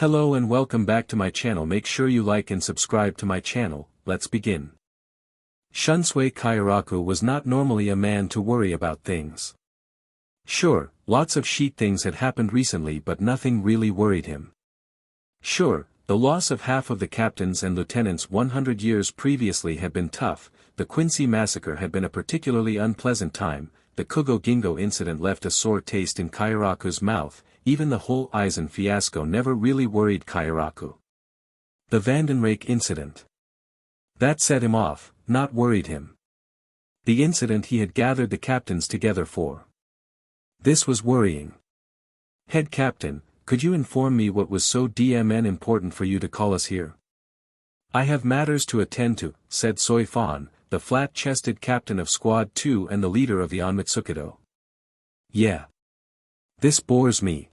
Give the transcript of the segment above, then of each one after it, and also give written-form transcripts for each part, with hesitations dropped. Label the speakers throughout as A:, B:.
A: Hello and welcome back to my channel. Make sure you like and subscribe to my channel. Let's begin. Shunsui Kairaku was not normally a man to worry about things. Sure, lots of shit things had happened recently, but nothing really worried him. Sure, the loss of half of the captains and lieutenants 100 years previously had been tough, the Quincy massacre had been a particularly unpleasant time, the Kugo Gingo incident left a sore taste in Kairaku's mouth, even the whole Aizen fiasco never really worried Kairaku. The Vandenreich incident. That set him off, not worried him. The incident he had gathered the captains together for. This was worrying. Head Captain, could you inform me what was so DMN important for you to call us here? I have matters to attend to, said Soifan, the flat-chested captain of Squad 2 and the leader of the Onmitsukido. Yeah. This bores me.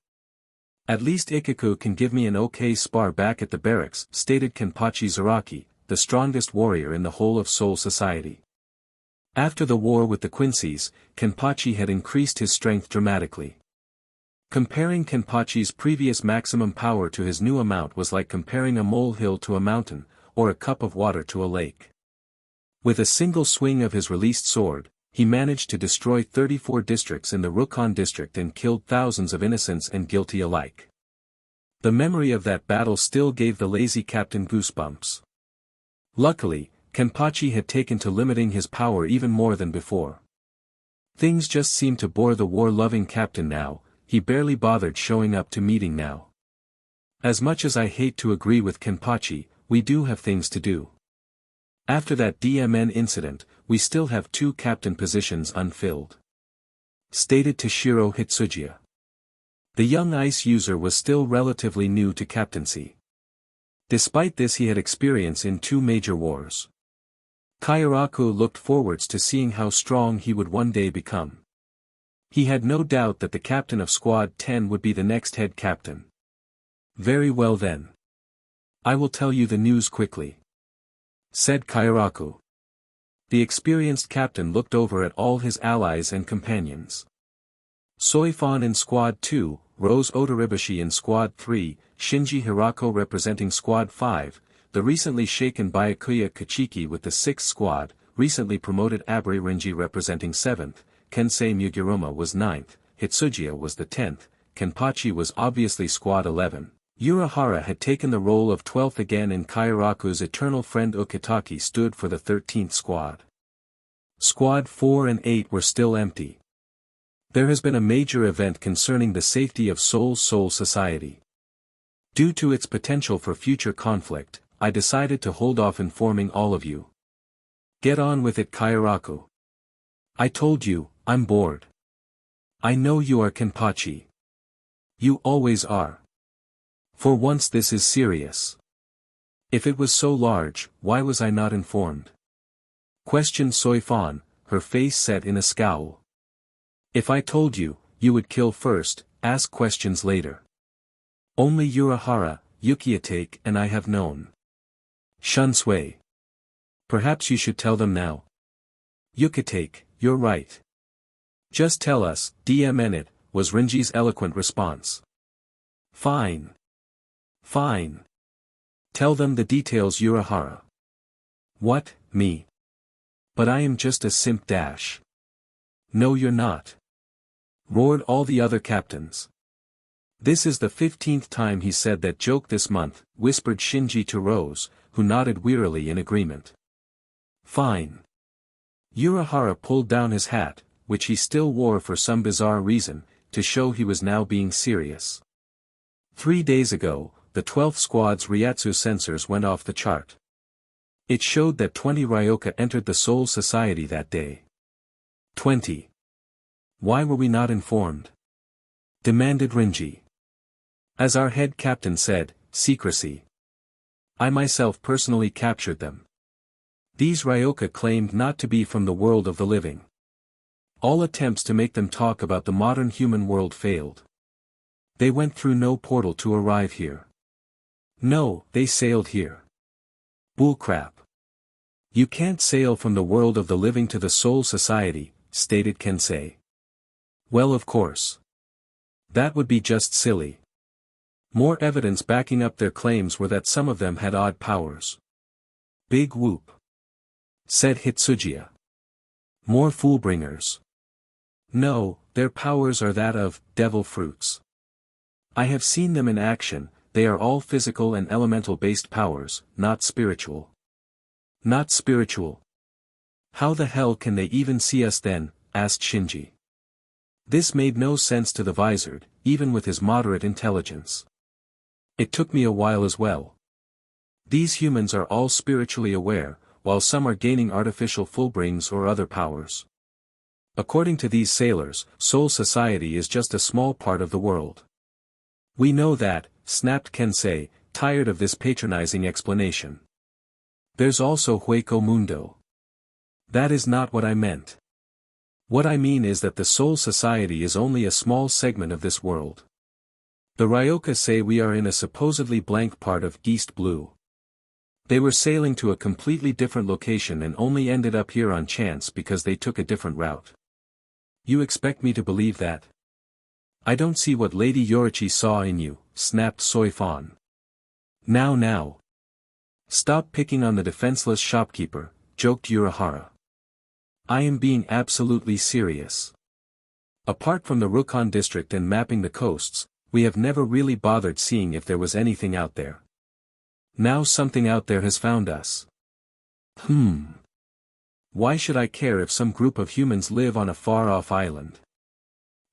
A: At least Ikaku can give me an okay spar back at the barracks, stated Kenpachi Zaraki, the strongest warrior in the whole of Soul Society. After the war with the Quincy's, Kenpachi had increased his strength dramatically. Comparing Kenpachi's previous maximum power to his new amount was like comparing a molehill to a mountain, or a cup of water to a lake. With a single swing of his released sword, he managed to destroy 34 districts in the Rukon district and killed thousands of innocents and guilty alike. The memory of that battle still gave the lazy captain goosebumps. Luckily, Kenpachi had taken to limiting his power even more than before. Things just seemed to bore the war-loving captain now, he barely bothered showing up to meeting now. As much as I hate to agree with Kenpachi, we do have things to do. After that DMN incident, we still have 2 captain positions unfilled. Stated Toshiro Hitsujiya. The young ice user was still relatively new to captaincy. Despite this, he had experience in 2 major wars. Kairaku looked forwards to seeing how strong he would one day become. He had no doubt that the captain of Squad 10 would be the next head captain. Very well then. I will tell you the news quickly, said Kairaku. The experienced captain looked over at all his allies and companions. Soifan in Squad 2, Rose Odoribashi in Squad 3, Shinji Hirako representing Squad 5, the recently shaken Byakuya Kachiki with the 6th Squad, recently promoted Abri Rinji representing 7th, Kensei Mugiruma was 9th, Hitsujiya was the 10th, Kenpachi was obviously Squad 11. Urahara had taken the role of 12th again, and Kairaku's eternal friend Ukitake stood for the 13th squad. Squad 4 and 8 were still empty. There has been a major event concerning the safety of Soul Society. Due to its potential for future conflict, I decided to hold off informing all of you. Get on with it, Kairaku. I told you, I'm bored. I know you are, Kenpachi. You always are. For once this is serious. If it was so large, why was I not informed? Questioned Soifan, her face set in a scowl. If I told you, you would kill first, ask questions later. Only Urahara, Yukiatake and I have known. Shunsui. Perhaps you should tell them now. Yukiatake, you're right. Just tell us, DMN it, was Rinji's eloquent response. Fine. Fine. Tell them the details, Urahara. What, me? But I am just a simp dash. No, you're not. Roared all the other captains. This is the 15th time he said that joke this month, whispered Shinji to Rose, who nodded wearily in agreement. Fine. Urahara pulled down his hat, which he still wore for some bizarre reason, to show he was now being serious. 3 days ago, the 12th Squad's Ryatsu sensors went off the chart. It showed that 20 Ryoka entered the Soul Society that day. 20. Why were we not informed? Demanded Rinji. As our head captain said, secrecy. I myself personally captured them. These Ryoka claimed not to be from the world of the living. All attempts to make them talk about the modern human world failed. They went through no portal to arrive here. No, they sailed here. Bullcrap. You can't sail from the world of the living to the Soul Society, stated Kensei. Well, of course. That would be just silly. More evidence backing up their claims were that some of them had odd powers. Big whoop, said Hitsujiya. More foolbringers. No, their powers are that of devil fruits. I have seen them in action. They are all physical and elemental-based powers, not spiritual. Not spiritual. How the hell can they even see us then? Asked Shinji. This made no sense to the Visored, even with his moderate intelligence. It took me a while as well. These humans are all spiritually aware, while some are gaining artificial fullbrings or other powers. According to these sailors, Soul Society is just a small part of the world. We know that, snapped Kensei, tired of this patronizing explanation. There's also Hueco Mundo. That is not what I meant. What I mean is that the Soul Society is only a small segment of this world. The Ryoka say we are in a supposedly blank part of East Blue. They were sailing to a completely different location and only ended up here on chance because they took a different route. You expect me to believe that? I don't see what Lady Yorichi saw in you, snapped Soifan. Now. Stop picking on the defenseless shopkeeper, joked Urahara. I am being absolutely serious. Apart from the Rukon district and mapping the coasts, we have never really bothered seeing if there was anything out there. Now something out there has found us. Why should I care if some group of humans live on a far-off island?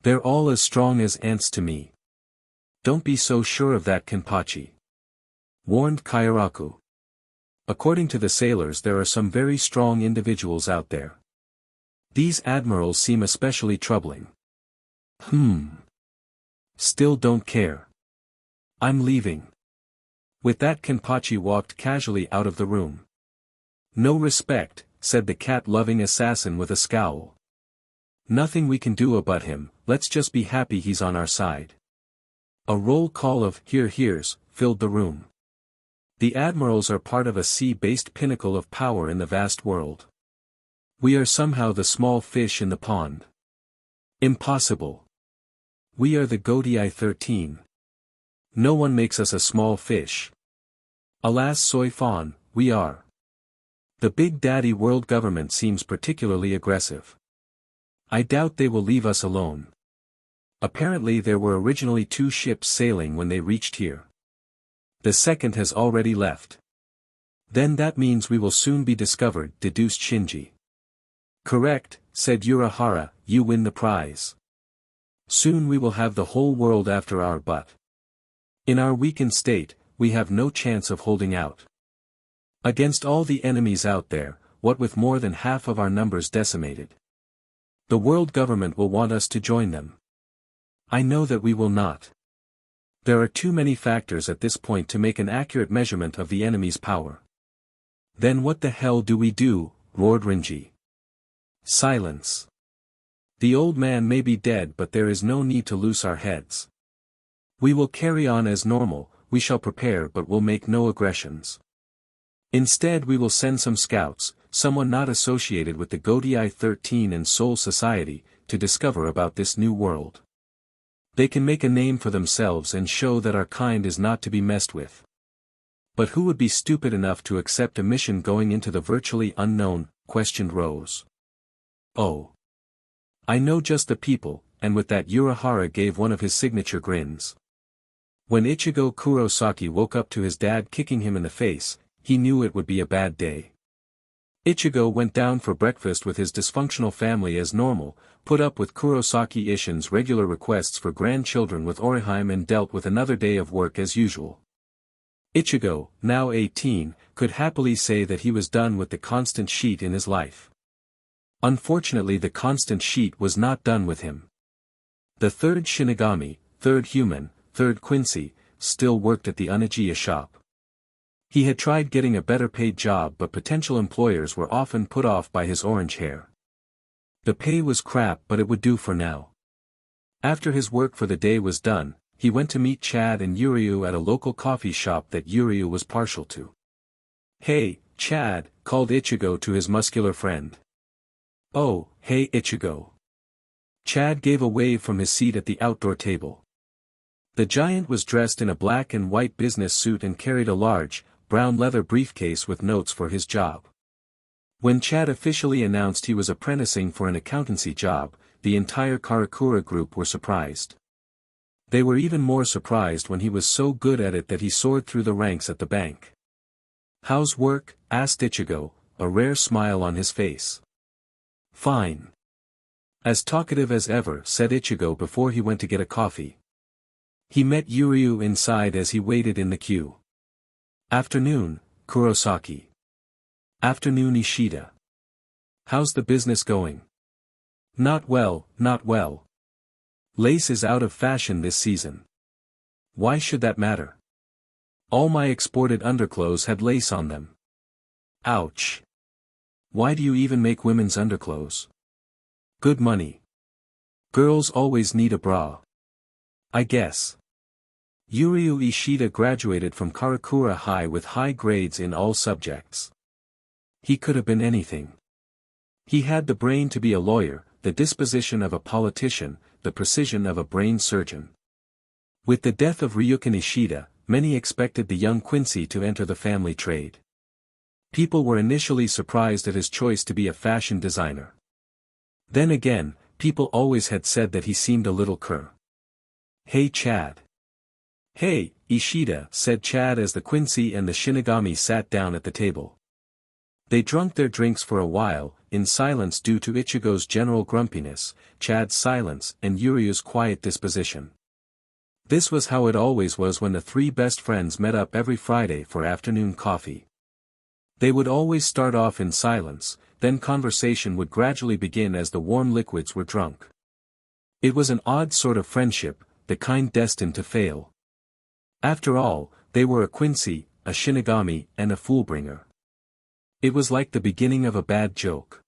A: They're all as strong as ants to me. Don't be so sure of that, Kenpachi, warned Kairaku. According to the sailors, there are some very strong individuals out there. These admirals seem especially troubling. Still don't care. I'm leaving. With that, Kenpachi walked casually out of the room. No respect, said the cat-loving assassin with a scowl. Nothing we can do about him, let's just be happy he's on our side. A roll call of hears filled the room. The admirals are part of a sea-based pinnacle of power in the vast world. We are somehow the small fish in the pond. Impossible. We are the Godii 13. No one makes us a small fish. Alas, Soifan, we are. The Big Daddy world government seems particularly aggressive. I doubt they will leave us alone. Apparently there were originally 2 ships sailing when they reached here. The second has already left. Then that means we will soon be discovered, deduced Shinji. Correct, said Urahara, you win the prize. Soon we will have the whole world after our butt. In our weakened state, we have no chance of holding out. Against all the enemies out there, what with more than half of our numbers decimated. The world government will want us to join them. I know that we will not. There are too many factors at this point to make an accurate measurement of the enemy's power. Then what the hell do we do? Roared Rinji. Silence. The old man may be dead, but there is no need to lose our heads. We will carry on as normal, we shall prepare but will make no aggressions. Instead we will send some scouts, someone not associated with the Godii 13 and Soul Society, to discover about this new world. They can make a name for themselves and show that our kind is not to be messed with. But who would be stupid enough to accept a mission going into the virtually unknown? Questioned Rose. Oh. I know just the people, and with that Urahara gave one of his signature grins. When Ichigo Kurosaki woke up to his dad kicking him in the face, he knew it would be a bad day. Ichigo went down for breakfast with his dysfunctional family as normal, put up with Kurosaki Ishin's regular requests for grandchildren with Orihime and dealt with another day of work as usual. Ichigo, now 18, could happily say that he was done with the constant sheet in his life. Unfortunately, the constant sheet was not done with him. The third Shinigami, third human, third Quincy, still worked at the Unajiya shop. He had tried getting a better paid job, but potential employers were often put off by his orange hair. The pay was crap, but it would do for now. After his work for the day was done, he went to meet Chad and Yuryu at a local coffee shop that Yuryu was partial to. Hey, Chad, called Ichigo to his muscular friend. Oh, hey Ichigo. Chad gave a wave from his seat at the outdoor table. The giant was dressed in a black and white business suit and carried a large, brown leather briefcase with notes for his job. When Chad officially announced he was apprenticing for an accountancy job, the entire Karakura group were surprised. They were even more surprised when he was so good at it that he soared through the ranks at the bank. "How's work?" asked Ichigo, a rare smile on his face. "Fine." As talkative as ever, said Ichigo before he went to get a coffee. He met Yuryu inside as he waited in the queue. "Afternoon, Kurosaki." "Afternoon, Ishida. How's the business going?" "Not well, not well. Lace is out of fashion this season." "Why should that matter? All my exported underclothes had lace on them." "Ouch. Why do you even make women's underclothes?" "Good money. Girls always need a bra. I guess." Yuryu Ishida graduated from Karakura High with high grades in all subjects. He could have been anything. He had the brain to be a lawyer, the disposition of a politician, the precision of a brain surgeon. With the death of Ryukin Ishida, many expected the young Quincy to enter the family trade. People were initially surprised at his choice to be a fashion designer. Then again, people always had said that he seemed a little cur. "Hey Chad." "Hey, Ishida," said Chad as the Quincy and the Shinigami sat down at the table. They drank their drinks for a while, in silence due to Ichigo's general grumpiness, Chad's silence and Yuryu's quiet disposition. This was how it always was when the three best friends met up every Friday for afternoon coffee. They would always start off in silence, then conversation would gradually begin as the warm liquids were drunk. It was an odd sort of friendship, the kind destined to fail. After all, they were a Quincy, a Shinigami, and a Foolbringer. It was like the beginning of a bad joke.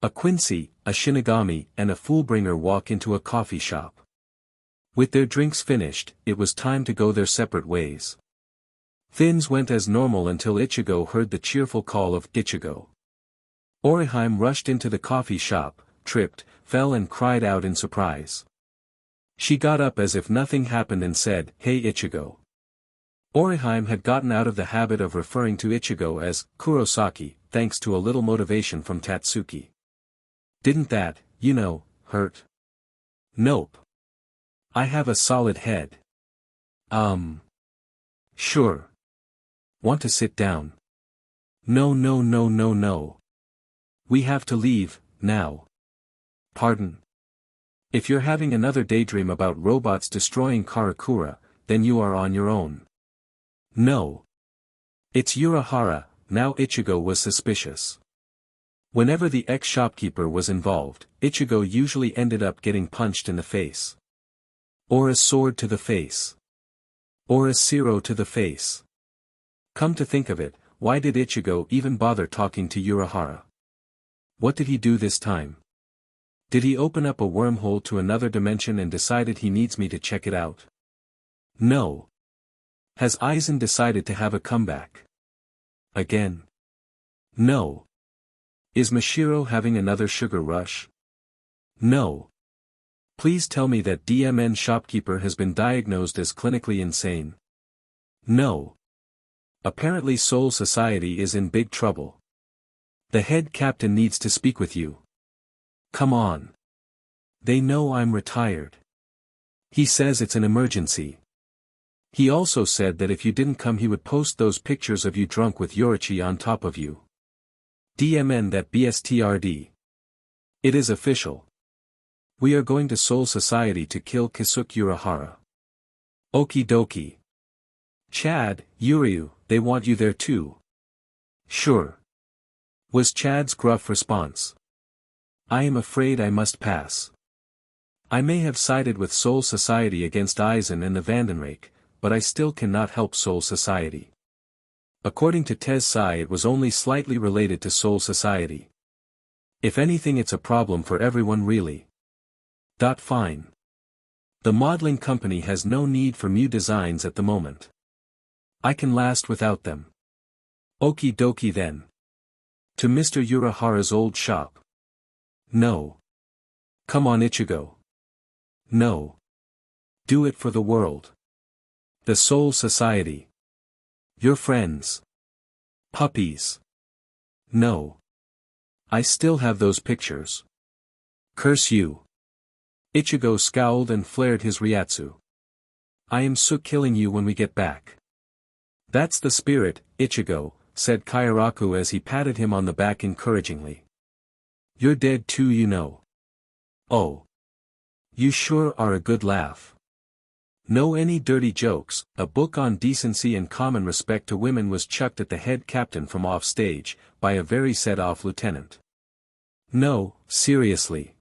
A: A Quincy, a Shinigami, and a Foolbringer walk into a coffee shop. With their drinks finished, it was time to go their separate ways. Things went as normal until Ichigo heard the cheerful call of Ichigo. Orihime rushed into the coffee shop, tripped, fell and cried out in surprise. She got up as if nothing happened and said, "Hey Ichigo." Orihime had gotten out of the habit of referring to Ichigo as Kurosaki, thanks to a little motivation from Tatsuki. "Didn't that, hurt?" "Nope. I have a solid head." Sure. Want to sit down?" "No no no no no. We have to leave, now." "Pardon? If you're having another daydream about robots destroying Karakura, then you are on your own." "No. It's Urahara." Now Ichigo was suspicious. Whenever the ex-shopkeeper was involved, Ichigo usually ended up getting punched in the face. Or a sword to the face. Or a zero to the face. Come to think of it, why did Ichigo even bother talking to Urahara? What did he do this time? Did he open up a wormhole to another dimension and decided he needs me to check it out? No. Has Aizen decided to have a comeback? Again? No. Is Mashiro having another sugar rush? No. Please tell me that DMN shopkeeper has been diagnosed as clinically insane. No. Apparently Soul Society is in big trouble. The head captain needs to speak with you. Come on. They know I'm retired. He says it's an emergency. He also said that if you didn't come he would post those pictures of you drunk with Yorichi on top of you. DMN that BSTRD. It is official. We are going to Soul Society to kill Kisuke Urahara. Okie dokie. Chad, Yuryu, they want you there too. Sure. Was Chad's gruff response. I am afraid I must pass. I may have sided with Soul Society against Aizen and the Vandenreich, but I still cannot help Soul Society. According to Tessai it was only slightly related to Soul Society. If anything it's a problem for everyone really. Fine. The modeling company has no need for new designs at the moment. I can last without them. Okie dokie then. To Mr. Urahara's old shop. No. Come on Ichigo. No. Do it for the world. The Soul Society. Your friends. Puppies. No. I still have those pictures. Curse you. Ichigo scowled and flared his Ryatsu. I am so killing you when we get back. That's the spirit, Ichigo, said Kairaku as he patted him on the back encouragingly. You're dead too, you know. Oh. You sure are a good laugh. No any dirty jokes. A book on decency and common respect to women was chucked at the head captain from off stage, by a very set-off lieutenant. No, seriously.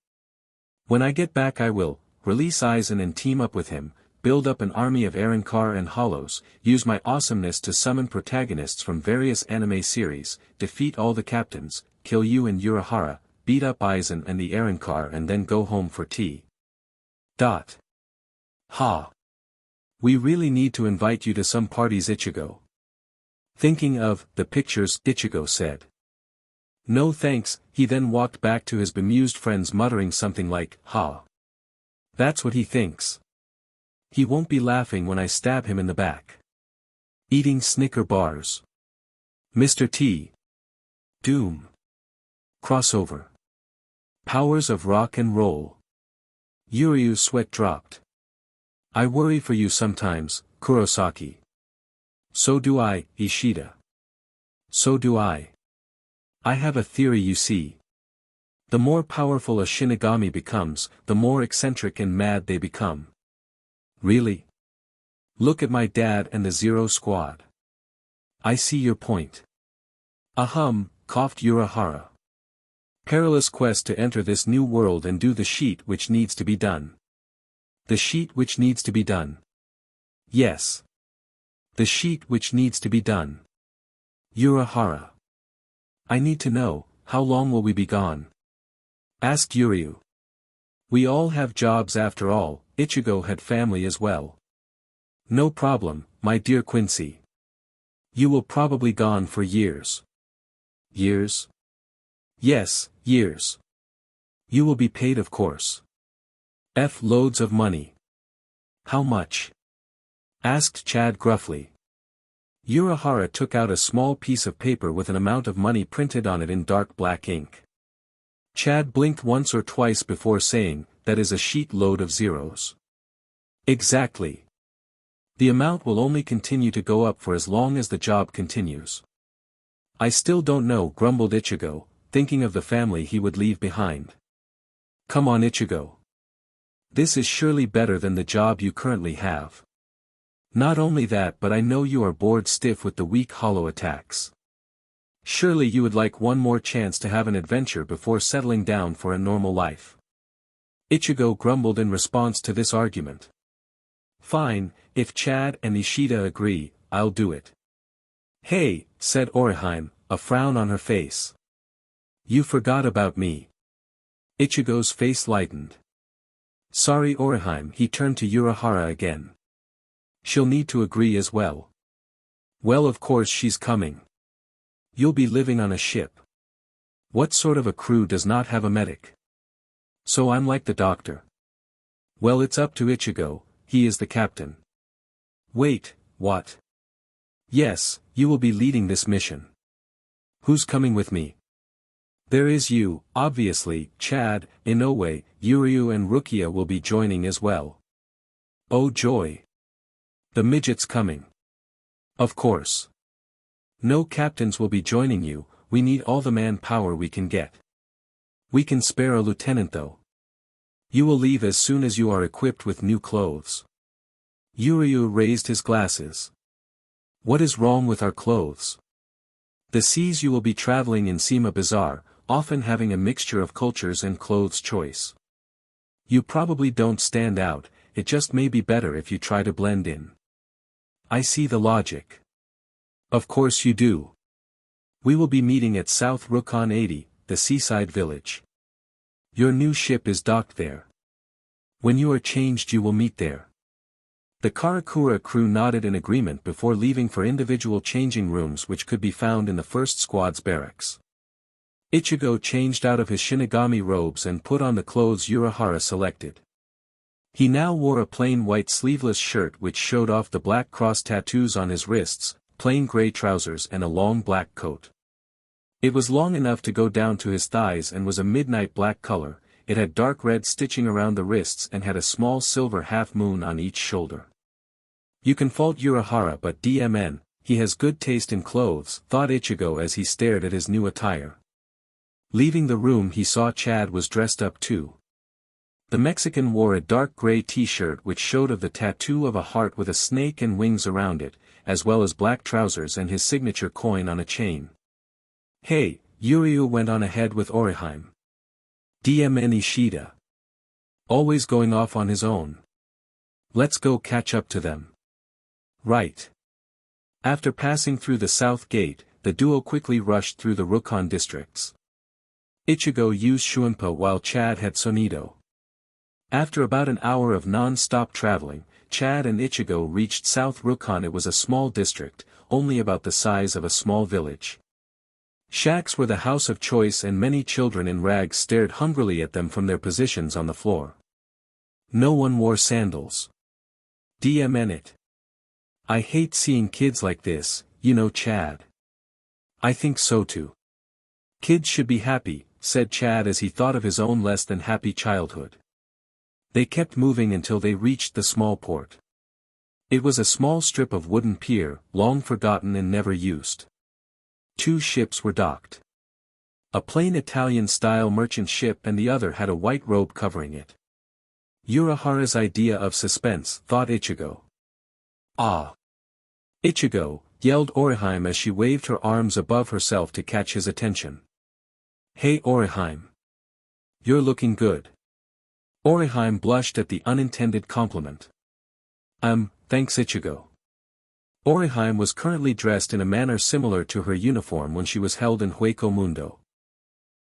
A: When I get back I will, release Aizen and team up with him, build up an army of Arrancar and Hollows, use my awesomeness to summon protagonists from various anime series, defeat all the captains, kill you and Urahara, beat up Aizen and the Arrancar and then go home for tea. Ha. We really need to invite you to some parties, Ichigo. Thinking of the pictures, Ichigo said. No thanks. He then walked back to his bemused friends muttering something like, ha. That's what he thinks. He won't be laughing when I stab him in the back. Eating Snicker bars. Mr. T. Doom. Crossover. Powers of rock and roll. Yuryu's sweat dropped. I worry for you sometimes, Kurosaki. So do I, Ishida. So do I. I have a theory, you see. The more powerful a Shinigami becomes, the more eccentric and mad they become. Really? Look at my dad and the Zero Squad. I see your point. Ahem, coughed Urahara. Perilous quest to enter this new world and do the sheet which needs to be done. The sheet which needs to be done. Yes. The sheet which needs to be done. Urahara. I need to know, how long will we be gone? Asked Yuryu. We all have jobs after all. Ichigo had family as well. No problem, my dear Quincy. You will probably gone for years. Years? Yes, years. You will be paid, of course. Loads of money. How much? Asked Chad gruffly. Urahara took out a small piece of paper with an amount of money printed on it in dark black ink. Chad blinked once or twice before saying, that is a sheet load of zeros. Exactly. The amount will only continue to go up for as long as the job continues. I still don't know, grumbled Ichigo, thinking of the family he would leave behind. Come on, Ichigo. This is surely better than the job you currently have. Not only that, but I know you are bored stiff with the weak hollow attacks. Surely you would like one more chance to have an adventure before settling down for a normal life. Ichigo grumbled in response to this argument. Fine, if Chad and Ishida agree, I'll do it. Hey, said Orihime, a frown on her face. You forgot about me. Ichigo's face lightened. Sorry, Orihime. He turned to Urahara again. She'll need to agree as well. Well, of course she's coming. You'll be living on a ship. What sort of a crew does not have a medic? So I'm like the doctor. Well, it's up to Ichigo, he is the captain. Wait, what? Yes, you will be leading this mission. Who's coming with me? There is you, obviously, Chad, Inoue, Yuryu and Rukia will be joining as well. Oh joy! The midget's coming. Of course. No captains will be joining you, we need all the manpower we can get. We can spare a lieutenant though. You will leave as soon as you are equipped with new clothes. Yuryu raised his glasses. What is wrong with our clothes? The seas you will be traveling in seem a bizarre, often having a mixture of cultures and clothes choice. You probably don't stand out, it just may be better if you try to blend in. I see the logic. Of course you do. We will be meeting at South Rukon 80, the seaside village. Your new ship is docked there. When you are changed you will meet there. The Karakura crew nodded in agreement before leaving for individual changing rooms which could be found in the first squad's barracks. Ichigo changed out of his Shinigami robes and put on the clothes Urahara selected. He now wore a plain white sleeveless shirt which showed off the black cross tattoos on his wrists, plain gray trousers and a long black coat. It was long enough to go down to his thighs and was a midnight black color. It had dark red stitching around the wrists and had a small silver half-moon on each shoulder. You can fault Urahara but DMN, he has good taste in clothes, thought Ichigo as he stared at his new attire. Leaving the room he saw Chad was dressed up too. The Mexican wore a dark gray t-shirt which showed of the tattoo of a heart with a snake and wings around it, as well as black trousers and his signature coin on a chain. Hey, Yuryu went on ahead with Orihime. DMN Ishida. Always going off on his own. Let's go catch up to them. Right. After passing through the south gate, the duo quickly rushed through the Rukon districts. Ichigo used Shuinpa while Chad had Sonido. After about an hour of non-stop traveling, Chad and Ichigo reached South Rukon. It was a small district, only about the size of a small village. Shacks were the house of choice and many children in rags stared hungrily at them from their positions on the floor. No one wore sandals. DMN it. I hate seeing kids like this, you know Chad. I think so too. Kids should be happy, said Chad as he thought of his own less than happy childhood. They kept moving until they reached the small port. It was a small strip of wooden pier, long forgotten and never used. 2 ships were docked. A plain Italian-style merchant ship and the other had a white robe covering it. Urahara's idea of suspense, thought Ichigo. Ah! Ichigo, yelled Orihime as she waved her arms above herself to catch his attention. Hey Orihime. You're looking good. Orihime blushed at the unintended compliment. Thanks Ichigo. Orihime was currently dressed in a manner similar to her uniform when she was held in Hueco Mundo.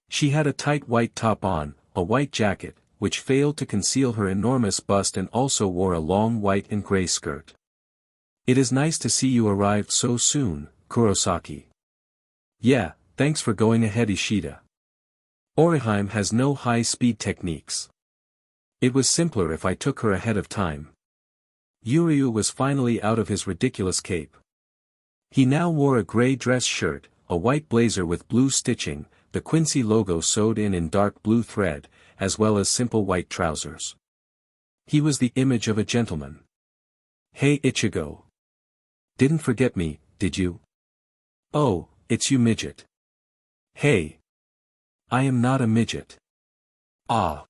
A: She had a tight white top on, a white jacket, which failed to conceal her enormous bust and also wore a long white and gray skirt. It is nice to see you arrived so soon, Kurosaki. Yeah, thanks for going ahead Ishida. Orihime has no high-speed techniques. It was simpler if I took her ahead of time. Yuryu was finally out of his ridiculous cape. He now wore a gray dress shirt, a white blazer with blue stitching, the Quincy logo sewed in dark blue thread, as well as simple white trousers. He was the image of a gentleman. Hey Ichigo. Didn't forget me, did you? Oh, it's you midget. Hey. I am not a midget. Ah.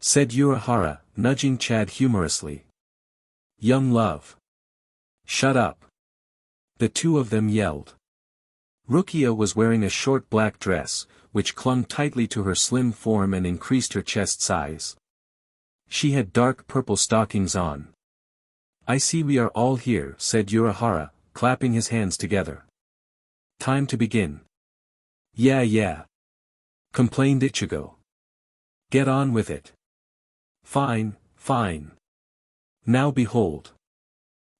A: Said Urahara, nudging Chad humorously. Young love. Shut up. The two of them yelled. Rukia was wearing a short black dress, which clung tightly to her slim form and increased her chest size. She had dark purple stockings on. I see we are all here, said Urahara, clapping his hands together. Time to begin. Yeah. Complained Ichigo. Get on with it. Fine. Now behold.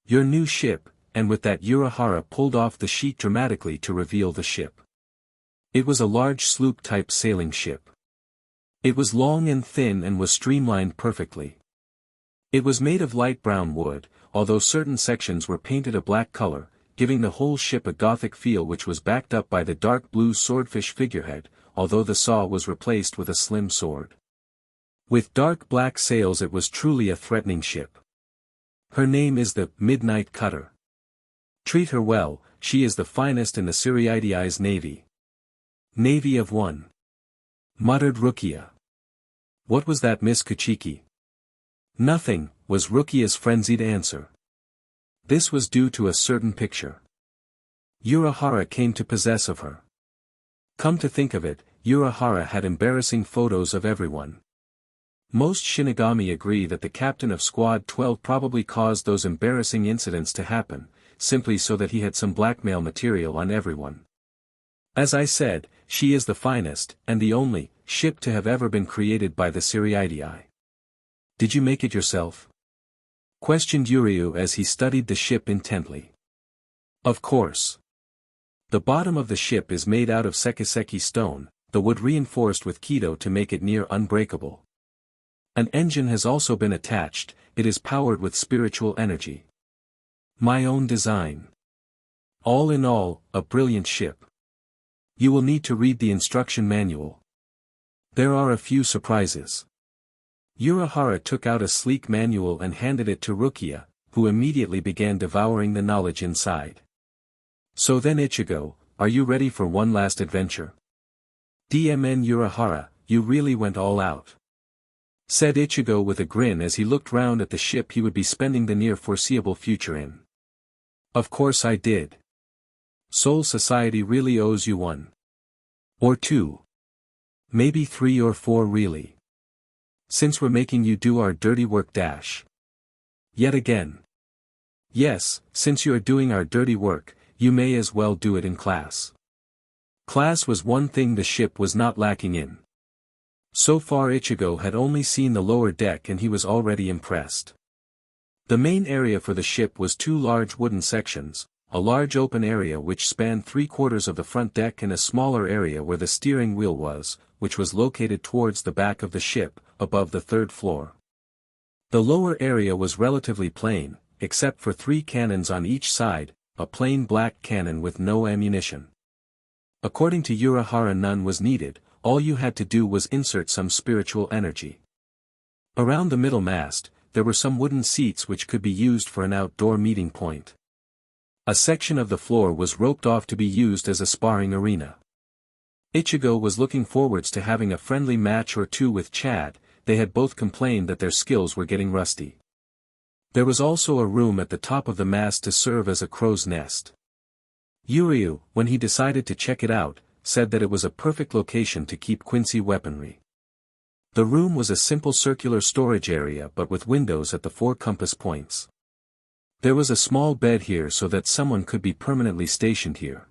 A: Your new ship, and with that Urahara pulled off the sheet dramatically to reveal the ship. It was a large sloop-type sailing ship. It was long and thin and was streamlined perfectly. It was made of light brown wood, although certain sections were painted a black color, giving the whole ship a Gothic feel which was backed up by the dark blue swordfish figurehead, although the saw was replaced with a slim sword. With dark black sails it was truly a threatening ship. Her name is the Midnight Cutter. Treat her well, she is the finest in the Siriidi's navy. Navy of one. Muttered Rukia. What was that Miss Kuchiki? Nothing, was Rukia's frenzied answer. This was due to a certain picture Urahara came to possess of her. Come to think of it, Urahara had embarrassing photos of everyone. Most Shinigami agree that the captain of Squad 12 probably caused those embarrassing incidents to happen, simply so that he had some blackmail material on everyone. As I said, she is the finest, and the only, ship to have ever been created by the Siriidii. Did you make it yourself? Questioned Yuryu as he studied the ship intently. Of course. The bottom of the ship is made out of sekiseki stone, the wood reinforced with kido to make it near unbreakable. An engine has also been attached, it is powered with spiritual energy. My own design. All in all, a brilliant ship. You will need to read the instruction manual. There are a few surprises. Urahara took out a sleek manual and handed it to Rukia, who immediately began devouring the knowledge inside. So then Ichigo, are you ready for one last adventure? DMN Urahara, you really went all out. Said Ichigo with a grin as he looked round at the ship he would be spending the near foreseeable future in. Of course I did. Soul Society really owes you one. Or two. Maybe 3 or 4 really. Since we're making you do our dirty work dash. Yet again. Yes, since you are doing our dirty work, you may as well do it in class. Class was one thing the ship was not lacking in. So far Ichigo had only seen the lower deck and he was already impressed. The main area for the ship was 2 large wooden sections, a large open area which spanned 3/4 of the front deck and a smaller area where the steering wheel was, which was located towards the back of the ship, above the 3rd floor. The lower area was relatively plain, except for 3 cannons on each side, a plain black cannon with no ammunition. According to Urahara, none was needed, all you had to do was insert some spiritual energy. Around the middle mast, there were some wooden seats which could be used for an outdoor meeting point. A section of the floor was roped off to be used as a sparring arena. Ichigo was looking forwards to having a friendly match or two with Chad, they had both complained that their skills were getting rusty. There was also a room at the top of the mast to serve as a crow's nest. Yuryu, when he decided to check it out, said that it was a perfect location to keep Quincy weaponry. The room was a simple circular storage area but with windows at the 4 compass points. There was a small bed here so that someone could be permanently stationed here.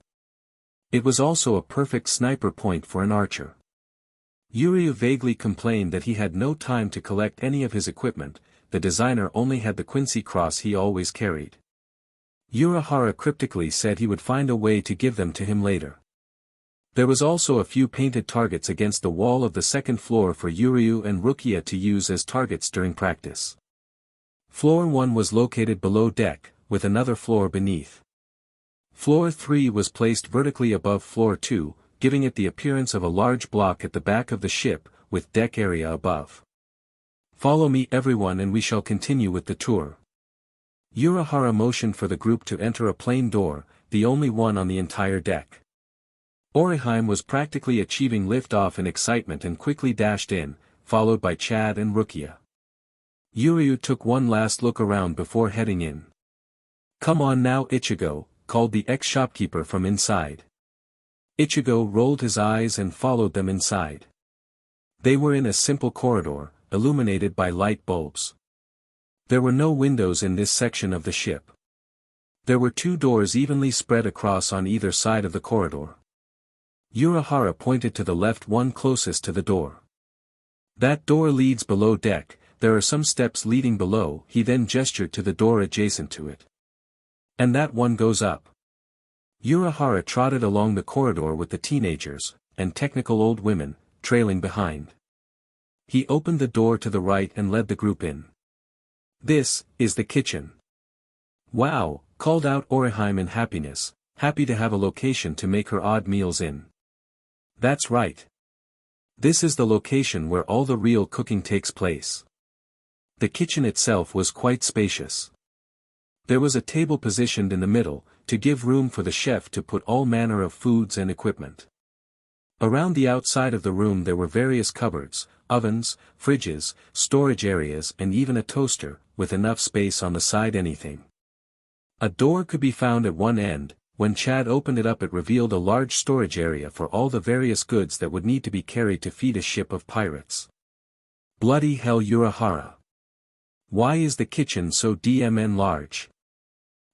A: It was also a perfect sniper point for an archer. Yuryu vaguely complained that he had no time to collect any of his equipment, the designer only had the Quincy cross he always carried. Urahara cryptically said he would find a way to give them to him later. There was also a few painted targets against the wall of the 2nd floor for Yuryu and Rukia to use as targets during practice. Floor 1 was located below deck, with another floor beneath. Floor 3 was placed vertically above floor 2, giving it the appearance of a large block at the back of the ship, with deck area above. Follow me everyone and we shall continue with the tour. Urahara motioned for the group to enter a plain door, the only one on the entire deck. Orihime was practically achieving lift-off in excitement and quickly dashed in, followed by Chad and Rukia. Yuryu took one last look around before heading in. Come on now Ichigo, called the ex-shopkeeper from inside. Ichigo rolled his eyes and followed them inside. They were in a simple corridor, illuminated by light bulbs. There were no windows in this section of the ship. There were 2 doors evenly spread across on either side of the corridor. Urahara pointed to the left one closest to the door. That door leads below deck, there are some steps leading below, he then gestured to the door adjacent to it. And that one goes up. Urahara trotted along the corridor with the teenagers, and technical old women, trailing behind. He opened the door to the right and led the group in. This is the kitchen. Wow, called out Orihime in happiness, happy to have a location to make her odd meals in. That's right. This is the location where all the real cooking takes place. The kitchen itself was quite spacious. There was a table positioned in the middle, to give room for the chef to put all manner of foods and equipment. Around the outside of the room there were various cupboards, ovens, fridges, storage areas and even a toaster, with enough space on the side anything. A door could be found at one end. When Chad opened it up it revealed a large storage area for all the various goods that would need to be carried to feed a ship of pirates. Bloody hell Urahara. Why is the kitchen so DMN large?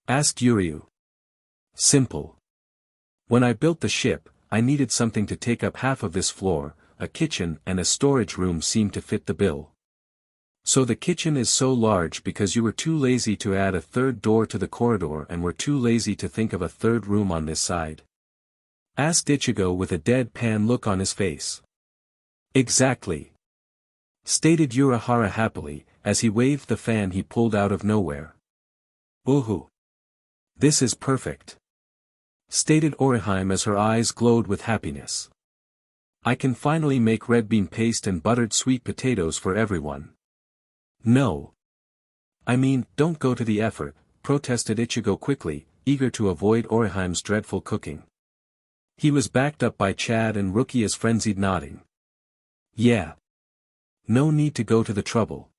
A: Asked Yuryu. Simple. When I built the ship, I needed something to take up half of this floor, a kitchen and a storage room seemed to fit the bill. So the kitchen is so large because you were too lazy to add a 3rd door to the corridor and were too lazy to think of a 3rd room on this side? Asked Ichigo with a deadpan look on his face. Exactly. stated Urahara happily, as he waved the fan he pulled out of nowhere. Woohoo! This is perfect, stated Orihime as her eyes glowed with happiness. I can finally make red bean paste and buttered sweet potatoes for everyone. No. I mean, don't go to the effort, protested Ichigo quickly, eager to avoid Orihime's dreadful cooking. He was backed up by Chad and Rukia's frenzied nodding. Yeah. No need to go to the trouble.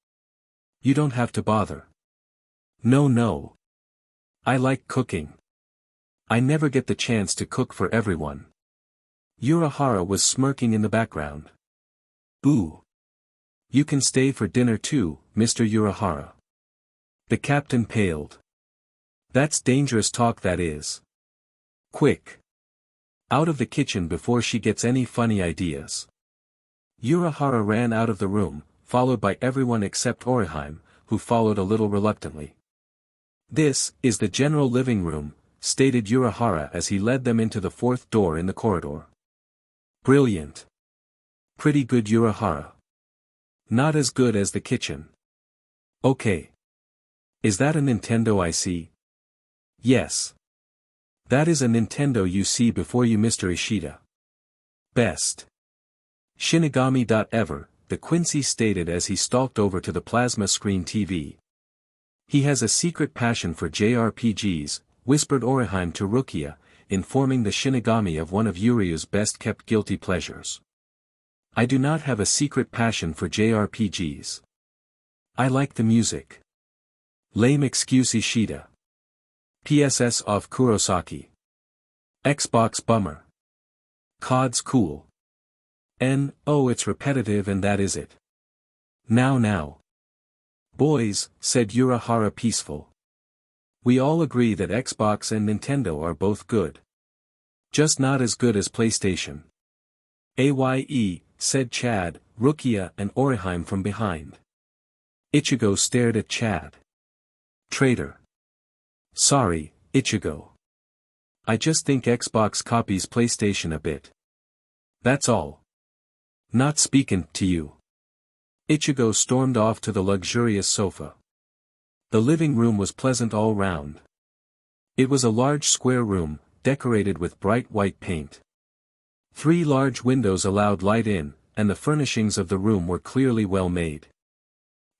A: You don't have to bother. No. I like cooking. I never get the chance to cook for everyone. Urahara was smirking in the background. Ooh. You can stay for dinner too, Mr. Urahara. The captain paled. That's dangerous talk, that is. Quick. Out of the kitchen before she gets any funny ideas. Urahara ran out of the room, followed by everyone except Orihime, who followed a little reluctantly. This is the general living room, stated Urahara as he led them into the fourth door in the corridor. Brilliant. Pretty good, Urahara. Not as good as the kitchen. Okay. Is that a Nintendo I see? Yes. That is a Nintendo you see before you, Mr. Ishida. Best. Shinigami. The Quincy stated as he stalked over to the plasma screen TV. He has a secret passion for JRPGs, whispered Orihime to Rukia, informing the Shinigami of one of Yuryu's best-kept guilty pleasures. I do not have a secret passion for JRPGs. I like the music. Lame excuse, Ishida. PSS off Kurosaki. Xbox bummer. COD's cool. Oh, it's repetitive and that is it. Now. Boys, said Urahara peaceful. We all agree that Xbox and Nintendo are both good. Just not as good as PlayStation. AYE, said Chad, Rukia and Orihime from behind. Ichigo stared at Chad. Traitor. Sorry, Ichigo. I just think Xbox copies PlayStation a bit. That's all. Not speakin' to you. Ichigo stormed off to the luxurious sofa. The living room was pleasant all round. It was a large square room, decorated with bright white paint. 3 large windows allowed light in, and the furnishings of the room were clearly well made.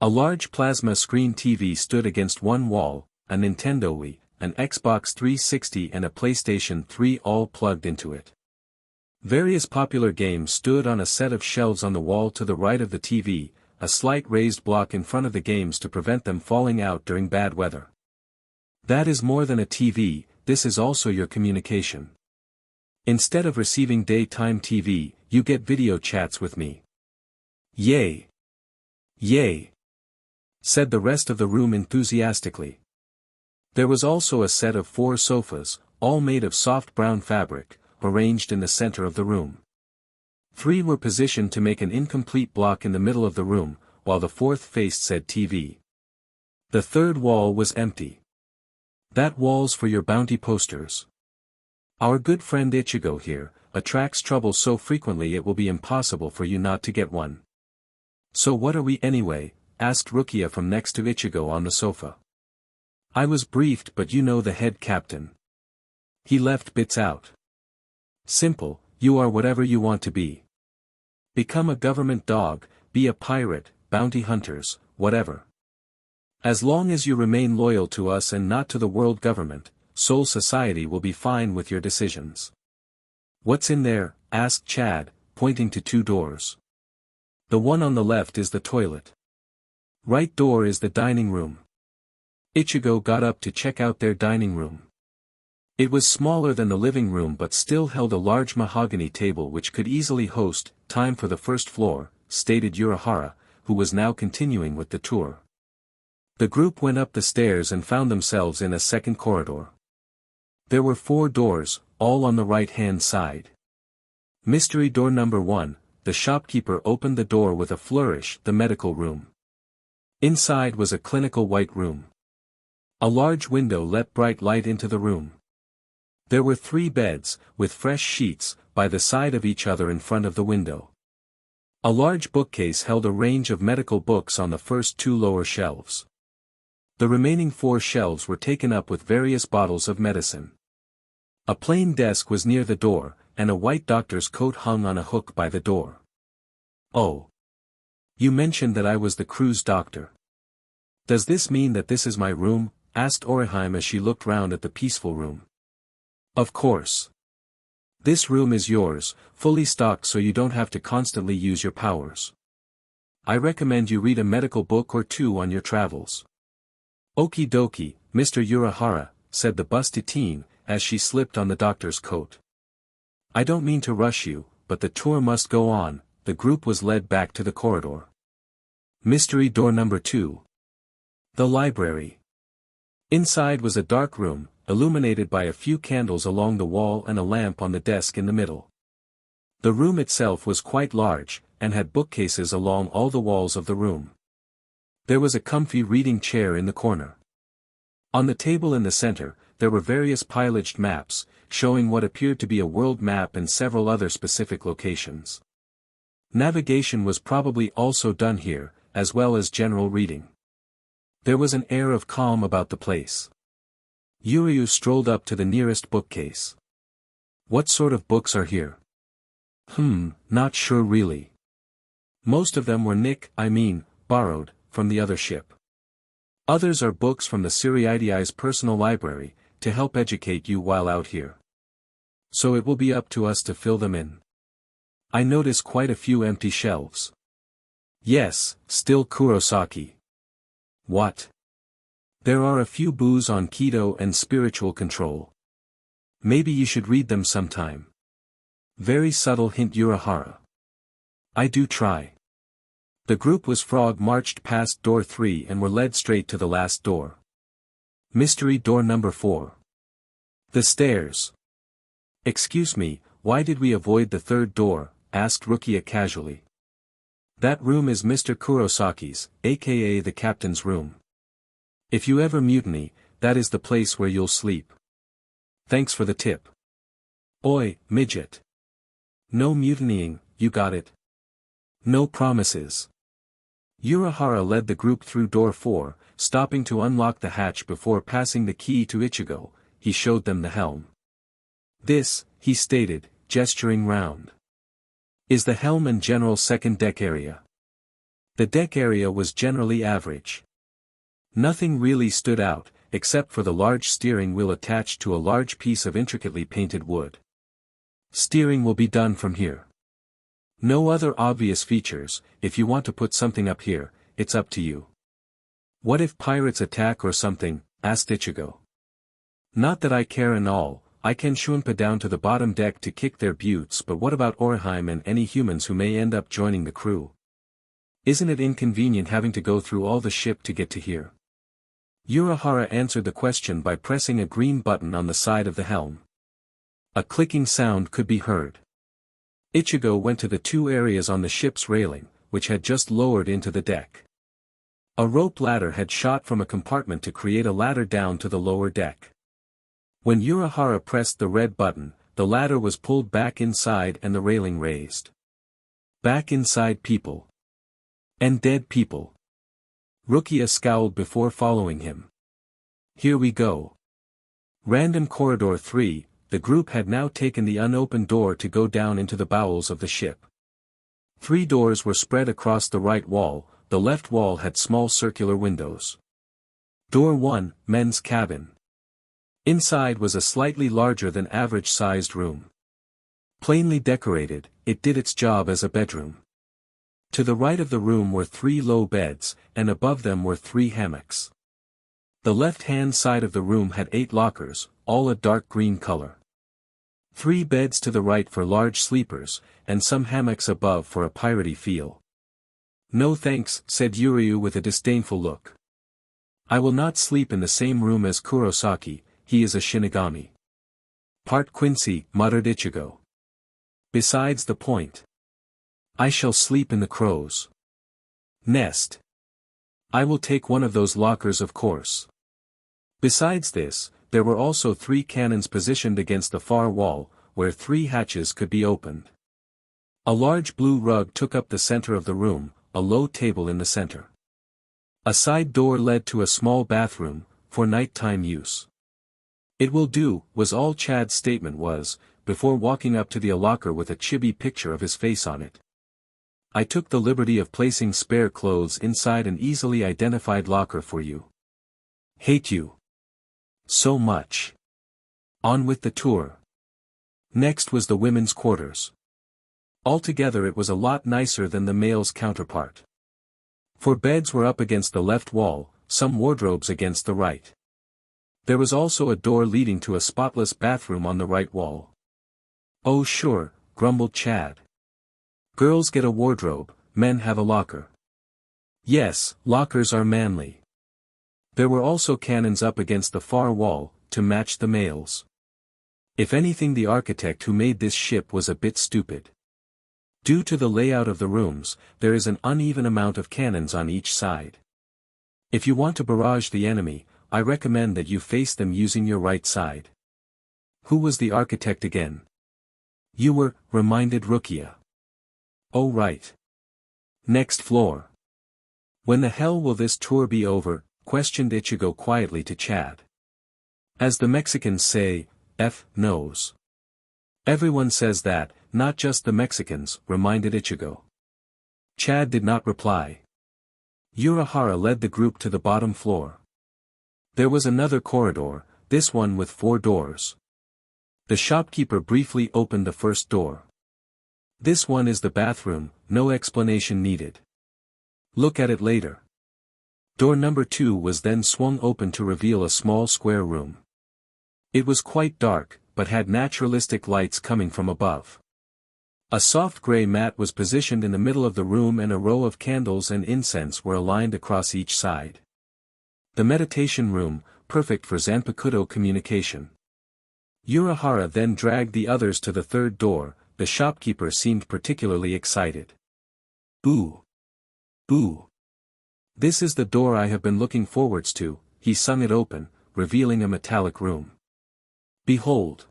A: A large plasma screen TV stood against one wall, a Nintendo Wii, an Xbox 360 and a PlayStation 3 all plugged into it. Various popular games stood on a set of shelves on the wall to the right of the TV, a slight raised block in front of the games to prevent them falling out during bad weather. That is more than a TV, this is also your communication. Instead of receiving daytime TV, you get video chats with me. Yay! Yay! Said the rest of the room enthusiastically. There was also a set of 4 sofas, all made of soft brown fabric, arranged in the center of the room. 3 were positioned to make an incomplete block in the middle of the room, while the 4th faced said TV. The 3rd wall was empty. That wall's for your bounty posters. Our good friend Ichigo here, attracts trouble so frequently it will be impossible for you not to get one. So what are we anyway? Asked Rukia from next to Ichigo on the sofa. I was briefed, but you know the head captain. He left bits out. Simple, you are whatever you want to be. Become a government dog, be a pirate, bounty hunters, whatever. As long as you remain loyal to us and not to the world government, Soul Society will be fine with your decisions. What's in there? Asked Chad, pointing to 2 doors. The one on the left is the toilet. Right door is the dining room. Ichigo got up to check out their dining room. It was smaller than the living room but still held a large mahogany table which could easily host. Time for the first floor, stated Urahara, who was now continuing with the tour. The group went up the stairs and found themselves in a second corridor. There were 4 doors, all on the right-hand side. Mystery door number 1, the shopkeeper opened the door with a flourish, the medical room. Inside was a clinical white room. A large window let bright light into the room. There were 3 beds, with fresh sheets, by the side of each other in front of the window. A large bookcase held a range of medical books on the first two lower shelves. The remaining 4 shelves were taken up with various bottles of medicine. A plain desk was near the door, and a white doctor's coat hung on a hook by the door. "Oh. You mentioned that I was the crew's doctor. Does this mean that this is my room?" asked Orihime as she looked round at the peaceful room. "Of course. This room is yours, fully stocked so you don't have to constantly use your powers. I recommend you read a medical book or 2 on your travels." "Okie dokie, Mr. Urahara," said the busty teen, as she slipped on the doctor's coat. "I don't mean to rush you, but the tour must go on." The group was led back to the corridor. Mystery door number 2. The library. Inside was a dark room, illuminated by a few candles along the wall and a lamp on the desk in the middle. The room itself was quite large, and had bookcases along all the walls of the room. There was a comfy reading chair in the corner. On the table in the center, there were various piloted maps, showing what appeared to be a world map and several other specific locations. Navigation was probably also done here, as well as general reading. There was an air of calm about the place. Yuryu strolled up to the nearest bookcase. "What sort of books are here?" Not sure really. Most of them were borrowed, from the other ship. Others are books from the Siriidi's personal library, to help educate you while out here. So it will be up to us to fill them in. I notice quite a few empty shelves." "Yes, still Kurosaki." "What?" "There are a few boos on keto and spiritual control. Maybe you should read them sometime." Very subtle hint Urahara. "I do try." The group was marched past door 3 and were led straight to the last door. Mystery door number 4. The stairs. "Excuse me, why did we avoid the 3rd door?" asked Rukia casually. "That room is Mr. Kurosaki's, aka the captain's room. If you ever mutiny, that is the place where you'll sleep. Thanks for the tip." "Oi, midget. No mutinying, you got it? No promises." Urahara led the group through door 4, stopping to unlock the hatch before passing the key to Ichigo. He showed them the helm. "This," he stated, gesturing round, "is the helm and general second deck area." The deck area was generally average. Nothing really stood out, except for the large steering wheel attached to a large piece of intricately painted wood. Steering will be done from here. No other obvious features. If you want to put something up here, it's up to you. "What if pirates attack or something?" asked Ichigo. "Not that I care and all, I can shunpa down to the bottom deck to kick their butts, but what about Orihime and any humans who may end up joining the crew? Isn't it inconvenient having to go through all the ship to get to here?" Urahara answered the question by pressing a green button on the side of the helm. A clicking sound could be heard. Ichigo went to the 2 areas on the ship's railing, which had just lowered into the deck. A rope ladder had shot from a compartment to create a ladder down to the lower deck. When Urahara pressed the red button, the ladder was pulled back inside and the railing raised. Back inside people. And dead people. Rukia scowled before following him. "Here we go." Random corridor 3, the group had now taken the unopened door to go down into the bowels of the ship. 3 doors were spread across the right wall, the left wall had small circular windows. Door 1, men's cabin. Inside was a slightly larger than average-sized room. Plainly decorated, it did its job as a bedroom. To the right of the room were 3 low beds, and above them were 3 hammocks. The left-hand side of the room had 8 lockers, all a dark green color. 3 beds to the right for large sleepers, and some hammocks above for a piratey feel. "No thanks," said Yuryu with a disdainful look. "I will not sleep in the same room as Kurosaki, he is a Shinigami." "Part Quincy," muttered Ichigo. "Besides the point. I shall sleep in the crow's nest. I will take one of those lockers of course." Besides this, there were also 3 cannons positioned against the far wall, where 3 hatches could be opened. A large blue rug took up the center of the room, a low table in the center. A side door led to a small bathroom, for nighttime use. "It will do," was all Chad's statement was, before walking up to the locker with a chibi picture of his face on it. "I took the liberty of placing spare clothes inside an easily identified locker for you. Hate you so much." On with the tour. Next was the women's quarters. Altogether it was a lot nicer than the male's counterpart. For beds were up against the left wall, some wardrobes against the right. There was also a door leading to a spotless bathroom on the right wall. "Oh sure," grumbled Chad. "Girls get a wardrobe, men have a locker." Yes, lockers are manly. There were also cannons up against the far wall, to match the males. If anything, the architect who made this ship was a bit stupid. Due to the layout of the rooms, there is an uneven amount of cannons on each side. If you want to barrage the enemy, I recommend that you face them using your right side. Who was the architect again? You were, reminded Rukia. Oh right. Next floor. When the hell will this tour be over? Questioned Ichigo quietly to Chad. As the Mexicans say, F knows. Everyone says that, not just the Mexicans, reminded Ichigo. Chad did not reply. Urahara led the group to the bottom floor. There was another corridor, this one with 4 doors. The shopkeeper briefly opened the first door. "This one is the bathroom, no explanation needed. Look at it later." Door number 2 was then swung open to reveal a small square room. It was quite dark, but had naturalistic lights coming from above. A soft gray mat was positioned in the middle of the room and a row of candles and incense were aligned across each side. The meditation room, perfect for Zanpakuto communication. Urahara then dragged the others to the third door. The shopkeeper seemed particularly excited. "Ooh! Ooh! This is the door I have been looking forwards to," he sung it open, revealing a metallic room. "Behold!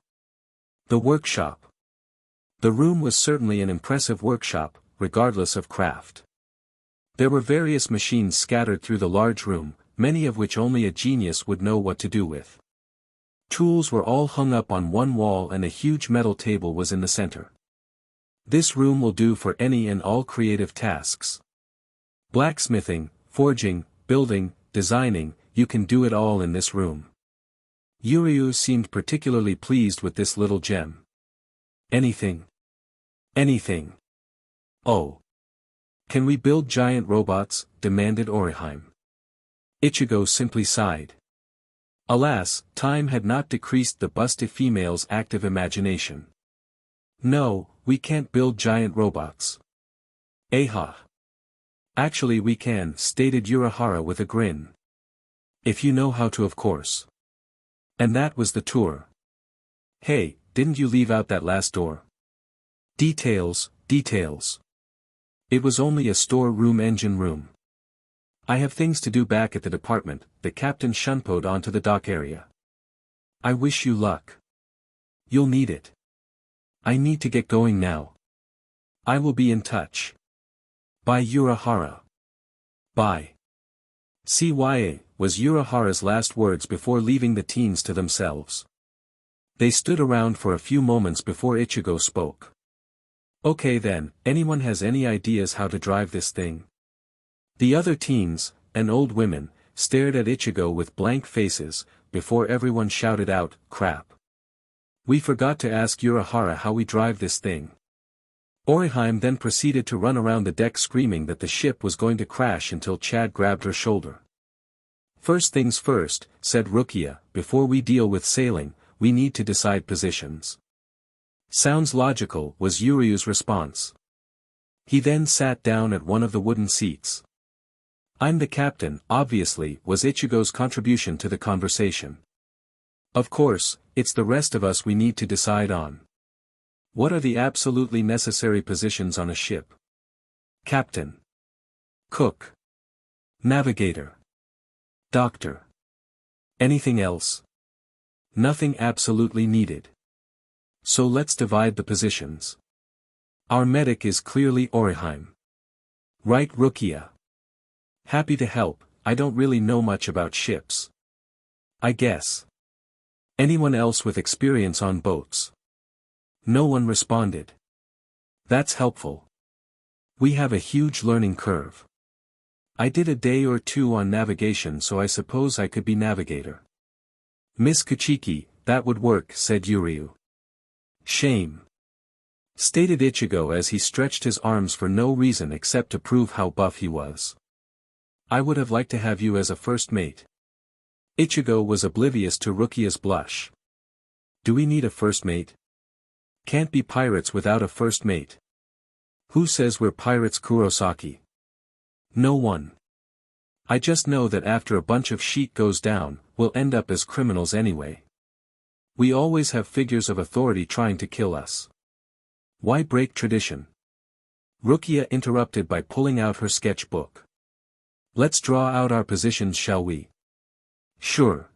A: The workshop." The room was certainly an impressive workshop, regardless of craft. There were various machines scattered through the large room, many of which only a genius would know what to do with. Tools were all hung up on one wall and a huge metal table was in the center. This room will do for any and all creative tasks. Blacksmithing, forging, building, designing, you can do it all in this room. Yuryu seemed particularly pleased with this little gem. "Anything. Anything. Oh. Can we build giant robots?" demanded Orihime. Ichigo simply sighed. Alas, time had not decreased the busty female's active imagination. "No, we can't build giant robots." "Aha. Actually we can," stated Urahara with a grin. "If you know how to, of course." And that was the tour. Hey, didn't you leave out that last door? Details, details. It was only a store-room engine room. I have things to do back at the department. The captain shunpoed onto the dock area. I wish you luck. You'll need it. I need to get going now. I will be in touch. Bye Urahara. Bye. CYA, was Urahara's last words before leaving the teens to themselves. They stood around for a few moments before Ichigo spoke. Okay then, anyone has any ideas how to drive this thing? The other teens, and old women, stared at Ichigo with blank faces, before everyone shouted out, crap. We forgot to ask Urahara how we drive this thing. Orihime then proceeded to run around the deck screaming that the ship was going to crash until Chad grabbed her shoulder. First things first, said Rukia, before we deal with sailing, we need to decide positions. Sounds logical, was Yuryu's response. He then sat down at one of the wooden seats. I'm the captain, obviously, was Ichigo's contribution to the conversation. Of course, it's the rest of us we need to decide on. What are the absolutely necessary positions on a ship? Captain. Cook. Navigator. Doctor. Anything else? Nothing absolutely needed. So let's divide the positions. Our medic is clearly Orihime. Right, Rukia? Happy to help. I don't really know much about ships. I guess. Anyone else with experience on boats? No one responded. That's helpful. We have a huge learning curve. I did a day or two on navigation, so I suppose I could be navigator. Miss Kuchiki, that would work, said Yuryu. Shame. Stated Ichigo as he stretched his arms for no reason except to prove how buff he was. I would have liked to have you as a first mate. Ichigo was oblivious to Rukia's blush. Do we need a first mate? Can't be pirates without a first mate. Who says we're pirates, Kurosaki? No one. I just know that after a bunch of shit goes down, we'll end up as criminals anyway. We always have figures of authority trying to kill us. Why break tradition? Rukia interrupted by pulling out her sketchbook. Let's draw out our positions, shall we? Sure.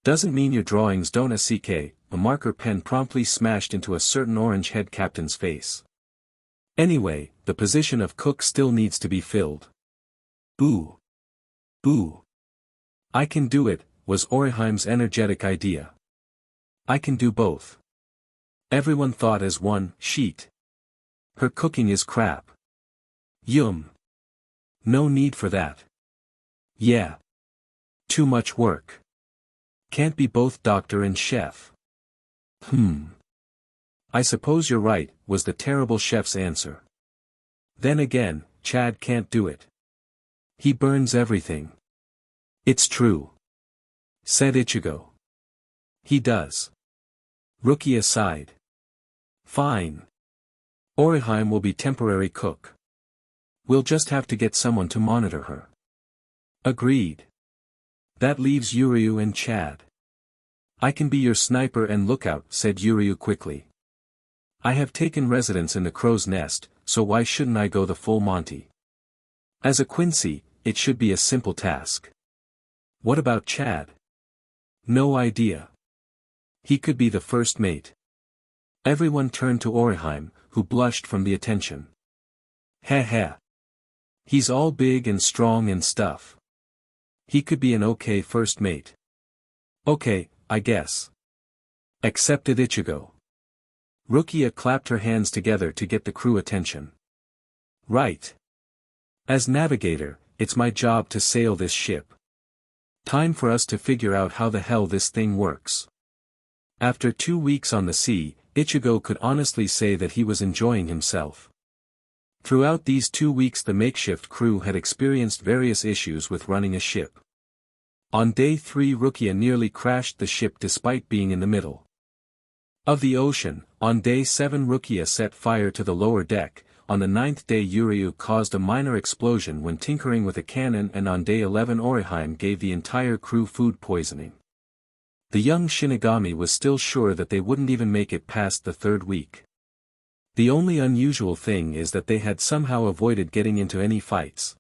A: Doesn't mean your drawings don't a marker pen promptly smashed into a certain orange-head captain's face. Anyway, the position of cook still needs to be filled. Boo. Boo. I can do it, was Orihime's energetic idea. I can do both. Everyone thought as one, sheet. Her cooking is crap. Yum. No need for that. Yeah. Too much work. Can't be both doctor and chef. I suppose you're right, was the terrible chef's answer. Then again, Chad can't do it. He burns everything. It's true. Said Ichigo. He does. Rukia sighed. Fine. Orihime will be temporary cook. We'll just have to get someone to monitor her. Agreed. That leaves Yuryu and Chad. I can be your sniper and lookout, said Yuryu quickly. I have taken residence in the crow's nest, so why shouldn't I go the full Monty? As a Quincy, it should be a simple task. What about Chad? No idea. He could be the first mate. Everyone turned to Orihime, who blushed from the attention. Heh. He's all big and strong and stuff. He could be an okay first mate. Okay, I guess. Accepted Ichigo. Rukia clapped her hands together to get the crew attention. Right. As navigator, it's my job to sail this ship. Time for us to figure out how the hell this thing works. After 2 weeks on the sea, Ichigo could honestly say that he was enjoying himself. Throughout these 2 weeks the makeshift crew had experienced various issues with running a ship. On day 3 Rukia nearly crashed the ship despite being in the middle of the ocean. On day 7 Rukia set fire to the lower deck. On the 9th day Yuryu caused a minor explosion when tinkering with a cannon, and on day 11 Orihime gave the entire crew food poisoning. The young Shinigami was still sure that they wouldn't even make it past the 3rd week. The only unusual thing is that they had somehow avoided getting into any fights.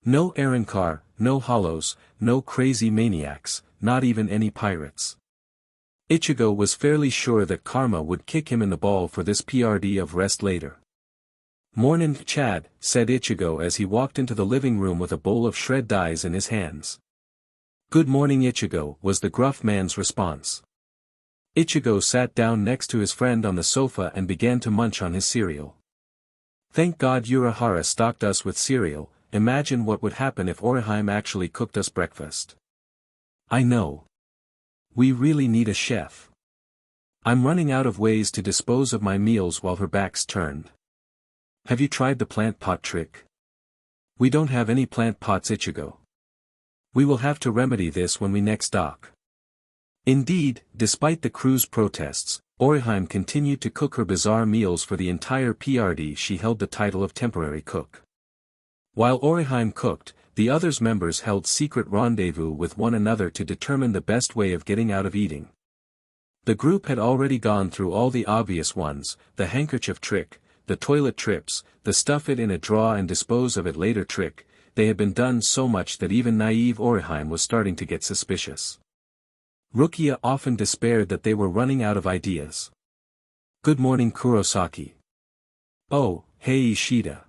A: No Arrancar, no hollows, no crazy maniacs, not even any pirates. Ichigo was fairly sure that karma would kick him in the ball for this PRD of rest later. Mornin', Chad, said Ichigo as he walked into the living room with a bowl of shred dies in his hands. Good morning, Ichigo, was the gruff man's response. Ichigo sat down next to his friend on the sofa and began to munch on his cereal. Thank God Urahara stocked us with cereal. Imagine what would happen if Orihime actually cooked us breakfast. I know. We really need a chef. I'm running out of ways to dispose of my meals while her back's turned. Have you tried the plant pot trick? We don't have any plant pots, Ichigo. We will have to remedy this when we next dock. Indeed, despite the crew's protests, Orihime continued to cook her bizarre meals for the entire PRD. She held the title of temporary cook. While Orihime cooked, the others members held secret rendezvous with one another to determine the best way of getting out of eating. The group had already gone through all the obvious ones, the handkerchief trick, the toilet trips, the stuff it in a drawer and dispose of it later trick. They had been done so much that even naive Orihime was starting to get suspicious. Rukia often despaired that they were running out of ideas. Good morning, Kurosaki. Oh, hey Ishida.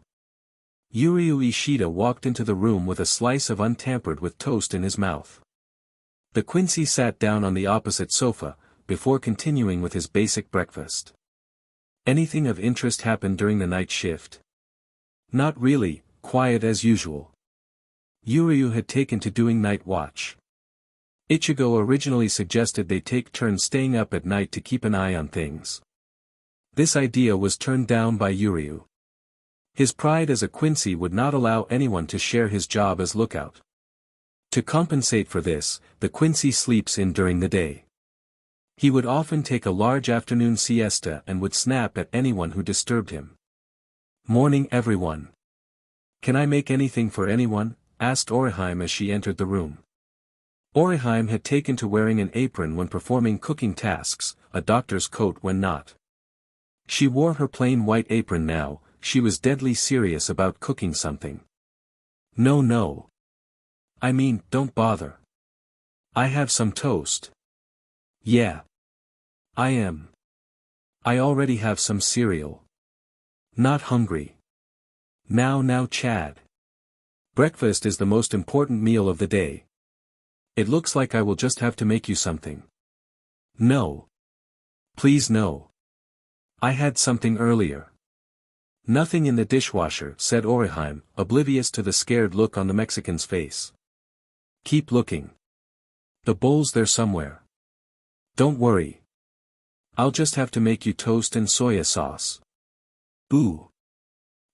A: Yuryu Ishida walked into the room with a slice of untampered with toast in his mouth. The Quincy sat down on the opposite sofa, before continuing with his basic breakfast. Anything of interest happened during the night shift? Not really, quiet as usual. Yuryu had taken to doing night watch. Ichigo originally suggested they take turns staying up at night to keep an eye on things. This idea was turned down by Yuryu. His pride as a Quincy would not allow anyone to share his job as lookout. To compensate for this, the Quincy sleeps in during the day. He would often take a large afternoon siesta and would snap at anyone who disturbed him. "Morning everyone. Can I make anything for anyone?" asked Orihime as she entered the room. Orihime had taken to wearing an apron when performing cooking tasks, a doctor's coat when not. She wore her plain white apron now. She was deadly serious about cooking something. No. I mean, don't bother. I have some toast. Yeah. I am. I already have some cereal. Not hungry. Now Chad. Breakfast is the most important meal of the day. It looks like I will just have to make you something. No. Please no. I had something earlier. Nothing in the dishwasher, said Orihime, oblivious to the scared look on the Mexican's face. Keep looking. The bowl's there somewhere. Don't worry. I'll just have to make you toast and soya sauce. Ooh.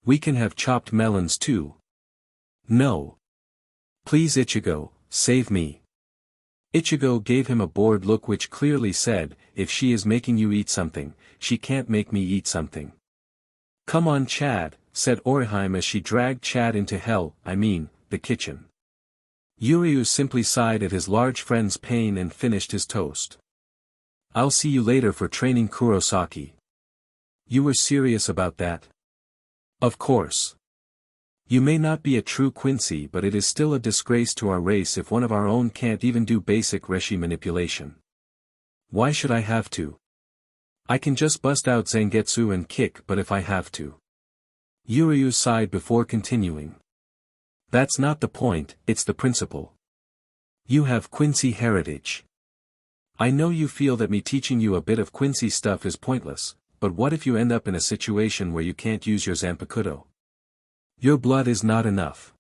A: We can have chopped melons too. No. Please Ichigo, save me. Ichigo gave him a bored look which clearly said, if she is making you eat something, she can't make me eat something. Come on Chad, said Orihime as she dragged Chad into the kitchen. Yuryu simply sighed at his large friend's pain and finished his toast. I'll see you later for training Kurosaki. You were serious about that? Of course. You may not be a true Quincy, but it is still a disgrace to our race if one of our own can't even do basic Reshi manipulation. Why should I have to? I can just bust out Zangetsu and kick, but if I have to. Yuryu sighed before continuing. That's not the point, it's the principle. You have Quincy heritage. I know you feel that me teaching you a bit of Quincy stuff is pointless, but what if you end up in a situation where you can't use your Zanpakuto? Your blood is not enough.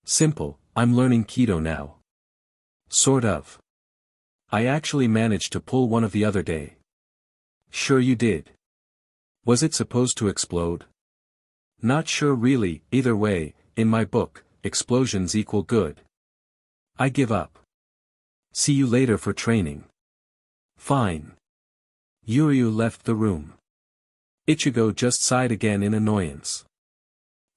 A: Simple, I'm learning Kido now. Sort of. I actually managed to pull one of the other day. Sure you did. Was it supposed to explode? Not sure really, either way, in my book, explosions equal good. I give up. See you later for training. Fine. Yuryu left the room. Ichigo just sighed again in annoyance.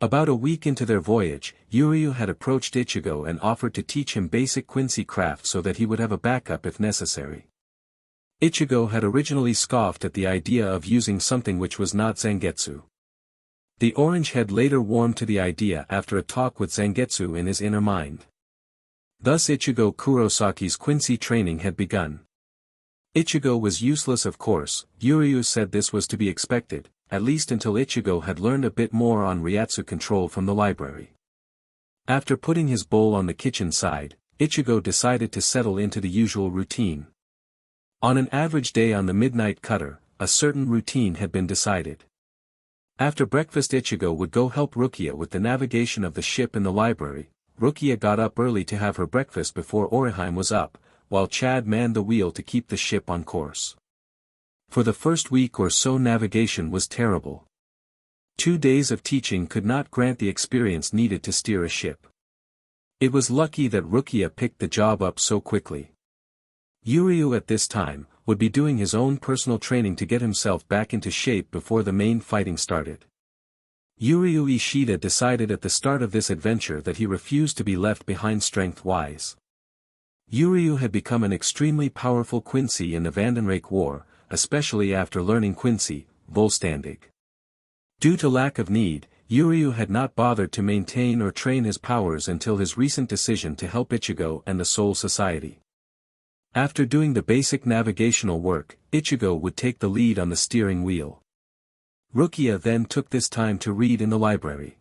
A: About a week into their voyage, Yuryu had approached Ichigo and offered to teach him basic Quincy craft so that he would have a backup if necessary. Ichigo had originally scoffed at the idea of using something which was not Zangetsu. The orange head later warmed to the idea after a talk with Zangetsu in his inner mind. Thus Ichigo Kurosaki's Quincy training had begun. Ichigo was useless of course, Yuryu said this was to be expected, at least until Ichigo had learned a bit more on Ryatsu control from the library. After putting his bowl on the kitchen side, Ichigo decided to settle into the usual routine. On an average day on the Midnight Cutter, a certain routine had been decided. After breakfast Ichigo would go help Rukia with the navigation of the ship in the library. Rukia got up early to have her breakfast before Orihime was up, while Chad manned the wheel to keep the ship on course. For the first week or so navigation was terrible. 2 days of teaching could not grant the experience needed to steer a ship. It was lucky that Rukia picked the job up so quickly. Yuryu at this time, would be doing his own personal training to get himself back into shape before the main fighting started. Yuryu Ishida decided at the start of this adventure that he refused to be left behind strength-wise. Yuryu had become an extremely powerful Quincy in the Vandenreich War, especially after learning Quincy, Vollständig. Due to lack of need, Yuryu had not bothered to maintain or train his powers until his recent decision to help Ichigo and the Soul Society. After doing the basic navigational work, Ichigo would take the lead on the steering wheel. Rukia then took this time to read in the library.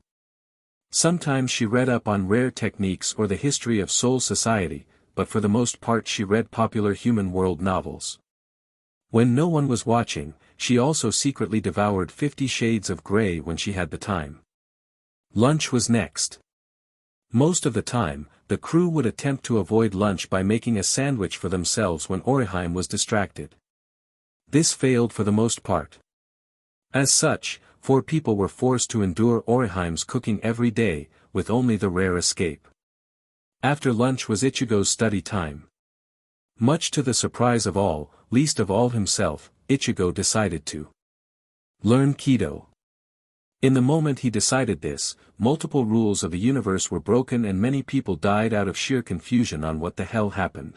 A: Sometimes she read up on rare techniques or the history of Soul Society, but for the most part she read popular human world novels. When no one was watching, she also secretly devoured 50 Shades of Grey when she had the time. Lunch was next. Most of the time, the crew would attempt to avoid lunch by making a sandwich for themselves when Orihime was distracted. This failed for the most part. As such, 4 people were forced to endure Orihime's cooking every day, with only the rare escape. After lunch was Ichigo's study time. Much to the surprise of all, least of all himself, Ichigo decided to learn Kido. In the moment he decided this, multiple rules of the universe were broken and many people died out of sheer confusion on what the hell happened.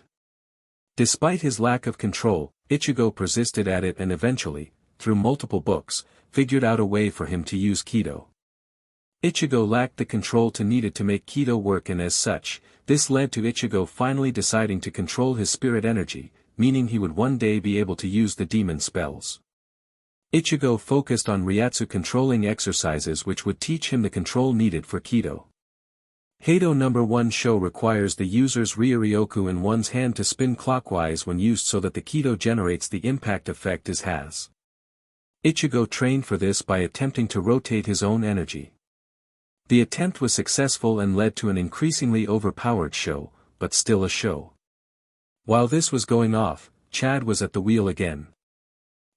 A: Despite his lack of control, Ichigo persisted at it and eventually, through multiple books, figured out a way for him to use Kido. Ichigo lacked the control needed to make Kido work, and as such, this led to Ichigo finally deciding to control his spirit energy, meaning he would one day be able to use the demon spells. Ichigo focused on Ryatsu controlling exercises which would teach him the control needed for Kido. Heido No. 1 show requires the user's Ryoryoku in one's hand to spin clockwise when used so that the Kido generates the impact effect it has. Ichigo trained for this by attempting to rotate his own energy. The attempt was successful and led to an increasingly overpowered show, but still a show. While this was going off, Chad was at the wheel again.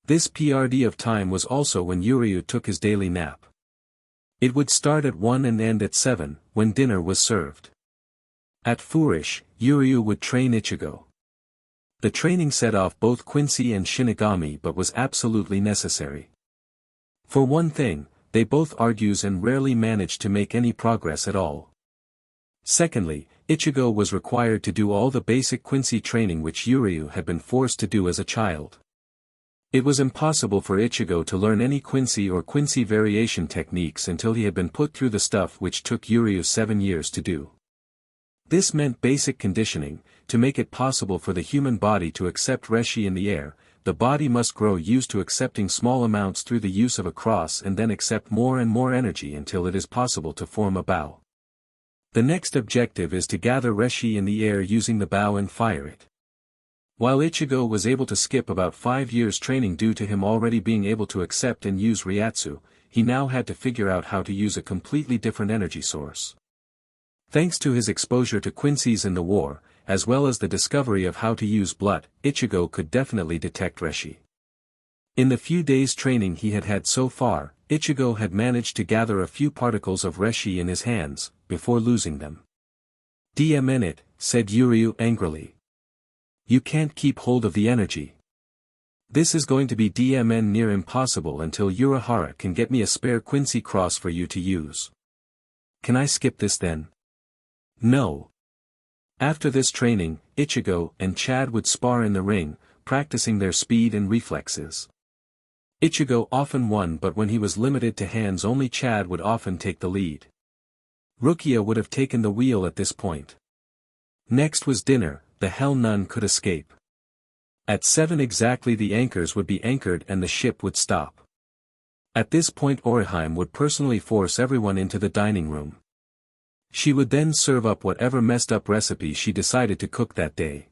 A: This PRD of time was also when Yuryu took his daily nap. It would start at 1 and end at 7, when dinner was served. At Furish, Yuryu would train Ichigo. The training set off both Quincy and Shinigami but was absolutely necessary. For one thing, they both argues and rarely managed to make any progress at all. Secondly, Ichigo was required to do all the basic Quincy training which Yuryu had been forced to do as a child. It was impossible for Ichigo to learn any Quincy or Quincy variation techniques until he had been put through the stuff which took Yuryu 7 years to do. This meant basic conditioning. To make it possible for the human body to accept Reshi in the air, the body must grow used to accepting small amounts through the use of a cross and then accept more and more energy until it is possible to form a bow. The next objective is to gather Reshi in the air using the bow and fire it. While Ichigo was able to skip about 5 years training due to him already being able to accept and use Ryatsu, he now had to figure out how to use a completely different energy source. Thanks to his exposure to Quincy's in the war, as well as the discovery of how to use blood, Ichigo could definitely detect Reshi. In the few days training he had had so far, Ichigo had managed to gather a few particles of Reshi in his hands, before losing them. "DMN it," said Yuryu angrily. "You can't keep hold of the energy. This is going to be DMN near impossible until Urahara can get me a spare Quincy cross for you to use. Can I skip this then?" "No." After this training, Ichigo and Chad would spar in the ring, practicing their speed and reflexes. Ichigo often won, but when he was limited to hands only Chad would often take the lead. Rukia would have taken the wheel at this point. Next was dinner. The hell none could escape. At 7 exactly the anchors would be anchored and the ship would stop. At this point Orihime would personally force everyone into the dining room. She would then serve up whatever messed up recipe she decided to cook that day.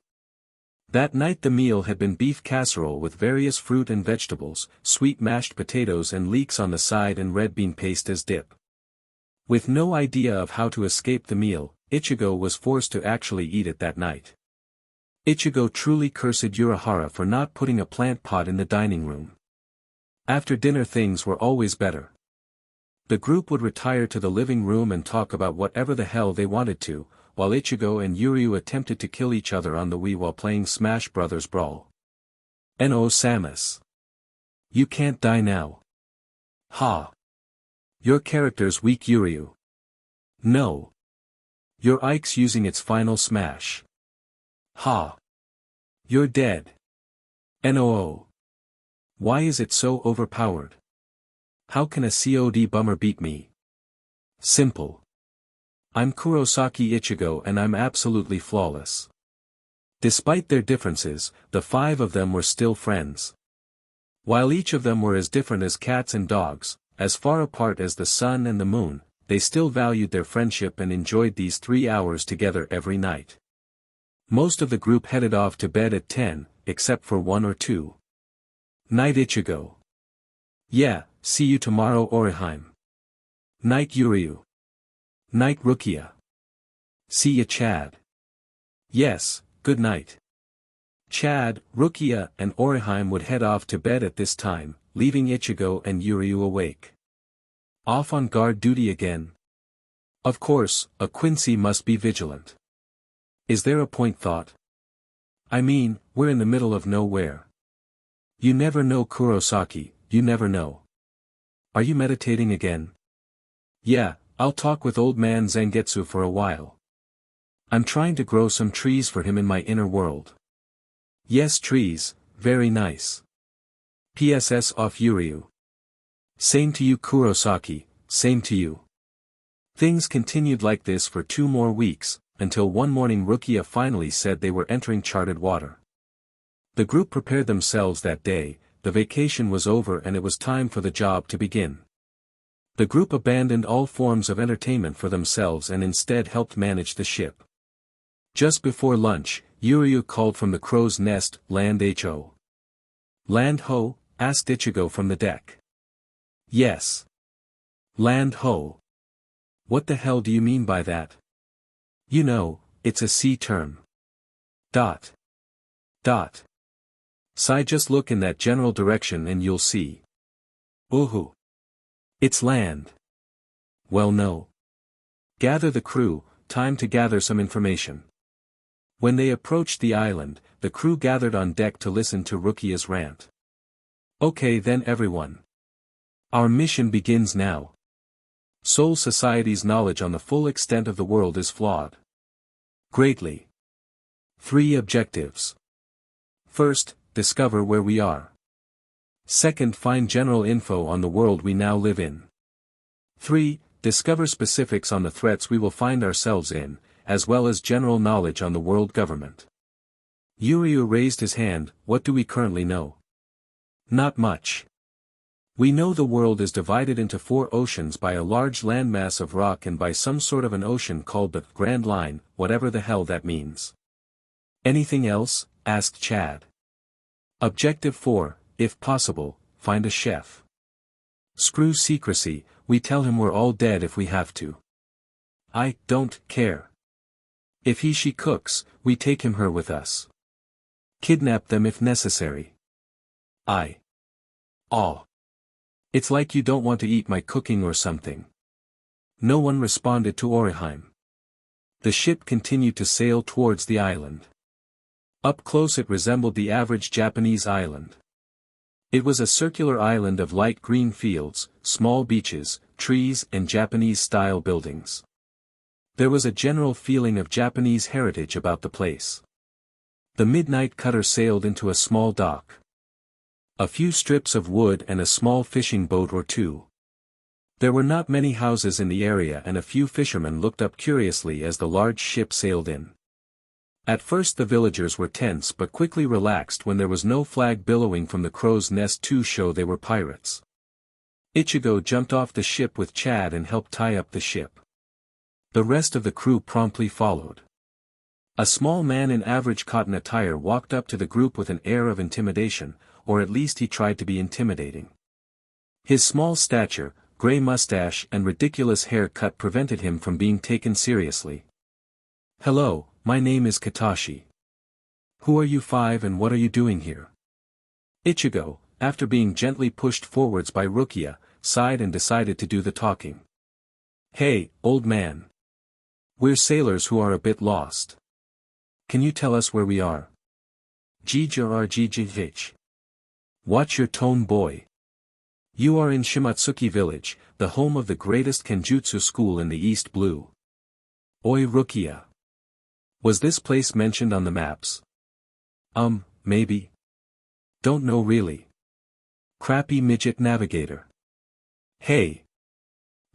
A: That night the meal had been beef casserole with various fruit and vegetables, sweet mashed potatoes and leeks on the side and red bean paste as dip. With no idea of how to escape the meal, Ichigo was forced to actually eat it that night. Ichigo truly cursed Urahara for not putting a plant pot in the dining room. After dinner things were always better. The group would retire to the living room and talk about whatever the hell they wanted to, while Ichigo and Yuryu attempted to kill each other on the Wii while playing Smash Bros. Brawl. "No Samus. You can't die now. Ha. Your character's weak Yuryu. No. Your Ike's using its final smash. Ha. You're dead. No. Why is it so overpowered? How can a COD bummer beat me? Simple. I'm Kurosaki Ichigo and I'm absolutely flawless." Despite their differences, the 5 of them were still friends. While each of them were as different as cats and dogs, as far apart as the sun and the moon, they still valued their friendship and enjoyed these 3 hours together every night. Most of the group headed off to bed at 10, except for 1 or 2. Night Ichigo. Yeah, see you tomorrow Orihime. Night Yuryu. Night Rukia. See ya Chad. Yes, good night. Chad, Rukia and Orihime would head off to bed at this time, leaving Ichigo and Yuryu awake. Off on guard duty again. Of course, a Quincy must be vigilant. Is there a point thought? I mean, we're in the middle of nowhere. You never know Kurosaki, you never know. Are you meditating again? Yeah, I'll talk with old man Zangetsu for a while. I'm trying to grow some trees for him in my inner world. Yes, trees, very nice. PSS off Yuryu. Same to you Kurosaki, same to you. Things continued like this for 2 more weeks, until one morning Rukia finally said they were entering charted water. The group prepared themselves that day, the vacation was over and it was time for the job to begin. The group abandoned all forms of entertainment for themselves and instead helped manage the ship. Just before lunch, Yuryu called from the crow's nest, "Land ho." "Land ho?" asked Ichigo from the deck. "Yes. Land ho. What the hell do you mean by that?" "You know, it's a sea term." Dot. Dot. Sai, just look in that general direction and you'll see. Uhu. It's land. Well no. Gather the crew, time to gather some information. When they approached the island, the crew gathered on deck to listen to Rukia's rant. Okay then everyone. Our mission begins now. Soul Society's knowledge on the full extent of the world is flawed. Greatly. 3 objectives. First, discover where we are. Second, find general info on the world we now live in. 3, discover specifics on the threats we will find ourselves in, as well as general knowledge on the world government. Yuryu raised his hand. What do we currently know? Not much. We know the world is divided into 4 oceans by a large landmass of rock and by some sort of an ocean called the Grand Line, whatever the hell that means. Anything else? Asked Chad. Objective 4, if possible, find a chef. Screw secrecy, we tell him we're all dead if we have to. I don't care. If he/she cooks, we take him/her with us. Kidnap them if necessary. Oh. It's like you don't want to eat my cooking or something. No one responded to Orihime. The ship continued to sail towards the island. Up close it resembled the average Japanese island. It was a circular island of light green fields, small beaches, trees and Japanese-style buildings. There was a general feeling of Japanese heritage about the place. The midnight cutter sailed into a small dock. A few strips of wood and a small fishing boat or 2. There were not many houses in the area and a few fishermen looked up curiously as the large ship sailed in. At first the villagers were tense but quickly relaxed when there was no flag billowing from the crow's nest to show they were pirates. Ichigo jumped off the ship with Chad and helped tie up the ship. The rest of the crew promptly followed. A small man in average cotton attire walked up to the group with an air of intimidation, or at least he tried to be intimidating. His small stature, gray mustache and ridiculous haircut prevented him from being taken seriously. "Hello, my name is Katashi. Who are you 5 and what are you doing here?" Ichigo, after being gently pushed forwards by Rukia, sighed and decided to do the talking. "Hey, old man. We're sailors who are a bit lost. Can you tell us where we are?" "Jijirjijich. Watch your tone, boy. You are in Shimatsuki village, the home of the greatest Kenjutsu school in the East Blue." "Oi Rukia. Was this place mentioned on the maps?" Maybe. Don't know really. Crappy midget navigator." "Hey.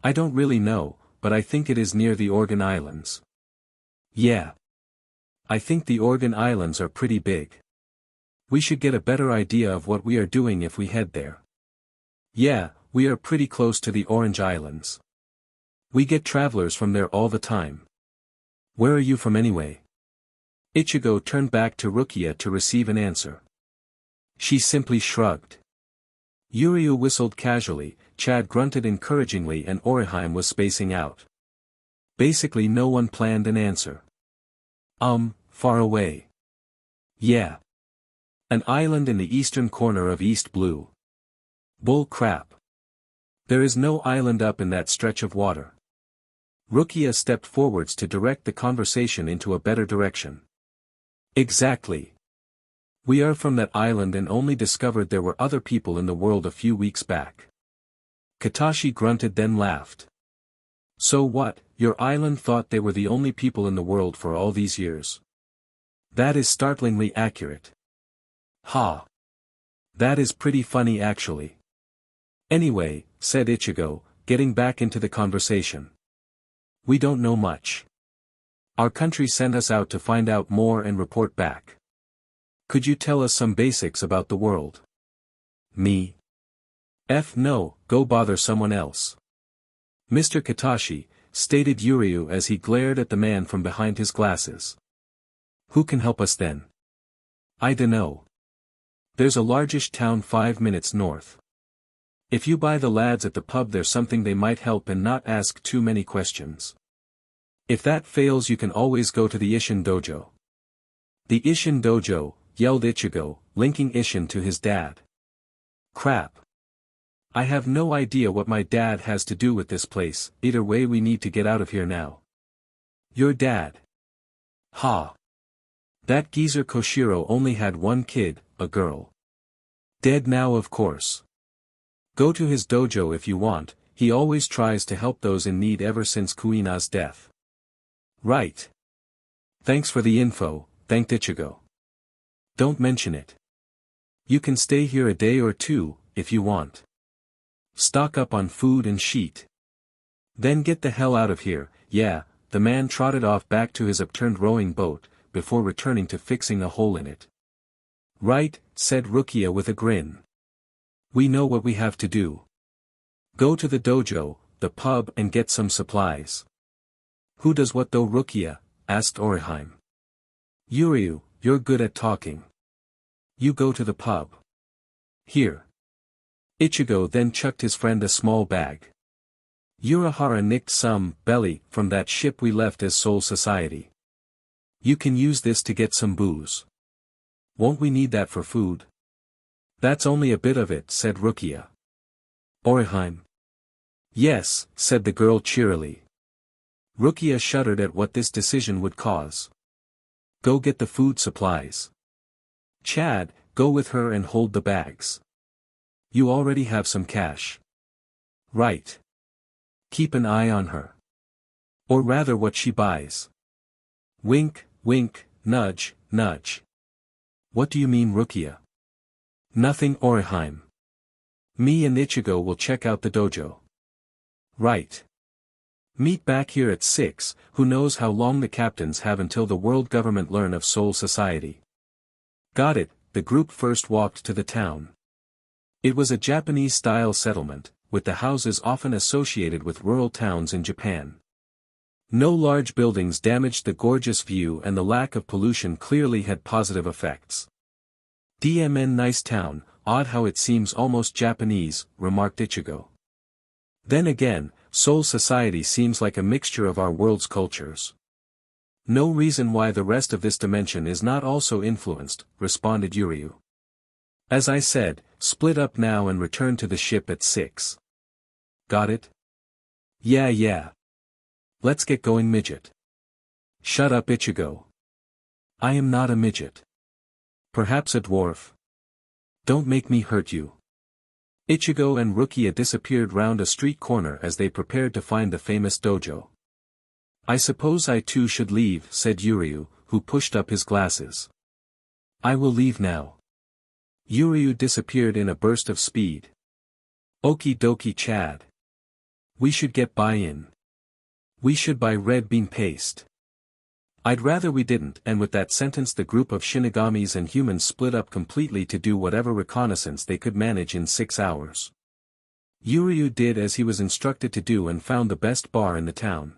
A: I don't really know, but I think it is near the Organ Islands." "Yeah. I think the Organ Islands are pretty big. We should get a better idea of what we are doing if we head there. Yeah, we are pretty close to the Orange Islands. We get travelers from there all the time. Where are you from anyway? Ichigo turned back to Rukia to receive an answer. She simply shrugged. Yuryu whistled casually, Chad grunted encouragingly, and Orihime was spacing out. Basically no one planned an answer. Far away. Yeah. An island in the eastern corner of East Blue. Bull crap. There is no island up in that stretch of water. Rukia stepped forwards to direct the conversation into a better direction. Exactly. We are from that island and only discovered there were other people in the world a few weeks back. Katashi grunted then laughed. So what, your island thought they were the only people in the world for all these years? That is startlingly accurate. Ha. That is pretty funny actually. Anyway, said Ichigo, getting back into the conversation. We don't know much. Our country sent us out to find out more and report back. Could you tell us some basics about the world? Me? No, go bother someone else. Mr. Katashi, stated Yuryu as he glared at the man from behind his glasses. Who can help us then? I dunno. There's a largish town 5 minutes north. If you buy the lads at the pub there's something they might help and not ask too many questions. If that fails you can always go to the Isshin dojo. The Isshin dojo, yelled Ichigo, linking Isshin to his dad. Crap. I have no idea what my dad has to do with this place, either way we need to get out of here now. Your dad? Ha. That geezer Koshiro only had one kid, a girl. Dead now of course. Go to his dojo if you want, he always tries to help those in need ever since Kuina's death. Right. Thanks for the info, thanked Ichigo. Don't mention it. You can stay here a day or two, if you want. Stock up on food and sheet. Then get the hell out of here. Yeah, the man trotted off back to his upturned rowing boat, before returning to fixing a hole in it. Right, said Rukia with a grin. We know what we have to do. Go to the dojo, the pub and get some supplies. Who does what though Rukia? Asked Orihime. Yuryu, you're good at talking. You go to the pub. Here. Ichigo then chucked his friend a small bag. Urahara nicked some belly from that ship we left as Soul Society. You can use this to get some booze. Won't we need that for food? That's only a bit of it, said Rukia. Orihime. Yes, said the girl cheerily. Rukia shuddered at what this decision would cause. Go get the food supplies. Chad, go with her and hold the bags. You already have some cash. Right. Keep an eye on her. Or rather what she buys. Wink, wink, nudge, nudge. What do you mean Rukia? Nothing Orihime. Me and Ichigo will check out the dojo. Right. Meet back here at 6, who knows how long the captains have until the world government learn of Soul Society. Got it, the group first walked to the town. It was a Japanese-style settlement, with the houses often associated with rural towns in Japan. No large buildings damaged the gorgeous view and the lack of pollution clearly had positive effects. DMN nice town, odd how it seems almost Japanese, remarked Ichigo. Then again, Soul Society seems like a mixture of our world's cultures. No reason why the rest of this dimension is not also influenced, responded Yuryu. As I said, split up now and return to the ship at 6. Got it? Yeah. Let's get going midget. Shut up Ichigo. I am not a midget. Perhaps a dwarf. Don't make me hurt you. Ichigo and Rukia disappeared round a street corner as they prepared to find the famous dojo. I suppose I too should leave, said Yuryu, who pushed up his glasses. I will leave now. Yuryu disappeared in a burst of speed. Okie dokie Chad. We should get buy-in. We should buy red bean paste. I'd rather we didn't, and with that sentence the group of Shinigamis and humans split up completely to do whatever reconnaissance they could manage in 6 hours. Yuryu did as he was instructed to do and found the best bar in the town.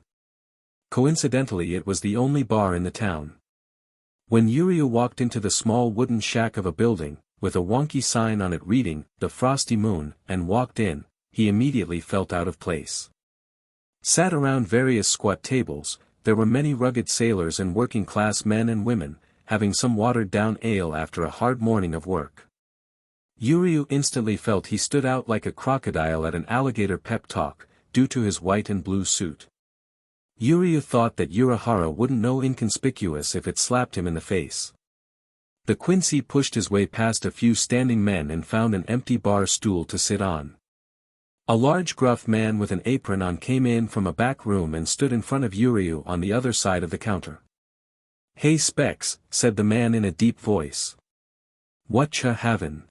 A: Coincidentally, it was the only bar in the town. When Yuryu walked into the small wooden shack of a building, with a wonky sign on it reading, "The Frosty Moon," and walked in, he immediately felt out of place. Sat around various squat tables, there were many rugged sailors and working-class men and women, having some watered-down ale after a hard morning of work. Yuryu instantly felt he stood out like a crocodile at an alligator pep talk, due to his white and blue suit. Yuryu thought that Urahara wouldn't know inconspicuous if it slapped him in the face. The Quincy pushed his way past a few standing men and found an empty bar stool to sit on. A large gruff man with an apron on came in from a back room and stood in front of Yuryu on the other side of the counter. "Hey Specs," said the man in a deep voice. "Whatcha havin'?"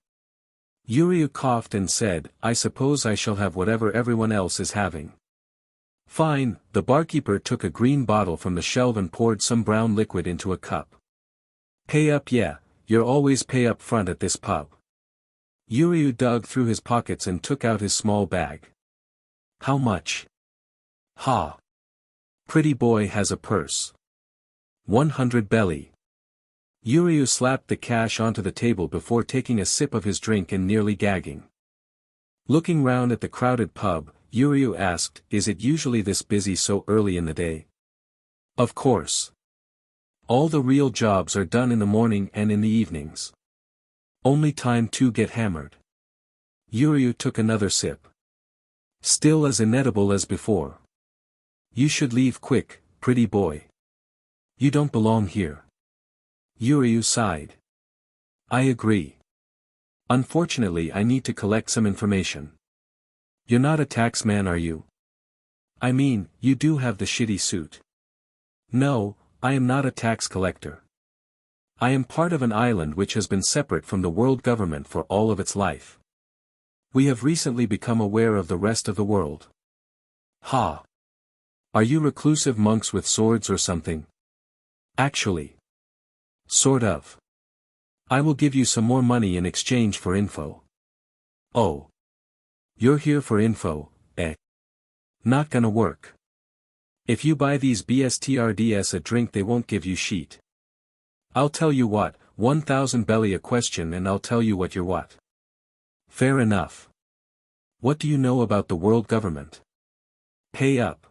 A: Yuryu coughed and said, "I suppose I shall have whatever everyone else is having." "Fine." The barkeeper took a green bottle from the shelf and poured some brown liquid into a cup. "Pay up, yeah, you're always pay up front at this pub." Yuryu dug through his pockets and took out his small bag. "How much?" "Ha. Pretty boy has a purse. 100 belly." Yuryu slapped the cash onto the table before taking a sip of his drink and nearly gagging. Looking round at the crowded pub, Yuryu asked, "Is it usually this busy so early in the day?" "Of course. All the real jobs are done in the morning and in the evenings. Only time to get hammered." Yuryu took another sip. "Still as inedible as before. You should leave quick, pretty boy. You don't belong here." Yuryu sighed. "I agree. Unfortunately, I need to collect some information." "You're not a taxman, are you? I mean, you do have the shitty suit." "No, I am not a tax collector. I am part of an island which has been separate from the world government for all of its life. We have recently become aware of the rest of the world." "Ha. Are you reclusive monks with swords or something?" "Actually. Sort of. I will give you some more money in exchange for info." "Oh. You're here for info, eh? Not gonna work. If you buy these BSTRDS a drink they won't give you sheet. I'll tell you what, 1,000 belly a question and I'll tell you what you're what." "Fair enough. What do you know about the world government?" "Pay up.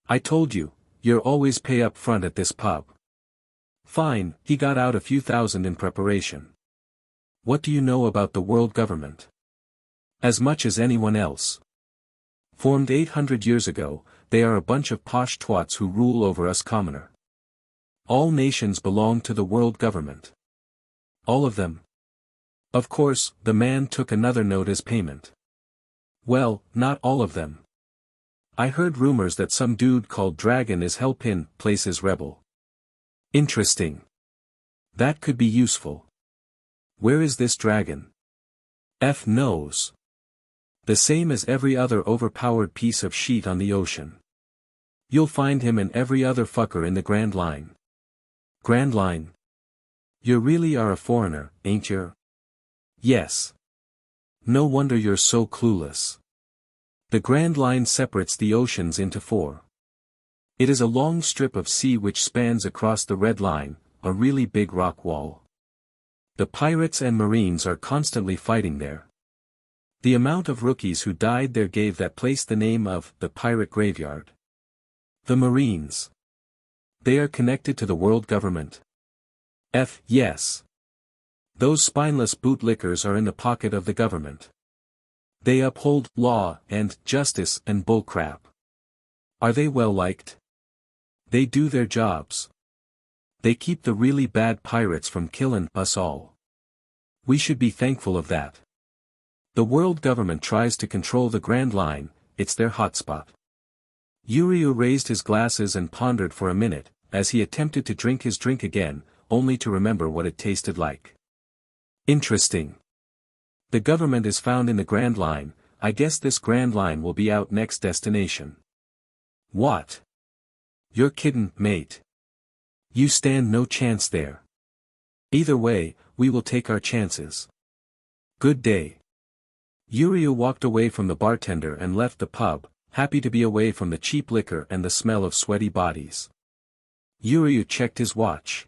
A: I told you, you're always pay up front at this pub." "Fine." He got out a few thousand in preparation. "What do you know about the world government?" "As much as anyone else. Formed 800 years ago, they are a bunch of posh twats who rule over us commoner. All nations belong to the world government." "All of them?" "Of course." The man took another note as payment. "Well, not all of them. I heard rumors that some dude called Dragon is helping places rebel." "Interesting. That could be useful. Where is this dragon?" "F knows. The same as every other overpowered piece of sheet on the ocean. You'll find him and every other fucker in the Grand Line." "Grand Line? You really are a foreigner, ain't you?" "Yes. No wonder you're so clueless. The Grand Line separates the oceans into 4. It is a long strip of sea which spans across the Red Line, a really big rock wall. The pirates and marines are constantly fighting there. The amount of rookies who died there gave that place the name of the Pirate Graveyard." "The Marines. They are connected to the world government?" Yes. Those spineless bootlickers are in the pocket of the government. They uphold law and justice and bullcrap. Are they well liked? They do their jobs. They keep the really bad pirates from killing us all. We should be thankful of that. The world government tries to control the Grand Line, it's their hotspot." Yuryu raised his glasses and pondered for a minute, as he attempted to drink his drink again, only to remember what it tasted like. "Interesting. The government is found in the Grand Line. I guess this Grand Line will be out next destination." "What? You're kiddin', mate. You stand no chance there. Either way, we will take our chances. Good day. Yuryu walked away from the bartender and left the pub, happy to be away from the cheap liquor and the smell of sweaty bodies. Yuryu checked his watch.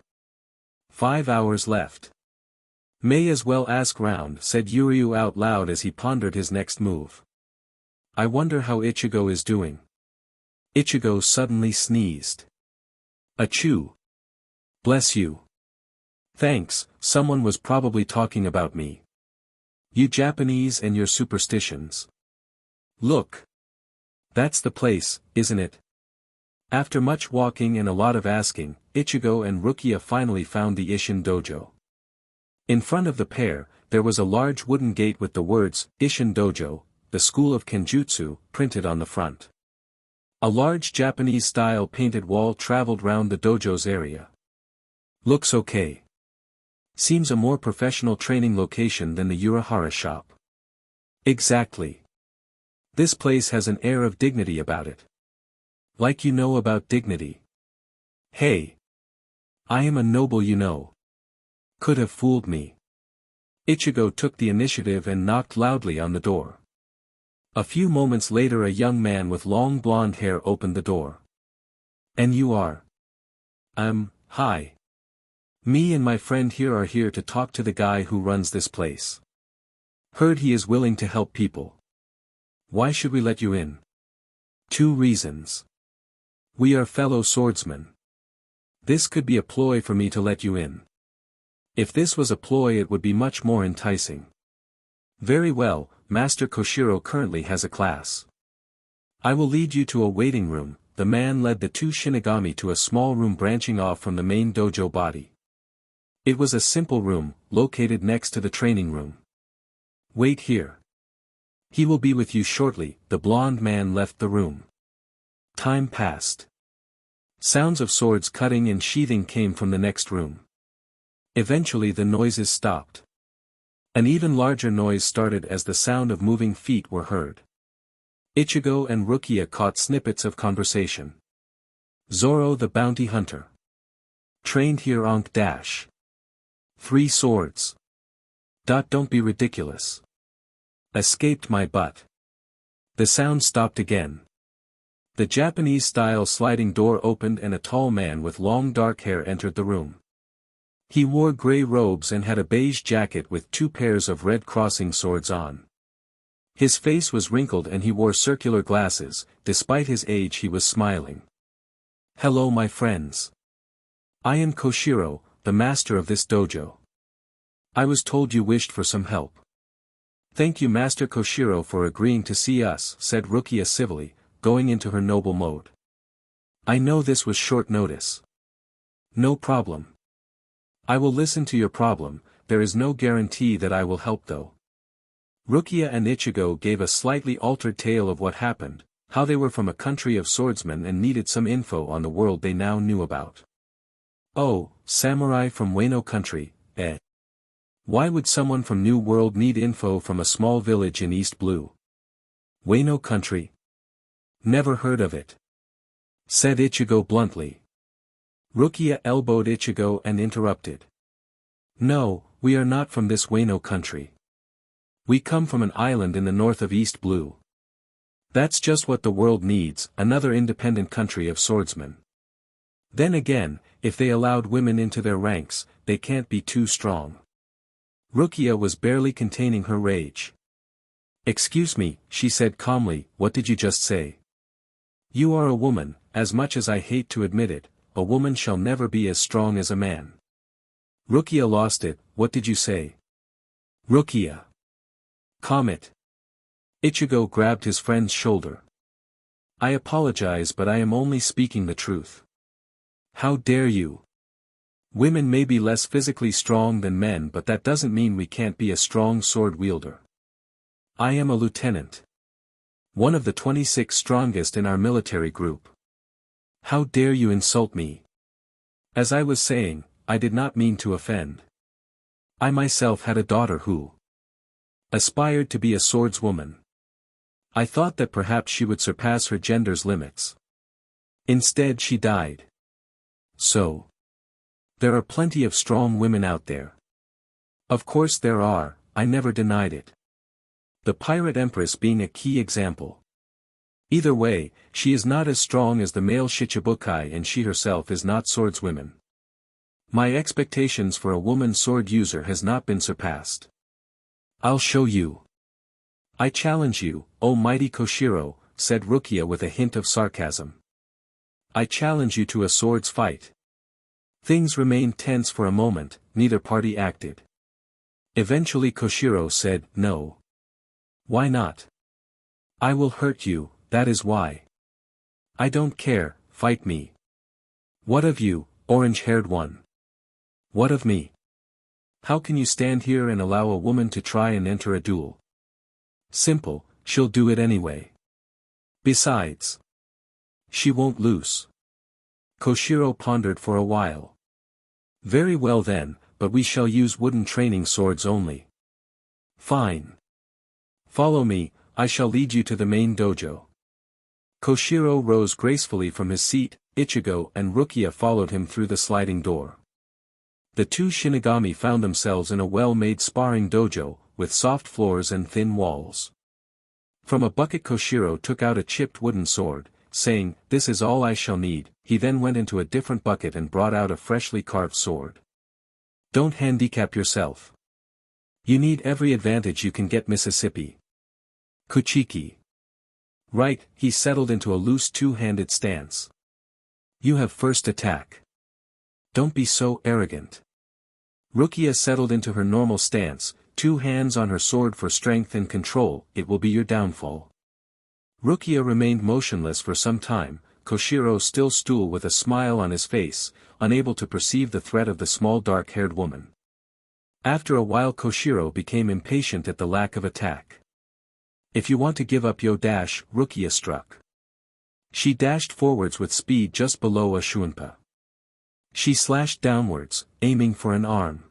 A: 5 hours left. May as well ask round, said Yuryu out loud as he pondered his next move. I wonder how Ichigo is doing. Ichigo suddenly sneezed. Achoo. Bless you. Thanks, someone was probably talking about me. You Japanese and your superstitions. Look. That's the place, isn't it? After much walking and a lot of asking, Ichigo and Rukia finally found the Isshin dojo. In front of the pair, there was a large wooden gate with the words, Isshin Dojo, the school of Kenjutsu, printed on the front. A large Japanese-style painted wall traveled round the dojo's area. Looks okay. Seems a more professional training location than the Urahara shop. Exactly. This place has an air of dignity about it. Like you know about dignity. Hey. I am a noble, you know. Could have fooled me. Ichigo took the initiative and knocked loudly on the door. A few moments later a young man with long blonde hair opened the door. And you are? Hi. Me and my friend here are here to talk to the guy who runs this place. Heard he is willing to help people. Why should we let you in? 2 reasons. We are fellow swordsmen. This could be a ploy for me to let you in. If this was a ploy it would be much more enticing. Very well, Master Koshiro currently has a class. I will lead you to a waiting room. The man led the 2 Shinigami to a small room branching off from the main dojo body. It was a simple room, located next to the training room. Wait here. He will be with you shortly. The blonde man left the room. Time passed. Sounds of swords cutting and sheathing came from the next room. Eventually the noises stopped. An even larger noise started as the sound of moving feet were heard. Ichigo and Rukia caught snippets of conversation. Zoro the bounty hunter. Trained here onk dash. 3 swords. Don't be ridiculous. Escaped my butt. The sound stopped again. The Japanese-style sliding door opened and a tall man with long dark hair entered the room. He wore gray robes and had a beige jacket with 2 pairs of red crossing swords on. His face was wrinkled and he wore circular glasses. Despite his age he was smiling. Hello my friends. I am Koshiro, the master of this dojo. I was told you wished for some help. Thank you Master Koshiro for agreeing to see us, said Rukia civilly, going into her noble mode. I know this was short notice. No problem. I will listen to your problem. There is no guarantee that I will help though. Rukia and Ichigo gave a slightly altered tale of what happened, how they were from a country of swordsmen and needed some info on the world they now knew about. Oh, samurai from Wano country, eh? Why would someone from New World need info from a small village in East Blue? Wano country? Never heard of it. Said Ichigo bluntly. Rukia elbowed Ichigo and interrupted. No, we are not from this Wano country. We come from an island in the north of East Blue. That's just what the world needs, another independent country of swordsmen. Then again, if they allowed women into their ranks, they can't be too strong. Rukia was barely containing her rage. Excuse me, she said calmly, what did you just say? You are a woman, as much as I hate to admit it, a woman shall never be as strong as a man. Rukia lost it, what did you say? Rukia. Calm it. Ichigo grabbed his friend's shoulder. I apologize but I am only speaking the truth. How dare you? Women may be less physically strong than men but that doesn't mean we can't be a strong sword wielder. I am a lieutenant. One of the 26 strongest in our military group. How dare you insult me? As I was saying, I did not mean to offend. I myself had a daughter who aspired to be a swordswoman. I thought that perhaps she would surpass her gender's limits. Instead she died. So. There are plenty of strong women out there. Of course there are, I never denied it. The pirate empress being a key example. Either way, she is not as strong as the male Shichibukai and she herself is not swordswoman. My expectations for a woman sword user has not been surpassed. I'll show you. I challenge you, O mighty Koshiro, said Rukia with a hint of sarcasm. I challenge you to a swords fight. Things remained tense for a moment, neither party acted. Eventually Koshiro said, no. Why not? I will hurt you, that is why. I don't care, fight me. What of you, orange-haired one? What of me? How can you stand here and allow a woman to try and enter a duel? Simple, she'll do it anyway. Besides, she won't lose. Koshiro pondered for a while. Very well then, but we shall use wooden training swords only. Fine. Follow me, I shall lead you to the main dojo. Koshiro rose gracefully from his seat, Ichigo and Rukia followed him through the sliding door. The two Shinigami found themselves in a well-made sparring dojo, with soft floors and thin walls. From a bucket Koshiro took out a chipped wooden sword, saying, this is all I shall need. He then went into a different bucket and brought out a freshly carved sword. Don't handicap yourself. You need every advantage you can get, Mississippi. Kuchiki. Right, he settled into a loose two-handed stance. You have first attack. Don't be so arrogant. Rukia settled into her normal stance, 2 hands on her sword for strength and control. It will be your downfall. Rukia remained motionless for some time, Koshiro still stood with a smile on his face, unable to perceive the threat of the small dark-haired woman. After a while Koshiro became impatient at the lack of attack. If you want to give up yo dash, Rukia struck. She dashed forwards with speed just below a shunpa. She slashed downwards, aiming for an arm.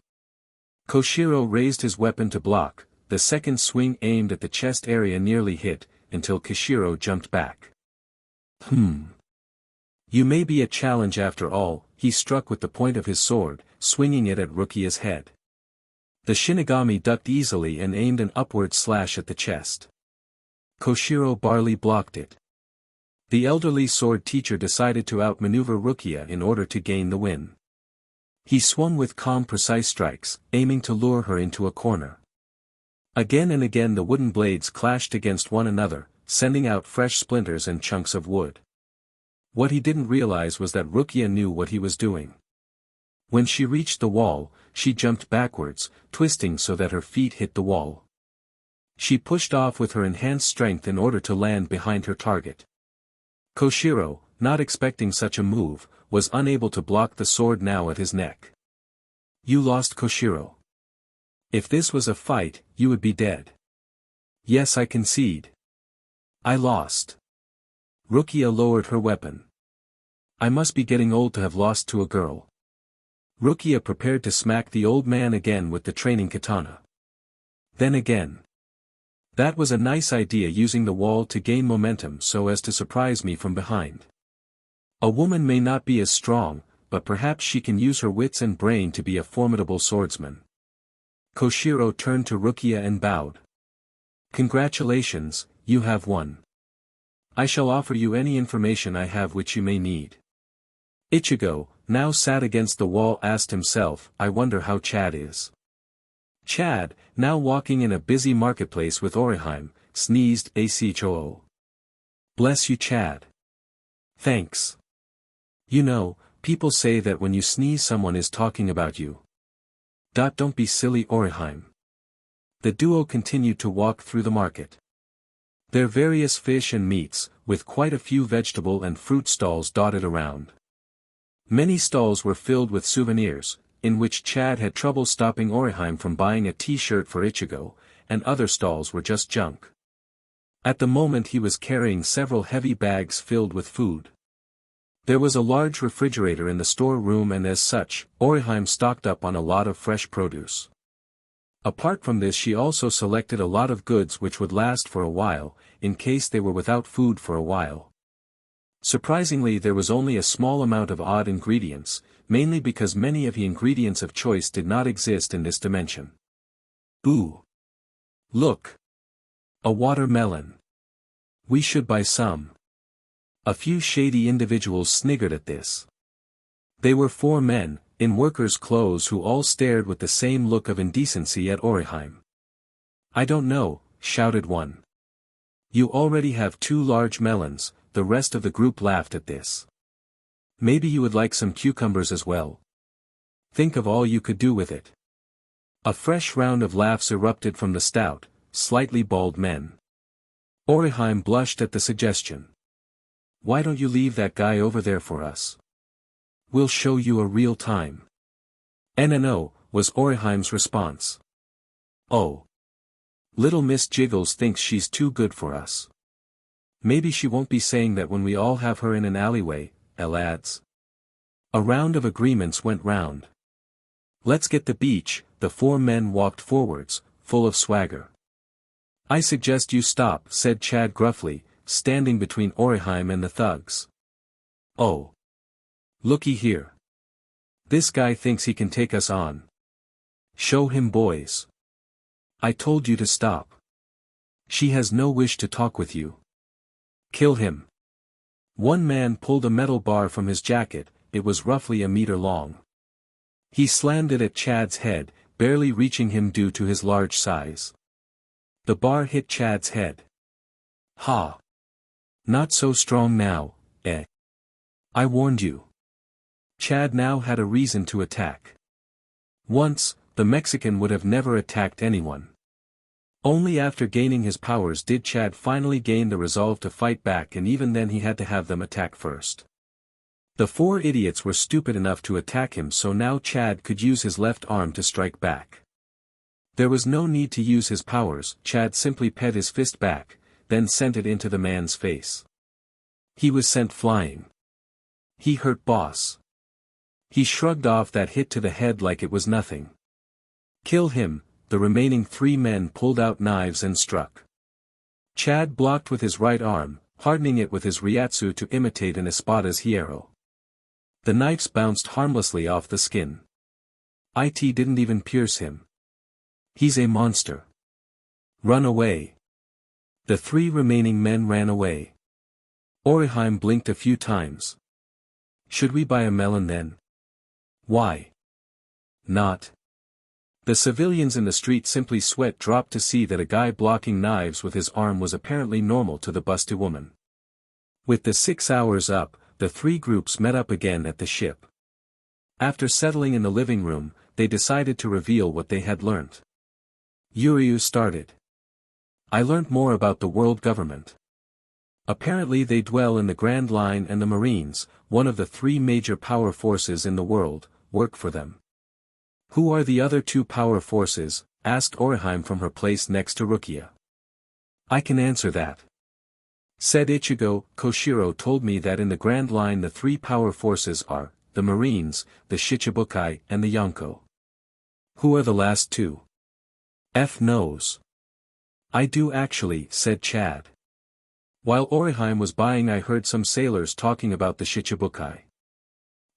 A: Koshiro raised his weapon to block, the second swing aimed at the chest area nearly hit, until Koshiro jumped back. You may be a challenge after all, he struck with the point of his sword, swinging it at Rukia's head. The Shinigami ducked easily and aimed an upward slash at the chest. Koshiro barely blocked it. The elderly sword teacher decided to outmaneuver Rukia in order to gain the win. He swung with calm precise strikes, aiming to lure her into a corner. Again and again the wooden blades clashed against one another, sending out fresh splinters and chunks of wood. What he didn't realize was that Rukia knew what he was doing. When she reached the wall, she jumped backwards, twisting so that her feet hit the wall. She pushed off with her enhanced strength in order to land behind her target. Koshiro, not expecting such a move, was unable to block the sword now at his neck. You lost, Koshiro. If this was a fight, you would be dead. Yes, I concede. I lost. Rukia lowered her weapon. I must be getting old to have lost to a girl. Rukia prepared to smack the old man again with the training katana. Then again. That was a nice idea, using the wall to gain momentum so as to surprise me from behind. A woman may not be as strong, but perhaps she can use her wits and brain to be a formidable swordsman. Koshiro turned to Rukia and bowed. Congratulations, you have won. I shall offer you any information I have which you may need. Ichigo, now sat against the wall, asked himself, I wonder how Chad is. Chad, now walking in a busy marketplace with Orihime, sneezed Achoo. Bless you, Chad. Thanks. You know, people say that when you sneeze someone is talking about you. Don't be silly, Orihime. The duo continued to walk through the market. There are various fish and meats, with quite a few vegetable and fruit stalls dotted around. Many stalls were filled with souvenirs, in which Chad had trouble stopping Orihime from buying a t-shirt for Ichigo, and other stalls were just junk. At the moment he was carrying several heavy bags filled with food. There was a large refrigerator in the storeroom, and as such, Orihime stocked up on a lot of fresh produce. Apart from this, she also selected a lot of goods which would last for a while, in case they were without food for a while. Surprisingly, there was only a small amount of odd ingredients, mainly because many of the ingredients of choice did not exist in this dimension. Ooh! Look! A watermelon. We should buy some. A few shady individuals sniggered at this. They were 4 men, in workers' clothes, who all stared with the same look of indecency at Orihime. I don't know, shouted one. You already have 2 large melons. The rest of the group laughed at this. Maybe you would like some cucumbers as well. Think of all you could do with it. A fresh round of laughs erupted from the stout, slightly bald men. Orihime blushed at the suggestion. Why don't you leave that guy over there for us? We'll show you a real time. No, was Orihime's response. Oh. Little Miss Jiggles thinks she's too good for us. Maybe she won't be saying that when we all have her in an alleyway, lads. A round of agreements went round. Let's get the beach. The 4 men walked forwards, full of swagger. I suggest you stop, said Chad gruffly, standing between Orihime and the thugs. Oh. Looky here. This guy thinks he can take us on. Show him, boys. I told you to stop. She has no wish to talk with you. Kill him. One man pulled a metal bar from his jacket. It was roughly a meter long. He slammed it at Chad's head, barely reaching him due to his large size. The bar hit Chad's head. Ha! Not so strong now, eh? I warned you. Chad now had a reason to attack. Once, the Mexican would have never attacked anyone. Only after gaining his powers did Chad finally gain the resolve to fight back, and even then he had to have them attack first. The 4 idiots were stupid enough to attack him, so now Chad could use his left arm to strike back. There was no need to use his powers. Chad simply pet his fist back, then sent it into the man's face. He was sent flying. He hurt boss. He shrugged off that hit to the head like it was nothing. Kill him. The remaining 3 men pulled out knives and struck. Chad blocked with his right arm, hardening it with his ryatsu to imitate an espada's hierro. The knives bounced harmlessly off the skin. It didn't even pierce him. He's a monster. Run away. The 3 remaining men ran away. Orihime blinked a few times. Should we buy a melon then? Why not? The civilians in the street simply sweat dropped to see that a guy blocking knives with his arm was apparently normal to the busty woman. With the 6 hours up, the 3 groups met up again at the ship. After settling in the living room, they decided to reveal what they had learnt. Yuryu started. I learnt more about the world government. Apparently they dwell in the Grand Line, and the Marines, one of the 3 major power forces in the world, work for them. Who are the other 2 power forces? Asked Orihime from her place next to Rukia. I can answer that. Said Ichigo. Koshiro told me that in the Grand Line the 3 power forces are, the Marines, the Shichibukai, and the Yonko. Who are the last 2? F knows. I do actually, said Chad. While Orihime was buying, I heard some sailors talking about the Shichibukai.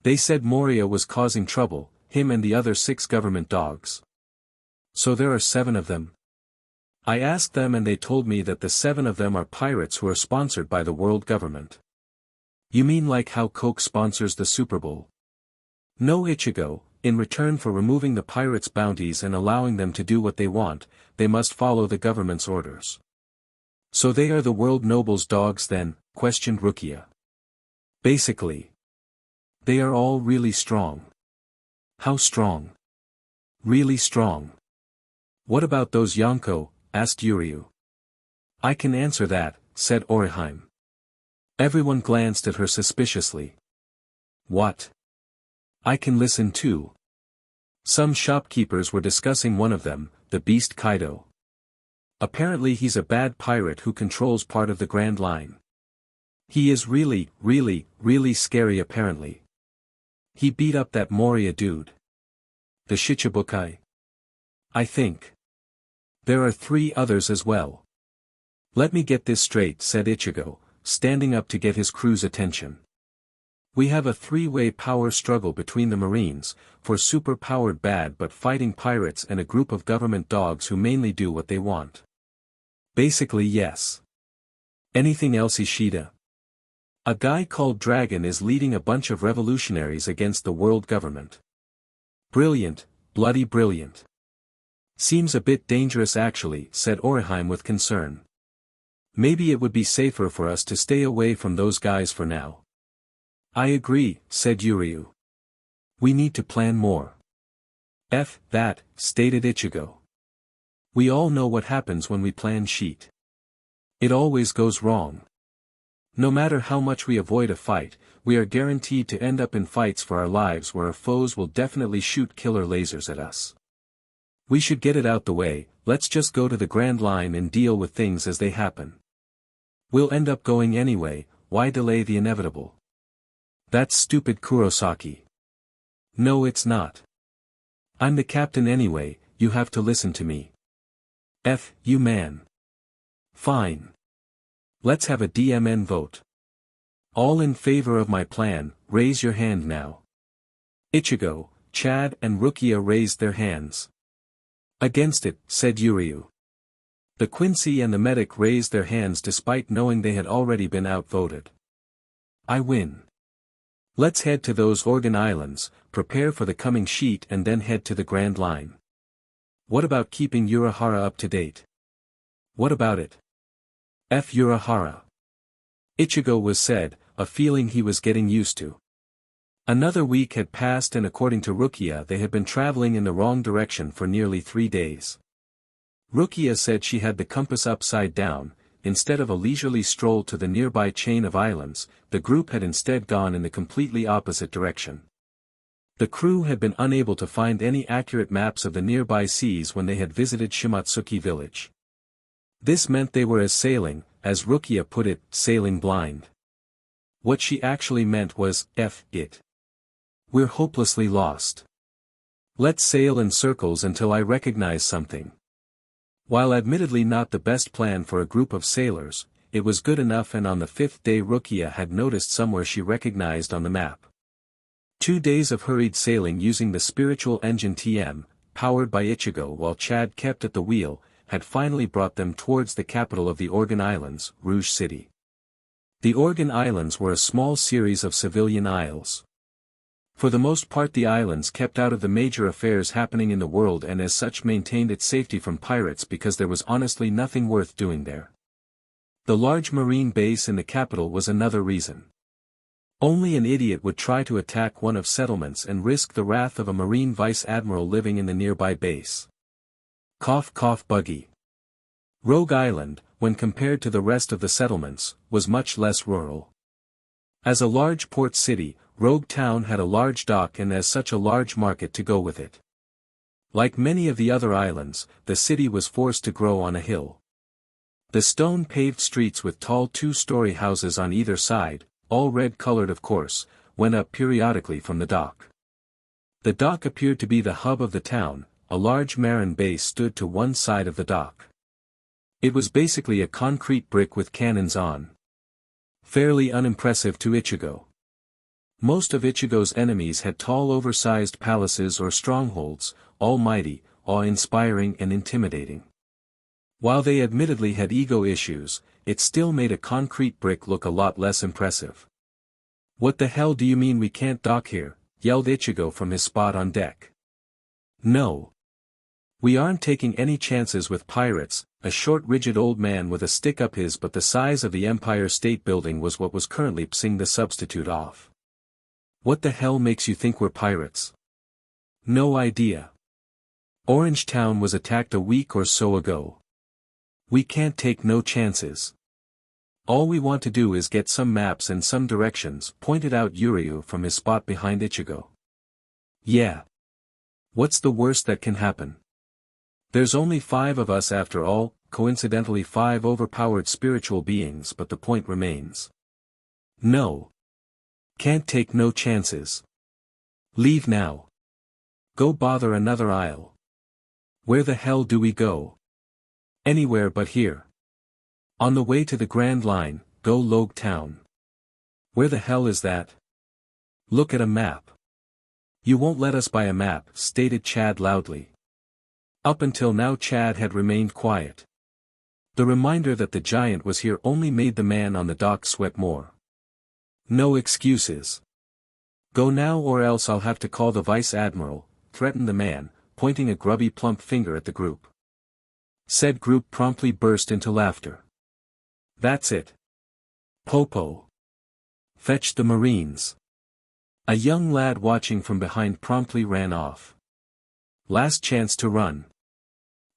A: They said Moria was causing trouble, him and the other 6 government dogs. So there are 7 of them? I asked them and they told me that the 7 of them are pirates who are sponsored by the world government. You mean like how Coke sponsors the Super Bowl? No, Ichigo, in return for removing the pirates' bounties and allowing them to do what they want, they must follow the government's orders. So they are the world nobles' dogs then? Questioned Rukia. Basically. They are all really strong. How strong? Really strong. What about those Yonko? Asked Yuryu. I can answer that, said Orihime. Everyone glanced at her suspiciously. What? I can listen too. Some shopkeepers were discussing one of them, the beast Kaido. Apparently he's a bad pirate who controls part of the Grand Line. He is really, really, really scary apparently. He beat up that Moria dude. The Shichibukai? I think. There are 3 others as well. Let me get this straight, said Ichigo. standing up to get his crew's attention. We have a three-way power struggle between the Marines, for super-powered bad but fighting pirates and a group of government dogs who mainly do what they want. Basically yes. Anything else, Ishida? A guy called Dragon is leading a bunch of revolutionaries against the world government. Brilliant, bloody brilliant. Seems a bit dangerous actually, said Orihime with concern. Maybe it would be safer for us to stay away from those guys for now. I agree, said Yuryu. We need to plan more. That, stated Ichigo. We all know what happens when we plan shit. It always goes wrong. No matter how much we avoid a fight, we are guaranteed to end up in fights for our lives where our foes will definitely shoot killer lasers at us. We should get it out the way, let's just go to the Grand Line and deal with things as they happen. We'll end up going anyway, why delay the inevitable? That's stupid, Kurosaki. No, it's not. I'm the captain anyway, you have to listen to me. You man. Fine. Let's have a DMN vote. All in favor of my plan, raise your hand now. Ichigo, Chad and Rukia raised their hands. Against it, said Yuryu. The Quincy and the medic raised their hands despite knowing they had already been outvoted. I win. Let's head to those Organ Islands, prepare for the coming sheet and then head to the Grand Line. What about keeping Urahara up to date? What about it? Urahara. Ichigo was said, a feeling he was getting used to. Another week had passed and according to Rukia they had been traveling in the wrong direction for nearly 3 days. Rukia said she had the compass upside down, instead of a leisurely stroll to the nearby chain of islands, the group had instead gone in the completely opposite direction. The crew had been unable to find any accurate maps of the nearby seas when they had visited Shimatsuki village. This meant they were as Rukia put it, sailing blind. What she actually meant was, it. We're hopelessly lost. Let's sail in circles until I recognize something. While admittedly not the best plan for a group of sailors, it was good enough and on the 5th day Rukia had noticed somewhere she recognized on the map. 2 days of hurried sailing using the spiritual engine TM, powered by Ichigo while Chad kept at the wheel, had finally brought them towards the capital of the Organ Islands, Rouge City. The Organ Islands were a small series of civilian isles. For the most part the islands kept out of the major affairs happening in the world and as such maintained its safety from pirates because there was honestly nothing worth doing there. The large marine base in the capital was another reason. Only an idiot would try to attack one of settlements and risk the wrath of a marine vice admiral living in the nearby base. Cough cough buggy. Rogue Island, when compared to the rest of the settlements, was much less rural. As a large port city, Rogue Town had a large dock and as such a large market to go with it. Like many of the other islands, the city was forced to grow on a hill. The stone-paved streets with tall 2-story houses on either side, all red-colored of course, went up periodically from the dock. The dock appeared to be the hub of the town, a large Marin base stood to one side of the dock. It was basically a concrete brick with cannons on. Fairly unimpressive to Ichigo. Most of Ichigo's enemies had tall oversized palaces or strongholds, all mighty, awe-inspiring and intimidating. While they admittedly had ego issues, it still made a concrete brick look a lot less impressive. What the hell do you mean we can't dock here? Yelled Ichigo from his spot on deck. No. We aren't taking any chances with pirates, a short rigid old man with a stick up his but the size of the Empire State Building was what was currently pissing the substitute off. What the hell makes you think we're pirates? No idea. Orange Town was attacked a week or so ago. We can't take no chances. All we want to do is get some maps and some directions, pointed out Yuryu from his spot behind Ichigo. Yeah. What's the worst that can happen? There's only 5 of us after all, coincidentally 5 overpowered spiritual beings, but the point remains. No. Can't take no chances. Leave now. Go bother another isle. Where the hell do we go? Anywhere but here. On the way to the Grand Line, Go Log Town. Where the hell is that? Look at a map. You won't let us buy a map, stated Chad loudly. Up until now Chad had remained quiet. The reminder that the giant was here only made the man on the dock sweat more. No excuses. Go now or else I'll have to call the vice admiral, threatened the man, pointing a grubby plump finger at the group. Said group promptly burst into laughter. That's it. Popo. Fetch the Marines. A young lad watching from behind promptly ran off. Last chance to run.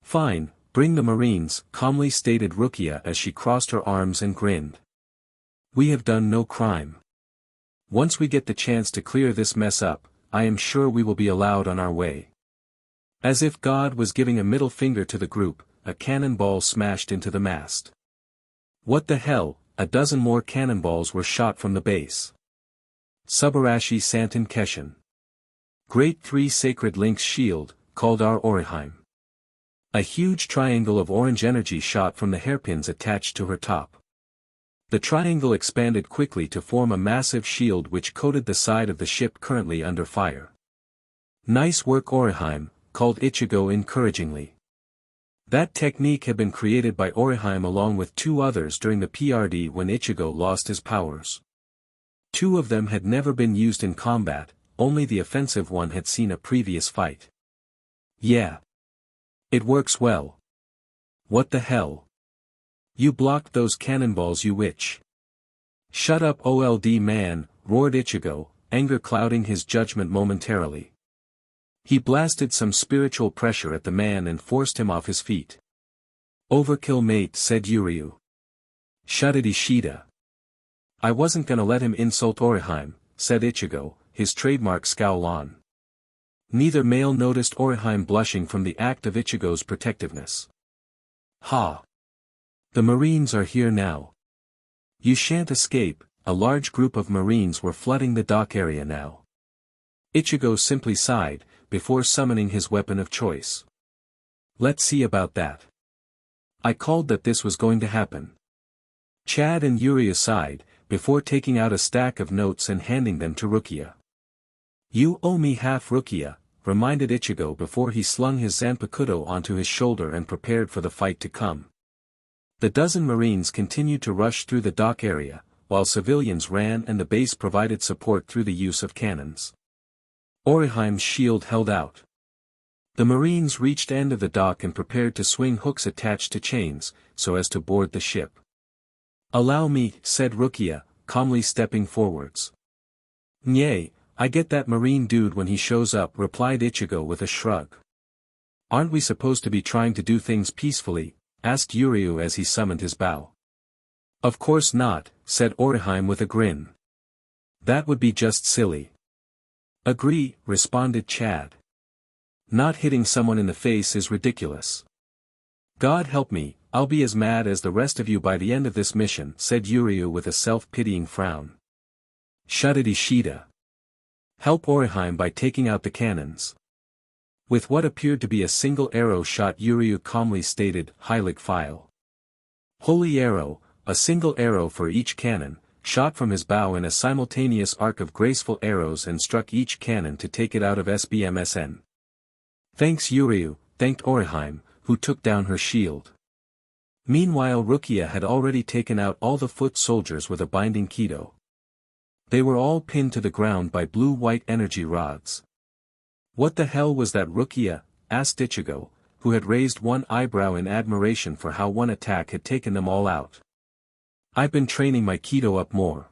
A: Fine, bring the Marines, calmly stated Rukia as she crossed her arms and grinned. We have done no crime. Once we get the chance to clear this mess up, I am sure we will be allowed on our way. As if God was giving a middle finger to the group, a cannonball smashed into the mast. What the hell, a dozen more cannonballs were shot from the base. Subarashi Santen Keshin. Great Three Sacred Links Shield, called our Orihime. A huge triangle of orange energy shot from the hairpins attached to her top. The triangle expanded quickly to form a massive shield which coated the side of the ship currently under fire. Nice work Orihime, called Ichigo encouragingly. That technique had been created by Orihime along with two others during the PRD when Ichigo lost his powers. Two of them had never been used in combat, only the offensive one had seen a previous fight. Yeah. It works well. What the hell? You blocked those cannonballs, you witch. Shut up old man, roared Ichigo, anger clouding his judgment momentarily. He blasted some spiritual pressure at the man and forced him off his feet. Overkill mate, said Yuryu. Shut it Ishida. I wasn't gonna let him insult Orihime, said Ichigo, his trademark scowl on. Neither male noticed Orihime blushing from the act of Ichigo's protectiveness. Ha! The Marines are here now. You shan't escape. A large group of Marines were flooding the dock area now. Ichigo simply sighed, before summoning his weapon of choice. Let's see about that. I called that this was going to happen. Chad and Yuri sighed, before taking out a stack of notes and handing them to Rukia. You owe me half Rukia, reminded Ichigo before he slung his Zanpakuto onto his shoulder and prepared for the fight to come. The dozen Marines continued to rush through the dock area, while civilians ran and the base provided support through the use of cannons. Orihime's shield held out. The Marines reached end of the dock and prepared to swing hooks attached to chains, so as to board the ship. Allow me, said Rukia, calmly stepping forwards. Nye, I get that Marine dude when he shows up, replied Ichigo with a shrug. Aren't we supposed to be trying to do things peacefully? Asked Yuryu as he summoned his bow. Of course not, said Orihime with a grin. That would be just silly. Agree, responded Chad. Not hitting someone in the face is ridiculous. God help me, I'll be as mad as the rest of you by the end of this mission, said Yuryu with a self-pitying frown. Shut it Ishida. Help Orihime by taking out the cannons. With what appeared to be a single arrow shot, Yuryu calmly stated, Heilig File. Holy arrow, a single arrow for each cannon, shot from his bow in a simultaneous arc of graceful arrows and struck each cannon to take it out of SBMSN. Thanks Yuryu, thanked Orihime, who took down her shield. Meanwhile Rukia had already taken out all the foot soldiers with a binding Kido. They were all pinned to the ground by blue-white energy rods. What the hell was that Rukia? Asked Ichigo, who had raised one eyebrow in admiration for how one attack had taken them all out. I've been training my Kido up more.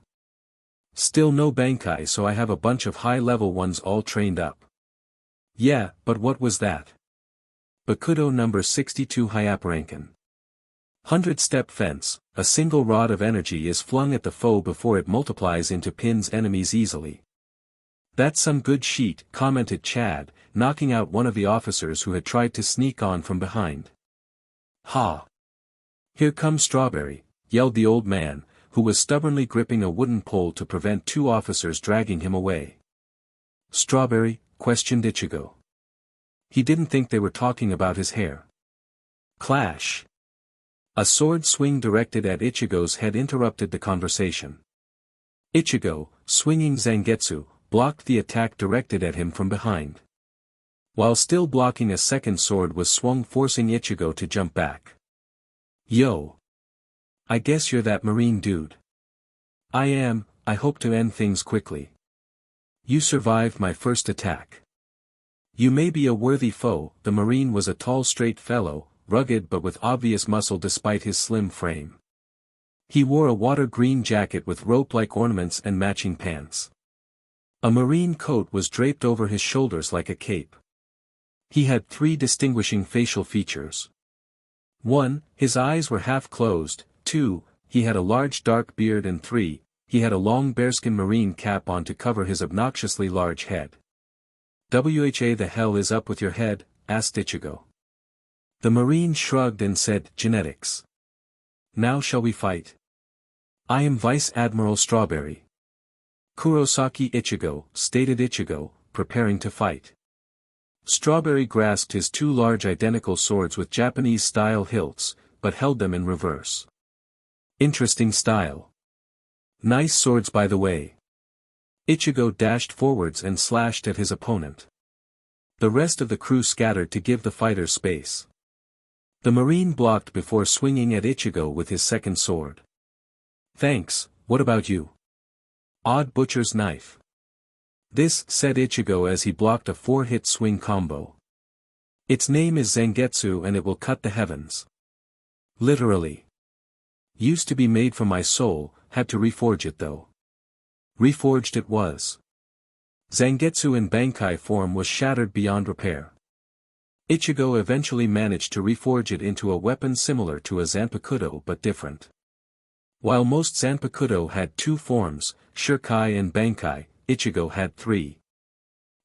A: Still no Bankai, so I have a bunch of high-level ones all trained up. Yeah, but what was that? Bakudo number 62 Hyaparankan. 100-step fence, a single rod of energy is flung at the foe before it multiplies into pins enemies easily. That's some good sheet, commented Chad, knocking out one of the officers who had tried to sneak on from behind. Ha! Here comes Strawberry, yelled the old man, who was stubbornly gripping a wooden pole to prevent two officers dragging him away. Strawberry? Questioned Ichigo. He didn't think they were talking about his hair. Clash. A sword swing directed at Ichigo's head interrupted the conversation. Ichigo, swinging Zangetsu, blocked the attack directed at him from behind. While still blocking, a second sword was swung, forcing Ichigo to jump back. Yo! I guess you're that marine dude. I am. I hope to end things quickly. You survived my first attack. You may be a worthy foe. The marine was a tall, straight fellow, rugged but with obvious muscle despite his slim frame. He wore a water-green jacket with rope-like ornaments and matching pants. A marine coat was draped over his shoulders like a cape. He had 3 distinguishing facial features. 1. His eyes were half closed. 2. He had a large dark beard, and 3. He had a long bearskin marine cap on to cover his obnoxiously large head. "Wha the hell is up with your head?" asked Ichigo. The marine shrugged and said, "Genetics. Now shall we fight? I am Vice Admiral Strawberry." "Kurosaki Ichigo," stated Ichigo, preparing to fight. Strawberry grasped his 2 large identical swords with Japanese-style hilts, but held them in reverse. Interesting style. Nice swords, by the way. Ichigo dashed forwards and slashed at his opponent. The rest of the crew scattered to give the fighter space. The marine blocked before swinging at Ichigo with his second sword. "Thanks, what about you?" "Odd butcher's knife." "This," said Ichigo as he blocked a 4-hit swing combo. "Its name is Zangetsu and it will cut the heavens." Literally. "Used to be made from my soul, had to reforge it though." Reforged it was. Zangetsu in Bankai form was shattered beyond repair. Ichigo eventually managed to reforge it into a weapon similar to a Zanpakuto but different. While most Zanpakuto had 2 forms, Shirkai and Bankai, Ichigo had 3.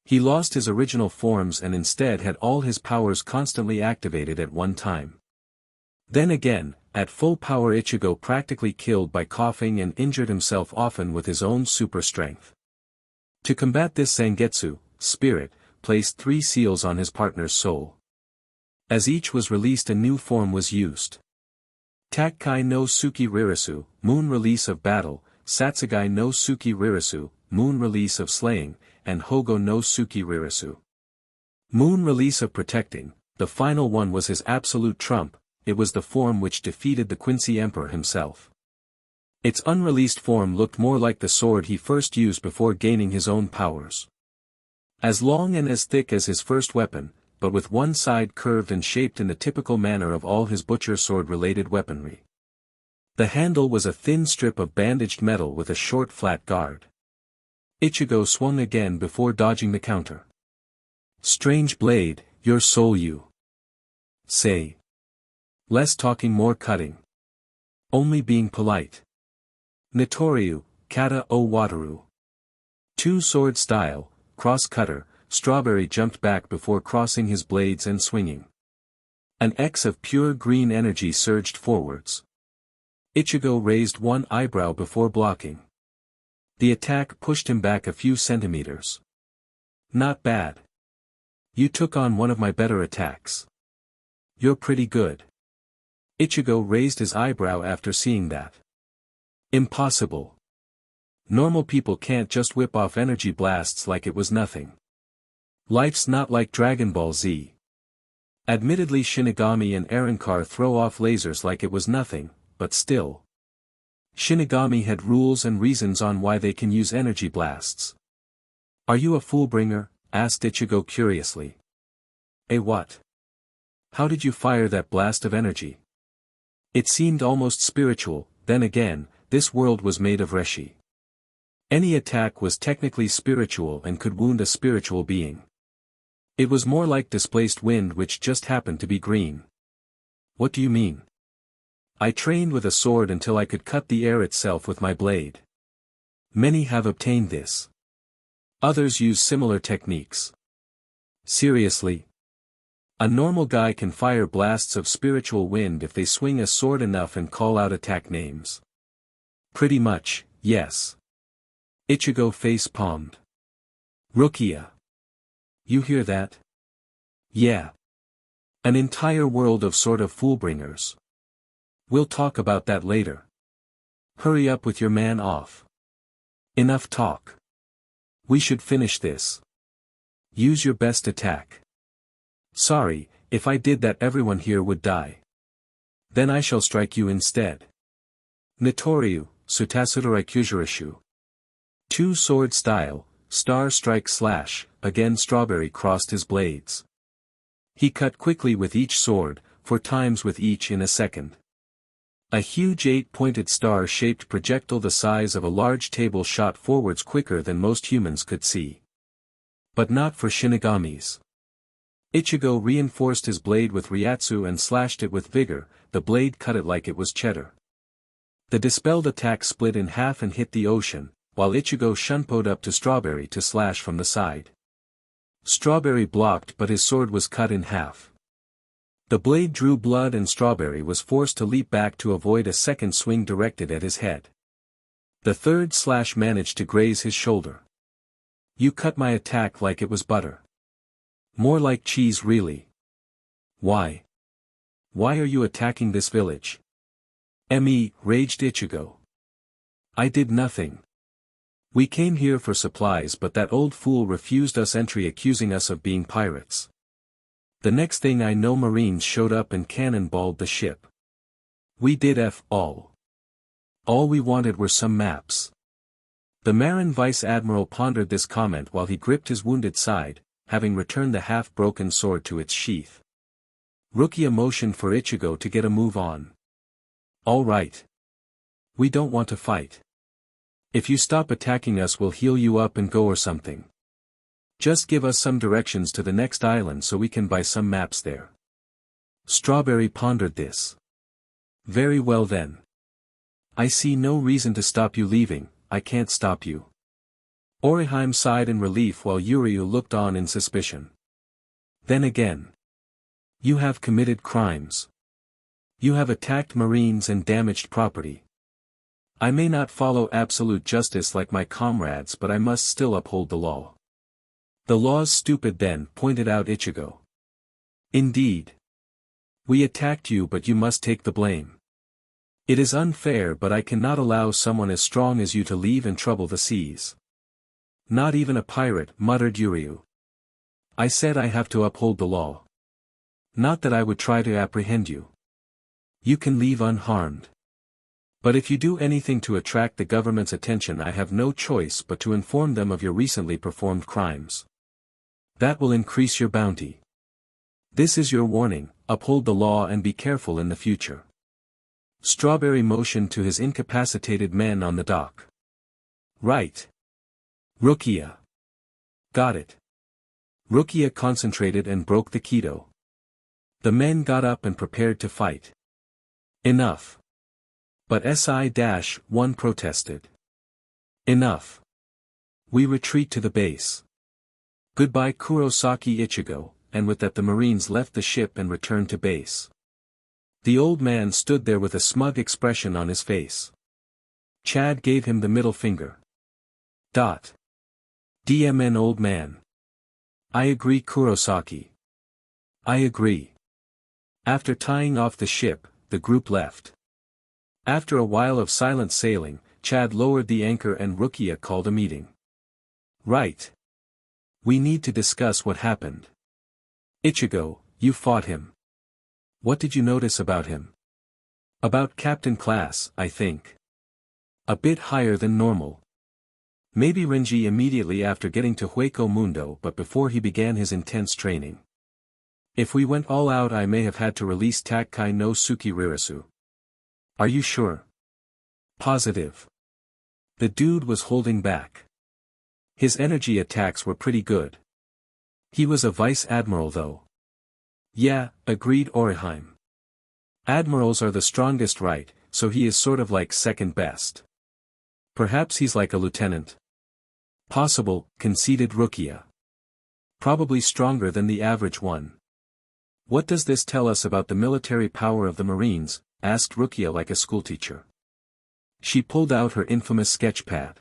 A: He lost his original forms and instead had all his powers constantly activated at one time. Then again, at full power, Ichigo practically killed by coughing and injured himself often with his own super strength. To combat this, Zangetsu, Spirit, placed 3 seals on his partner's soul. As each was released, a new form was used. Takkai no Suki Ririsu, Moon Release of Battle, Satsugai no Suki Ririsu, Moon Release of Slaying, and Hogo no Suki Ririsu. Moon Release of Protecting. The final one was his absolute trump. It was the form which defeated the Quincy Emperor himself. Its unreleased form looked more like the sword he first used before gaining his own powers. As long and as thick as his first weapon, but with one side curved and shaped in the typical manner of all his butcher sword-related weaponry. The handle was a thin strip of bandaged metal with a short flat guard. Ichigo swung again before dodging the counter. "Strange blade, your soul you say. Less talking, more cutting. Only being polite. Notoriu, kata o wataru." 2-sword style, cross-cutter. Strawberry jumped back before crossing his blades and swinging. An X of pure green energy surged forwards. Ichigo raised one eyebrow before blocking. The attack pushed him back a few centimeters. "Not bad. You took on one of my better attacks. You're pretty good." Ichigo raised his eyebrow after seeing that. "Impossible. Normal people can't just whip off energy blasts like it was nothing. Life's not like Dragon Ball Z. Admittedly, Shinigami and Arrancar throw off lasers like it was nothing, but still. Shinigami had rules and reasons on why they can use energy blasts." "Are you a foolbringer?" asked Ichigo curiously. "A what? How did you fire that blast of energy?" "It seemed almost spiritual. Then again, this world was made of Reshi. Any attack was technically spiritual and could wound a spiritual being. It was more like displaced wind which just happened to be green." "What do you mean?" "I trained with a sword until I could cut the air itself with my blade. Many have obtained this. Others use similar techniques." "Seriously? A normal guy can fire blasts of spiritual wind if they swing a sword enough and call out attack names." "Pretty much, yes." Ichigo face-palmed. "Rukia. You hear that? Yeah. An entire world of sort of foolbringers. We'll talk about that later. Hurry up with your man off. Enough talk. We should finish this. Use your best attack. Sorry, if I did that everyone here would die. Then I shall strike you instead. Notoriu, Sutasudorei Kujurishu. 2 sword style, star strike slash, again Strawberry crossed his blades. He cut quickly with each sword, 4 times with each in a second. A huge 8-pointed star-shaped projectile the size of a large table shot forwards quicker than most humans could see. But not for Shinigamis. Ichigo reinforced his blade with Ryatsu and slashed it with vigor, the blade cut it like it was cheddar. The dispelled attack split in half and hit the ocean, while Ichigo shunpoed up to Strawberry to slash from the side. Strawberry blocked but his sword was cut in half. The blade drew blood and Strawberry was forced to leap back to avoid a second swing directed at his head. The third slash managed to graze his shoulder. You cut my attack like it was butter. More like cheese really. Why? Why are you attacking this village? Raged Ichigo. I did nothing. We came here for supplies but that old fool refused us entry accusing us of being pirates. The next thing I know Marines showed up and cannonballed the ship. We did all. All we wanted were some maps. The Marin Vice Admiral pondered this comment while he gripped his wounded side, having returned the half-broken sword to its sheath. Rukia motioned for Ichigo to get a move on. All right. We don't want to fight. If you stop attacking us we'll heal you up and go or something. Just give us some directions to the next island so we can buy some maps there. Strawberry pondered this. Very well then. I see no reason to stop you leaving, I can't stop you. Orihime sighed in relief while Yuryu looked on in suspicion. Then again. You have committed crimes. You have attacked Marines and damaged property. I may not follow absolute justice like my comrades but I must still uphold the law. The law's stupid then, pointed out Ichigo. Indeed. We attacked you but you must take the blame. It is unfair but I cannot allow someone as strong as you to leave and trouble the seas. Not even a pirate, muttered Yuryu. I said I have to uphold the law. Not that I would try to apprehend you. You can leave unharmed. But if you do anything to attract the government's attention I have no choice but to inform them of your recently performed crimes. That will increase your bounty. This is your warning, uphold the law and be careful in the future. Strawberry motioned to his incapacitated men on the dock. Right. Rukia. Got it. Rukia concentrated and broke the Kido. The men got up and prepared to fight. Enough. But SI-1 protested. Enough. We retreat to the base. Goodbye Kurosaki Ichigo, and with that the Marines left the ship and returned to base. The old man stood there with a smug expression on his face. Chad gave him the middle finger. DMN old man. I agree Kurosaki. I agree. After tying off the ship, the group left. After a while of silent sailing, Chad lowered the anchor and Rukia called a meeting. Right. We need to discuss what happened. Ichigo, you fought him. What did you notice about him? About captain class, I think. A bit higher than normal. Maybe Renji immediately after getting to Hueco Mundo but before he began his intense training. If we went all out I may have had to release Takkai no Suki Rirasu. Are you sure? Positive. The dude was holding back. His energy attacks were pretty good. He was a vice admiral though. Yeah, agreed Orihime. Admirals are the strongest right, so he is sort of like second best. Perhaps he's like a lieutenant. Possible, conceded Rukia. Probably stronger than the average one. What does this tell us about the military power of the Marines? Asked Rukia like a schoolteacher. She pulled out her infamous sketchpad.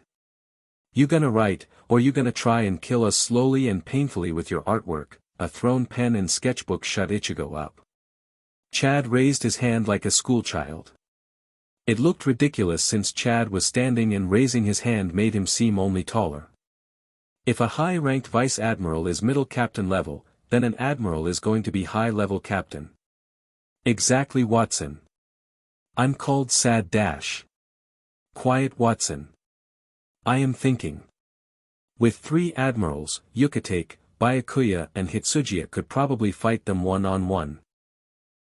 A: You gonna write, or you gonna try and kill us slowly and painfully with your artwork? A thrown pen and sketchbook shut Ichigo up. Chad raised his hand like a schoolchild. It looked ridiculous since Chad was standing and raising his hand made him seem only taller. If a high-ranked vice admiral is middle captain level, then an admiral is going to be high-level captain. Exactly, Watson. I'm called Sad Dash. Quiet, Watson. I am thinking. With 3 admirals, Yucatec, Byakuya and Hitsujiya could probably fight them one-on-one.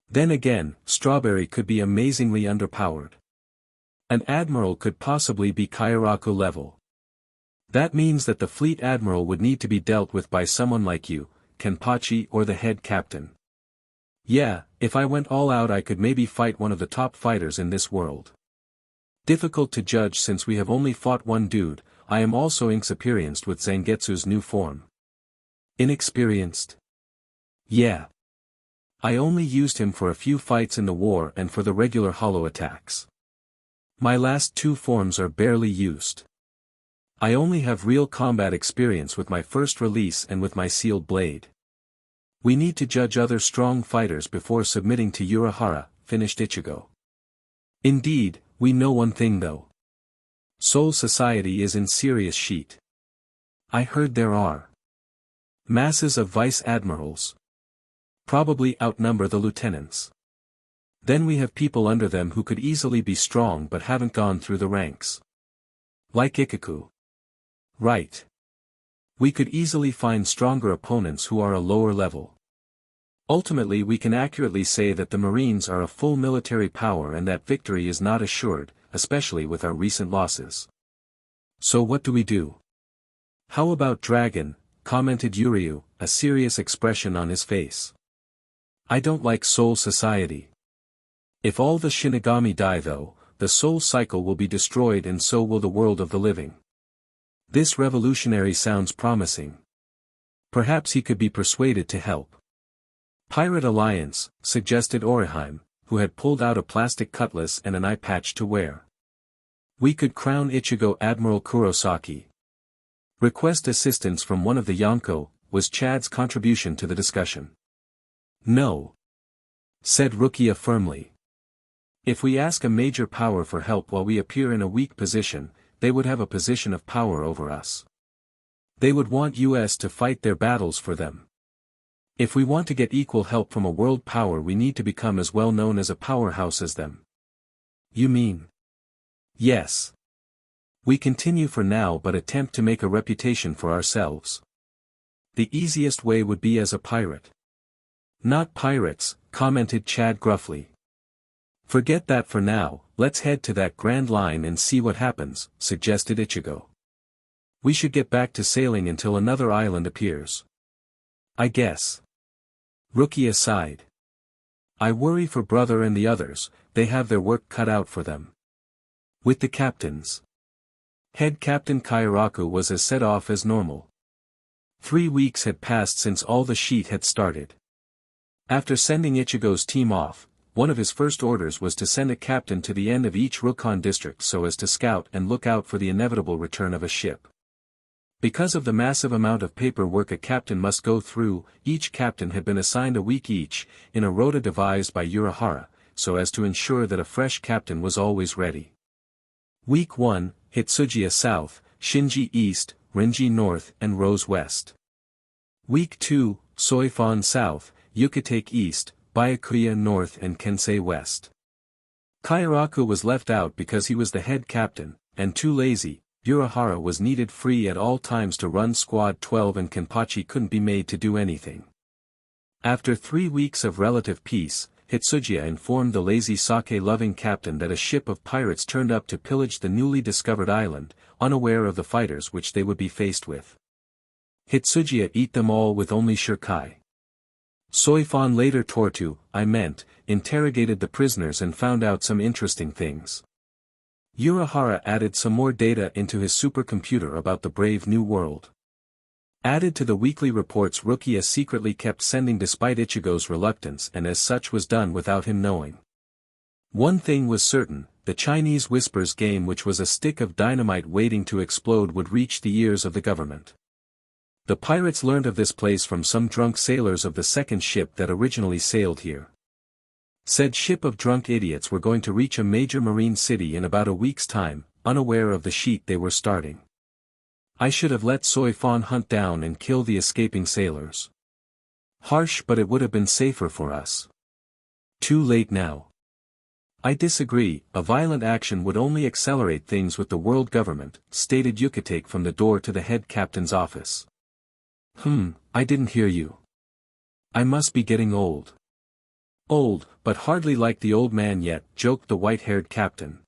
A: Then again, Strawberry could be amazingly underpowered. An admiral could possibly be Kairaku level. That means that the fleet admiral would need to be dealt with by someone like you, Kenpachi or the head captain. Yeah, if I went all out I could maybe fight one of the top fighters in this world. Difficult to judge since we have only fought one dude. I am also inexperienced with Zangetsu's new form. Inexperienced? Yeah. I only used him for a few fights in the war and for the regular hollow attacks. My last 2 forms are barely used. I only have real combat experience with my first release and with my sealed blade. We need to judge other strong fighters before submitting to Urahara, finished Ichigo. Indeed, we know one thing though. Soul Society is in serious sheet. I heard there are masses of vice admirals. Probably outnumber the lieutenants. Then we have people under them who could easily be strong but haven't gone through the ranks. Like Ikaku. Right. We could easily find stronger opponents who are a lower level. Ultimately we can accurately say that the Marines are a full military power and that victory is not assured, especially with our recent losses. So what do we do? How about Dragon, commented Yuryu, a serious expression on his face. I don't like Soul Society. If all the Shinigami die though, the soul cycle will be destroyed and so will the world of the living. This revolutionary sounds promising. Perhaps he could be persuaded to help. Pirate Alliance, suggested Oriheim, who had pulled out a plastic cutlass and an eye patch to wear. We could crown Ichigo Admiral Kurosaki. Request assistance from one of the Yonko, was Chad's contribution to the discussion. No. Said Rukia firmly. If we ask a major power for help while we appear in a weak position, they would have a position of power over us. They would want US to fight their battles for them. If we want to get equal help from a world power we need to become as well known as a powerhouse as them. You mean? Yes. We continue for now but attempt to make a reputation for ourselves. The easiest way would be as a pirate. Not pirates, commented Chad gruffly. Forget that for now, let's head to that Grand Line and see what happens, suggested Ichigo. We should get back to sailing until another island appears. I guess. Rukia sighed. I worry for brother and the others, they have their work cut out for them. With the captains. Head Captain Kairaku was as set off as normal. 3 weeks had passed since all the sheet had started. After sending Ichigo's team off, one of his first orders was to send a captain to the end of each Rokon district so as to scout and look out for the inevitable return of a ship. Because of the massive amount of paperwork a captain must go through, each captain had been assigned a week each, in a rota devised by Urahara, so as to ensure that a fresh captain was always ready. Week 1, Hitsujiya South, Shinji East, Renji North and Rose West. Week 2, Soifan South, Yucatec East, Byakuya North and Kensei West. Kairaku was left out because he was the head captain, and too lazy. Urahara was needed free at all times to run Squad 12 and Kenpachi couldn't be made to do anything. After 3 weeks of relative peace, Hitsujiya informed the lazy sake-loving captain that a ship of pirates turned up to pillage the newly discovered island, unaware of the fighters which they would be faced with. Hitsujiya eat them all with only Shirkai. Soifan later interrogated the prisoners and found out some interesting things. Urahara added some more data into his supercomputer about the brave new world. Added to the weekly reports Rukia secretly kept sending despite Ichigo's reluctance and as such was done without him knowing. One thing was certain, the Chinese Whispers game which was a stick of dynamite waiting to explode would reach the ears of the government. The pirates learned of this place from some drunk sailors of the second ship that originally sailed here. Said ship of drunk idiots were going to reach a major marine city in about a week's time, unaware of the sheet they were starting. I should have let Soy Fawn hunt down and kill the escaping sailors. Harsh, but it would have been safer for us. Too late now. I disagree, a violent action would only accelerate things with the world government, stated Yucatec from the door to the head captain's office. I didn't hear you. I must be getting old. Old, but hardly like the old man yet, joked the white-haired captain.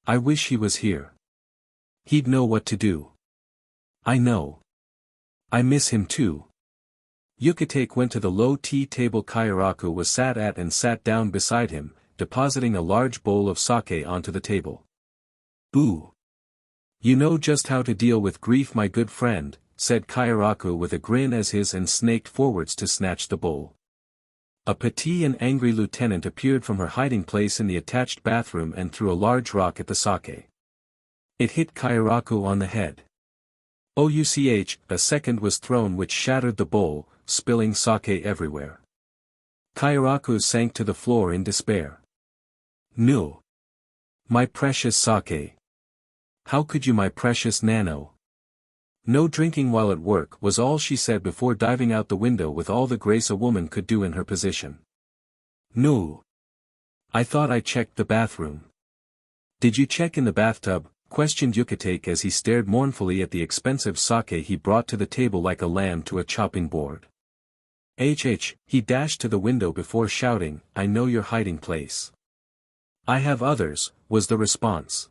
A: I wish he was here. He'd know what to do. I know. I miss him too. Yucatec went to the low tea table Kairaku was sat at and sat down beside him, depositing a large bowl of sake onto the table. Ooh. You know just how to deal with grief, my good friend, said Kairaku with a grin as his and snaked forwards to snatch the bowl. A petite and angry lieutenant appeared from her hiding place in the attached bathroom and threw a large rock at the sake. It hit Kairaku on the head. Ouch! A second was thrown which shattered the bowl, spilling sake everywhere. Kairaku sank to the floor in despair. No. My precious sake. How could you, my precious Nano? No drinking while at work was all she said before diving out the window with all the grace a woman could do in her position. No. I thought I checked the bathroom. Did you check in the bathtub? Questioned Yucatec as he stared mournfully at the expensive sake he brought to the table like a lamb to a chopping board. He dashed to the window before shouting, I know your hiding place. I have others, was the response.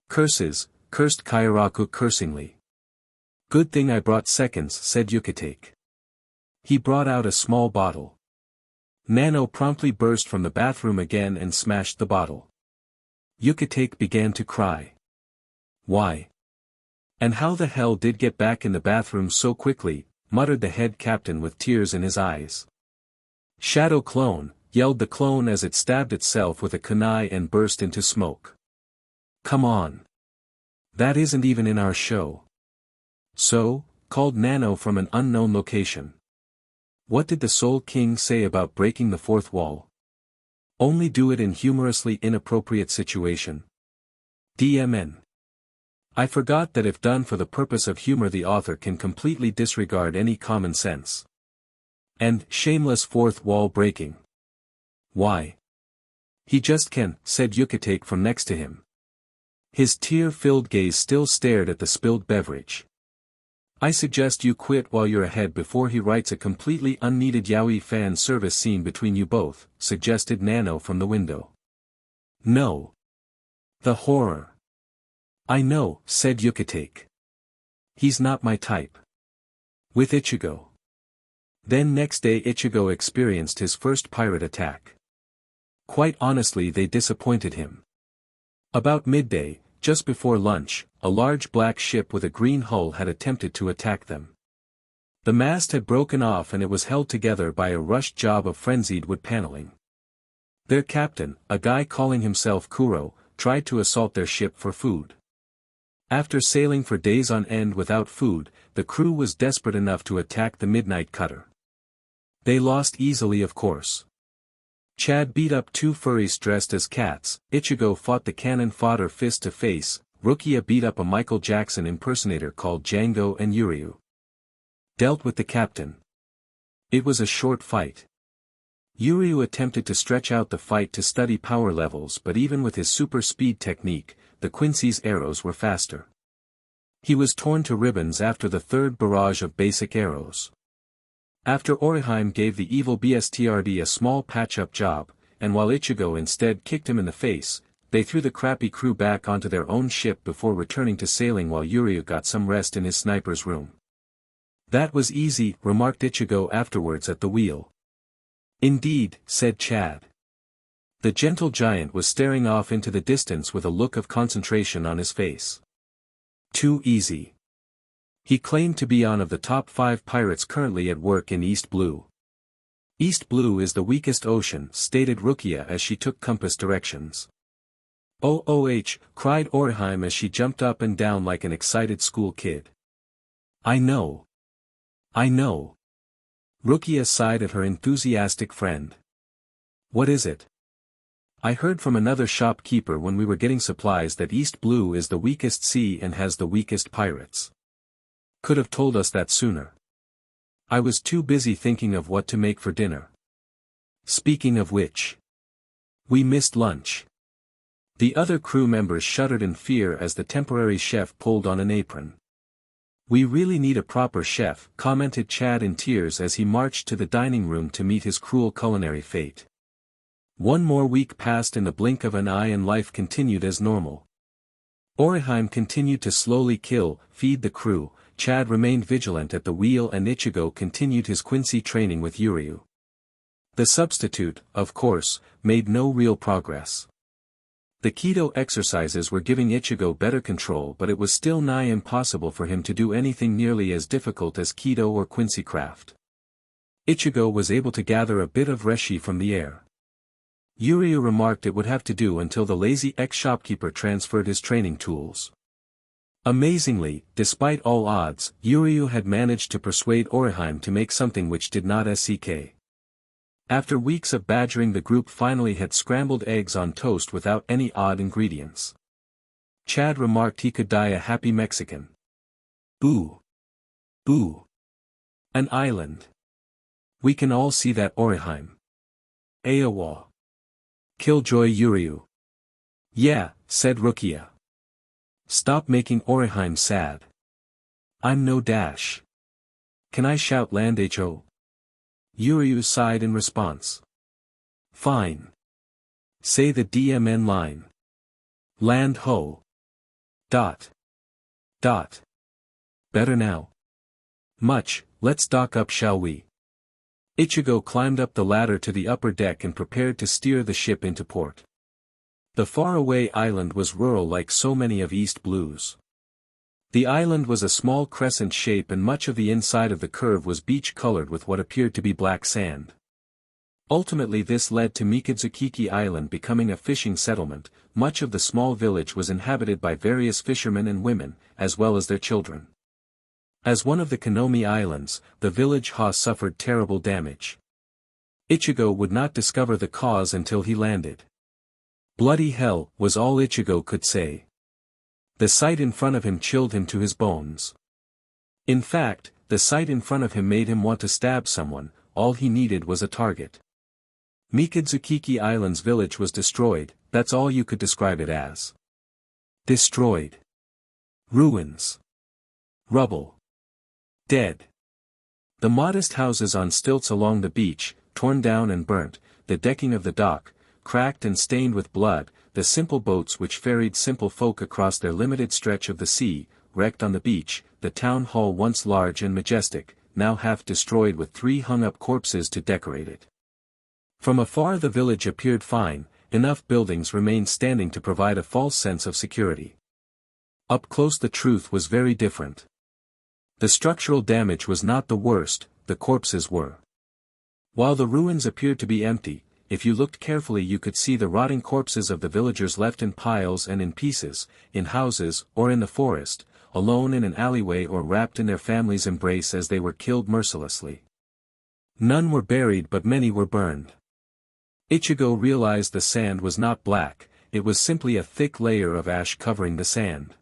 A: Curses, cursed Kairaku cursingly. Good thing I brought seconds, said Yucatec. He brought out a small bottle. Nano promptly burst from the bathroom again and smashed the bottle. Yucatec began to cry. Why? And how the hell did get back in the bathroom so quickly, muttered the head captain with tears in his eyes. Shadow clone, yelled the clone as it stabbed itself with a kunai and burst into smoke. Come on. That isn't even in our show. So, called Nano from an unknown location. What did the Soul King say about breaking the fourth wall? Only do it in humorously inappropriate situation. DMN. I forgot that if done for the purpose of humor the author can completely disregard any common sense. And, shameless fourth wall breaking. Why? He just can, said Yucatec from next to him. His tear-filled gaze still stared at the spilled beverage. I suggest you quit while you're ahead before he writes a completely unneeded yaoi fan service scene between you both, suggested Nano from the window. No. The horror. I know, said Yucatec. He's not my type. With Ichigo. Then next day Ichigo experienced his first pirate attack. Quite honestly, they disappointed him. About midday, just before lunch, a large black ship with a green hull had attempted to attack them. The mast had broken off and it was held together by a rushed job of frenzied wood paneling. Their captain, a guy calling himself Kuro, tried to assault their ship for food. After sailing for days on end without food, the crew was desperate enough to attack the midnight cutter. They lost easily, of course. Chad beat up two furries dressed as cats, Ichigo fought the cannon fodder fist to face, Rukia beat up a Michael Jackson impersonator called Django, and Yuryu dealt with the captain. It was a short fight. Yuryu attempted to stretch out the fight to study power levels, but even with his super speed technique, the Quincy's arrows were faster. He was torn to ribbons after the third barrage of basic arrows. After Oriheim gave the evil BSTRD a small patch-up job, and while Ichigo instead kicked him in the face, they threw the crappy crew back onto their own ship before returning to sailing while Yuryu got some rest in his sniper's room. That was easy, remarked Ichigo afterwards at the wheel. Indeed, said Chad. The gentle giant was staring off into the distance with a look of concentration on his face. Too easy. He claimed to be one of the top 5 pirates currently at work in East Blue. East Blue is the weakest ocean, stated Rukia as she took compass directions. OOH, cried Oriheim as she jumped up and down like an excited school kid. I know. I know. Rukia sighed at her enthusiastic friend. What is it? I heard from another shopkeeper when we were getting supplies that East Blue is the weakest sea and has the weakest pirates. Could have told us that sooner. I was too busy thinking of what to make for dinner. Speaking of which, we missed lunch. The other crew members shuddered in fear as the temporary chef pulled on an apron. We really need a proper chef, commented Chad in tears as he marched to the dining room to meet his cruel culinary fate. One more week passed in the blink of an eye and life continued as normal. Orihime continued to slowly feed the crew, Chad remained vigilant at the wheel and Ichigo continued his Quincy training with Yuryu. The substitute, of course, made no real progress. The keto exercises were giving Ichigo better control, but it was still nigh impossible for him to do anything nearly as difficult as keto or Quincy craft. Ichigo was able to gather a bit of reshi from the air. Yuryu remarked it would have to do until the lazy ex-shopkeeper transferred his training tools. Amazingly, despite all odds, Yuryu had managed to persuade Orihime to make something which did not SCK. After weeks of badgering, the group finally had scrambled eggs on toast without any odd ingredients. Chad remarked he could die a happy Mexican. Ooh. Ooh. An island. We can all see that, Orihime. Aowa. Killjoy Yuryu. Yeah, said Rukia. Stop making Orihime sad. I'm no dash. Can I shout land ho? Yuryu sighed in response. Fine. Say the DMN line. Land ho. Dot. Dot. Better now. Much, let's dock up, shall we? Ichigo climbed up the ladder to the upper deck and prepared to steer the ship into port. The faraway island was rural like so many of East Blue's. The island was a small crescent shape and much of the inside of the curve was beach-colored with what appeared to be black sand. Ultimately this led to Mikadzukiki Island becoming a fishing settlement. Much of the small village was inhabited by various fishermen and women, as well as their children. As one of the Konomi Islands, the village hall suffered terrible damage. Ichigo would not discover the cause until he landed. Bloody hell, was all Ichigo could say. The sight in front of him chilled him to his bones. In fact, the sight in front of him made him want to stab someone. All he needed was a target. Mikadzukiki Island's village was destroyed, that's all you could describe it as. Destroyed. Ruins. Rubble. Dead. The modest houses on stilts along the beach, torn down and burnt, the decking of the dock, cracked and stained with blood, the simple boats which ferried simple folk across their limited stretch of the sea, wrecked on the beach, the town hall once large and majestic, now half destroyed with 3 hung-up corpses to decorate it. From afar the village appeared fine, enough buildings remained standing to provide a false sense of security. Up close the truth was very different. The structural damage was not the worst, the corpses were. While the ruins appeared to be empty, if you looked carefully you could see the rotting corpses of the villagers left in piles and in pieces, in houses or in the forest, alone in an alleyway or wrapped in their families' embrace as they were killed mercilessly. None were buried but many were burned. Ichigo realized the sand was not black, it was simply a thick layer of ash covering the sand.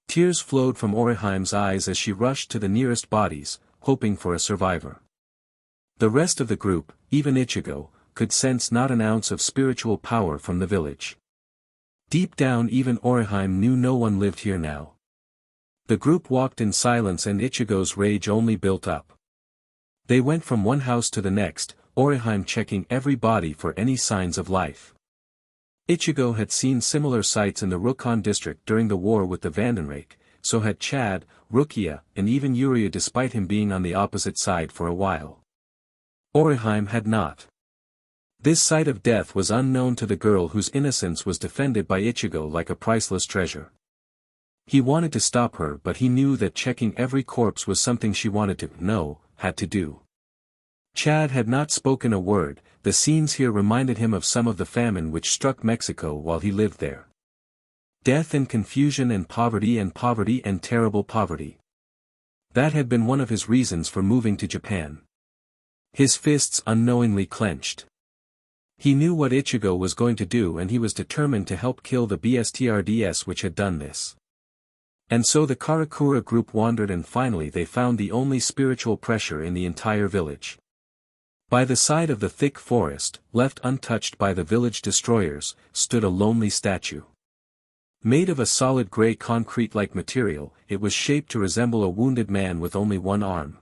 A: Tears flowed from Orihime's eyes as she rushed to the nearest bodies, hoping for a survivor. The rest of the group, even Ichigo, could sense not an ounce of spiritual power from the village. Deep down even Orihime knew no one lived here now. The group walked in silence and Ichigo's rage only built up. They went from one house to the next, Orihime checking every body for any signs of life. Ichigo had seen similar sights in the Rukon district during the war with the Vandenreich, so had Chad, Rukia, and even Yuryu despite him being on the opposite side for a while. Orihime had not. This sight of death was unknown to the girl whose innocence was defended by Ichigo like a priceless treasure. He wanted to stop her but he knew that checking every corpse was something she wanted to had to do. Chad had not spoken a word, the scenes here reminded him of some of the famine which struck Mexico while he lived there. Death and confusion and poverty and terrible poverty. That had been one of his reasons for moving to Japan. His fists unknowingly clenched. He knew what Ichigo was going to do and he was determined to help kill the BSTRDS which had done this. And so the Karakura group wandered and finally they found the only spiritual pressure in the entire village. By the side of the thick forest, left untouched by the village destroyers, stood a lonely statue. Made of a solid gray concrete-like material, it was shaped to resemble a wounded man with only one arm.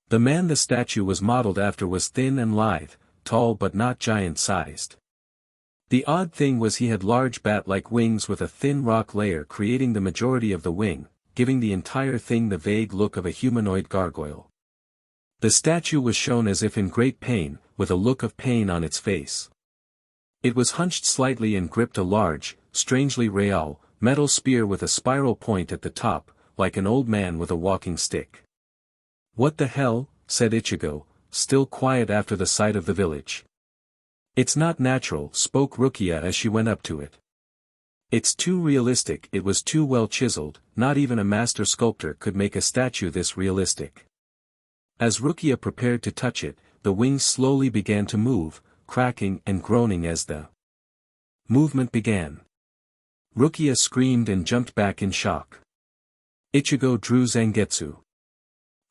A: The man the statue was modeled after was thin and lithe, tall but not giant-sized. The odd thing was he had large bat-like wings with a thin rock layer creating the majority of the wing, giving the entire thing the vague look of a humanoid gargoyle. The statue was shown as if in great pain, with a look of pain on its face. It was hunched slightly and gripped a large, strangely real, metal spear with a spiral point at the top, like an old man with a walking stick. "What the hell?" said Ichigo, still quiet after the sight of the village. "It's not natural," spoke Rukia as she went up to it. "It's too realistic." It was too well chiseled, not even a master sculptor could make a statue this realistic. As Rukia prepared to touch it, the wings slowly began to move, cracking and groaning as the movement began. Rukia screamed and jumped back in shock. Ichigo drew Zangetsu.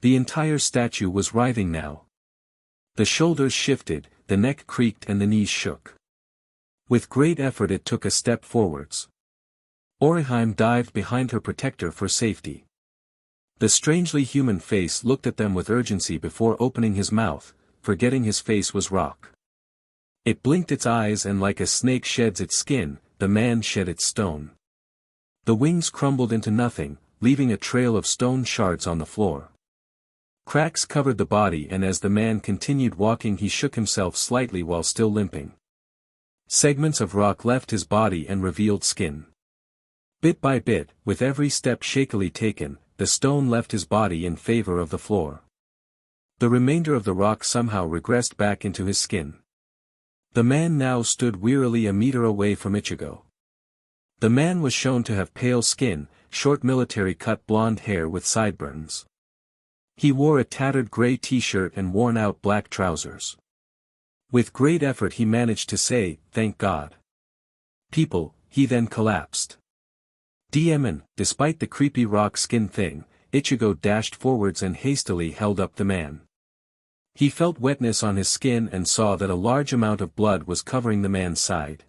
A: The entire statue was writhing now. The shoulders shifted, the neck creaked and the knees shook. With great effort it took a step forwards. Orihime dived behind her protector for safety. The strangely human face looked at them with urgency before opening his mouth, forgetting his face was rock. It blinked its eyes and like a snake sheds its skin, the man shed its stone. The wings crumbled into nothing, leaving a trail of stone shards on the floor. Cracks covered the body and as the man continued walking he shook himself slightly while still limping. Segments of rock left his body and revealed skin. Bit by bit, with every step shakily taken, the stone left his body in favor of the floor. The remainder of the rock somehow regressed back into his skin. The man now stood wearily a meter away from Ichigo. The man was shown to have pale skin, short military-cut blonde hair with sideburns. He wore a tattered gray t-shirt and worn-out black trousers. With great effort he managed to say, "Thank God. People," he then collapsed. DMN, despite the creepy rock skin thing, Ichigo dashed forwards and hastily held up the man. He felt wetness on his skin and saw that a large amount of blood was covering the man's side.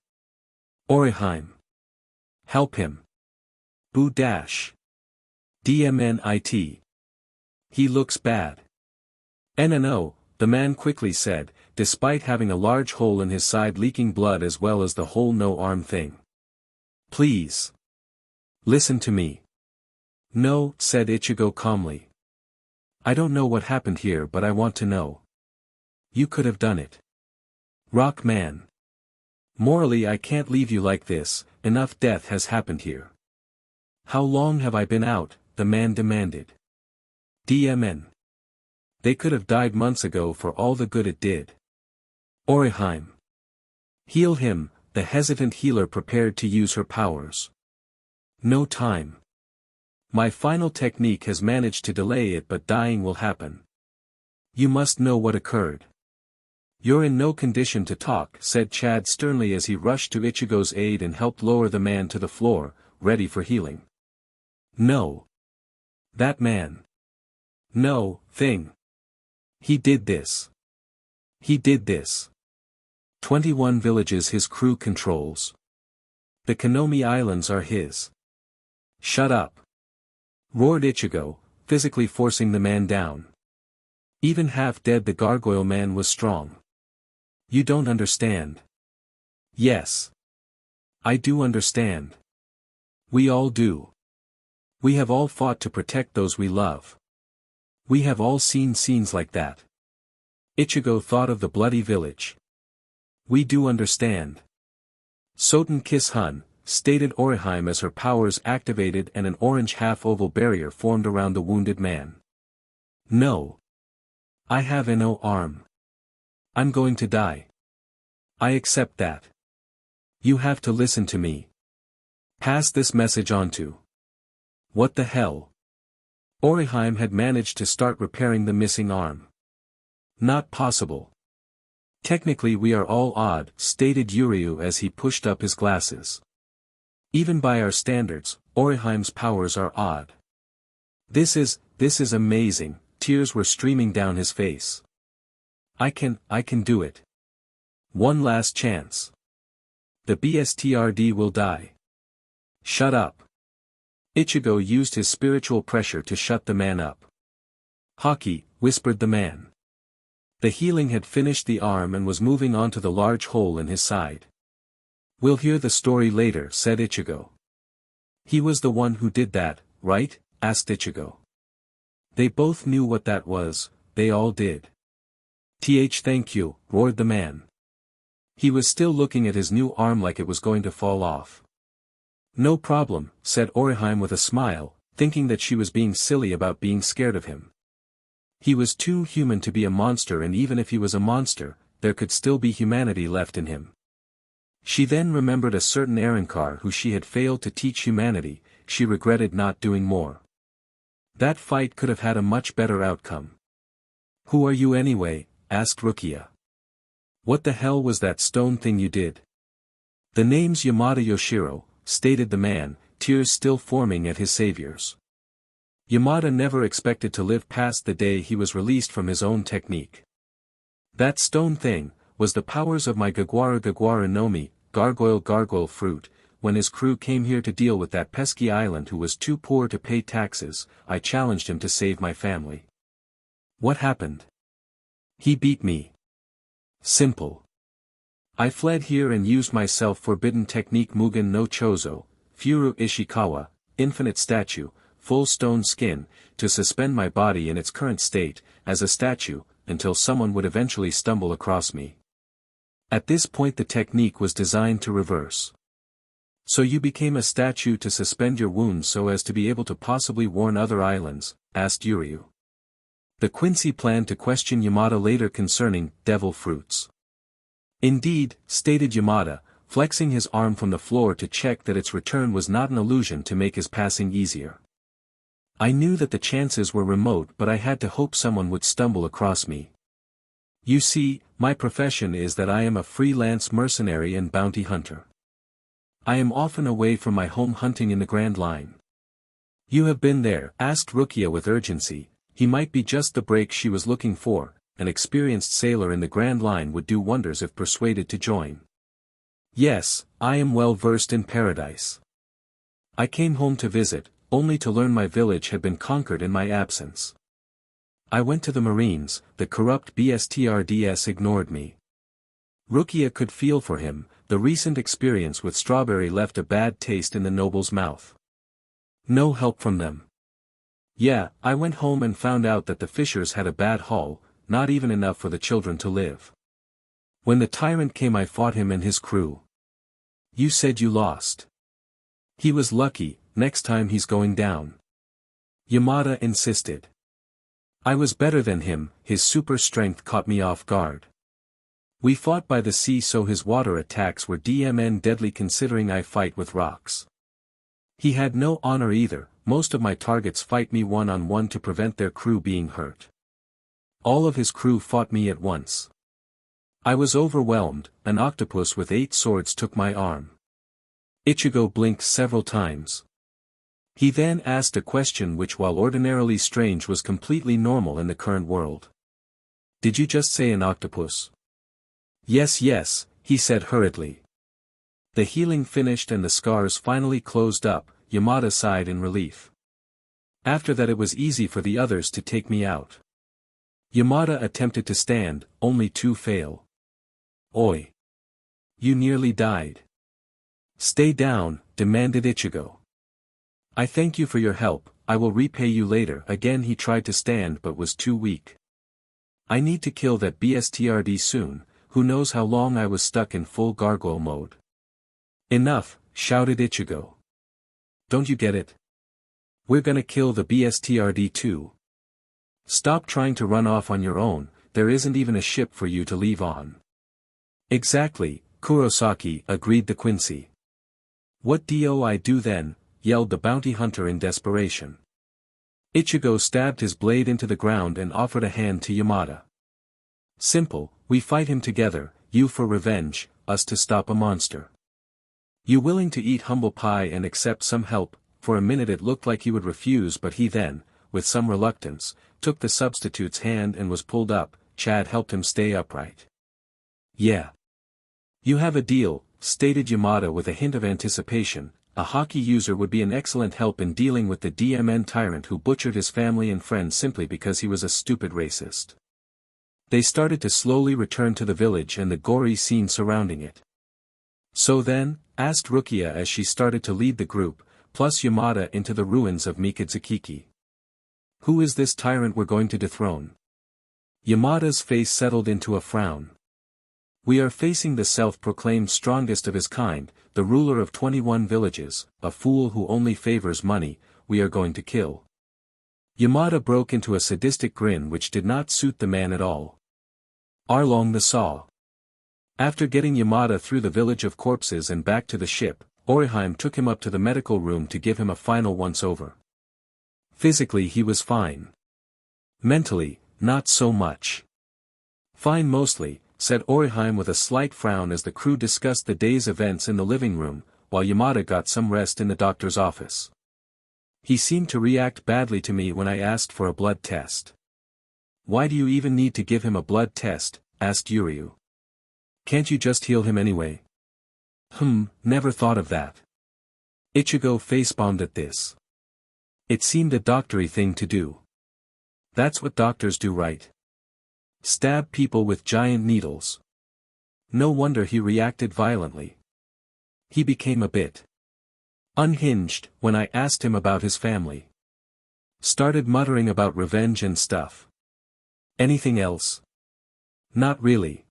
A: "Orihime. Help him. Boo dash. DMNIT. He looks bad." "No," the man quickly said, despite having a large hole in his side leaking blood as well as the whole no-arm thing. "Please. Listen to me." "No," said Ichigo calmly. "I don't know what happened here but I want to know. You could have done it. Rock man. Morally I can't leave you like this, enough death has happened here." "How long have I been out?" the man demanded. "DMN. They could have died months ago for all the good it did." "Orihime. Heal him," the hesitant healer prepared to use her powers. "No time. My final technique has managed to delay it but dying will happen. You must know what occurred." "You're in no condition to talk," said Chad sternly as he rushed to Ichigo's aid and helped lower the man to the floor, ready for healing. "No. That man. No, thing. He did this. He did this. 21 villages his crew controls. The Konomi Islands are his." "Shut up!" roared Ichigo, physically forcing the man down. Even half dead the gargoyle man was strong. "You don't understand." "Yes. I do understand. We all do. We have all fought to protect those we love. We have all seen scenes like that." Ichigo thought of the bloody village. "We do understand." "Soten Kiss Hun," stated Orihime as her powers activated and an orange half-oval barrier formed around the wounded man. "No. I have no arm. I'm going to die. I accept that. You have to listen to me. Pass this message on to." "What the hell?" Orihime had managed to start repairing the missing arm. "Not possible. Technically we are all odd, stated Yuryu as he pushed up his glasses. Even by our standards, Oriheim's powers are odd. This is amazing, tears were streaming down his face. I can do it. One last chance. The BSTRD will die. Shut up. Ichigo used his spiritual pressure to shut the man up. Haki, whispered the man. The healing had finished the arm and was moving on to the large hole in his side. We'll hear the story later, said Ichigo. He was the one who did that, right? Asked Ichigo. They both knew what that was, they all did. Thank you, roared the man. He was still looking at his new arm like it was going to fall off. No problem, said Oriheim with a smile, thinking that she was being silly about being scared of him. He was too human to be a monster, and even if he was a monster, there could still be humanity left in him. She then remembered a certain Arrancar who she had failed to teach humanity, she regretted not doing more. That fight could have had a much better outcome. Who are you anyway? Asked Rukia. What the hell was that stone thing you did? The name's Yamada Yoshiro, stated the man, tears still forming at his saviors. Yamada never expected to live past the day he was released from his own technique. That stone thing was the powers of my Gagwara no Mi, gargoyle fruit. When his crew came here to deal with that pesky island who was too poor to pay taxes, I challenged him to save my family. What happened? He beat me. Simple. I fled here and used my self-forbidden technique Mugen no Chozo, Furu Ishikawa, infinite statue, full stone skin, to suspend my body in its current state, as a statue, until someone would eventually stumble across me. At this point the technique was designed to reverse. So you became a statue to suspend your wounds so as to be able to possibly warn other islands, asked Yuryu. The Quincy planned to question Yamada later concerning devil fruits. Indeed, stated Yamada, flexing his arm from the floor to check that its return was not an illusion to make his passing easier. I knew that the chances were remote, but I had to hope someone would stumble across me. You see, my profession is that I am a freelance mercenary and bounty hunter. I am often away from my home hunting in the Grand Line. You have been there? Asked Rukia with urgency. He might be just the break she was looking for. An experienced sailor in the Grand Line would do wonders if persuaded to join. Yes, I am well versed in paradise. I came home to visit, only to learn my village had been conquered in my absence. I went to the Marines, the corrupt BSTRDS ignored me. Rukia could feel for him, the recent experience with Strawberry left a bad taste in the noble's mouth. No help from them. Yeah, I went home and found out that the Fishers had a bad haul, not even enough for the children to live. When the tyrant came I fought him and his crew. You said you lost. He was lucky, next time he's going down. Yamada insisted. I was better than him, his super strength caught me off guard. We fought by the sea, so his water attacks were DMN deadly considering I fight with rocks. He had no honor either, most of my targets fight me one-on-one to prevent their crew being hurt. All of his crew fought me at once. I was overwhelmed, an octopus with 8 swords took my arm. Ichigo blinked several times. He then asked a question which while ordinarily strange was completely normal in the current world. Did you just say an octopus? Yes, he said hurriedly. The healing finished and the scars finally closed up, Yamada sighed in relief. After that it was easy for the others to take me out. Yamada attempted to stand, only to fail. Oi! You nearly died. Stay down, demanded Ichigo. I thank you for your help, I will repay you later. Again he tried to stand but was too weak. I need to kill that BSTRD soon, who knows how long I was stuck in full gargoyle mode. Enough, shouted Ichigo. Don't you get it? We're gonna kill the BSTRD too. Stop trying to run off on your own, there isn't even a ship for you to leave on. Exactly, Kurosaki, agreed the Quincy. What do I do then? Yelled the bounty hunter in desperation. Ichigo stabbed his blade into the ground and offered a hand to Yamada. Simple, we fight him together, you for revenge, us to stop a monster. You willing to eat humble pie and accept some help? For a minute it looked like he would refuse, but he then, with some reluctance, took the substitute's hand and was pulled up. Chad helped him stay upright. Yeah. You have a deal, stated Yamada with a hint of anticipation. A hockey user would be an excellent help in dealing with the DMN tyrant who butchered his family and friends simply because he was a stupid racist. They started to slowly return to the village and the gory scene surrounding it. So then, asked Rukia as she started to lead the group, plus Yamada, into the ruins of Mikadzukiki. Who is this tyrant we're going to dethrone? Yamada's face settled into a frown. We are facing the self-proclaimed strongest of his kind, the ruler of 21 villages, a fool who only favors money. We are going to kill. Yamada broke into a sadistic grin which did not suit the man at all. Arlong the Saw. After getting Yamada through the village of corpses and back to the ship, Orihime took him up to the medical room to give him a final once-over. Physically he was fine. Mentally, not so much. Fine mostly, said Orihime with a slight frown as the crew discussed the day's events in the living room, while Yamada got some rest in the doctor's office. He seemed to react badly to me when I asked for a blood test. Why do you even need to give him a blood test? Asked Yuryu. Can't you just heal him anyway? Never thought of that. Ichigo facepalmed at this. It seemed a doctory thing to do. That's what doctors do, right? Stab people with giant needles. No wonder he reacted violently. He became a bit unhinged when I asked him about his family. Started muttering about revenge and stuff. Anything else? Not really.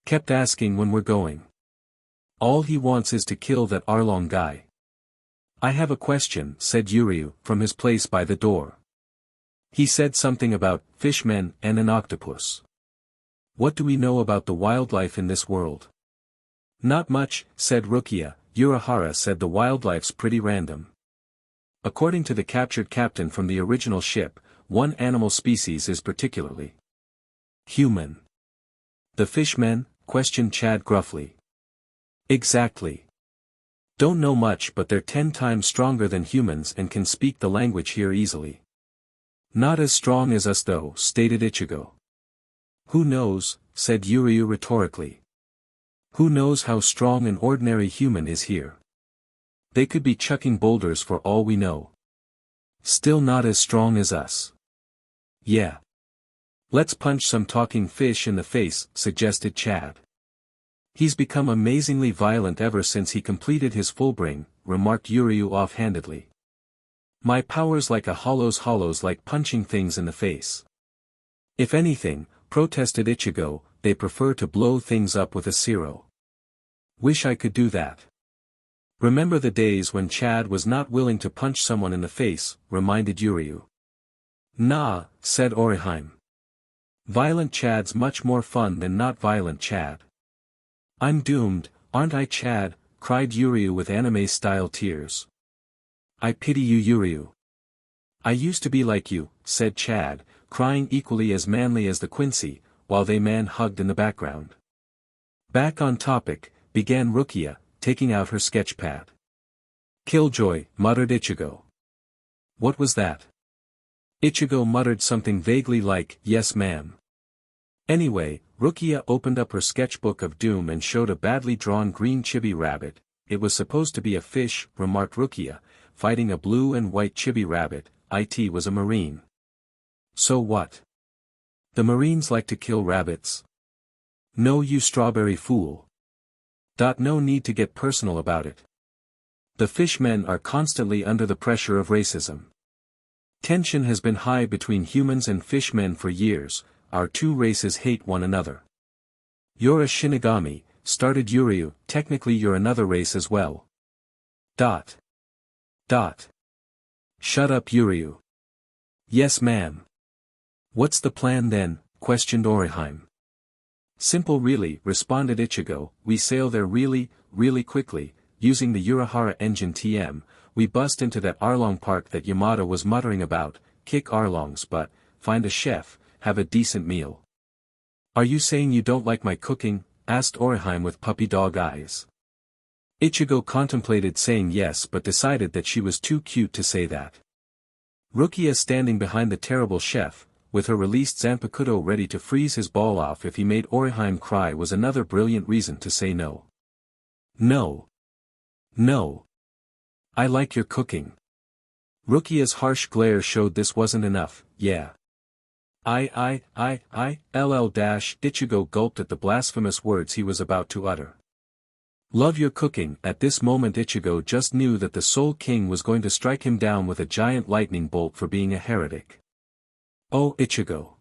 A: Kept asking when we're going. All he wants is to kill that Arlong guy. I have a question, said Yuryu, from his place by the door. He said something about fishmen and an octopus. What do we know about the wildlife in this world? Not much, said Rukia. Urahara said the wildlife's pretty random. According to the captured captain from the original ship, one animal species is particularly human. The fishmen? Questioned Chad gruffly. Exactly. Don't know much, but they're 10 times stronger than humans and can speak the language here easily. Not as strong as us though, stated Ichigo. Who knows, said Yuryu rhetorically. Who knows how strong an ordinary human is here? They could be chucking boulders for all we know. Still not as strong as us. Yeah. Let's punch some talking fish in the face, suggested Chad. He's become amazingly violent ever since he completed his full bring, remarked Yuryu offhandedly. My power's like a hollows like punching things in the face. If anything, protested Ichigo, they prefer to blow things up with a zero. Wish I could do that. Remember the days when Chad was not willing to punch someone in the face, reminded Yuryu. Nah, said Orihime. Violent Chad's much more fun than not violent Chad. I'm doomed, aren't I, Chad? Cried Yuryu with anime-style tears. I pity you, Yuryu. I used to be like you, said Chad, crying equally as manly as the Quincy, while they man-hugged in the background. Back on topic, began Rukia, taking out her sketchpad. Killjoy, muttered Ichigo. What was that? Ichigo muttered something vaguely like, yes ma'am. Anyway, Rukia opened up her sketchbook of doom and showed a badly drawn green chibi rabbit. It was supposed to be a fish, remarked Rukia, fighting a blue and white chibi rabbit. It was a marine. So what? The marines like to kill rabbits. No, you strawberry fool. No need to get personal about it. The fishmen are constantly under the pressure of racism. Tension has been high between humans and fishmen for years. Our two races hate one another. You're a Shinigami, started Yuryu. Technically you're another race as well. Shut up, Yuryu. Yes ma'am. What's the plan then? Questioned Orihime. Simple really, responded Ichigo. We sail there really quickly, using the Urahara engine TM. We bust into that Arlong Park that Yamada was muttering about, kick Arlong's butt, find a chef, have a decent meal. Are you saying you don't like my cooking? Asked Orihime with puppy dog eyes. Ichigo contemplated saying yes but decided that she was too cute to say that. Rukia standing behind the terrible chef, with her released Zanpakuto ready to freeze his ball off if he made Orihime cry was another brilliant reason to say no. No. No. I like your cooking. Rukia's harsh glare showed this wasn't enough, yeah. Ichigo gulped at the blasphemous words he was about to utter. Love your cooking. At this moment Ichigo just knew that the Soul King was going to strike him down with a giant lightning bolt for being a heretic. Oh Ichigo.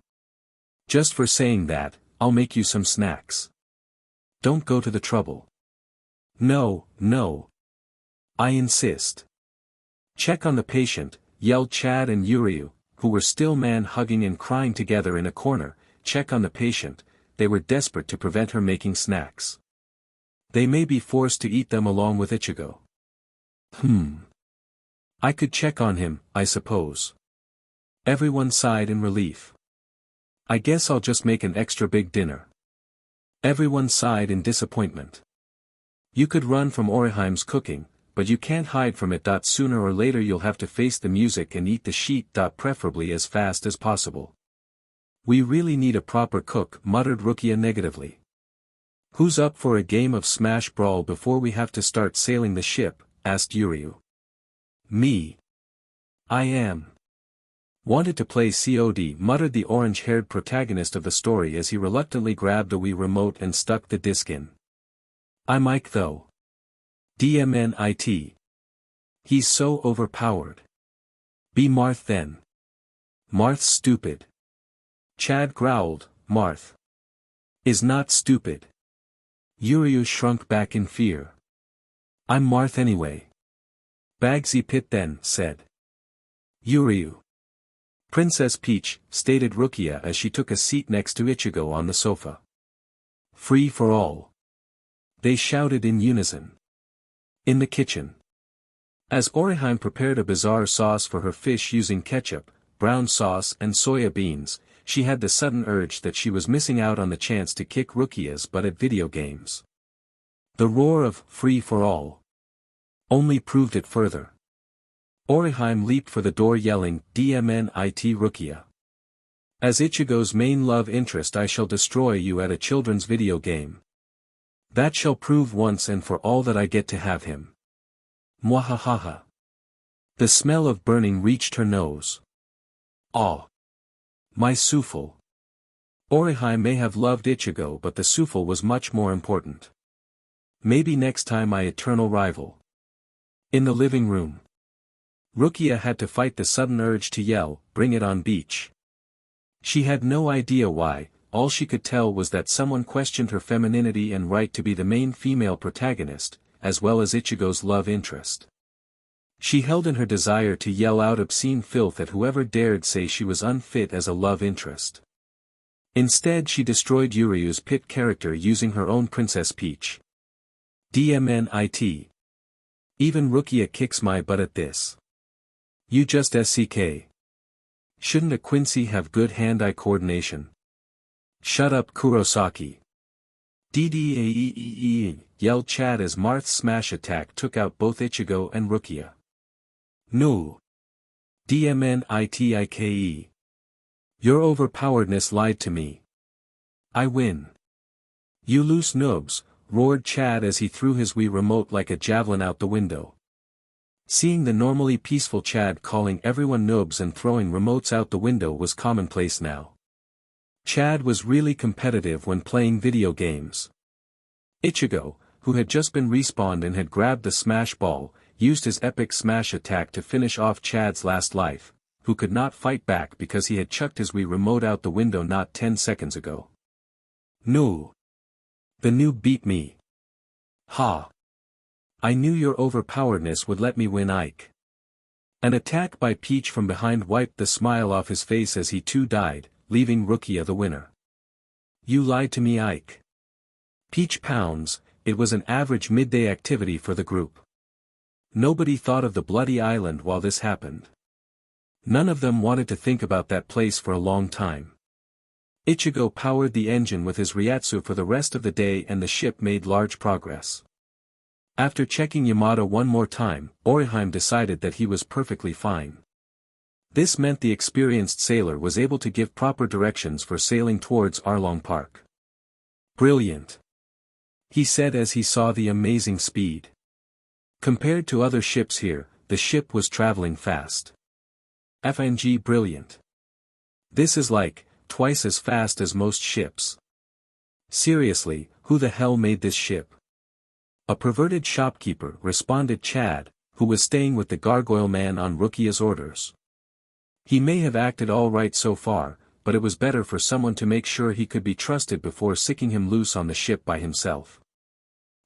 A: Just for saying that, I'll make you some snacks. Don't go to the trouble. No, no. I insist. Check on the patient, yelled Chad and Yuryu, who were still man-hugging and crying together in a corner. Check on the patient. They were desperate to prevent her making snacks. They may be forced to eat them along with Ichigo. I could check on him, I suppose. Everyone sighed in relief. I guess I'll just make an extra big dinner. Everyone sighed in disappointment. You could run from Orihime's cooking, but you can't hide from it. Sooner or later you'll have to face the music and eat the sheet. Preferably as fast as possible. We really need a proper cook, muttered Rukia negatively. Who's up for a game of Smash Brawl before we have to start sailing the ship? Asked Yuryu. Me. I am. Wanted to play COD, muttered the orange-haired protagonist of the story as he reluctantly grabbed a Wii remote and stuck the disc in. I'm Ike though. DMNIT. He's so overpowered. Be Marth then. Marth's stupid. Chad growled, Marth is not stupid. Yuryu shrunk back in fear. I'm Marth anyway. Bagsy Pit then, said Yuryu. Princess Peach, stated Rukia as she took a seat next to Ichigo on the sofa. Free for all. They shouted in unison. In the kitchen. As Orihime prepared a bizarre sauce for her fish using ketchup, brown sauce and soya beans, she had the sudden urge that she was missing out on the chance to kick Rukia's butt at video games. The roar of "free for all" only proved it further. Orihime leaped for the door yelling, DMNIT Rukia. As Ichigo's main love interest I shall destroy you at a children's video game. That shall prove once and for all that I get to have him. Mwahahaha. The smell of burning reached her nose. Ah. My souffle. Orihime may have loved Ichigo but the souffle was much more important. Maybe next time my eternal rival. In the living room. Rukia had to fight the sudden urge to yell, bring it on Bleach. She had no idea why, all she could tell was that someone questioned her femininity and right to be the main female protagonist, as well as Ichigo's love interest. She held in her desire to yell out obscene filth at whoever dared say she was unfit as a love interest. Instead she destroyed Yuryu's pit character using her own Princess Peach. DMNIT. Even Rukia kicks my butt at this. You just SCK. Shouldn't a Quincy have good hand-eye coordination? Shut up Kurosaki. DDAEEE, yelled Chad as Marth's smash attack took out both Ichigo and Rukia. No. DMNITIKE. Your overpoweredness lied to me. I win. You loose noobs, roared Chad as he threw his Wii remote like a javelin out the window. Seeing the normally peaceful Chad calling everyone noobs and throwing remotes out the window was commonplace now. Chad was really competitive when playing video games. Ichigo, who had just been respawned and had grabbed the smash ball, used his epic smash attack to finish off Chad's last life, who could not fight back because he had chucked his Wii remote out the window not 10 seconds ago. No. The noob beat me. Ha. I knew your overpoweredness would let me win Ike. An attack by Peach from behind wiped the smile off his face as he too died, leaving Rukia the winner. You lied to me Ike. Peach pounds, it was an average midday activity for the group. Nobody thought of the bloody island while this happened. None of them wanted to think about that place for a long time. Ichigo powered the engine with his Ryatsu for the rest of the day and the ship made large progress. After checking Yamada one more time, Orihime decided that he was perfectly fine. This meant the experienced sailor was able to give proper directions for sailing towards Arlong Park. Brilliant, he said as he saw the amazing speed. Compared to other ships here, the ship was traveling fast. FNG brilliant. This is like, twice as fast as most ships. Seriously, who the hell made this ship? A perverted shopkeeper, responded Chad, who was staying with the gargoyle man on Rukia's orders. He may have acted all right so far, but it was better for someone to make sure he could be trusted before sicking him loose on the ship by himself.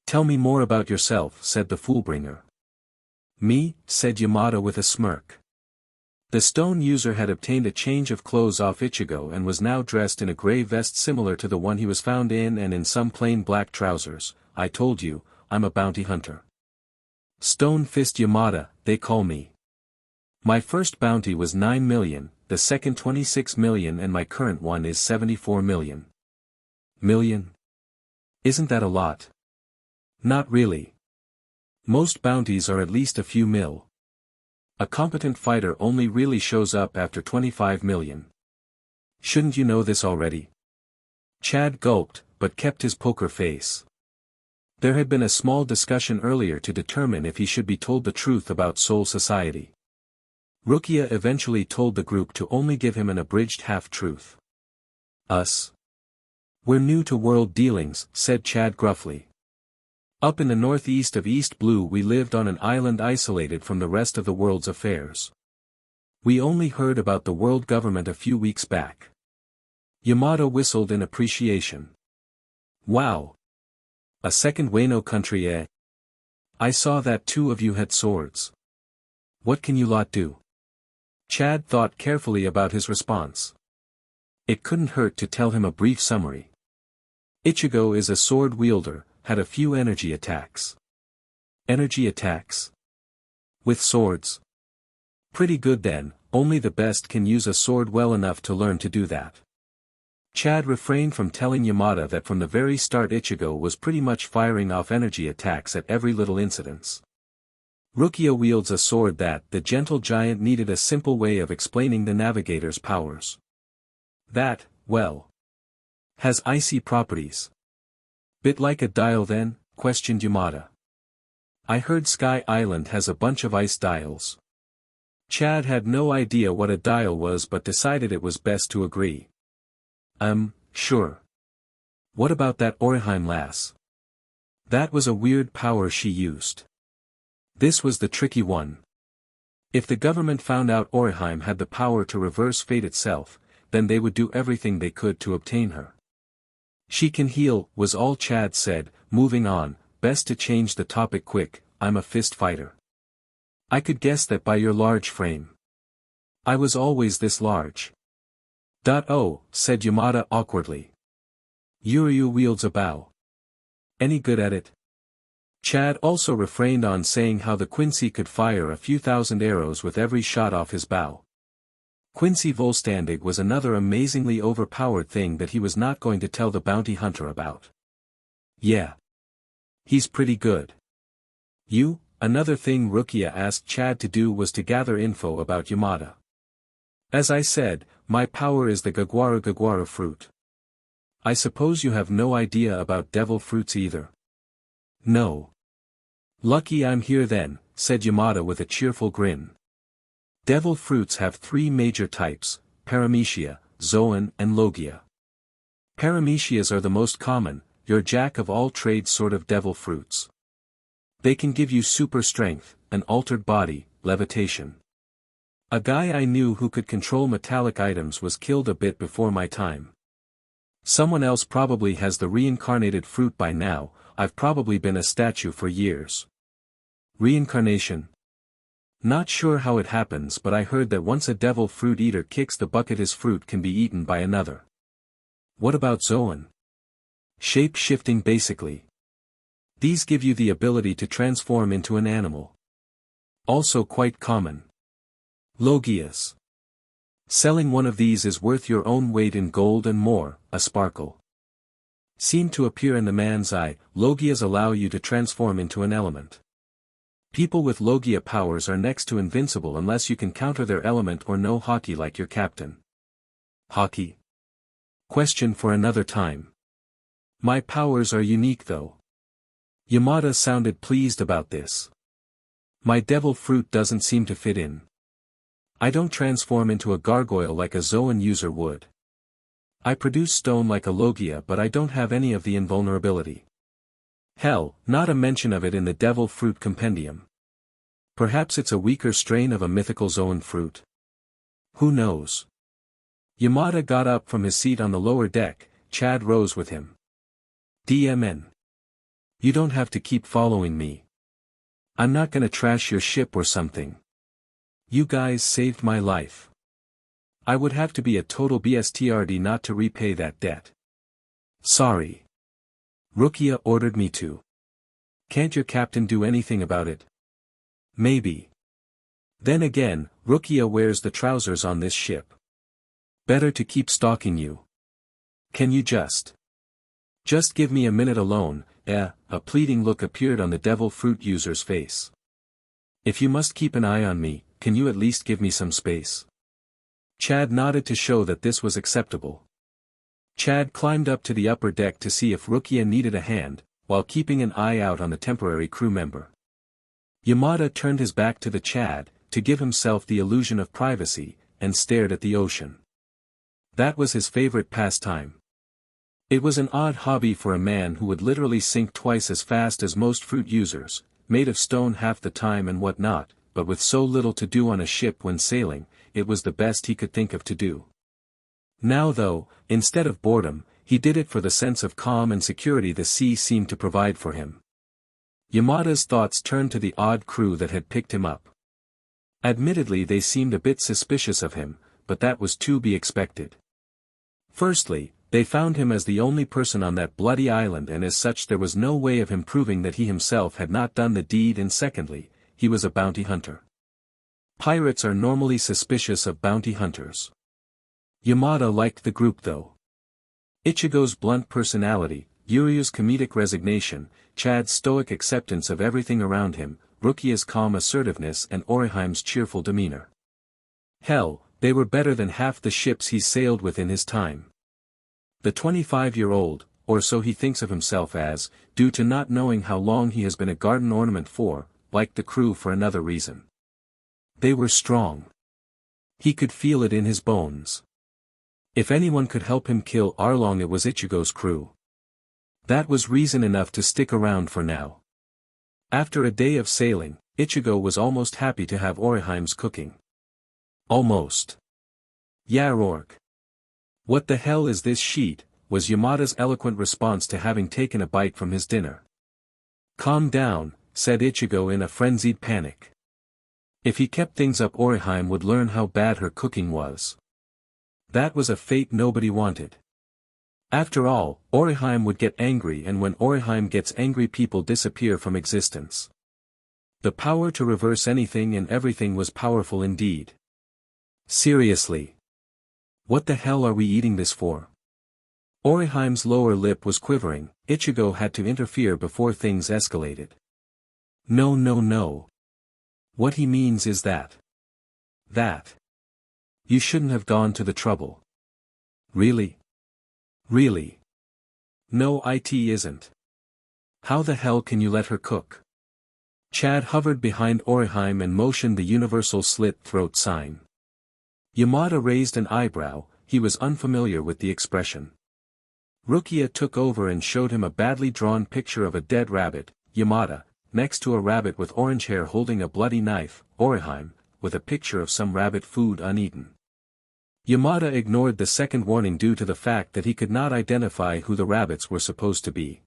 A: Tell me more about yourself, said the Foolbringer. Me, said Yamada with a smirk. The stone user had obtained a change of clothes off Ichigo and was now dressed in a grey vest similar to the one he was found in and in some plain black trousers. I told you, I'm a bounty hunter. Stone Fist Yamada, they call me. My first bounty was 9 million, the second 26 million and my current one is 74 million. Million? Isn't that a lot? Not really. Most bounties are at least a few mil. A competent fighter only really shows up after 25 million. Shouldn't you know this already? Chad gulped, but kept his poker face. There had been a small discussion earlier to determine if he should be told the truth about Soul Society. Rukia eventually told the group to only give him an abridged half-truth. Us? We're new to world dealings, said Chad gruffly. Up in the northeast of East Blue we lived on an island isolated from the rest of the world's affairs. We only heard about the world government a few weeks back. Yamada whistled in appreciation. Wow! A second Wano country, eh? I saw that 2 of you had swords. What can you lot do? Chad thought carefully about his response. It couldn't hurt to tell him a brief summary. Ichigo is a sword wielder, had a few energy attacks. Energy attacks? With swords? Pretty good then, only the best can use a sword well enough to learn to do that. Chad refrained from telling Yamada that from the very start Ichigo was pretty much firing off energy attacks at every little incident. Rukia wields a sword that the gentle giant needed a simple way of explaining the navigator's powers. That, well, has icy properties. Bit like a dial then, questioned Yamada. I heard Sky Island has a bunch of ice dials. Chad had no idea what a dial was but decided it was best to agree. Sure. What about that Orihime lass? That was a weird power she used. This was the tricky one. If the government found out Orihime had the power to reverse fate itself, then they would do everything they could to obtain her. She can heal, was all Chad said, moving on, best to change the topic quick, I'm a fist fighter. I could guess that by your large frame. I was always this large. Oh, said Yamada awkwardly. Yuryu wields a bow. Any good at it? Chad also refrained on saying how the Quincy could fire a few thousand arrows with every shot off his bow. Quincy Volstandig was another amazingly overpowered thing that he was not going to tell the bounty hunter about. Yeah. He's pretty good. Another thing Rukia asked Chad to do was to gather info about Yamada. As I said, my power is the Gagwara fruit. I suppose you have no idea about devil fruits either. No. Lucky I'm here then, said Yamada with a cheerful grin. Devil fruits have 3 major types, Paramecia, Zoan and Logia. Paramecias are the most common, your jack-of-all-trades sort of devil fruits. They can give you super strength, an altered body, levitation. A guy I knew who could control metallic items was killed a bit before my time. Someone else probably has the reincarnated fruit by now, I've probably been a statue for years. Reincarnation? Not sure how it happens but I heard that once a devil fruit eater kicks the bucket his fruit can be eaten by another. What about Zoan? Shape-shifting basically. These give you the ability to transform into an animal. Also quite common. Logias. Selling one of these is worth your own weight in gold and more, a sparkle seemed to appear in the man's eye. Logias allow you to transform into an element. People with Logia powers are next to invincible unless you can counter their element or know hockey like your captain. Hockey? Question for another time. My powers are unique though. Yamada sounded pleased about this. My devil fruit doesn't seem to fit in. I don't transform into a gargoyle like a Zoan user would. I produce stone like a Logia, but I don't have any of the invulnerability. Hell, not a mention of it in the devil fruit compendium. Perhaps it's a weaker strain of a mythical Zoan fruit. Who knows? Yamada got up from his seat on the lower deck. Chad rose with him. DMN. You don't have to keep following me. I'm not gonna trash your ship or something. You guys saved my life. I would have to be a total BSTRD not to repay that debt. Sorry. Rukia ordered me to. Can't your captain do anything about it? Maybe. Then again, Rukia wears the trousers on this ship. Better to keep stalking you. Can you just give me a minute alone? A pleading look appeared on the devil fruit user's face. If you must keep an eye on me, can you at least give me some space? Chad nodded to show that this was acceptable. Chad climbed up to the upper deck to see if Rukia needed a hand, while keeping an eye out on the temporary crew member. Yamada turned his back to the Chad, to give himself the illusion of privacy, and stared at the ocean. That was his favorite pastime. It was an odd hobby for a man who would literally sink twice as fast as most fruit users, made of stone half the time and whatnot, but with so little to do on a ship when sailing, it was the best he could think of to do. Now though, instead of boredom, he did it for the sense of calm and security the sea seemed to provide for him. Yamada's thoughts turned to the odd crew that had picked him up. Admittedly they seemed a bit suspicious of him, but that was to be expected. Firstly, they found him as the only person on that bloody island, and as such there was no way of him proving that he himself had not done the deed, and secondly, he was a bounty hunter. Pirates are normally suspicious of bounty hunters. Yamada liked the group though. Ichigo's blunt personality, Yuryu's comedic resignation, Chad's stoic acceptance of everything around him, Rukia's calm assertiveness and Oriheim's cheerful demeanor. Hell, they were better than half the ships he's sailed with in his time. The 25-year-old, or so he thinks of himself as, due to not knowing how long he has been a garden ornament for, liked the crew for another reason. They were strong. He could feel it in his bones. If anyone could help him kill Arlong, it was Ichigo's crew. That was reason enough to stick around for now. After a day of sailing, Ichigo was almost happy to have Oriheim's cooking. Almost. Yeah, Rourke. What the hell is this sheet, was Yamada's eloquent response to having taken a bite from his dinner. Calm down, said Ichigo in a frenzied panic. If he kept things up, Oriheim would learn how bad her cooking was. That was a fate nobody wanted. After all, Oriheim would get angry, and when Oriheim gets angry people disappear from existence. The power to reverse anything and everything was powerful indeed. Seriously. What the hell are we eating this for? Oriheim's lower lip was quivering. Ichigo had to interfere before things escalated. No, no, no. What he means is that. You shouldn't have gone to the trouble. Really? Really? No, it isn't. How the hell can you let her cook? Chad hovered behind Oriheim and motioned the universal slit-throat sign. Yamada raised an eyebrow, he was unfamiliar with the expression. Rukia took over and showed him a badly drawn picture of a dead rabbit. Yamada, next to a rabbit with orange hair holding a bloody knife, Oriheim, with a picture of some rabbit food uneaten. Yamada ignored the second warning due to the fact that he could not identify who the rabbits were supposed to be.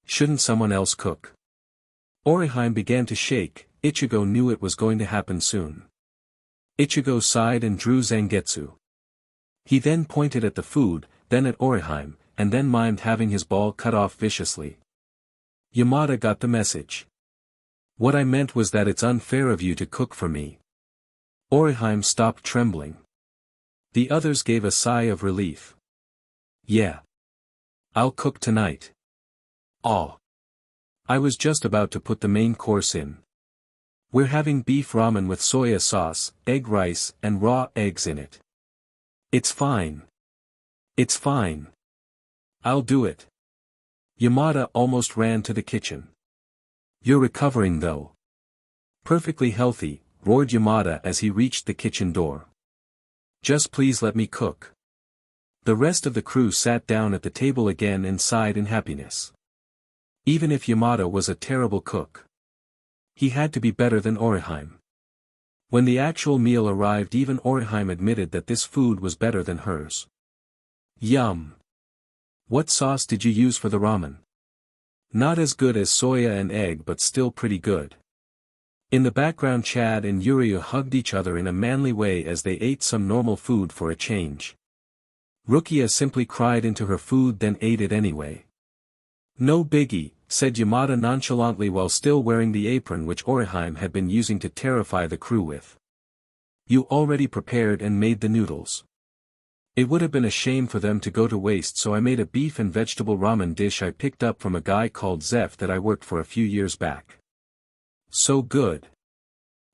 A: Shouldn't someone else cook? Oriheim began to shake. Ichigo knew it was going to happen soon. Ichigo sighed and drew Zangetsu. He then pointed at the food, then at Oriheim, and then mimed having his ball cut off viciously. Yamada got the message. What I meant was that it's unfair of you to cook for me. Oriheim stopped trembling. The others gave a sigh of relief. Yeah. I'll cook tonight. Oh. I was just about to put the main course in. We're having beef ramen with soya sauce, egg rice, and raw eggs in it. It's fine. It's fine. I'll do it. Yamada almost ran to the kitchen. You're recovering though. Perfectly healthy, roared Yamada as he reached the kitchen door. Just please let me cook. The rest of the crew sat down at the table again and sighed in happiness. Even if Yamada was a terrible cook, he had to be better than Orihime. When the actual meal arrived, even Orihime admitted that this food was better than hers. Yum! What sauce did you use for the ramen? Not as good as soya and egg, but still pretty good. In the background, Chad and Yuryu hugged each other in a manly way as they ate some normal food for a change. Rukia simply cried into her food, then ate it anyway. No biggie, said Yamada nonchalantly while still wearing the apron which Orihime had been using to terrify the crew with. You already prepared and made the noodles. It would have been a shame for them to go to waste, so I made a beef and vegetable ramen dish I picked up from a guy called Zeph that I worked for a few years back. So good.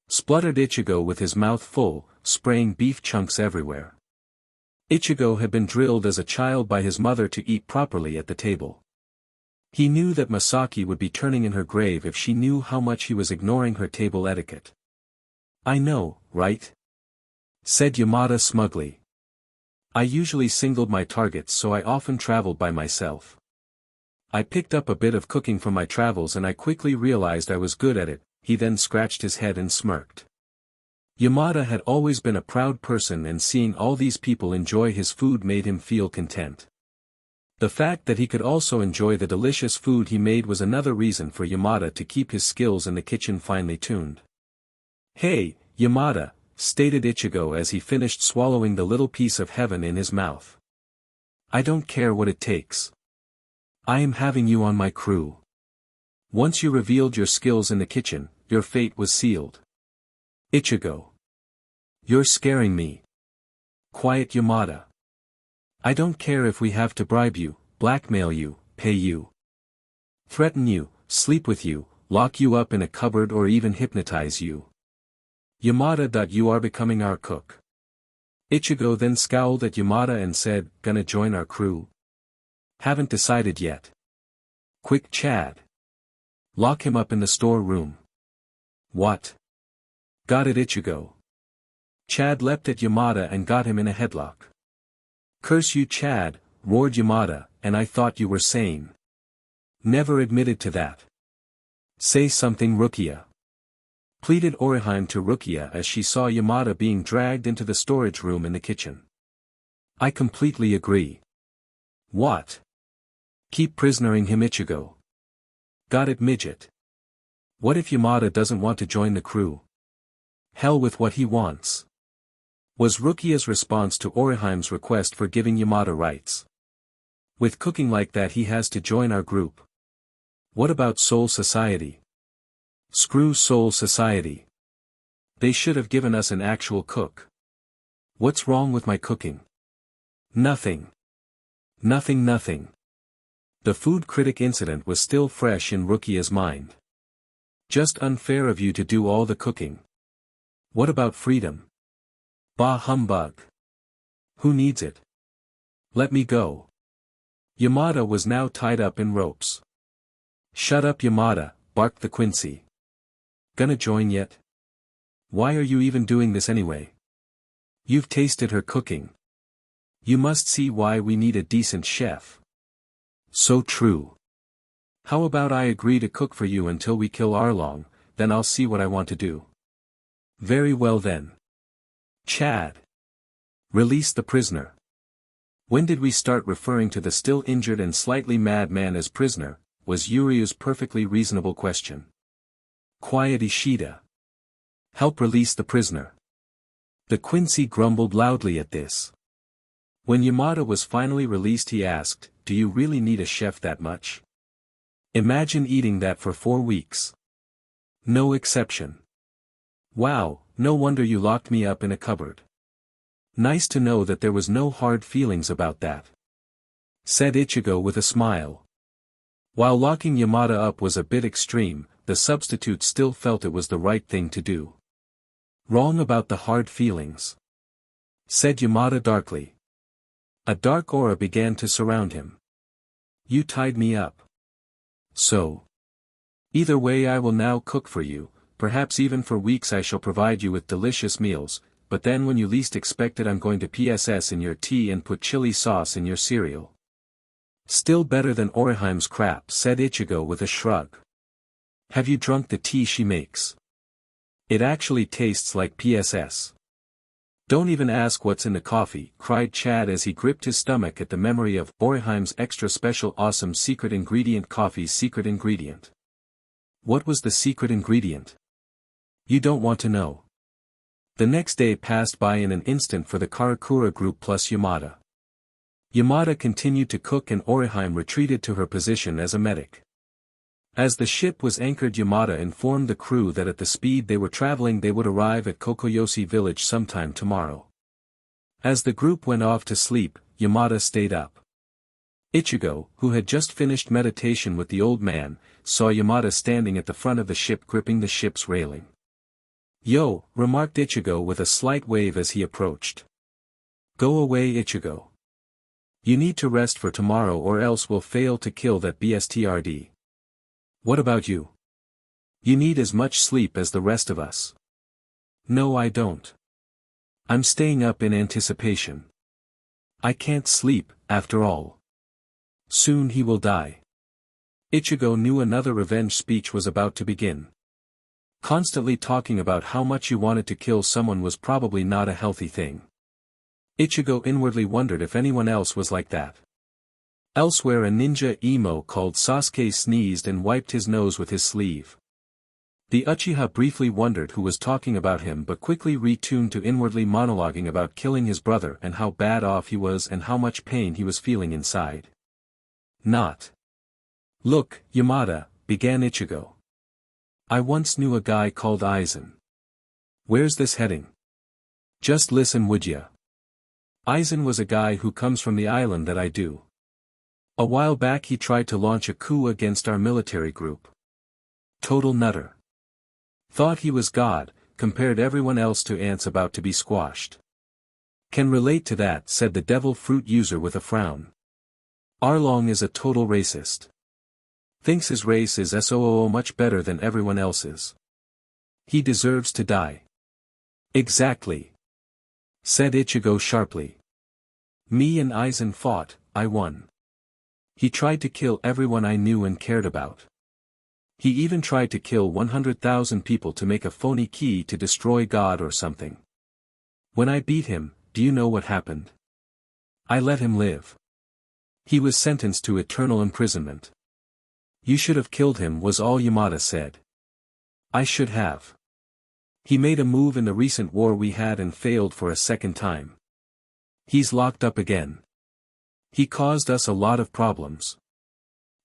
A: Spluttered Ichigo with his mouth full, spraying beef chunks everywhere. Ichigo had been drilled as a child by his mother to eat properly at the table. He knew that Masaki would be turning in her grave if she knew how much he was ignoring her table etiquette. I know, right? Said Yamada smugly. I usually singled my targets, so I often traveled by myself. I picked up a bit of cooking from my travels and I quickly realized I was good at it. He then scratched his head and smirked. Yamada had always been a proud person, and seeing all these people enjoy his food made him feel content. The fact that he could also enjoy the delicious food he made was another reason for Yamada to keep his skills in the kitchen finely tuned. Hey, Yamada, stated Ichigo as he finished swallowing the little piece of heaven in his mouth. I don't care what it takes. I am having you on my crew. Once you revealed your skills in the kitchen, your fate was sealed. Ichigo. You're scaring me. Quiet, Yamada. I don't care if we have to bribe you, blackmail you, pay you, threaten you, sleep with you, lock you up in a cupboard, or even hypnotize you. Yamada. You are becoming our cook. Ichigo then scowled at Yamada and said, Gonna join our crew? Haven't decided yet. Quick, Chad. Lock him up in the storeroom. What? Got it, Ichigo. Chad leapt at Yamada and got him in a headlock. Curse you, Chad, roared Yamada, and I thought you were sane. Never admitted to that. Say something, Rukia. Pleaded Orihime to Rukia as she saw Yamada being dragged into the storage room in the kitchen. I completely agree. What? Keep prisonering him, Ichigo. Got it, midget. What if Yamada doesn't want to join the crew? Hell with what he wants. Was Rukia's response to Orihime's request for giving Yamada rights. With cooking like that, he has to join our group. What about Soul Society? Screw Soul Society. They should have given us an actual cook. What's wrong with my cooking? Nothing. Nothing. The food critic incident was still fresh in Rukia's mind. Just unfair of you to do all the cooking. What about freedom? Bah humbug. Who needs it? Let me go. Yamada was now tied up in ropes. Shut up, Yamada, barked the Quincy. Gonna join yet? Why are you even doing this anyway? You've tasted her cooking. You must see why we need a decent chef. So true. How about I agree to cook for you until we kill Arlong, then I'll see what I want to do. Very well then. Chad. Release the prisoner. When did we start referring to the still injured and slightly mad man as prisoner, was Yuryu's perfectly reasonable question. Quiet, Ishida. Help release the prisoner. The Quincy grumbled loudly at this. When Yamada was finally released, he asked, Do you really need a chef that much? Imagine eating that for 4 weeks. No exception. Wow, no wonder you locked me up in a cupboard. Nice to know that there was no hard feelings about that, said Ichigo with a smile. While locking Yamada up was a bit extreme, the substitute still felt it was the right thing to do. Wrong about the hard feelings, said Yamada darkly. A dark aura began to surround him. You tied me up. So. Either way, I will now cook for you, perhaps even for weeks I shall provide you with delicious meals, but then when you least expect it I'm going to PSS in your tea and put chili sauce in your cereal. Still better than Oriheim's crap, said Ichigo with a shrug. Have you drunk the tea she makes? It actually tastes like PSS. Don't even ask what's in the coffee, cried Chad as he gripped his stomach at the memory of Oriheim's extra special awesome secret ingredient, coffee's secret ingredient. What was the secret ingredient? You don't want to know. The next day passed by in an instant for the Karakura group plus Yamada. Yamada continued to cook and Oriheim retreated to her position as a medic. As the ship was anchored, Yamada informed the crew that at the speed they were traveling they would arrive at Kokoyoshi village sometime tomorrow. As the group went off to sleep, Yamada stayed up. Ichigo, who had just finished meditation with the old man, saw Yamada standing at the front of the ship gripping the ship's railing. Yo, remarked Ichigo with a slight wave as he approached. Go away, Ichigo. You need to rest for tomorrow or else we'll fail to kill that BSTRD. What about you? You need as much sleep as the rest of us. No, I don't. I'm staying up in anticipation. I can't sleep, after all. Soon he will die. Ichigo knew another revenge speech was about to begin. Constantly talking about how much you wanted to kill someone was probably not a healthy thing. Ichigo inwardly wondered if anyone else was like that. Elsewhere, a ninja emo called Sasuke sneezed and wiped his nose with his sleeve. The Uchiha briefly wondered who was talking about him but quickly retuned to inwardly monologuing about killing his brother and how bad off he was and how much pain he was feeling inside. Not. Look, Yamada, began Ichigo. I once knew a guy called Aizen. Where's this heading? Just listen, would ya? Aizen was a guy who comes from the island that I do. A while back he tried to launch a coup against our military group. Total nutter. Thought he was God, compared everyone else to ants about to be squashed. Can relate to that, said the devil fruit user with a frown. Arlong is a total racist. Thinks his race is so much better than everyone else's. He deserves to die. Exactly. Said Ichigo sharply. Me and Aizen fought, I won. He tried to kill everyone I knew and cared about. He even tried to kill 100,000 people to make a phony key to destroy God or something. When I beat him, do you know what happened? I let him live. He was sentenced to eternal imprisonment. You should have killed him, was all Yamada said. I should have. He made a move in the recent war we had and failed for a second time. He's locked up again. He caused us a lot of problems.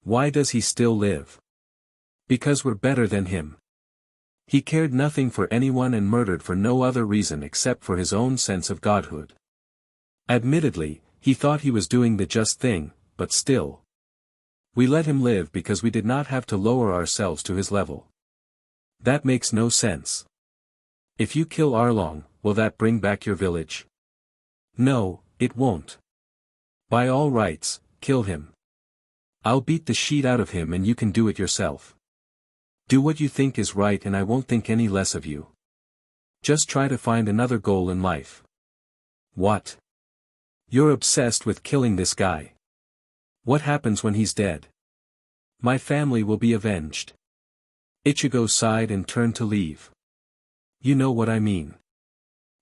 A: Why does he still live? Because we're better than him. He cared nothing for anyone and murdered for no other reason except for his own sense of godhood. Admittedly, he thought he was doing the just thing, but still. We let him live because we did not have to lower ourselves to his level. That makes no sense. If you kill Arlong, will that bring back your village? No, it won't. By all rights, kill him. I'll beat the shit out of him and you can do it yourself. Do what you think is right and I won't think any less of you. Just try to find another goal in life. What? You're obsessed with killing this guy. What happens when he's dead? My family will be avenged. Ichigo sighed and turned to leave. You know what I mean.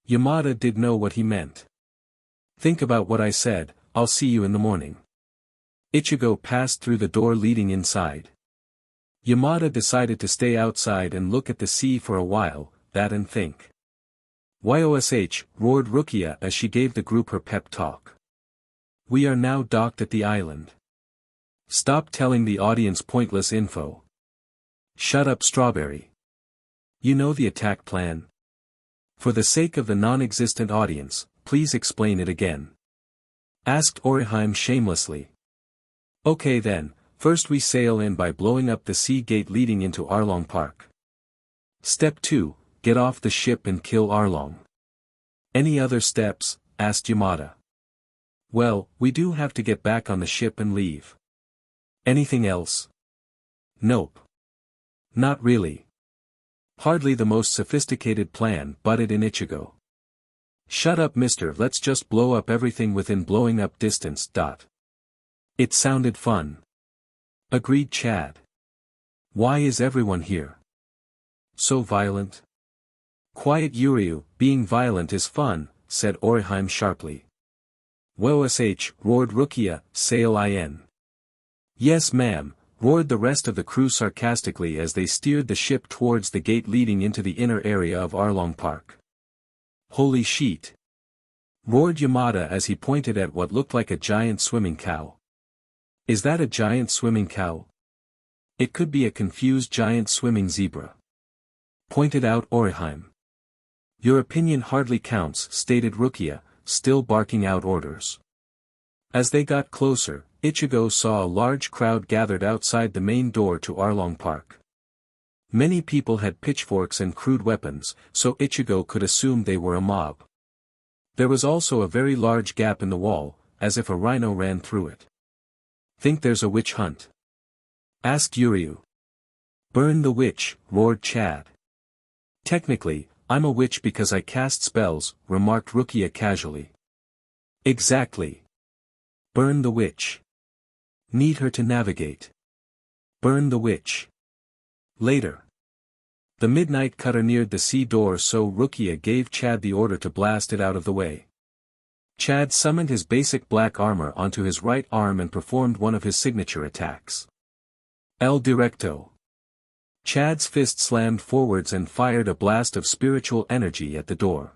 A: Yamada did know what he meant. Think about what I said, I'll see you in the morning. Ichigo passed through the door leading inside. Yamada decided to stay outside and look at the sea for a while, that and think. YOSH, roared Rukia as she gave the group her pep talk. We are now docked at the island. Stop telling the audience pointless info. Shut up, Strawberry. You know the attack plan? For the sake of the non-existent audience, please explain it again. Asked Orihime shamelessly. Okay then, first we sail in by blowing up the sea gate leading into Arlong Park. Step 2, get off the ship and kill Arlong. Any other steps? Asked Yamada. Well, we do have to get back on the ship and leave. Anything else? Nope. Not really. Hardly the most sophisticated plan, butted in Ichigo. Shut up mister, let's just blow up everything within blowing up distance. It sounded fun. Agreed Chad. Why is everyone here? So violent? Quiet Yuryu, being violent is fun, said Orihime sharply. Wosh, roared Rukia, sail in. Yes ma'am, roared the rest of the crew sarcastically as they steered the ship towards the gate leading into the inner area of Arlong Park. Holy sheet! Roared Yamada as he pointed at what looked like a giant swimming cow. Is that a giant swimming cow? It could be a confused giant swimming zebra. Pointed out Orihime. Your opinion hardly counts, stated Rukia, still barking out orders. As they got closer, Ichigo saw a large crowd gathered outside the main door to Arlong Park. Many people had pitchforks and crude weapons, so Ichigo could assume they were a mob. There was also a very large gap in the wall, as if a rhino ran through it. Think there's a witch hunt? Asked Yuryu. Burn the witch, roared Chad. Technically, I'm a witch because I cast spells, remarked Rukia casually. Exactly. Burn the witch. Need her to navigate. Burn the witch. Later. The midnight cutter neared the sea door, so Rukia gave Chad the order to blast it out of the way. Chad summoned his basic black armor onto his right arm and performed one of his signature attacks. El Directo. Chad's fist slammed forwards and fired a blast of spiritual energy at the door.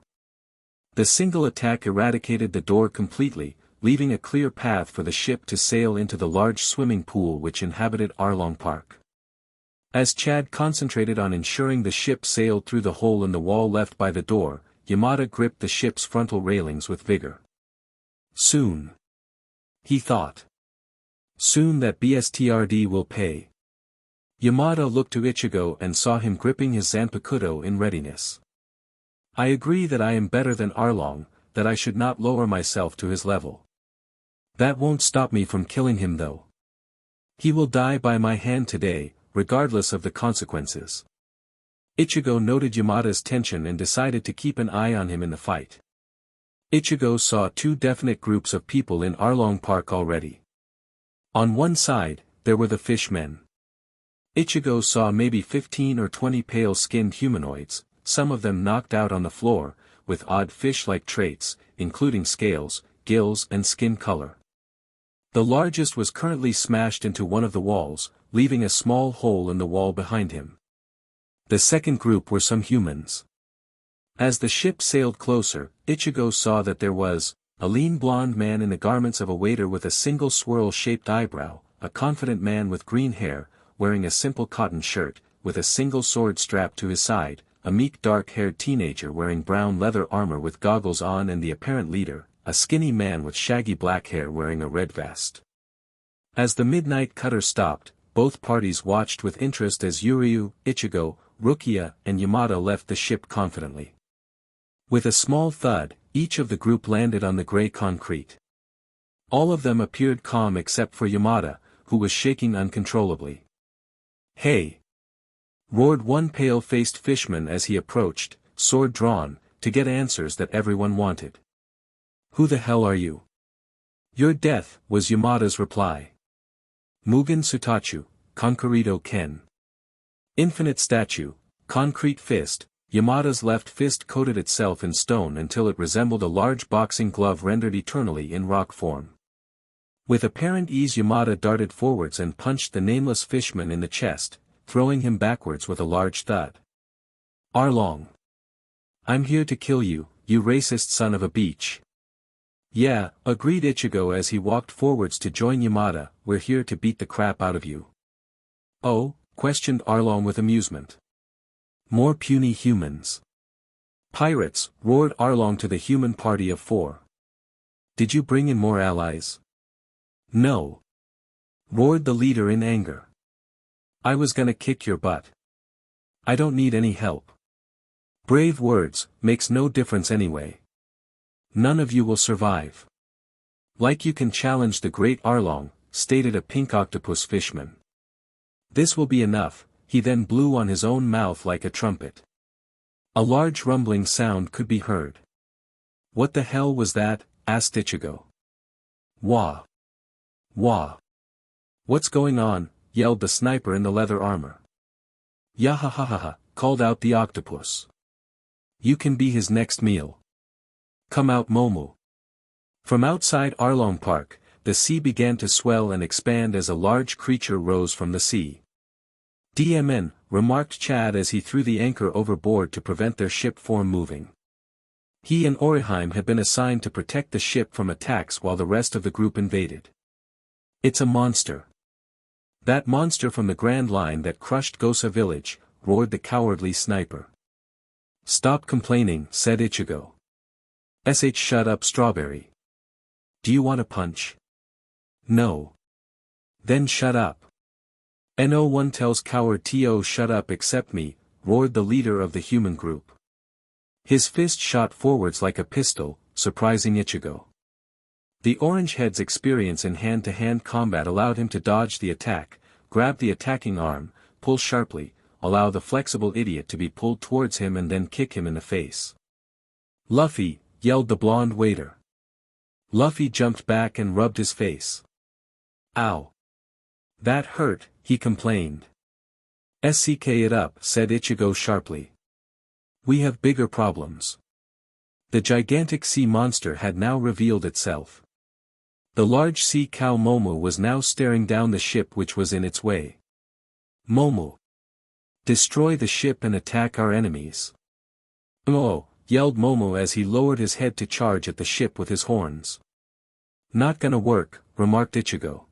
A: The single attack eradicated the door completely, leaving a clear path for the ship to sail into the large swimming pool which inhabited Arlong Park. As Chad concentrated on ensuring the ship sailed through the hole in the wall left by the door, Yamada gripped the ship's frontal railings with vigor. Soon. He thought. Soon that BSTRD will pay. Yamada looked to Ichigo and saw him gripping his Zanpakuto in readiness. I agree that I am better than Arlong, that I should not lower myself to his level. That won't stop me from killing him though. He will die by my hand today, regardless of the consequences. Ichigo noted Yamada's tension and decided to keep an eye on him in the fight. Ichigo saw two definite groups of people in Arlong Park already. On one side, there were the fishmen. Ichigo saw maybe 15 or 20 pale-skinned humanoids, some of them knocked out on the floor, with odd fish-like traits, including scales, gills and skin color. The largest was currently smashed into one of the walls, leaving a small hole in the wall behind him. The second group were some humans. As the ship sailed closer, Ichigo saw that there was a lean blonde man in the garments of a waiter with a single swirl-shaped eyebrow, a confident man with green hair, wearing a simple cotton shirt, with a single sword strapped to his side, a meek dark-haired teenager wearing brown leather armor with goggles on, and the apparent leader, a skinny man with shaggy black hair wearing a red vest. As the midnight cutter stopped, both parties watched with interest as Yuryu, Ichigo, Rukia, and Yamada left the ship confidently. With a small thud, each of the group landed on the gray concrete. All of them appeared calm except for Yamada, who was shaking uncontrollably. Hey! Roared one pale-faced fishman as he approached, sword drawn, to get answers that everyone wanted. Who the hell are you? Your death, was Yamada's reply. Mugen Sutachu, Concorito Ken. Infinite statue, concrete fist. Yamada's left fist coated itself in stone until it resembled a large boxing glove rendered eternally in rock form. With apparent ease Yamada darted forwards and punched the nameless fishman in the chest, throwing him backwards with a large thud. Arlong. I'm here to kill you, you racist son of a beach. Yeah, agreed Ichigo as he walked forwards to join Yamada, we're here to beat the crap out of you. Oh? Questioned Arlong with amusement. More puny humans. Pirates, roared Arlong to the human party of 4. Did you bring in more allies? No. Roared the leader in anger. I was gonna kick your butt. I don't need any help. Brave words, makes no difference anyway. None of you will survive. Like you can challenge the great Arlong, stated a pink octopus fishman. This will be enough, he then blew on his own mouth like a trumpet. A large rumbling sound could be heard. What the hell was that? Asked Ichigo. Wah! Wah! What's going on? Yelled the sniper in the leather armor. Yahahaha, called out the octopus. You can be his next meal. Come out Momo. From outside Arlong Park, the sea began to swell and expand as a large creature rose from the sea. DMN, remarked Chad as he threw the anchor overboard to prevent their ship from moving. He and Orihime had been assigned to protect the ship from attacks while the rest of the group invaded. It's a monster. That monster from the Grand Line that crushed Gosa village, roared the cowardly sniper. Stop complaining, said Ichigo. Shut up Strawberry. Do you want a punch? No. Then shut up. No one tells coward To shut up except me, roared the leader of the human group. His fist shot forwards like a pistol, surprising Ichigo. The orange head's experience in hand-to-hand combat allowed him to dodge the attack, grab the attacking arm, pull sharply, allow the flexible idiot to be pulled towards him and then kick him in the face. Luffy, yelled the blonde waiter. Luffy jumped back and rubbed his face. Ow. That hurt, he complained. SCK it up, said Ichigo sharply. We have bigger problems. The gigantic sea monster had now revealed itself. The large sea cow Momo was now staring down the ship which was in its way. Momo. Destroy the ship and attack our enemies. Oh, yelled Momo as he lowered his head to charge at the ship with his horns. Not gonna work, remarked Ichigo.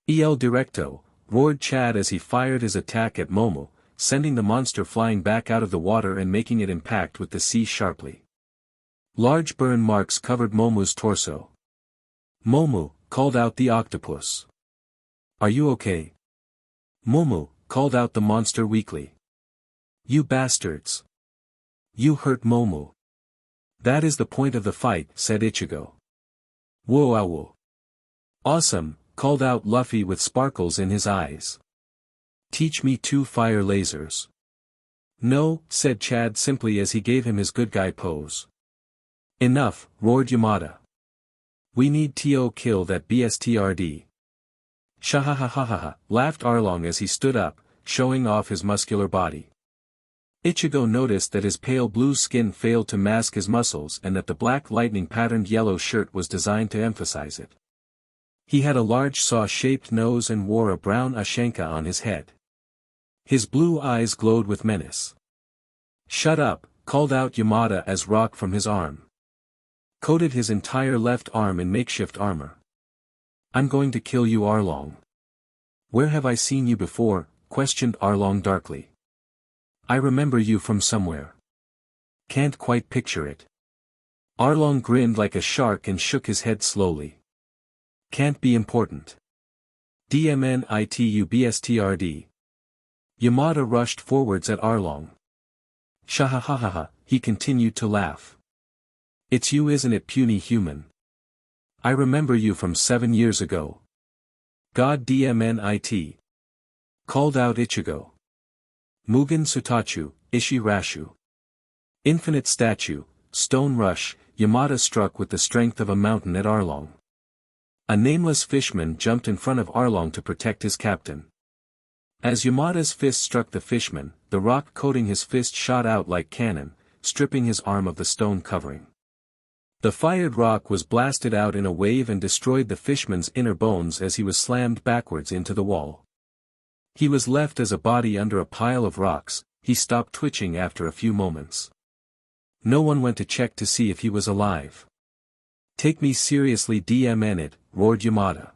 A: El Directo, roared Chad as he fired his attack at Momo, sending the monster flying back out of the water and making it impact with the sea sharply. Large burn marks covered Momo's torso. Momo, called out the octopus. Are you okay? Momo, called out the monster weakly. You bastards. You hurt Momo. That is the point of the fight, said Ichigo. Whoa owl. Awesome, called out Luffy with sparkles in his eyes. Teach me 2 fire lasers. No, said Chad simply as he gave him his good guy pose. Enough, roared Yamada. We need To kill that BSTRD. Shahahahaha, laughed Arlong as he stood up, showing off his muscular body. Ichigo noticed that his pale blue skin failed to mask his muscles and that the black lightning-patterned yellow shirt was designed to emphasize it. He had a large saw-shaped nose and wore a brown ashenka on his head. His blue eyes glowed with menace. Shut up, called out Yamada as rock from his arm. Coated his entire left arm in makeshift armor. I'm going to kill you Arlong. Where have I seen you before? Questioned Arlong darkly. I remember you from somewhere. Can't quite picture it. Arlong grinned like a shark and shook his head slowly. Can't be important. DMNITUBSTRD. Yamada rushed forwards at Arlong. Shahahahaha, he continued to laugh. It's you isn't it puny human? I remember you from 7 years ago. God DMNIT. Called out Ichigo. Mugen Sutachu, Ishi Rashu. Infinite statue, stone rush, Yamada struck with the strength of a mountain at Arlong. A nameless fishman jumped in front of Arlong to protect his captain. As Yamada's fist struck the fishman, the rock coating his fist shot out like cannon, stripping his arm of the stone covering. The fired rock was blasted out in a wave and destroyed the fishman's inner bones as he was slammed backwards into the wall. He was left as a body under a pile of rocks. He stopped twitching after a few moments. No one went to check to see if he was alive. Take me seriously DMN it, roared Yamada.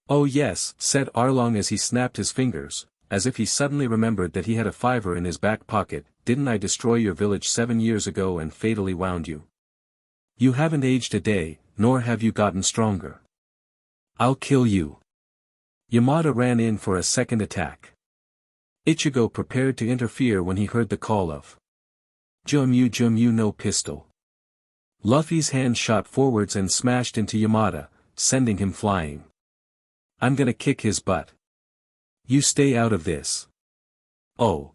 A: Oh yes, said Arlong as he snapped his fingers, as if he suddenly remembered that he had a fiver in his back pocket. Didn't I destroy your village 7 years ago and fatally wound you? You haven't aged a day, nor have you gotten stronger. I'll kill you. Yamada ran in for a second attack. Ichigo prepared to interfere when he heard the call of Jumyu no pistol. Luffy's hand shot forwards and smashed into Yamada, sending him flying. I'm gonna kick his butt. You stay out of this. Oh.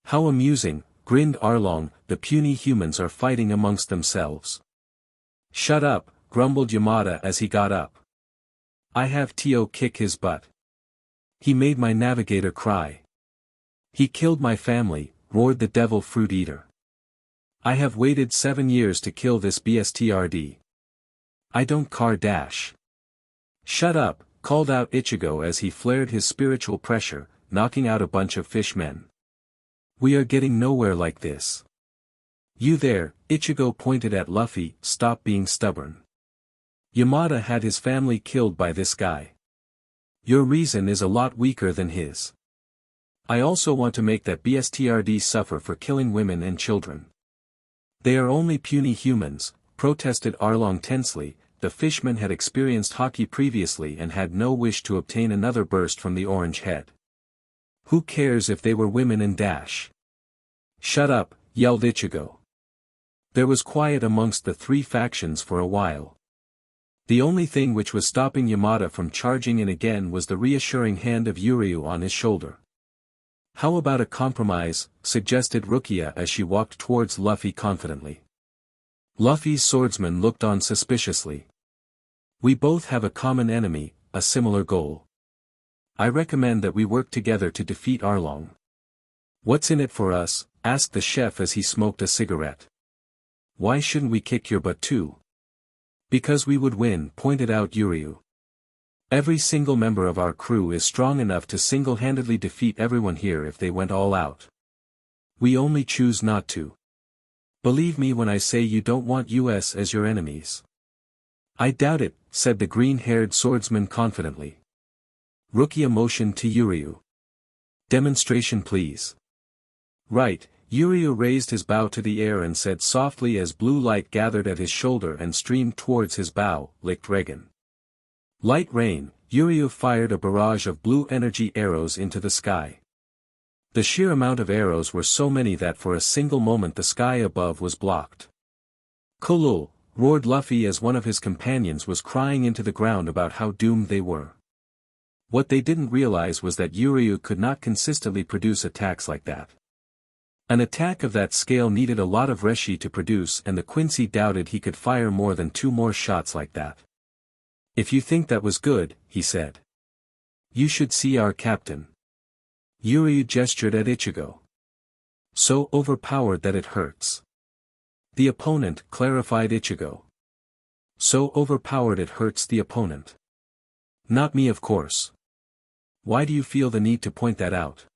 A: How amusing, grinned Arlong, the puny humans are fighting amongst themselves. Shut up, grumbled Yamada as he got up. I have Tio kick his butt. He made my navigator cry. He killed my family, roared the devil fruit eater. I have waited 7 years to kill this bstrd. I don't car dash. Shut up, called out Ichigo as he flared his spiritual pressure, knocking out a bunch of fishmen. We are getting nowhere like this. You there, Ichigo pointed at Luffy, stop being stubborn. Yamada had his family killed by this guy. Your reason is a lot weaker than his. I also want to make that bstrd suffer for killing women and children. They are only puny humans, protested Arlong tensely. The fishman had experienced haki previously and had no wish to obtain another burst from the orange head. Who cares if they were women and dash? Shut up, yelled Ichigo. There was quiet amongst the 3 factions for a while. The only thing which was stopping Yamada from charging in again was the reassuring hand of Yuryu on his shoulder. How about a compromise, suggested Rukia as she walked towards Luffy confidently. Luffy's swordsman looked on suspiciously. We both have a common enemy, a similar goal. I recommend that we work together to defeat Arlong. What's in it for us? Asked the chef as he smoked a cigarette. Why shouldn't we kick your butt too? Because we would win, pointed out Yuryu. Every single member of our crew is strong enough to single-handedly defeat everyone here if they went all out. We only choose not to. Believe me when I say you don't want us as your enemies. I doubt it, said the green-haired swordsman confidently. Rukia motioned to Yuryu. Demonstration please. Right, Yuryu raised his bow to the air and said softly as blue light gathered at his shoulder and streamed towards his bow, licked Regan. Light rain, Yuryu fired a barrage of blue energy arrows into the sky. The sheer amount of arrows were so many that for a single moment the sky above was blocked. Kulul, roared Luffy as one of his companions was crying into the ground about how doomed they were. What they didn't realize was that Yuryu could not consistently produce attacks like that. An attack of that scale needed a lot of reshi to produce, and the Quincy doubted he could fire more than 2 more shots like that. If you think that was good, he said. You should see our captain. Yuryu gestured at Ichigo. So overpowered that it hurts. The opponent, clarified Ichigo. So overpowered it hurts the opponent. Not me of course. Why do you feel the need to point that out?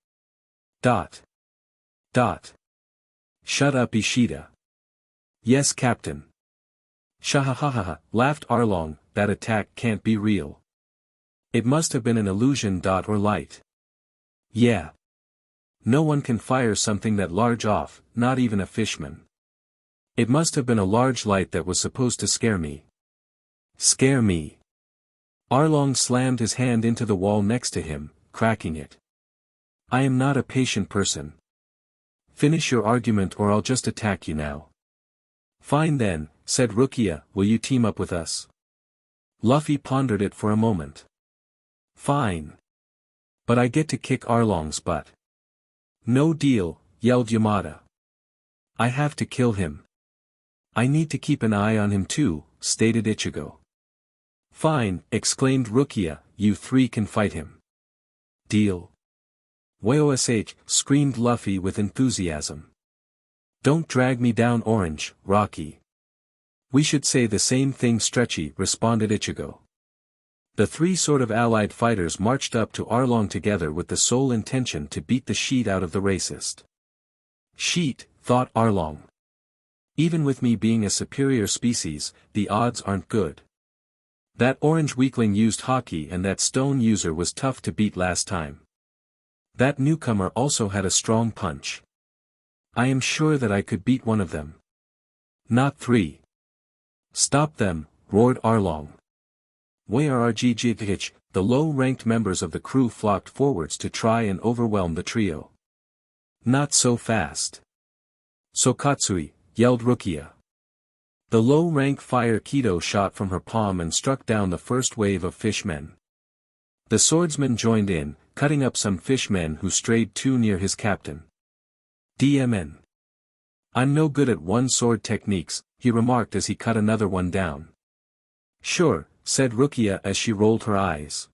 A: Dot. Shut up Ishida. Yes captain. Shahahaha, laughed Arlong, that attack can't be real. It must have been an illusion. Or light. Yeah. No one can fire something that large off, not even a fishman. It must have been a large light that was supposed to scare me. Scare me. Arlong slammed his hand into the wall next to him, cracking it. I am not a patient person. Finish your argument or I'll just attack you now. Fine then, said Rukia, will you team up with us? Luffy pondered it for a moment. Fine. But I get to kick Arlong's butt. No deal, yelled Yamada. I have to kill him. I need to keep an eye on him too, stated Ichigo. Fine, exclaimed Rukia, you 3 can fight him. Deal. Wosh, screamed Luffy with enthusiasm. Don't drag me down Orange, Rocky. We should say the same thing Stretchy, responded Ichigo. The 3 sort of allied fighters marched up to Arlong together with the sole intention to beat the sheet out of the racist. Sheet, thought Arlong. Even with me being a superior species, the odds aren't good. That orange weakling used haki and that stone user was tough to beat last time. That newcomer also had a strong punch. I am sure that I could beat one of them. Not three. Stop them, roared Arlong. Where are Gigich? The low-ranked members of the crew flocked forwards to try and overwhelm the trio. Not so fast. Sokatsui, yelled Rukia. The low-rank fire Kido shot from her palm and struck down the first wave of fishmen. The swordsman joined in, cutting up some fishmen who strayed too near his captain. DMN. I'm no good at one-sword techniques, he remarked as he cut another one down. Sure, said Rukia as she rolled her eyes.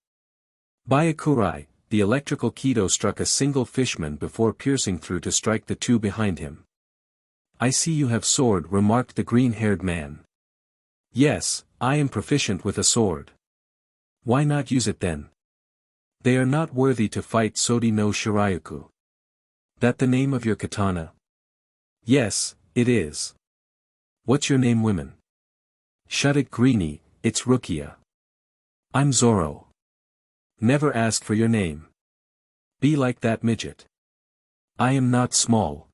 A: Byakurai, the electrical Kido struck a single fishman before piercing through to strike the two behind him. I see you have sword, remarked the green-haired man. Yes, I am proficient with a sword. Why not use it then? They are not worthy to fight Sodi no Shirayuku. That the name of your katana? Yes, it is. What's your name, women? Shut it, Greenie, it's Rukia. I'm Zoro. Never asked for your name. Be like that midget. I am not small.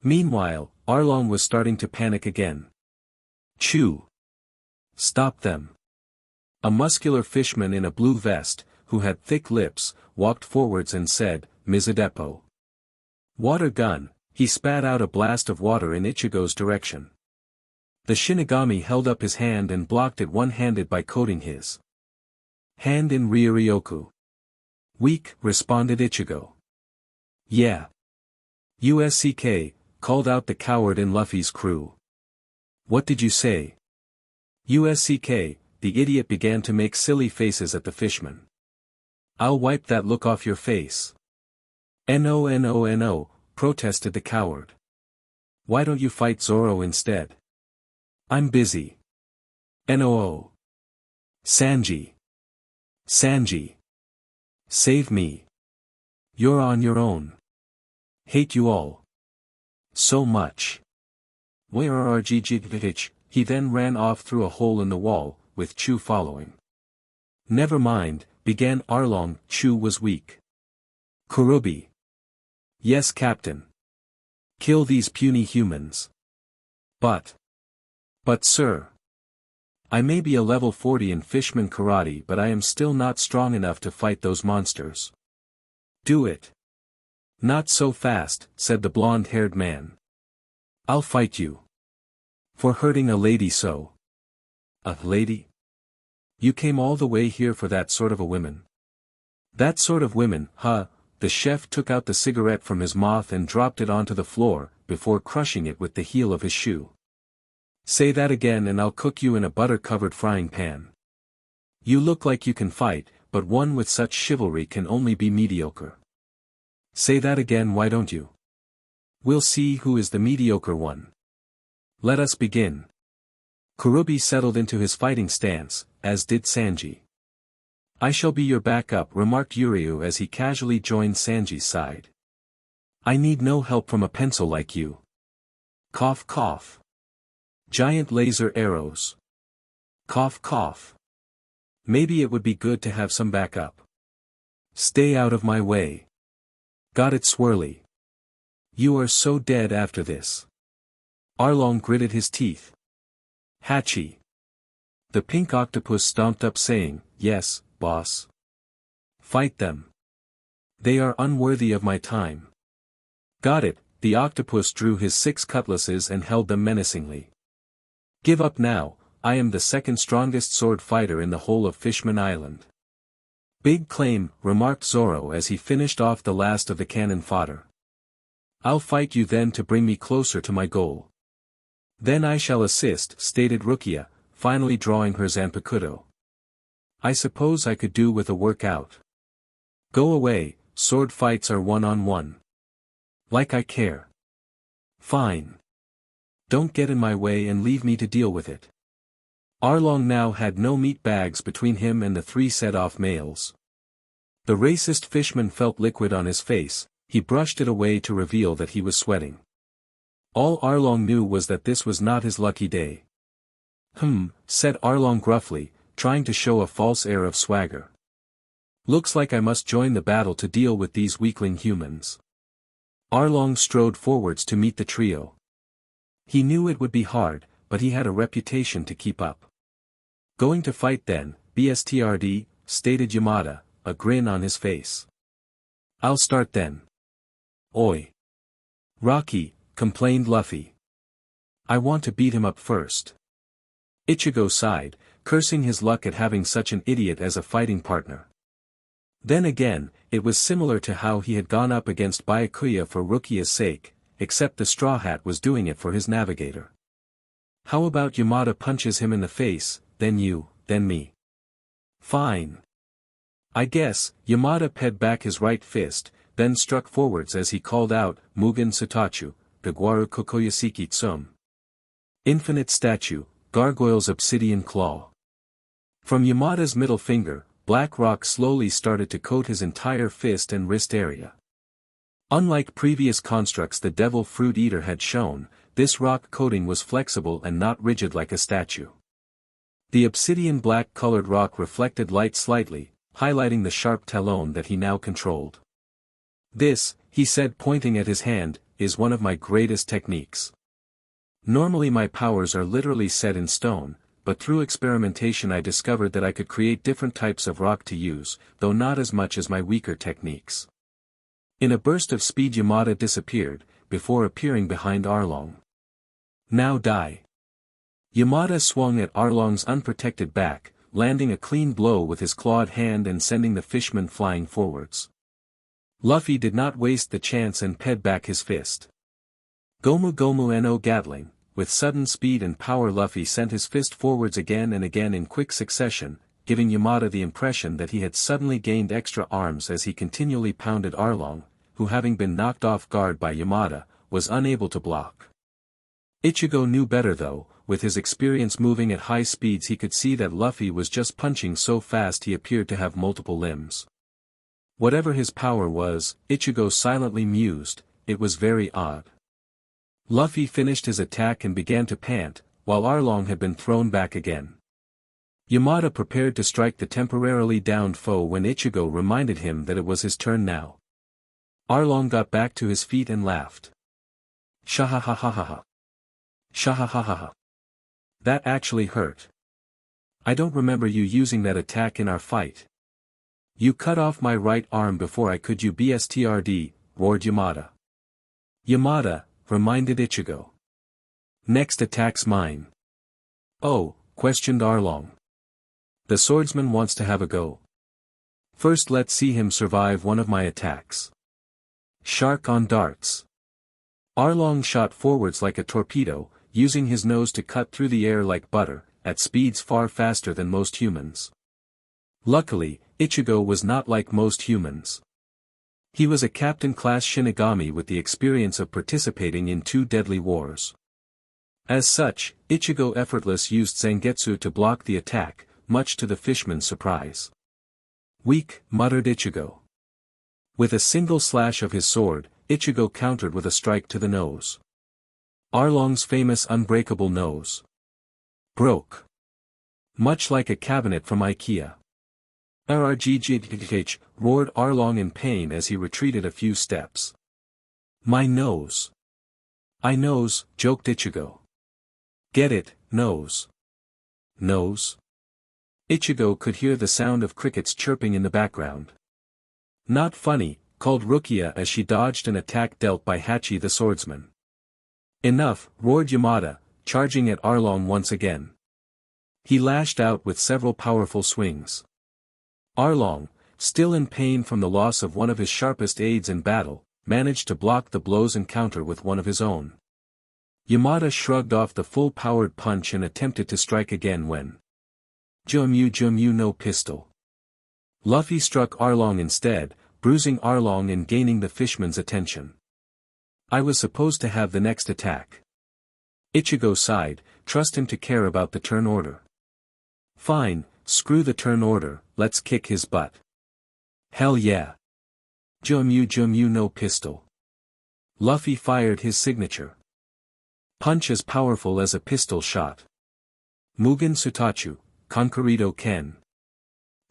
A: Meanwhile, Arlong was starting to panic again. Chew. Stop them. A muscular fishman in a blue vest, who had thick lips, walked forwards and said, Mizudepo. Water gun, he spat out a blast of water in Ichigo's direction. The Shinigami held up his hand and blocked it one-handed by coating his hand in Ryuryoku. Weak, responded Ichigo. Yeah. USCK, called out the coward in Luffy's crew. What did you say? USCK, the idiot began to make silly faces at the fishman. I'll wipe that look off your face. No, protested the coward. Why don't you fight Zoro instead? I'm busy. No. Sanji. Save me. You're on your own. Hate you all. So much. Where are Gigich? He then ran off through a hole in the wall, with Chu following. Never mind, began Arlong. Chu was weak. Kurubi. Yes, Captain. Kill these puny humans. But sir. I may be a level 40 in fishman karate, but I am still not strong enough to fight those monsters. Do it. Not so fast, said the blonde-haired man. I'll fight you. For hurting a lady so. A lady? You came all the way here for that sort of a woman. That sort of women, huh? The chef took out the cigarette from his mouth and dropped it onto the floor, before crushing it with the heel of his shoe. Say that again and I'll cook you in a butter-covered frying pan. You look like you can fight, but one with such chivalry can only be mediocre. Say that again, why don't you? We'll see who is the mediocre one. Let us begin. Kurubi settled into his fighting stance, as did Sanji. I shall be your backup, remarked Yuryu as he casually joined Sanji's side. I need no help from a pencil like you. Cough cough. Giant laser arrows. Cough cough. Maybe it would be good to have some backup. Stay out of my way. Got it, Swirly. You are so dead after this. Arlong gritted his teeth. Hachi. The pink octopus stomped up saying, yes, boss. Fight them. They are unworthy of my time. Got it, the octopus drew his 6 cutlasses and held them menacingly. Give up now, I am the second strongest sword fighter in the whole of Fishman Island. Big claim, remarked Zoro as he finished off the last of the cannon fodder. I'll fight you then to bring me closer to my goal. Then I shall assist, stated Rukia, finally drawing her Zanpakuto. I suppose I could do with a workout. Go away, sword fights are one-on-one. Like I care. Fine. Don't get in my way and leave me to deal with it. Arlong now had no meat bags between him and the 3 set-off males. The racist fishman felt liquid on his face, he brushed it away to reveal that he was sweating. All Arlong knew was that this was not his lucky day. Said Arlong gruffly, trying to show a false air of swagger. Looks like I must join the battle to deal with these weakling humans. Arlong strode forwards to meet the trio. He knew it would be hard, but he had a reputation to keep up. Going to fight then, BSTRD, stated Yamada, a grin on his face. I'll start then. Oi. Rocky, complained Luffy. I want to beat him up first. Ichigo sighed, cursing his luck at having such an idiot as a fighting partner. Then again, it was similar to how he had gone up against Byakuya for Rukia's sake, except the Straw Hat was doing it for his navigator. How about Yamada punches him in the face, then you, then me? Fine. I guess. Yamada ped back his right fist, then struck forwards as he called out, Mugen Sutachu, Gaguaru Kokoyasiki Tsum. Infinite statue, Gargoyle's obsidian claw. From Yamada's middle finger, black rock slowly started to coat his entire fist and wrist area. Unlike previous constructs the Devil Fruit Eater had shown, this rock coating was flexible and not rigid like a statue. The obsidian black-colored rock reflected light slightly, highlighting the sharp talon that he now controlled. This, he said pointing at his hand, is one of my greatest techniques. Normally my powers are literally set in stone, but through experimentation I discovered that I could create different types of rock to use, though not as much as my weaker techniques. In a burst of speed Yamada disappeared, before appearing behind Arlong. Now die. Yamada swung at Arlong's unprotected back, landing a clean blow with his clawed hand and sending the fishman flying forwards. Luffy did not waste the chance and ped back his fist. Gomu Gomu no Gatling. With sudden speed and power Luffy sent his fist forwards again and again in quick succession, giving Yamada the impression that he had suddenly gained extra arms as he continually pounded Arlong, who having been knocked off guard by Yamada, was unable to block. Ichigo knew better though, with his experience moving at high speeds he could see that Luffy was just punching so fast he appeared to have multiple limbs. Whatever his power was, Ichigo silently mused, it was very odd. Luffy finished his attack and began to pant, while Arlong had been thrown back again. Yamada prepared to strike the temporarily downed foe when Ichigo reminded him that it was his turn now. Arlong got back to his feet and laughed. Shahahahaha. Shahahahaha. That actually hurt. I don't remember you using that attack in our fight. You cut off my right arm before I could. You BSTRD, roared Yamada. Yamada, reminded Ichigo. Next attack's mine. Oh, questioned Arlong. The swordsman wants to have a go. First let's see him survive one of my attacks. Shark on darts. Arlong shot forwards like a torpedo, using his nose to cut through the air like butter, at speeds far faster than most humans. Luckily, Ichigo was not like most humans. He was a captain-class Shinigami with the experience of participating in 2 deadly wars. As such, Ichigo effortless used Zangetsu to block the attack, much to the fishman's surprise. Weak, muttered Ichigo. With a single slash of his sword, Ichigo countered with a strike to the nose. Arlong's famous unbreakable nose. Broke. Much like a cabinet from IKEA. RRGGH, roared Arlong in pain as he retreated a few steps. My nose. I knows, joked Ichigo. Get it, nose. Nose? Ichigo could hear the sound of crickets chirping in the background. Not funny, called Rukia as she dodged an attack dealt by Hachi the swordsman. Enough, roared Yamada, charging at Arlong once again. He lashed out with several powerful swings. Arlong, still in pain from the loss of one of his sharpest aides in battle, managed to block the blows and counter with one of his own. Yamada shrugged off the full-powered punch and attempted to strike again when Jumyu no pistol. Luffy struck Arlong instead, bruising Arlong and gaining the fishman's attention. I was supposed to have the next attack. Ichigo sighed, trust him to care about the turn order. Fine, screw the turn order, let's kick his butt. Hell yeah. Jumyu no pistol. Luffy fired his signature punch as powerful as a pistol shot. Mugen Sutachu, Conquerido Ken.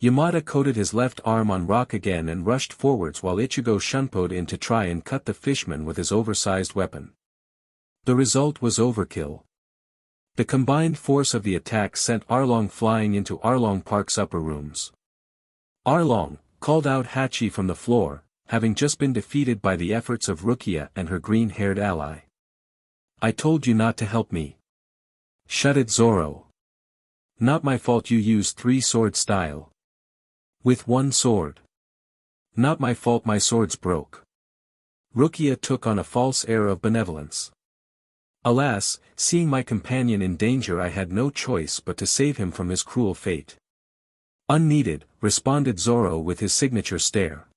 A: Yamada coated his left arm on rock again and rushed forwards while Ichigo shunpoed in to try and cut the fishman with his oversized weapon. The result was overkill. The combined force of the attack sent Arlong flying into Arlong Park's upper rooms. Arlong, called out Hachi from the floor, having just been defeated by the efforts of Rukia and her green-haired ally. I told you not to help me. Shut it, Zoro. Not my fault you used 3-sword style. With 1 sword. Not my fault my swords broke. Rukia took on a false air of benevolence. Alas, seeing my companion in danger I had no choice but to save him from his cruel fate. Unneeded, responded Zoro with his signature stare.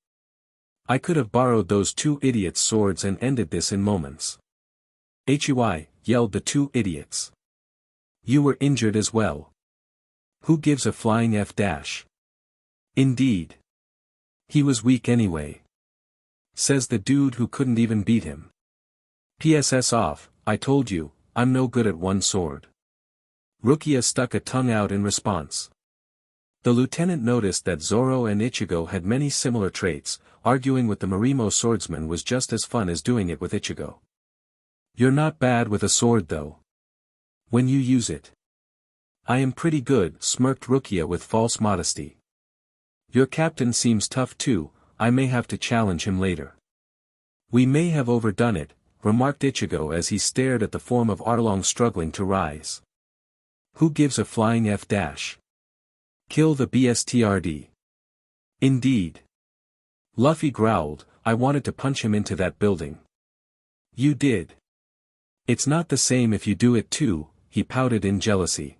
A: I could have borrowed those 2 idiots' swords and ended this in moments. HUI, yelled the 2 idiots. You were injured as well. Who gives a flying F dash? Indeed. He was weak anyway. Says the dude who couldn't even beat him. PSS off, I told you, I'm no good at 1 sword. Rukia stuck a tongue out in response. The lieutenant noticed that Zoro and Ichigo had many similar traits. Arguing with the Marimo swordsman was just as fun as doing it with Ichigo. You're not bad with a sword though. When you use it. I am pretty good, smirked Rukia with false modesty. Your captain seems tough too, I may have to challenge him later. We may have overdone it, remarked Ichigo as he stared at the form of Arlong struggling to rise. Who gives a flying F dash? Kill the BSTRD. Indeed. Luffy growled, I wanted to punch him into that building. You did. It's not the same if you do it too, he pouted in jealousy.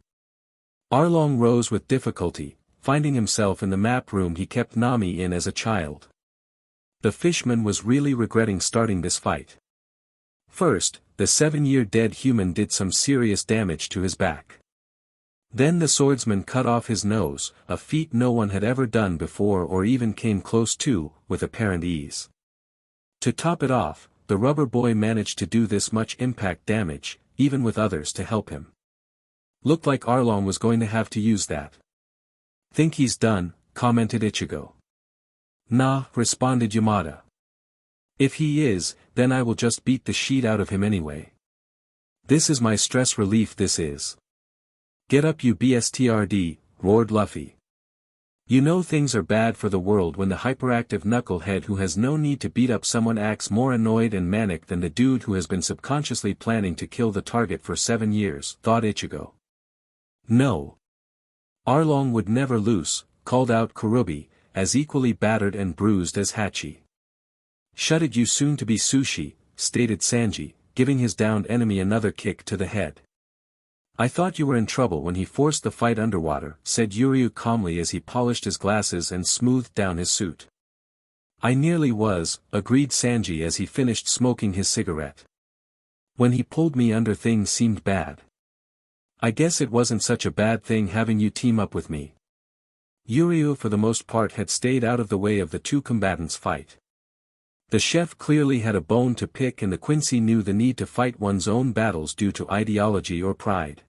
A: Arlong rose with difficulty, finding himself in the map room he kept Nami in as a child. The fishman was really regretting starting this fight. First, the 7-year dead human did some serious damage to his back. Then the swordsman cut off his nose, a feat no one had ever done before or even came close to, with apparent ease. To top it off, the rubber boy managed to do this much impact damage, even with others to help him. Looked like Arlong was going to have to use that. Think he's done, commented Ichigo. Nah, responded Yamada. If he is, then I will just beat the sheet out of him anyway. This is my stress relief this is. Get up you BSTRD, roared Luffy. You know things are bad for the world when the hyperactive knucklehead who has no need to beat up someone acts more annoyed and manic than the dude who has been subconsciously planning to kill the target for 7 years, thought Ichigo. No. Arlong would never lose, called out Kurubi, as equally battered and bruised as Hachi. Shut it you soon to be Sushi, stated Sanji, giving his downed enemy another kick to the head. I thought you were in trouble when he forced the fight underwater, said Yuryu calmly as he polished his glasses and smoothed down his suit. I nearly was, agreed Sanji as he finished smoking his cigarette. When he pulled me under things seemed bad. I guess it wasn't such a bad thing having you team up with me. Yuryu for the most part had stayed out of the way of the 2 combatants' fight. The chef clearly had a bone to pick and the Quincy knew the need to fight one's own battles due to ideology or pride.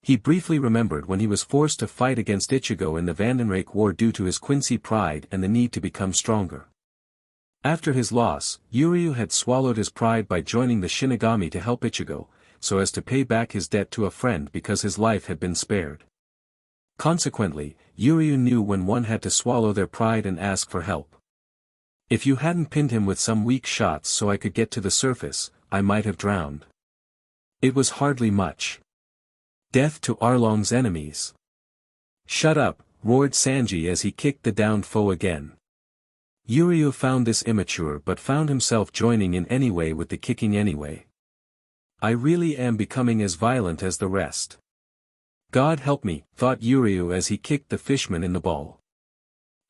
A: He briefly remembered when he was forced to fight against Ichigo in the Vandenreich War due to his Quincy pride and the need to become stronger. After his loss, Yuryu had swallowed his pride by joining the Shinigami to help Ichigo, so as to pay back his debt to a friend because his life had been spared. Consequently, Yuryu knew when one had to swallow their pride and ask for help. If you hadn't pinned him with some weak shots so I could get to the surface, I might have drowned. It was hardly much. Death to Arlong's enemies. Shut up, roared Sanji as he kicked the downed foe again. Yuryu found this immature but found himself joining in anyway with the kicking anyway. I really am becoming as violent as the rest. God help me, thought Yuryu as he kicked the fishman in the ball.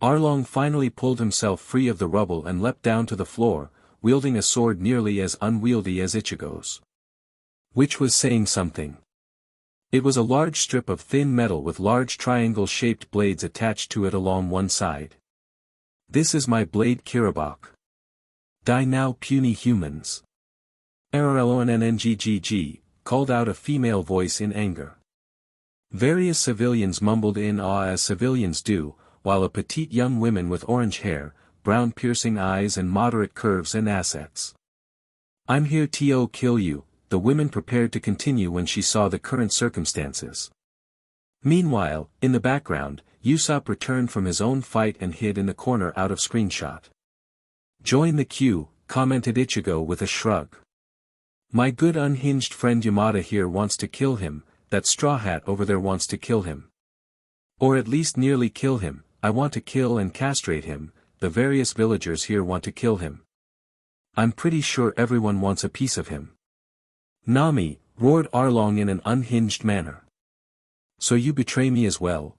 A: Arlong finally pulled himself free of the rubble and leapt down to the floor, wielding a sword nearly as unwieldy as Ichigo's. Which was saying something. It was a large strip of thin metal with large triangle-shaped blades attached to it along one side. This is my blade Kirabok. Die now puny humans. RLONNNGGG, called out a female voice in anger. Various civilians mumbled in awe as civilians do, while a petite young woman with orange hair, brown piercing eyes and moderate curves and assets. "I'm here to kill you," the woman prepared to continue when she saw the current circumstances. Meanwhile, in the background, Usopp returned from his own fight and hid in the corner out of screenshot. "Join the queue," commented Ichigo with a shrug. "My good unhinged friend Yamada here wants to kill him, that straw hat over there wants to kill him. Or at least nearly kill him. I want to kill and castrate him, the various villagers here want to kill him. I'm pretty sure everyone wants a piece of him." "Nami," roared Arlong in an unhinged manner. "So you betray me as well?"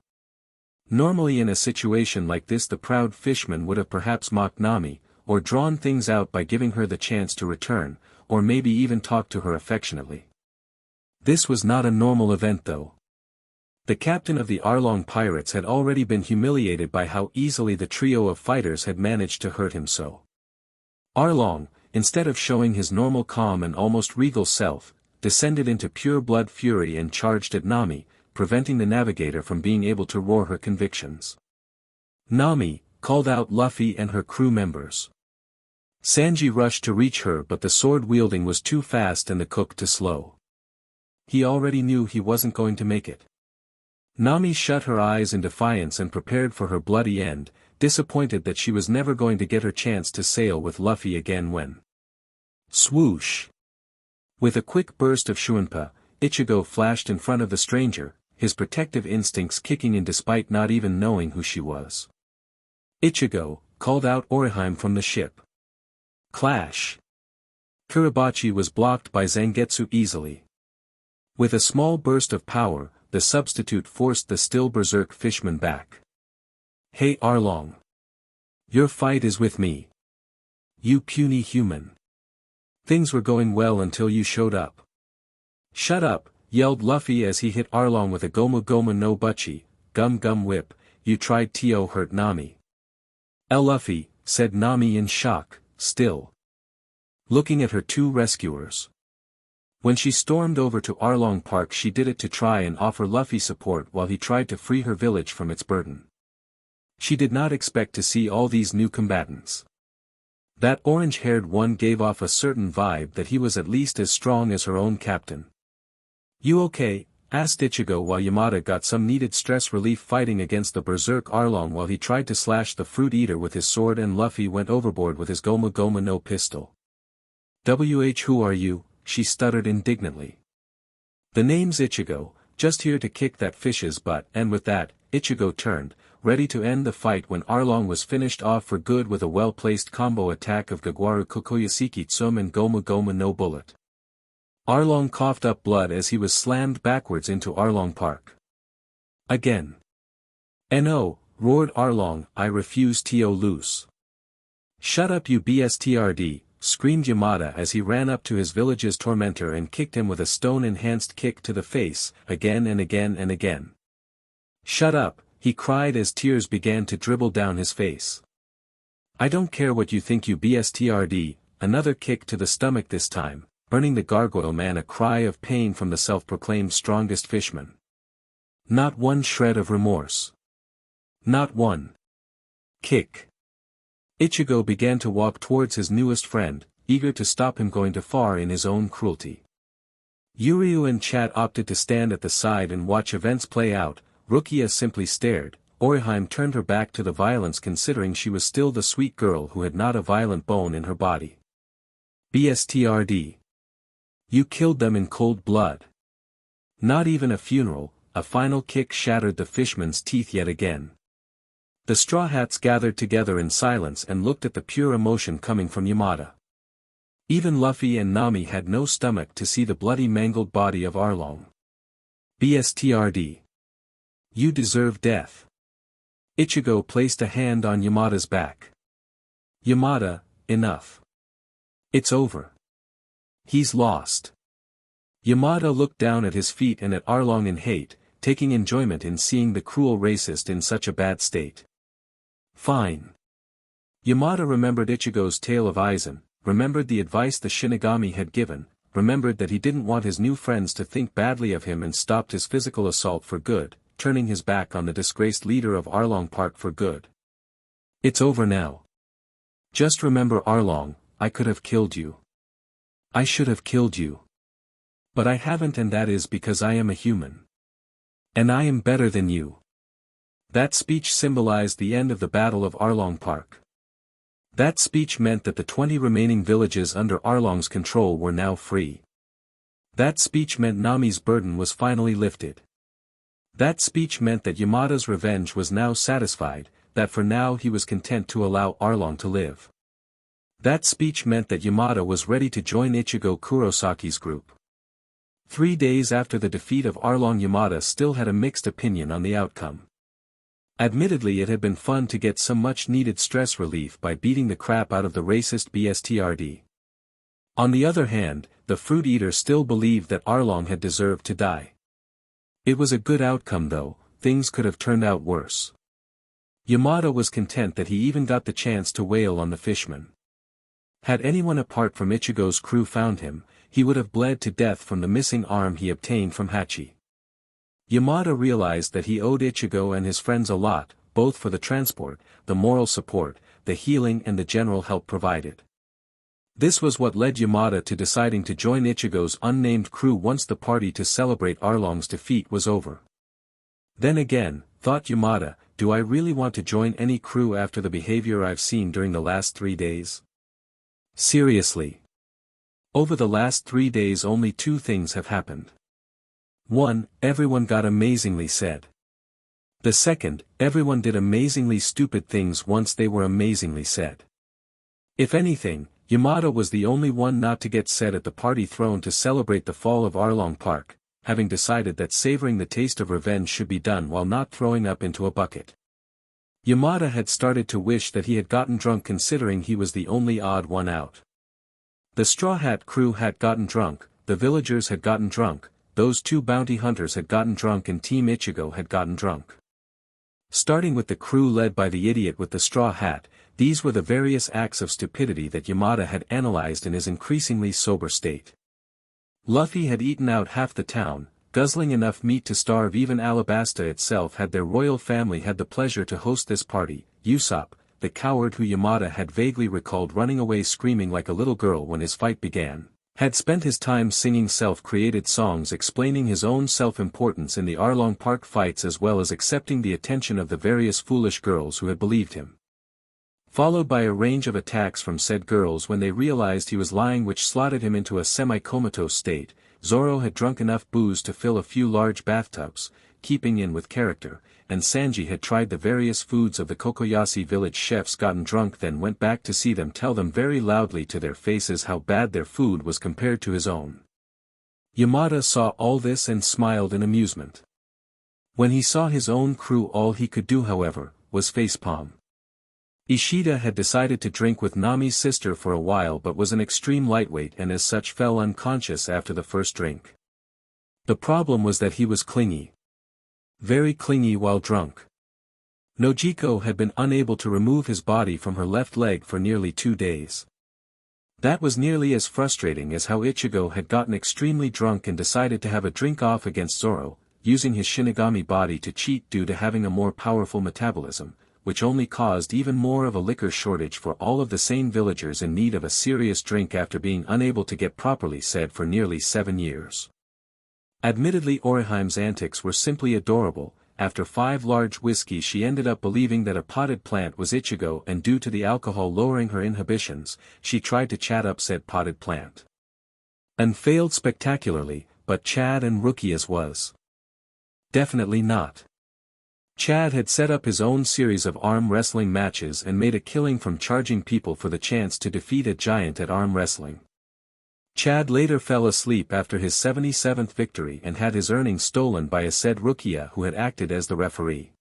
A: Normally in a situation like this the proud fishman would have perhaps mocked Nami, or drawn things out by giving her the chance to return, or maybe even talked to her affectionately. This was not a normal event though. The captain of the Arlong pirates had already been humiliated by how easily the trio of fighters had managed to hurt him so. Arlong, instead of showing his normal calm and almost regal self, descended into pure blood fury and charged at Nami, preventing the navigator from being able to roar her convictions. "Nami," called out Luffy and her crew members. Sanji rushed to reach her but the sword wielding was too fast and the cook too slow. He already knew he wasn't going to make it. Nami shut her eyes in defiance and prepared for her bloody end, disappointed that she was never going to get her chance to sail with Luffy again when. Swoosh! With a quick burst of Shuinpa, Ichigo flashed in front of the stranger, his protective instincts kicking in despite not even knowing who she was. "Ichigo," called out Orihime from the ship. Clash! Kurabachi was blocked by Zangetsu easily. With a small burst of power, the substitute forced the still berserk fishman back. "Hey Arlong! Your fight is with me. You puny human. Things were going well until you showed up." "Shut up," yelled Luffy as he hit Arlong with a Gomu Gomu no Buchi, Gum Gum Whip. "You tried to hurt Nami." Luffy," said Nami in shock, still looking at her two rescuers. When she stormed over to Arlong Park she did it to try and offer Luffy support while he tried to free her village from its burden. She did not expect to see all these new combatants. That orange-haired one gave off a certain vibe that he was at least as strong as her own captain. "You okay?" asked Ichigo while Yamada got some needed stress relief fighting against the berserk Arlong while he tried to slash the fruit eater with his sword and Luffy went overboard with his Gomu Gomu no pistol. Who are you?" she stuttered indignantly. "The name's Ichigo, just here to kick that fish's butt," and with that, Ichigo turned, ready to end the fight when Arlong was finished off for good with a well-placed combo attack of Gagwaru Kokoyasiki Tsum and Gomu Gomu no Bullet. Arlong coughed up blood as he was slammed backwards into Arlong Park. Again. "No," roared Arlong, "I refuse to lose." "Shut up you bstrd," screamed Yamada as he ran up to his village's tormentor and kicked him with a stone-enhanced kick to the face, again and again and again. "Shut up," he cried as tears began to dribble down his face. "I don't care what you think you bstrd," another kick to the stomach this time, earning the gargoyle man a cry of pain from the self-proclaimed strongest fishman. Not one shred of remorse. Not one. Kick. Ichigo began to walk towards his newest friend, eager to stop him going too far in his own cruelty. Yuryu and Chat opted to stand at the side and watch events play out. Rukia simply stared. Orihime turned her back to the violence considering she was still the sweet girl who had not a violent bone in her body. "Bstrd. You killed them in cold blood." Not even a funeral, a final kick shattered the fishman's teeth yet again. The Straw Hats gathered together in silence and looked at the pure emotion coming from Yamada. Even Luffy and Nami had no stomach to see the bloody mangled body of Arlong. "Bstrd. You deserve death." Ichigo placed a hand on Yamada's back. "Yamada, enough. It's over. He's lost." Yamada looked down at his feet and at Arlong in hate, taking enjoyment in seeing the cruel racist in such a bad state. "Fine." Yamada remembered Ichigo's tale of Aizen, remembered the advice the Shinigami had given, remembered that he didn't want his new friends to think badly of him and stopped his physical assault for good, turning his back on the disgraced leader of Arlong Park for good. It's over now. Just remember, Arlong, I could have killed you. I should have killed you. But I haven't, and that is because I am a human. And I am better than you. That speech symbolized the end of the Battle of Arlong Park. That speech meant that the 20 remaining villages under Arlong's control were now free. That speech meant Nami's burden was finally lifted. That speech meant that Yamada's revenge was now satisfied, that for now he was content to allow Arlong to live. That speech meant that Yamada was ready to join Ichigo Kurosaki's group. 3 days after the defeat of Arlong, Yamada still had a mixed opinion on the outcome. Admittedly, it had been fun to get some much-needed stress relief by beating the crap out of the racist BSTRD. On the other hand, the fruit eater still believed that Arlong had deserved to die. It was a good outcome though, things could have turned out worse. Yamada was content that he even got the chance to wail on the fishman. Had anyone apart from Ichigo's crew found him, he would have bled to death from the missing arm he obtained from Hachi. Yamada realized that he owed Ichigo and his friends a lot, both for the transport, the moral support, the healing and the general help provided. This was what led Yamada to deciding to join Ichigo's unnamed crew once the party to celebrate Arlong's defeat was over. Then again, thought Yamada, do I really want to join any crew after the behavior I've seen during the last 3 days? Seriously. Over the last 3 days only 2 things have happened. 1. Everyone got amazingly sad. The second, everyone did amazingly stupid things once they were amazingly sad. If anything, Yamada was the only one not to get sad at the party thrown to celebrate the fall of Arlong Park, having decided that savoring the taste of revenge should be done while not throwing up into a bucket. Yamada had started to wish that he had gotten drunk, considering he was the only odd one out. The Straw Hat crew had gotten drunk, the villagers had gotten drunk, those 2 bounty hunters had gotten drunk, and Team Ichigo had gotten drunk. Starting with the crew led by the idiot with the straw hat, these were the various acts of stupidity that Yamada had analyzed in his increasingly sober state. Luffy had eaten out half the town, guzzling enough meat to starve even Alabasta itself had their royal family had the pleasure to host this party. Usopp, the coward who Yamada had vaguely recalled running away screaming like a little girl when his fight began, had spent his time singing self-created songs explaining his own self-importance in the Arlong Park fights, as well as accepting the attention of the various foolish girls who had believed him. Followed by a range of attacks from said girls when they realized he was lying, which slotted him into a semi-comatose state. Zoro had drunk enough booze to fill a few large bathtubs, keeping in with character, and Sanji had tried the various foods of the Kokoyashi village chefs, gotten drunk, then went back to see them tell them very loudly to their faces how bad their food was compared to his own. Yamada saw all this and smiled in amusement. When he saw his own crew, all he could do, however, was facepalm. Ishida had decided to drink with Nami's sister for a while, but was an extreme lightweight and as such fell unconscious after the first drink. The problem was that he was clingy. Very clingy while drunk. Nojiko had been unable to remove his body from her left leg for nearly 2 days. That was nearly as frustrating as how Ichigo had gotten extremely drunk and decided to have a drink off against Zoro, using his Shinigami body to cheat due to having a more powerful metabolism, which only caused even more of a liquor shortage for all of the sane villagers in need of a serious drink after being unable to get properly fed for nearly 7 years. Admittedly, Oriheim's antics were simply adorable. After 5 large whisky she ended up believing that a potted plant was Ichigo, and due to the alcohol lowering her inhibitions, she tried to chat up said potted plant. And failed spectacularly, but Chad and Rukia's was definitely not. Chad had set up his own series of arm wrestling matches and made a killing from charging people for the chance to defeat a giant at arm wrestling. Chad later fell asleep after his 77th victory and had his earnings stolen by a said Rukia who had acted as the referee.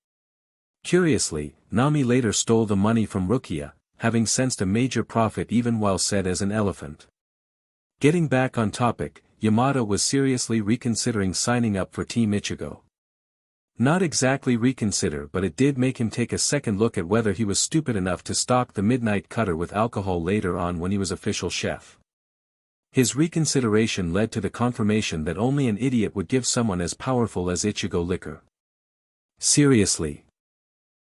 A: Curiously, Nami later stole the money from Rukia, having sensed a major profit even while said as an elephant. Getting back on topic, Yamada was seriously reconsidering signing up for Team Ichigo. Not exactly reconsider, but it did make him take a second look at whether he was stupid enough to stock the midnight cutter with alcohol later on when he was official chef. His reconsideration led to the confirmation that only an idiot would give someone as powerful as Ichigo liquor. Seriously.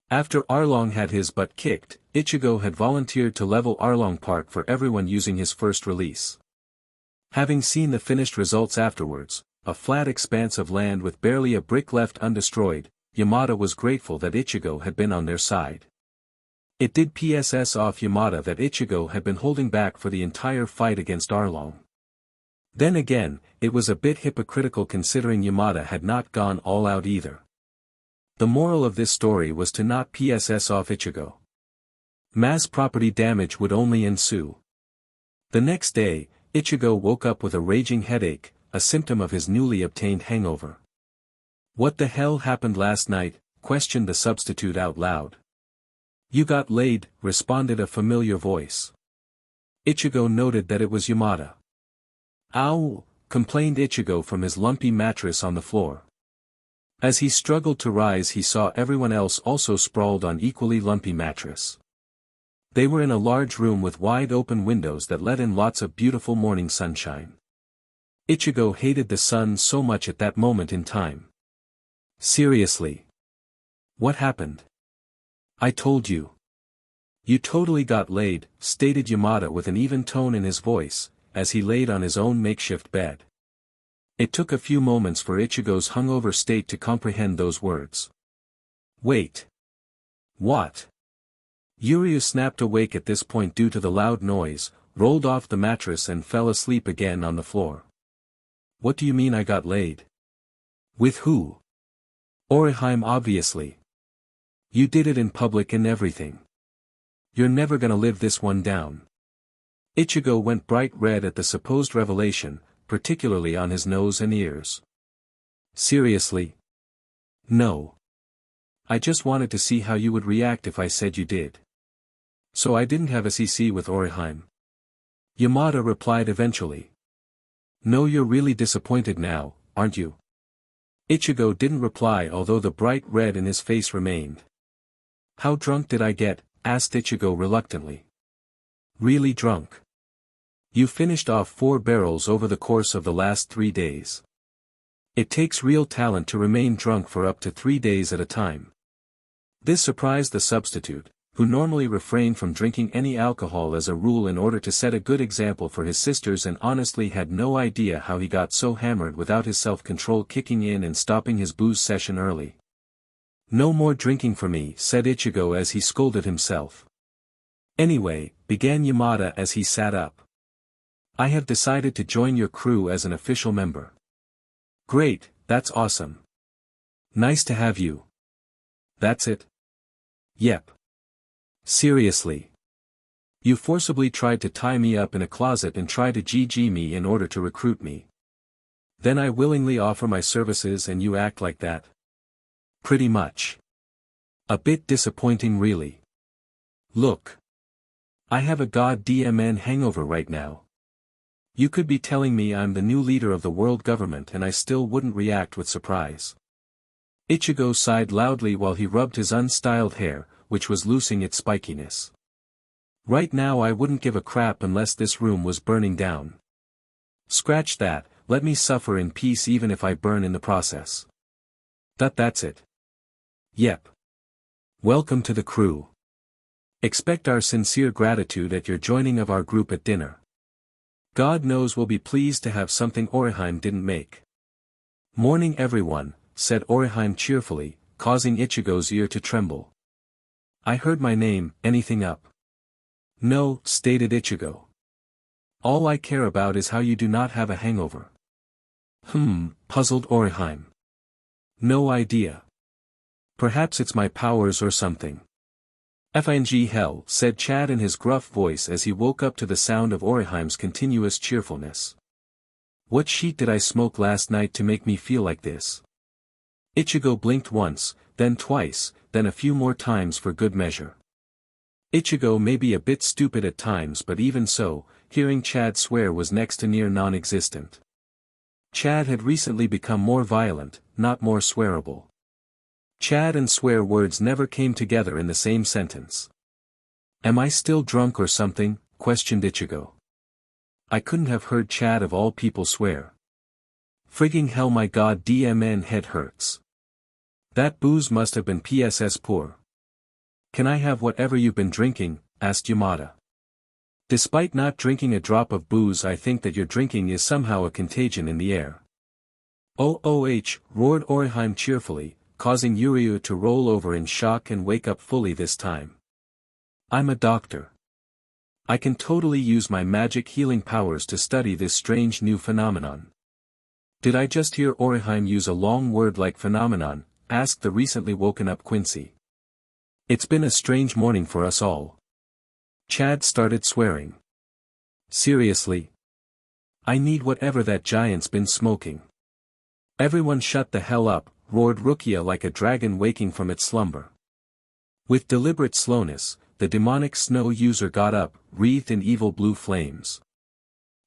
A: After Arlong had his butt kicked, Ichigo had volunteered to level Arlong Park for everyone using his first release. Having seen the finished results afterwards, a flat expanse of land with barely a brick left undestroyed, Yamada was grateful that Ichigo had been on their side. It did piss off Yamada that Ichigo had been holding back for the entire fight against Arlong. Then again, it was a bit hypocritical considering Yamada had not gone all out either. The moral of this story was to not piss off Ichigo. Mass property damage would only ensue. The next day, Ichigo woke up with a raging headache, a symptom of his newly obtained hangover. "What the hell happened last night?" questioned the substitute out loud. "You got laid," responded a familiar voice. Ichigo noted that it was Yamada. "Ow!" complained Ichigo from his lumpy mattress on the floor. As he struggled to rise, he saw everyone else also sprawled on equally lumpy mattress. They were in a large room with wide open windows that let in lots of beautiful morning sunshine. Ichigo hated the sun so much at that moment in time. "Seriously. What happened?" "I told you. You totally got laid," stated Yamada with an even tone in his voice, as he laid on his own makeshift bed. It took a few moments for Ichigo's hungover state to comprehend those words. "Wait. What?" Yuryu snapped awake at this point due to the loud noise, rolled off the mattress and fell asleep again on the floor. "What do you mean I got laid? With who?" "Orihime obviously. You did it in public and everything. You're never gonna live this one down." Ichigo went bright red at the supposed revelation, particularly on his nose and ears. "Seriously? No. I just wanted to see how you would react if I said you did. So I didn't have a CC with Orihime." Yamada replied eventually. "No, you're really disappointed now, aren't you?" Ichigo didn't reply, although the bright red in his face remained. "How drunk did I get?" asked Ichigo reluctantly. "Really drunk. You finished off 4 barrels over the course of the last 3 days. It takes real talent to remain drunk for up to 3 days at a time." This surprised the substitute, who normally refrained from drinking any alcohol as a rule in order to set a good example for his sisters, and honestly had no idea how he got so hammered without his self-control kicking in and stopping his booze session early. "No more drinking for me," said Ichigo as he scolded himself. "Anyway," began Yamada as he sat up. "I have decided to join your crew as an official member." "Great, that's awesome. Nice to have you." "That's it?" "Yep." "Seriously? You forcibly tried to tie me up in a closet and try to GG me in order to recruit me. Then I willingly offer my services and you act like that?" "Pretty much. A bit disappointing really. Look. I have a goddamn hangover right now. You could be telling me I'm the new leader of the world government and I still wouldn't react with surprise." Ichigo sighed loudly while he rubbed his unstyled hair, which was losing its spikiness. "Right now I wouldn't give a crap unless this room was burning down. Scratch that, let me suffer in peace even if I burn in the process. That's it. Yep. Welcome to the crew. Expect our sincere gratitude at your joining of our group at dinner. God knows we'll be pleased to have something Orihime didn't make." "Morning everyone," said Orihime cheerfully, causing Ichigo's ear to tremble. "I heard my name, anything up?" "No," stated Ichigo. "All I care about is how you do not have a hangover." Puzzled Orihime. "No idea. Perhaps it's my powers or something." "FNG hell," said Chad in his gruff voice as he woke up to the sound of Orihime's continuous cheerfulness. "What shit did I smoke last night to make me feel like this?" Ichigo blinked once, then twice, then a few more times for good measure. Ichigo may be a bit stupid at times, but even so, hearing Chad swear was next to near non-existent. Chad had recently become more violent, not more swearable. Chad and swear words never came together in the same sentence. "Am I still drunk or something?" questioned Ichigo. I couldn't have heard Chad of all people swear. Frigging hell, my goddamn head hurts. That booze must have been PSS poor. Can I have whatever you've been drinking? Asked Yamada. Despite not drinking a drop of booze, I think that your drinking is somehow a contagion in the air. OOH, roared Orihime cheerfully, causing Yuryu to roll over in shock and wake up fully this time. I'm a doctor. I can totally use my magic healing powers to study this strange new phenomenon. Did I just hear Orihime use a long word like phenomenon? Asked the recently woken up Quincy. It's been a strange morning for us all. Chad started swearing. Seriously? I need whatever that giant's been smoking. Everyone shut the hell up, roared Rukia like a dragon waking from its slumber. With deliberate slowness, the demonic snow user got up, wreathed in evil blue flames.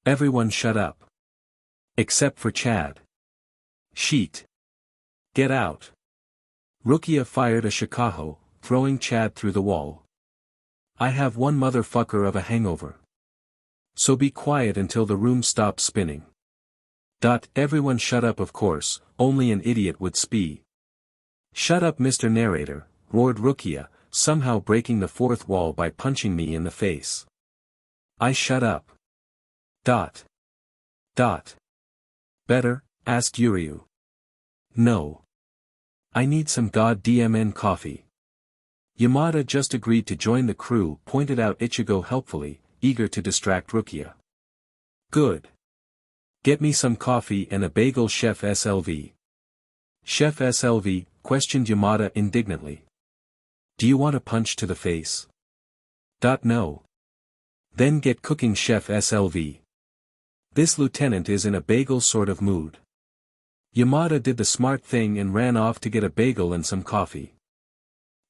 A: Everyone shut up. Except for Chad. Sheet. Get out. Rukia fired a shikaho, throwing Chad through the wall. I have one motherfucker of a hangover. So be quiet until the room stops spinning. Everyone shut up, of course, only an idiot would spee. Shut up, Mr. Narrator, roared Rukia, somehow breaking the fourth wall by punching me in the face. I shut up. Better? Asked Yuryu. No. I need some goddamn coffee. Yamada just agreed to join the crew, pointed out Ichigo helpfully, eager to distract Rukia. Good. Get me some coffee and a bagel, Chef SLV. Chef SLV, questioned Yamada indignantly. Do you want a punch to the face? No. Then get cooking, Chef SLV. This lieutenant is in a bagel sort of mood. Yamada did the smart thing and ran off to get a bagel and some coffee.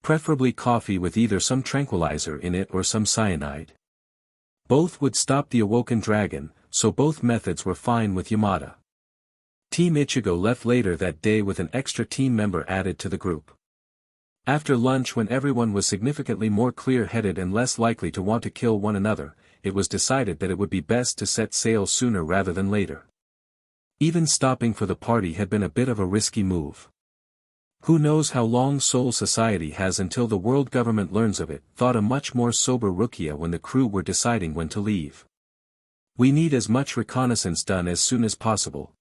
A: Preferably coffee with either some tranquilizer in it or some cyanide. Both would stop the awoken dragon, so both methods were fine with Yamada. Team Ichigo left later that day with an extra team member added to the group. After lunch, when everyone was significantly more clear-headed and less likely to want to kill one another, it was decided that it would be best to set sail sooner rather than later. Even stopping for the party had been a bit of a risky move. Who knows how long Soul Society has until the world government learns of it, thought a much more sober Rukia when the crew were deciding when to leave. We need as much reconnaissance done as soon as possible.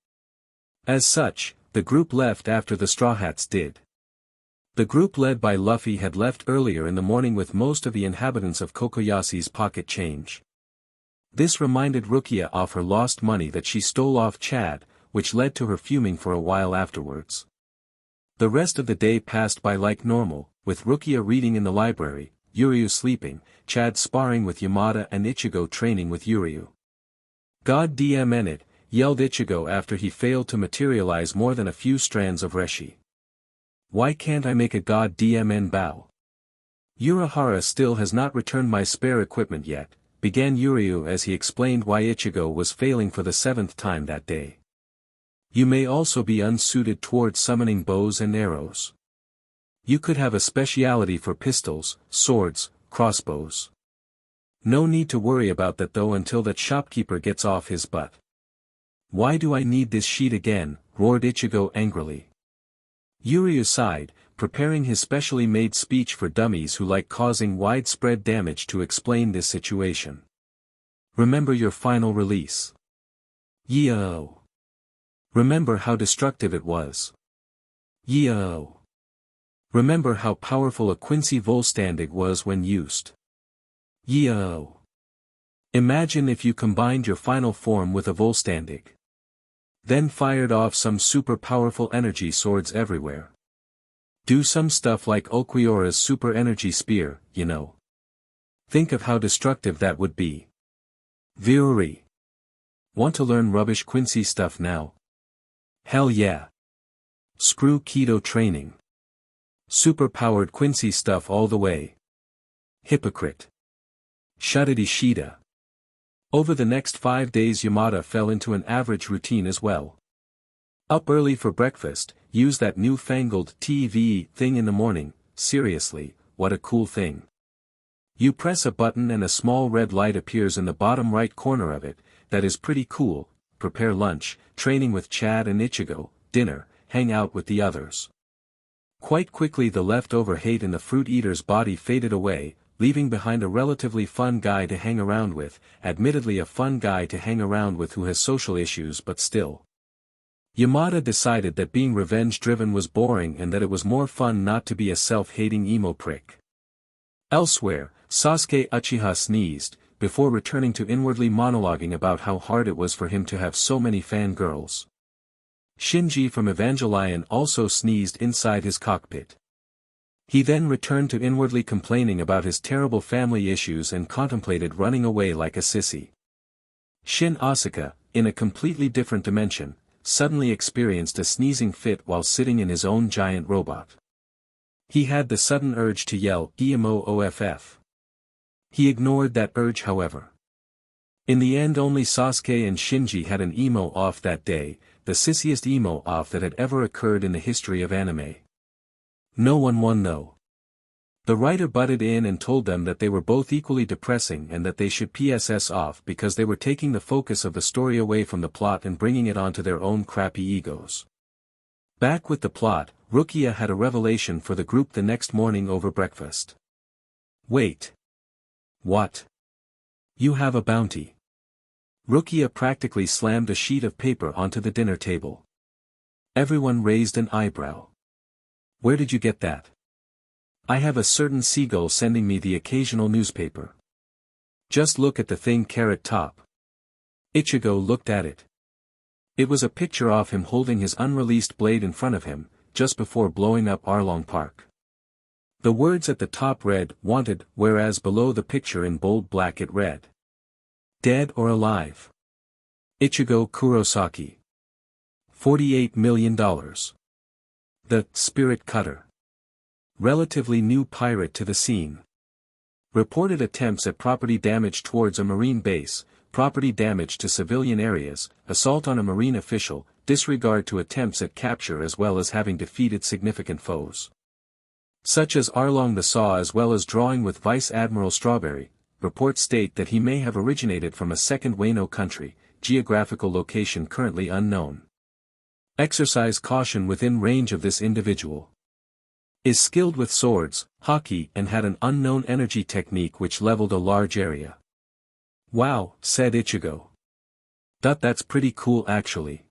A: As such, the group left after the Straw Hats did. The group led by Luffy had left earlier in the morning with most of the inhabitants of Kokoyasi's pocket change. This reminded Rukia of her lost money that she stole off Chad, which led to her fuming for a while afterwards. The rest of the day passed by like normal, with Rukia reading in the library, Yuryu sleeping, Chad sparring with Yamada and Ichigo training with Yuryu. God damn it, yelled Ichigo after he failed to materialize more than a few strands of Reshi. Why can't I make a god damn bow? Urahara still has not returned my spare equipment yet, began Yuryu as he explained why Ichigo was failing for the 7th time that day. You may also be unsuited towards summoning bows and arrows. You could have a speciality for pistols, swords, crossbows. No need to worry about that though until that shopkeeper gets off his butt. Why do I need this sheet again? Roared Ichigo angrily. Yuryu sighed, preparing his specially made speech for dummies who like causing widespread damage to explain this situation. Remember your final release. Yo. Remember how destructive it was. Yo. Remember how powerful a Quincy Volstandig was when used. Yo. Imagine if you combined your final form with a Volstandig. Then fired off some super powerful energy swords everywhere. Do some stuff like Okuyura's super energy spear, you know. Think of how destructive that would be. Viruri. Want to learn rubbish Quincy stuff now? Hell yeah. Screw keto training. Super powered Quincy stuff all the way. Hypocrite. Shut it Ishida. Over the next 5 days Yamada fell into an average routine as well. Up early for breakfast, use that newfangled TV thing in the morning, seriously, what a cool thing. You press a button and a small red light appears in the bottom right corner of it, that is pretty cool. Prepare lunch, training with Chad and Ichigo, dinner, hang out with the others. Quite quickly the leftover hate in the fruit eater's body faded away, leaving behind a relatively fun guy to hang around with, admittedly a fun guy to hang around with who has social issues but still. Yamada decided that being revenge-driven was boring and that it was more fun not to be a self-hating emo prick. Elsewhere, Sasuke Uchiha sneezed, before returning to inwardly monologuing about how hard it was for him to have so many fangirls. Shinji from Evangelion also sneezed inside his cockpit. He then returned to inwardly complaining about his terrible family issues and contemplated running away like a sissy. Shin Asuka, in a completely different dimension, suddenly experienced a sneezing fit while sitting in his own giant robot. He had the sudden urge to yell, "EMO OFF." He ignored that urge however. In the end only Sasuke and Shinji had an emo off that day, the sissiest emo off that had ever occurred in the history of anime. No one won though. The writer butted in and told them that they were both equally depressing and that they should PSS off because they were taking the focus of the story away from the plot and bringing it onto their own crappy egos. Back with the plot, Rukia had a revelation for the group the next morning over breakfast. Wait. What? You have a bounty. Rukia practically slammed a sheet of paper onto the dinner table. Everyone raised an eyebrow. Where did you get that? I have a certain seagull sending me the occasional newspaper. Just look at the thing carrot top. Ichigo looked at it. It was a picture of him holding his unreleased blade in front of him, just before blowing up Arlong Park. The words at the top read, "Wanted," whereas below the picture in bold black it read, "Dead or alive. Ichigo Kurosaki. $48 million. The Spirit Cutter. Relatively new pirate to the scene. Reported attempts at property damage towards a marine base, property damage to civilian areas, assault on a marine official, disregard to attempts at capture as well as having defeated significant foes. Such as Arlong the Saw as well as drawing with Vice Admiral Strawberry. Reports state that he may have originated from a second Wano country, geographical location currently unknown. Exercise caution within range of this individual. Is skilled with swords, hockey and had an unknown energy technique which leveled a large area. Wow, said Ichigo. That's pretty cool actually.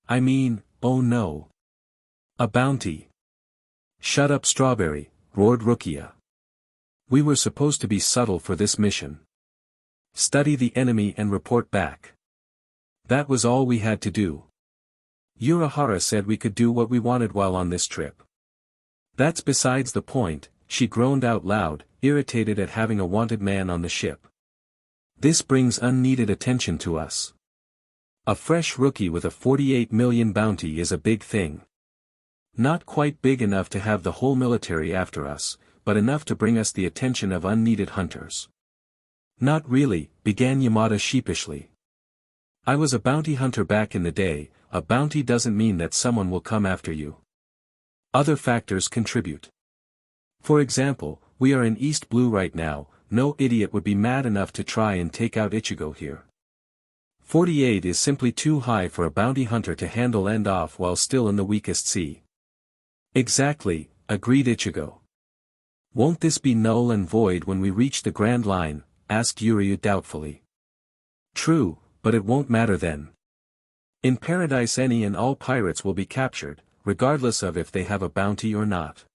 A: I mean, oh no. A bounty. Shut up Strawberry, roared Rukia. We were supposed to be subtle for this mission. Study the enemy and report back. That was all we had to do. Urahara said we could do what we wanted while on this trip. That's besides the point, she groaned out loud, irritated at having a wanted man on the ship. This brings unneeded attention to us. A fresh rookie with a 48 million bounty is a big thing. Not quite big enough to have the whole military after us, but enough to bring us the attention of unneeded hunters. Not really, began Yamada sheepishly. I was a bounty hunter back in the day. A bounty doesn't mean that someone will come after you. Other factors contribute. For example, we are in East Blue right now, no idiot would be mad enough to try and take out Ichigo here. 48 is simply too high for a bounty hunter to handle end off while still in the weakest sea. Exactly, agreed Ichigo. Won't this be null and void when we reach the Grand Line? Asked Yuryu doubtfully. True, but it won't matter then. In paradise any and all pirates will be captured, regardless of if they have a bounty or not.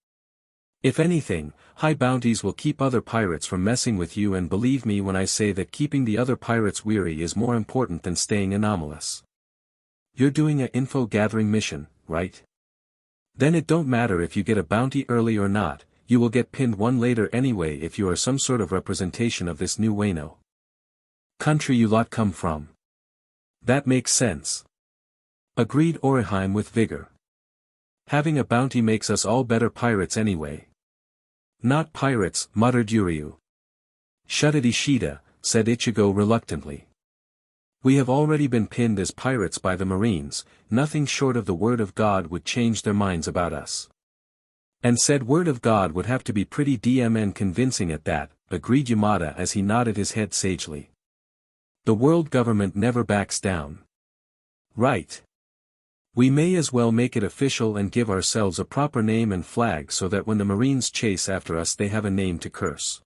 A: If anything, high bounties will keep other pirates from messing with you, and believe me when I say that keeping the other pirates weary is more important than staying anomalous. You're doing a info gathering mission, right? Then it don't matter if you get a bounty early or not, you will get pinned one later anyway if you are some sort of representation of this new Wano country you lot come from. That makes sense. Agreed Orihime with vigor. Having a bounty makes us all better pirates anyway. Not pirates, muttered Yuryu. Shut it Ishida, said Ichigo reluctantly. We have already been pinned as pirates by the Marines, nothing short of the word of God would change their minds about us. And said word of God would have to be pretty DMN convincing at that, agreed Yamada as he nodded his head sagely. The world government never backs down. Right. We may as well make it official and give ourselves a proper name and flag so that when the Marines chase after us they have a name to curse.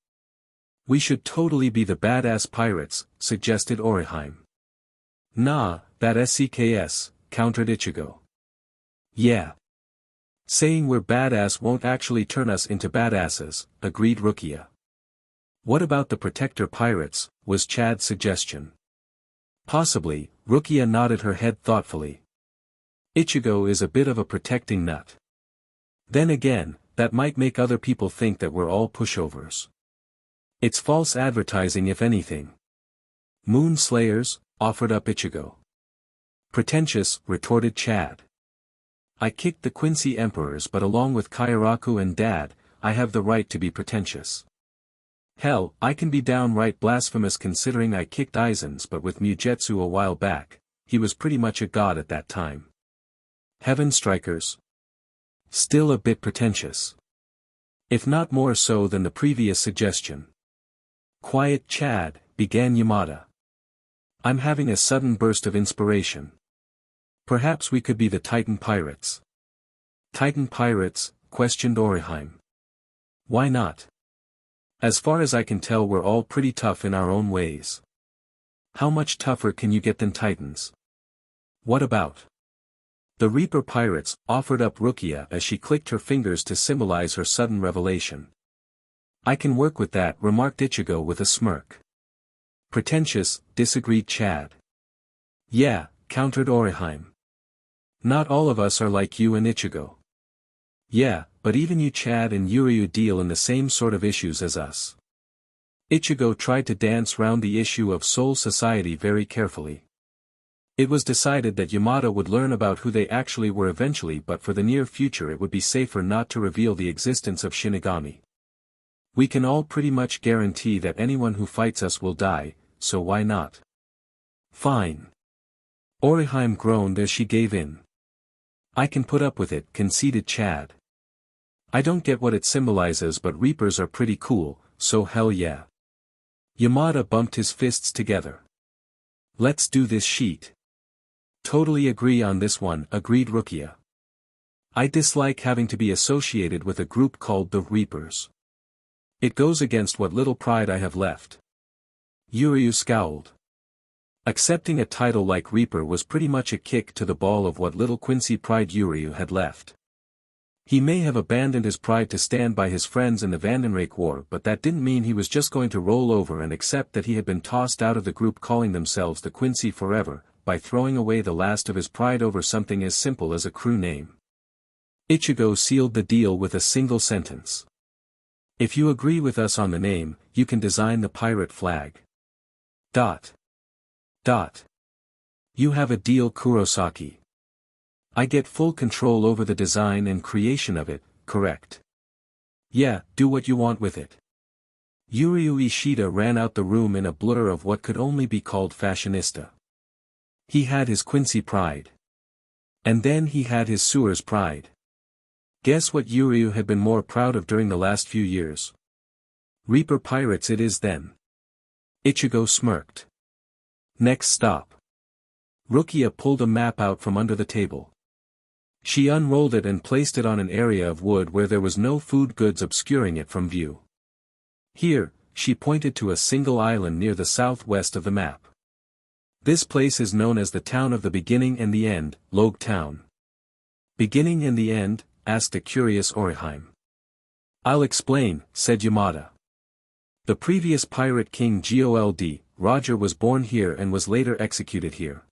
A: We should totally be the badass pirates, suggested Orihime. Nah, that SCKS, countered Ichigo. Yeah. Saying we're badass won't actually turn us into badasses, agreed Rukia. What about the Protector Pirates, was Chad's suggestion. Possibly, Rukia nodded her head thoughtfully. Ichigo is a bit of a protecting nut. Then again, that might make other people think that we're all pushovers. It's false advertising if anything. Moon Slayers, offered up Ichigo. Pretentious, retorted Chad. I kicked the Quincy Emperors but along with Kairaku and Dad, I have the right to be pretentious. Hell, I can be downright blasphemous considering I kicked Aizen's but with Mugetsu a while back, he was pretty much a god at that time. Heaven Strikers. Still a bit pretentious. If not more so than the previous suggestion. Quiet Chad, began Yamada. I'm having a sudden burst of inspiration. Perhaps we could be the Titan Pirates. Titan Pirates, questioned Orihime. Why not? As far as I can tell we're all pretty tough in our own ways. How much tougher can you get than Titans? What about? The Reaper Pirates, offered up Rukia as she clicked her fingers to symbolize her sudden revelation. I can work with that, remarked Ichigo with a smirk. Pretentious, disagreed Chad. Yeah, countered Orihime. Not all of us are like you and Ichigo. Yeah, but even you Chad and Yuryu deal in the same sort of issues as us. Ichigo tried to dance round the issue of Soul Society very carefully. It was decided that Yamada would learn about who they actually were eventually, but for the near future it would be safer not to reveal the existence of Shinigami. We can all pretty much guarantee that anyone who fights us will die, so why not? Fine. Orihime groaned as she gave in. I can put up with it, conceded Chad. I don't get what it symbolizes, but Reapers are pretty cool, so hell yeah. Yamada bumped his fists together. Let's do this sheet. Totally agree on this one, agreed Rukia. I dislike having to be associated with a group called the Reapers. It goes against what little pride I have left. Yuryu scowled. Accepting a title like Reaper was pretty much a kick to the ball of what little Quincy pride Yuryu had left. He may have abandoned his pride to stand by his friends in the Vandenreich War, but that didn't mean he was just going to roll over and accept that he had been tossed out of the group calling themselves the Quincy forever, by throwing away the last of his pride over something as simple as a crew name. Ichigo sealed the deal with a single sentence. If you agree with us on the name, you can design the pirate flag. Dot. You have a deal, Kurosaki. I get full control over the design and creation of it, correct? Yeah, do what you want with it. Yuryu Ishida ran out the room in a blur of what could only be called fashionista. He had his Quincy pride. And then he had his Sewer's pride. Guess what Yuryu had been more proud of during the last few years? Reaper Pirates it is then. Ichigo smirked. Next stop. Rukia pulled a map out from under the table. She unrolled it and placed it on an area of wood where there was no food goods obscuring it from view. Here, she pointed to a single island near the southwest of the map. This place is known as the Town of the Beginning and the End, Logue Town. Beginning and the End? Asked a curious Orihime. I'll explain, said Yamada. The previous pirate king Gold, Roger was born here and was later executed here.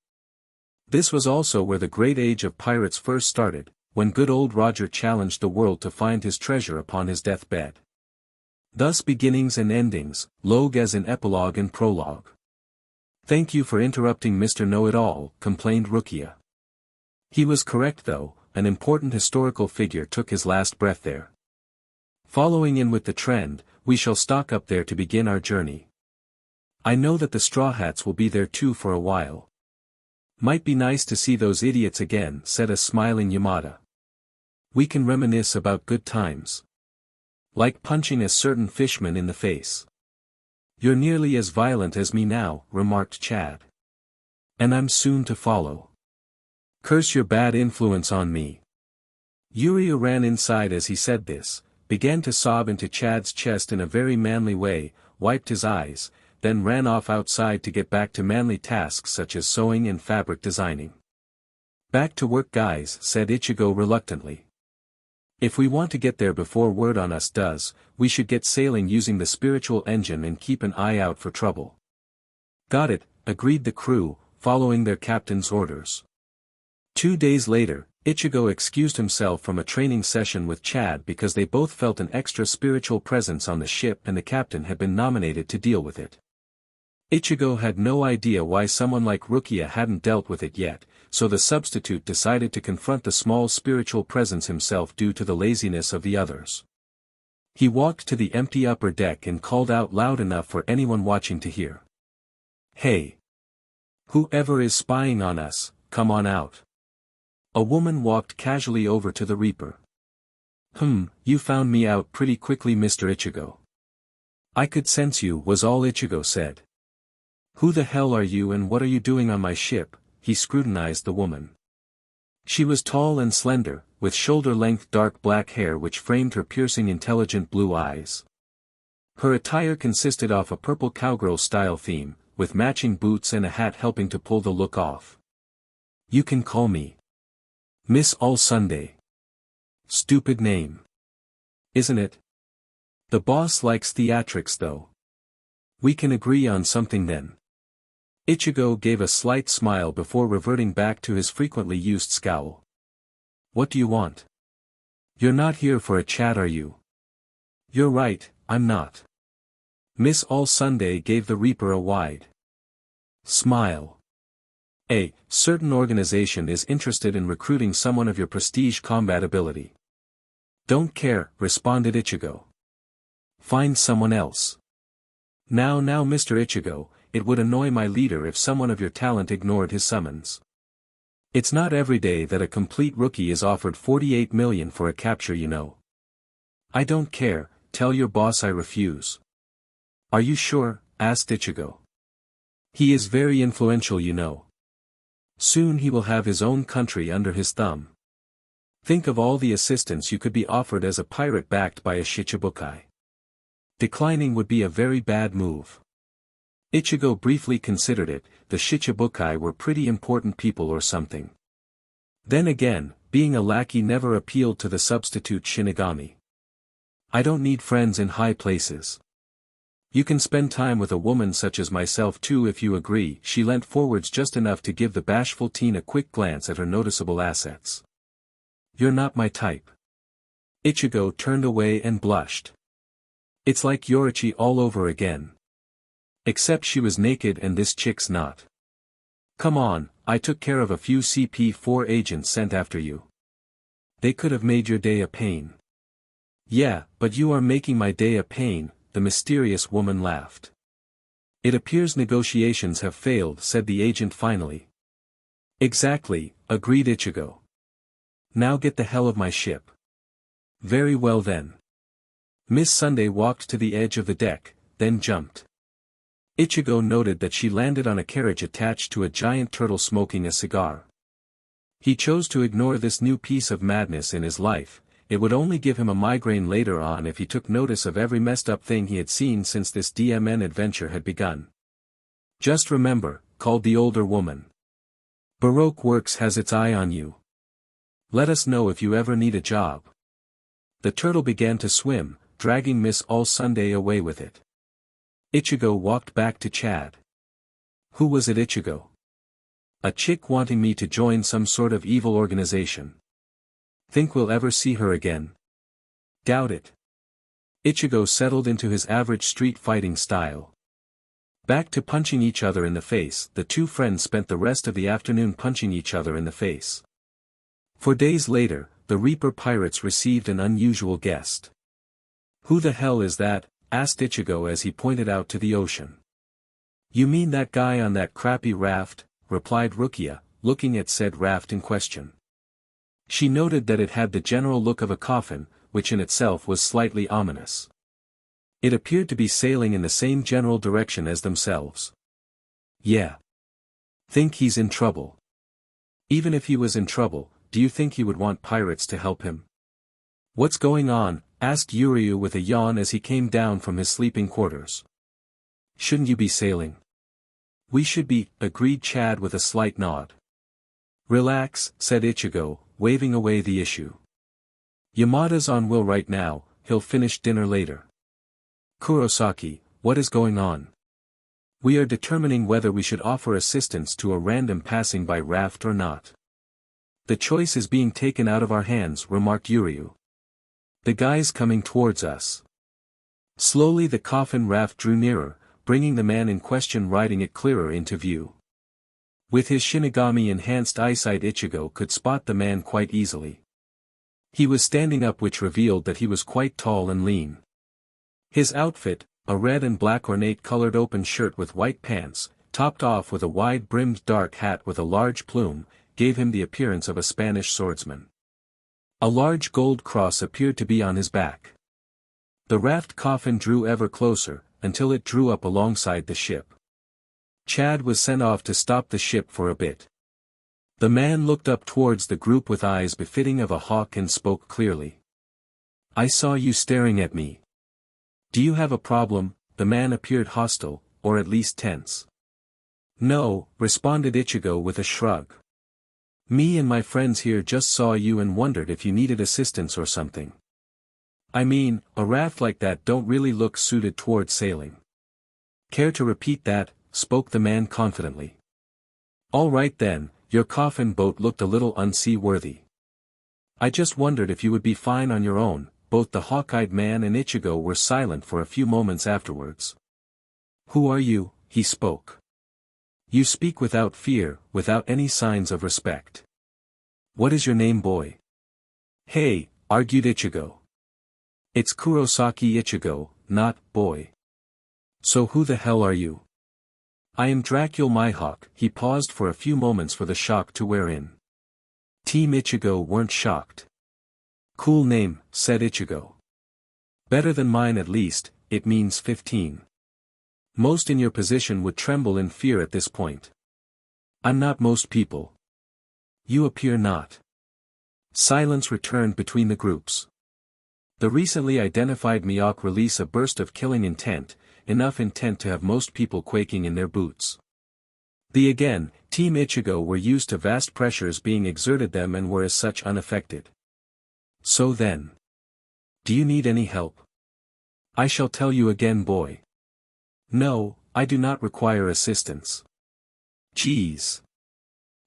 A: This was also where the great age of pirates first started, when good old Roger challenged the world to find his treasure upon his deathbed. Thus beginnings and endings, Logue as in epilogue and prologue. Thank you for interrupting Mr. Know-it-all, complained Rukia. He was correct though, an important historical figure took his last breath there. Following in with the trend, we shall stock up there to begin our journey. I know that the Straw Hats will be there too for a while. Might be nice to see those idiots again, said a smiling Yamada. We can reminisce about good times. Like punching a certain fishman in the face. You're nearly as violent as me now, remarked Chad. And I'm soon to follow. Curse your bad influence on me. Yuria ran inside as he said this, began to sob into Chad's chest in a very manly way, wiped his eyes, then ran off outside to get back to manly tasks such as sewing and fabric designing. Back to work guys, said Ichigo reluctantly. If we want to get there before word on us does, we should get sailing using the spiritual engine and keep an eye out for trouble. Got it, agreed the crew, following their captain's orders. 2 days later, Ichigo excused himself from a training session with Chad because they both felt an extra spiritual presence on the ship and the captain had been nominated to deal with it. Ichigo had no idea why someone like Rukia hadn't dealt with it yet, so the substitute decided to confront the small spiritual presence himself due to the laziness of the others. He walked to the empty upper deck and called out loud enough for anyone watching to hear. Hey! Whoever is spying on us, come on out. A woman walked casually over to the Reaper. You found me out pretty quickly, Mr. Ichigo. I could sense you, was all Ichigo said. Who the hell are you and what are you doing on my ship? He scrutinized the woman. She was tall and slender, with shoulder-length dark black hair which framed her piercing intelligent blue eyes. Her attire consisted of a purple cowgirl-style theme, with matching boots and a hat helping to pull the look off. You can call me Miss All Sunday. Stupid name. Isn't it? The boss likes theatrics though. We can agree on something then. Ichigo gave a slight smile before reverting back to his frequently used scowl. What do you want? You're not here for a chat, are you? You're right, I'm not. Miss All Sunday gave the Reaper a wide smile. A certain organization is interested in recruiting someone of your prestige combat ability. Don't care, responded Ichigo. Find someone else. Now Mr. Ichigo, it would annoy my leader if someone of your talent ignored his summons. It's not every day that a complete rookie is offered 48 million for a capture, you know. I don't care, tell your boss I refuse. Are you sure? Asked Ichigo. He is very influential, you know. Soon he will have his own country under his thumb. Think of all the assistance you could be offered as a pirate backed by a Shichibukai. Declining would be a very bad move. Ichigo briefly considered it, the Shichibukai were pretty important people or something. Then again, being a lackey never appealed to the substitute Shinigami. I don't need friends in high places. You can spend time with a woman such as myself too if you agree. She leant forwards just enough to give the bashful teen a quick glance at her noticeable assets. You're not my type. Ichigo turned away and blushed. It's like Yorichi all over again. Except she was naked and this chick's not. Come on, I took care of a few CP4 agents sent after you. They could have made your day a pain. Yeah, but you are making my day a pain, the mysterious woman laughed. It appears negotiations have failed, said the agent finally. Exactly, agreed Ichigo. Now get the hell of my ship. Very well then. Miss Sunday walked to the edge of the deck, then jumped. Ichigo noted that she landed on a carriage attached to a giant turtle smoking a cigar. He chose to ignore this new piece of madness in his life. It would only give him a migraine later on if he took notice of every messed up thing he had seen since this DMN adventure had begun. Just remember, called the older woman. Baroque Works has its eye on you. Let us know if you ever need a job. The turtle began to swim, dragging Miss All Sunday away with it. Ichigo walked back to Chad. Who was it, Ichigo? A chick wanting me to join some sort of evil organization. Think we'll ever see her again? Doubt it. Ichigo settled into his average street fighting style. Back to punching each other in the face, the two friends spent the rest of the afternoon punching each other in the face. 4 days later, the Reaper pirates received an unusual guest. Who the hell is that? Asked Ichigo as he pointed out to the ocean. You mean that guy on that crappy raft? Replied Rukia, looking at said raft in question. She noted that it had the general look of a coffin, which in itself was slightly ominous. It appeared to be sailing in the same general direction as themselves. Yeah. Think he's in trouble. Even if he was in trouble, do you think he would want pirates to help him? What's going on? Asked Yuryu with a yawn as he came down from his sleeping quarters. Shouldn't you be sailing? We should be, agreed Chad with a slight nod. Relax, said Ichigo, waving away the issue. Yamada's on will right now, he'll finish dinner later. Kurosaki, what is going on? We are determining whether we should offer assistance to a random passing by raft or not. The choice is being taken out of our hands, remarked Yuryu. The guy's coming towards us. Slowly the coffin raft drew nearer, bringing the man in question riding it clearer into view. With his Shinigami enhanced eyesight, Ichigo could spot the man quite easily. He was standing up, which revealed that he was quite tall and lean. His outfit, a red and black ornate colored open shirt with white pants, topped off with a wide-brimmed dark hat with a large plume, gave him the appearance of a Spanish swordsman. A large gold cross appeared to be on his back. The raft coffin drew ever closer, until it drew up alongside the ship. Chad was sent off to stop the ship for a bit. The man looked up towards the group with eyes befitting of a hawk and spoke clearly. I saw you staring at me. Do you have a problem? The man appeared hostile, or at least tense. No, responded Ichigo with a shrug. Me and my friends here just saw you and wondered if you needed assistance or something. I mean, a raft like that don't really look suited towards sailing. Care to repeat that? Spoke the man confidently. All right then, your coffin boat looked a little unseaworthy. I just wondered if you would be fine on your own. Both the hawk-eyed man and Ichigo were silent for a few moments afterwards. Who are you? He spoke. You speak without fear, without any signs of respect. What is your name, boy? Hey, argued Ichigo. It's Kurosaki Ichigo, not boy. So who the hell are you? I am Dracul Mihawk. He paused for a few moments for the shock to wear in. Team Ichigo weren't shocked. Cool name, said Ichigo. Better than mine at least, it means 15. Most in your position would tremble in fear at this point. I'm not most people. You appear not. Silence returned between the groups. The recently identified Mihawk released a burst of killing intent, enough intent to have most people quaking in their boots. Team Ichigo were used to vast pressures being exerted them and were as such unaffected. So then. Do you need any help? I shall tell you again, boy. No, I do not require assistance. Geez.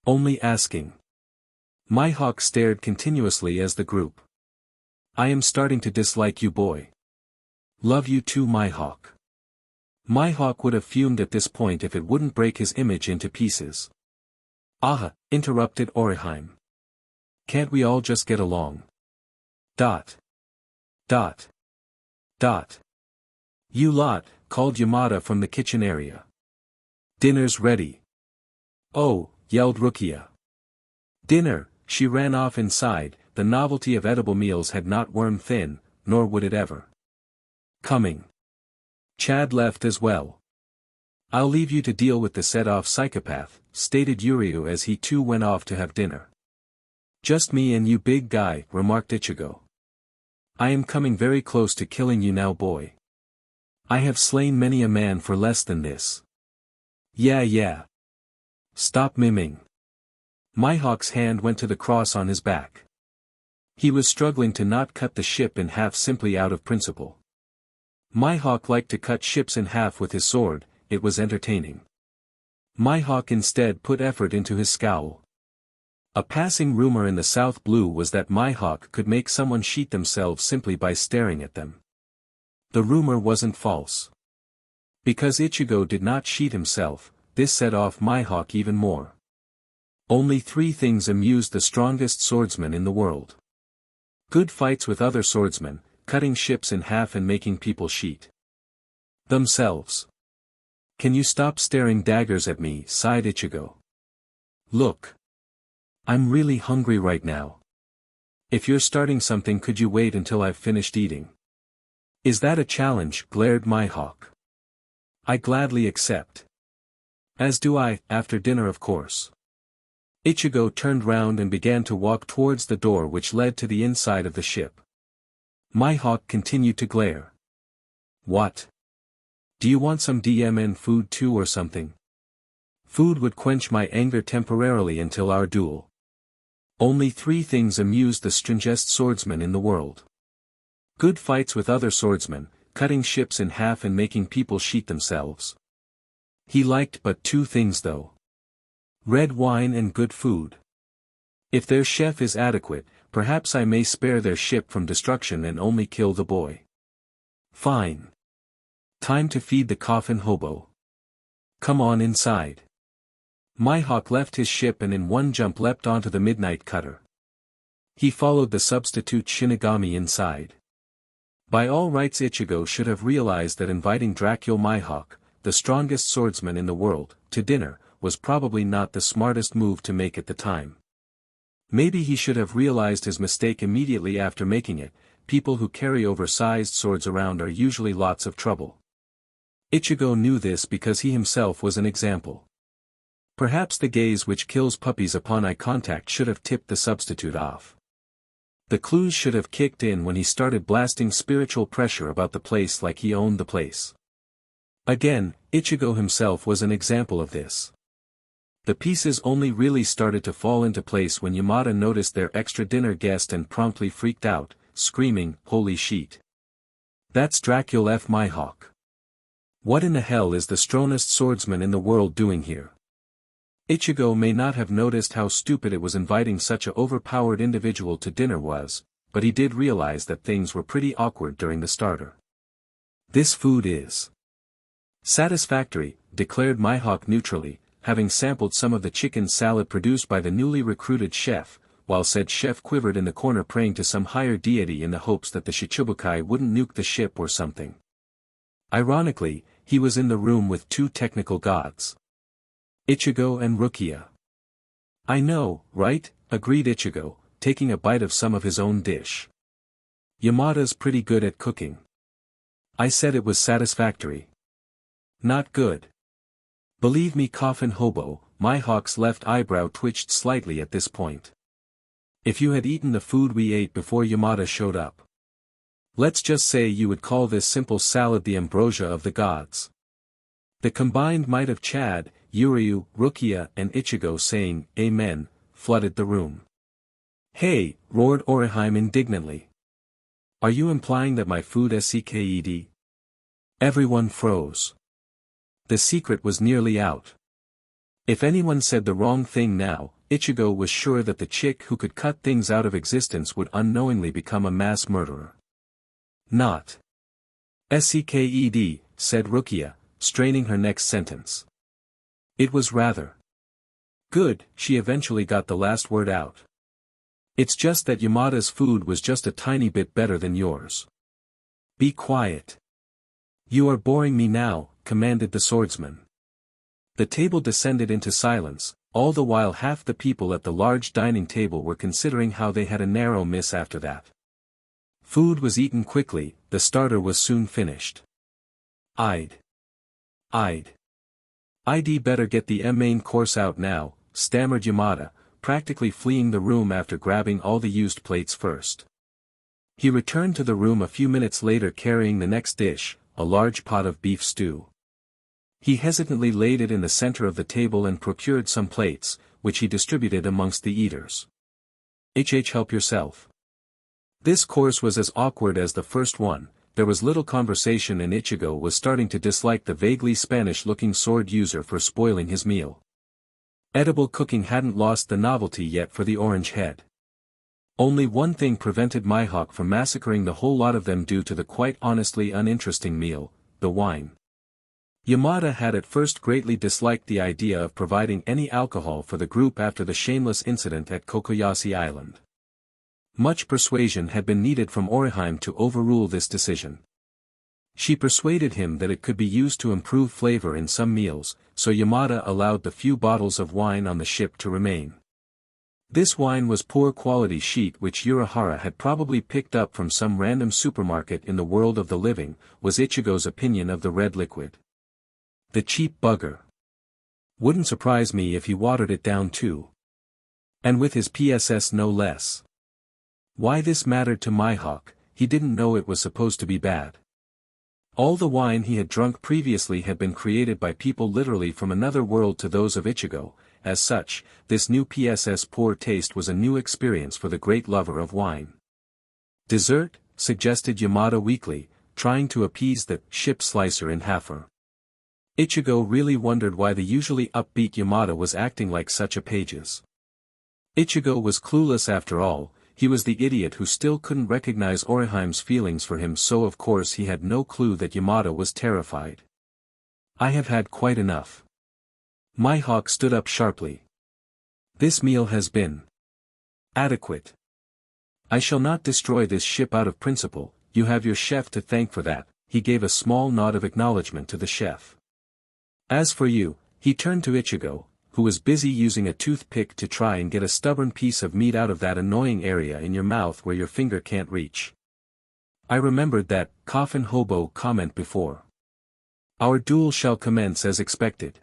A: Only asking. Mihawk stared continuously as the group. I am starting to dislike you, boy. Love you too, Mihawk. Mihawk would have fumed at this point if it wouldn't break his image into pieces. Ah, interrupted Oriheim. Can't we all just get along? Dot. Dot. Dot. You lot, called Yamada from the kitchen area. Dinner's ready. Oh, yelled Rukia. Dinner, she ran off inside. The novelty of edible meals had not worn thin, nor would it ever. Coming. Chad left as well. I'll leave you to deal with the set-off psychopath, stated Yuryu as he too went off to have dinner. Just me and you, big guy, remarked Ichigo. I am coming very close to killing you now, boy. I have slain many a man for less than this. Yeah. Stop miming. Mihawk's hand went to the cross on his back. He was struggling to not cut the ship in half simply out of principle. Mihawk liked to cut ships in half with his sword, it was entertaining. Mihawk instead put effort into his scowl. A passing rumor in the South Blue was that Mihawk could make someone sheet themselves simply by staring at them. The rumor wasn't false. Because Ichigo did not sheet himself, this set off Mihawk even more. Only 3 things amused the strongest swordsman in the world. Good fights with other swordsmen, cutting ships in half and making people sheet themselves. Can you stop staring daggers at me? Sighed Ichigo. Look. I'm really hungry right now. If you're starting something, could you wait until I've finished eating? Is that a challenge? Glared Mihawk. I gladly accept. As do I, after dinner of course. Ichigo turned round and began to walk towards the door which led to the inside of the ship. Mihawk continued to glare. What? Do you want some DMN food too or something? Food would quench my anger temporarily until our duel. Only 3 things amused the strongest swordsman in the world. Good fights with other swordsmen, cutting ships in half and making people sheet themselves. He liked but 2 things though. Red wine and good food. If their chef is adequate, perhaps I may spare their ship from destruction and only kill the boy. Fine. Time to feed the coffin hobo. Come on inside. Mihawk left his ship and in one jump leapt onto the midnight cutter. He followed the substitute Shinigami inside. By all rights Ichigo should have realized that inviting Dracula Mihawk, the strongest swordsman in the world, to dinner, was probably not the smartest move to make at the time. Maybe he should have realized his mistake immediately after making it. People who carry oversized swords around are usually lots of trouble. Ichigo knew this because he himself was an example. Perhaps the gaze which kills puppies upon eye contact should have tipped the substitute off. The clues should have kicked in when he started blasting spiritual pressure about the place like he owned the place. Again, Ichigo himself was an example of this. The pieces only really started to fall into place when Yamada noticed their extra dinner guest and promptly freaked out, screaming, "Holy shit! That's Dracula F. Mihawk. What in the hell is the strongest swordsman in the world doing here?" Ichigo may not have noticed how stupid it was inviting such a overpowered individual to dinner was, but he did realize that things were pretty awkward during the starter. "This food is satisfactory," declared Mihawk neutrally, having sampled some of the chicken salad produced by the newly recruited chef, while said chef quivered in the corner praying to some higher deity in the hopes that the Shichibukai wouldn't nuke the ship or something. Ironically, he was in the room with 2 technical gods. Ichigo and Rukia. "I know, right?" agreed Ichigo, taking a bite of some of his own dish. "Yamada's pretty good at cooking." "I said it was satisfactory. Not good." "Believe me, coffin hobo." Mihawk's left eyebrow twitched slightly at this point. "If you had eaten the food we ate before Yamada showed up. Let's just say you would call this simple salad the ambrosia of the gods." The combined might of Chad, Yuryu, Rukia and Ichigo saying, "Amen," flooded the room. "Hey," roared Orihime indignantly. "Are you implying that my food SCKED?" Everyone froze. The secret was nearly out. If anyone said the wrong thing now, Ichigo was sure that the chick who could cut things out of existence would unknowingly become a mass murderer. "Not SCKED," said Rukia, straining her next sentence. "It was rather good," she eventually got the last word out. "It's just that Yamada's food was just a tiny bit better than yours." "Be quiet. You are boring me now," commanded the swordsman. The table descended into silence, all the while half the people at the large dining table were considering how they had a narrow miss after that. Food was eaten quickly, the starter was soon finished. I'd better get the main course out now," stammered Yamada, practically fleeing the room after grabbing all the used plates first. He returned to the room a few minutes later carrying the next dish, a large pot of beef stew. He hesitantly laid it in the center of the table and procured some plates, which he distributed amongst the eaters. Help yourself." This course was as awkward as the first one. There was little conversation and Ichigo was starting to dislike the vaguely Spanish-looking sword user for spoiling his meal. Edible cooking hadn't lost the novelty yet for the orange head. Only one thing prevented Mihawk from massacring the whole lot of them due to the quite honestly uninteresting meal, the wine. Yamada had at first greatly disliked the idea of providing any alcohol for the group after the shameless incident at Kokoyashi Island. Much persuasion had been needed from Orihime to overrule this decision. She persuaded him that it could be used to improve flavor in some meals, so Yamada allowed the few bottles of wine on the ship to remain. This wine was poor quality sheet which Urahara had probably picked up from some random supermarket in the world of the living, was Ichigo's opinion of the red liquid. The cheap bugger. Wouldn't surprise me if he watered it down too. And with his PSS no less. Why this mattered to Mihawk, he didn't know it was supposed to be bad. All the wine he had drunk previously had been created by people literally from another world to those of Ichigo. As such, this new PSS poor taste was a new experience for the great lover of wine. Dessert, suggested Yamada weakly, trying to appease the ship slicer in Hafer. Ichigo really wondered why the usually upbeat Yamada was acting like such a pages. Ichigo was clueless after all, he was the idiot who still couldn't recognize Oriheim's feelings for him, so of course he had no clue that Yamada was terrified. I have had quite enough. Mihawk stood up sharply. This meal has been adequate. I shall not destroy this ship out of principle, you have your chef to thank for that. He gave a small nod of acknowledgement to the chef. As for you, he turned to Ichigo, who was busy using a toothpick to try and get a stubborn piece of meat out of that annoying area in your mouth where your finger can't reach. I remembered that coffin hobo comment before. Our duel shall commence as expected.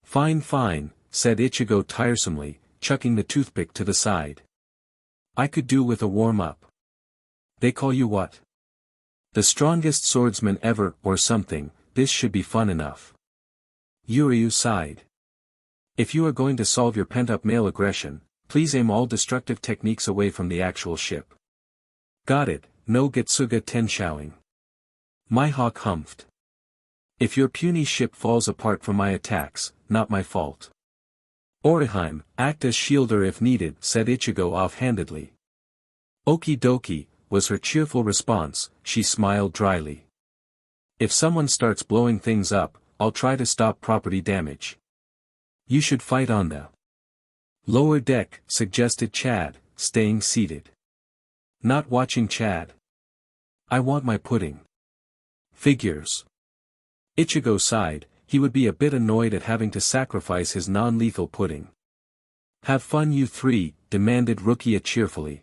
A: Fine fine, said Ichigo tiresomely, chucking the toothpick to the side. I could do with a warm-up. They call you what? The strongest swordsman ever, or something. This should be fun enough. Yuryu sighed. If you are going to solve your pent-up male aggression, please aim all destructive techniques away from the actual ship. Got it, no Getsuga Tenshouing. Mihawk humphed. If your puny ship falls apart from my attacks, not my fault. Oriheim, act as shielder if needed, said Ichigo offhandedly. Okie dokie, was her cheerful response. She smiled dryly. If someone starts blowing things up, I'll try to stop property damage. You should fight on the lower deck, suggested Chad, staying seated. Not watching Chad. I want my pudding. Figures. Ichigo sighed, he would be a bit annoyed at having to sacrifice his non-lethal pudding. Have fun you three, demanded Rukia cheerfully.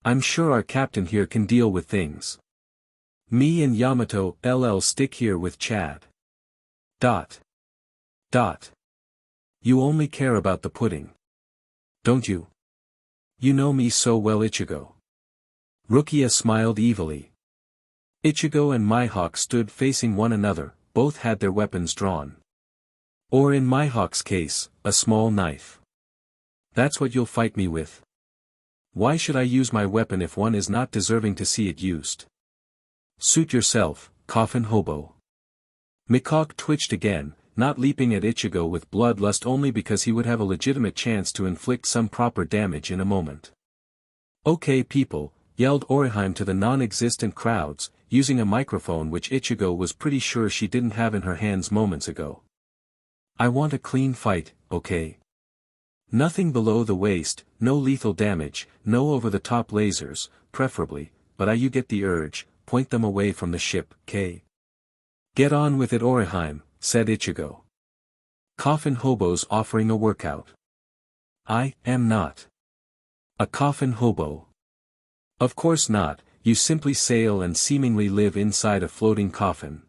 A: I'm sure our captain here can deal with things. Me and Yamato LL stick here with Chad. Dot. You only care about the pudding. Don't you? You know me so well, Ichigo. Rukia smiled evilly. Ichigo and Mihawk stood facing one another, both had their weapons drawn. Or in Mihawk's case, a small knife. That's what you'll fight me with. Why should I use my weapon if one is not deserving to see it used? Suit yourself, coffin hobo. Mihawk twitched again, not leaping at Ichigo with bloodlust only because he would have a legitimate chance to inflict some proper damage in a moment. Okay people, yelled Oriheim to the non-existent crowds, using a microphone which Ichigo was pretty sure she didn't have in her hands moments ago. I want a clean fight, okay? Nothing below the waist, no lethal damage, no over-the-top lasers, preferably, but you get the urge, point them away from the ship, K. Get on with it Oriheim, said Ichigo. Coffin hobo's offering a workout. I am not a coffin hobo. Of course not, you simply sail and seemingly live inside a floating coffin.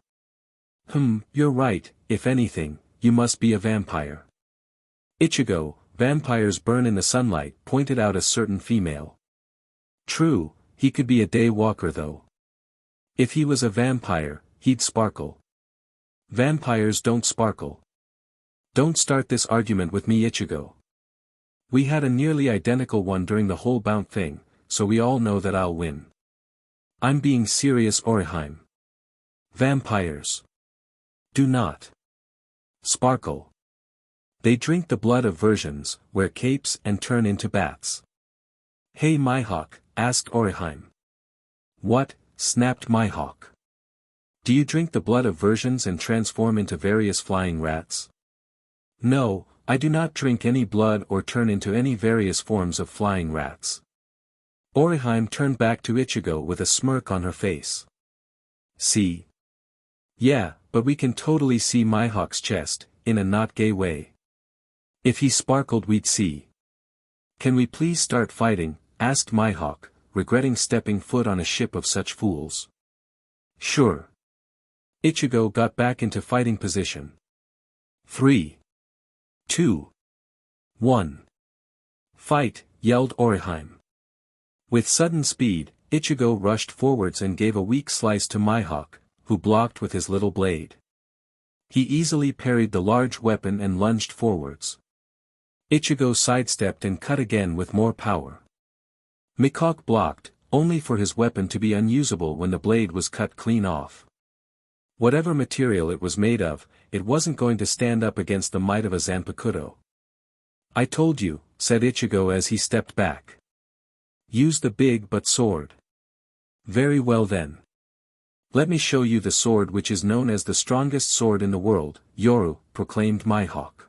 A: You're right, if anything, you must be a vampire. Ichigo, vampires burn in the sunlight, pointed out a certain female. True, he could be a day walker though. If he was a vampire, he'd sparkle. Vampires don't sparkle. Don't start this argument with me Ichigo. We had a nearly identical one during the whole bout thing, so we all know that I'll win. I'm being serious Oriheim. Vampires do not sparkle. They drink the blood of virgins, wear capes and turn into bats. Hey Mihawk, asked Oriheim. What, snapped Mihawk. Do you drink the blood of virgins and transform into various flying rats? No, I do not drink any blood or turn into any various forms of flying rats. Oriheim turned back to Ichigo with a smirk on her face. See? Yeah, but we can totally see Mihawk's chest, in a not gay way. If he sparkled we'd see. Can we please start fighting, asked Mihawk, regretting stepping foot on a ship of such fools. Sure. Ichigo got back into fighting position. 3, 2, 1. Fight, yelled Orihime. With sudden speed, Ichigo rushed forwards and gave a weak slice to Mihawk, who blocked with his little blade. He easily parried the large weapon and lunged forwards. Ichigo sidestepped and cut again with more power. Mihawk blocked, only for his weapon to be unusable when the blade was cut clean off. Whatever material it was made of, it wasn't going to stand up against the might of a Zanpakuto. I told you, said Ichigo as he stepped back. Use the big butt sword. Very well then. Let me show you the sword which is known as the strongest sword in the world, Yoru, proclaimed Mihawk.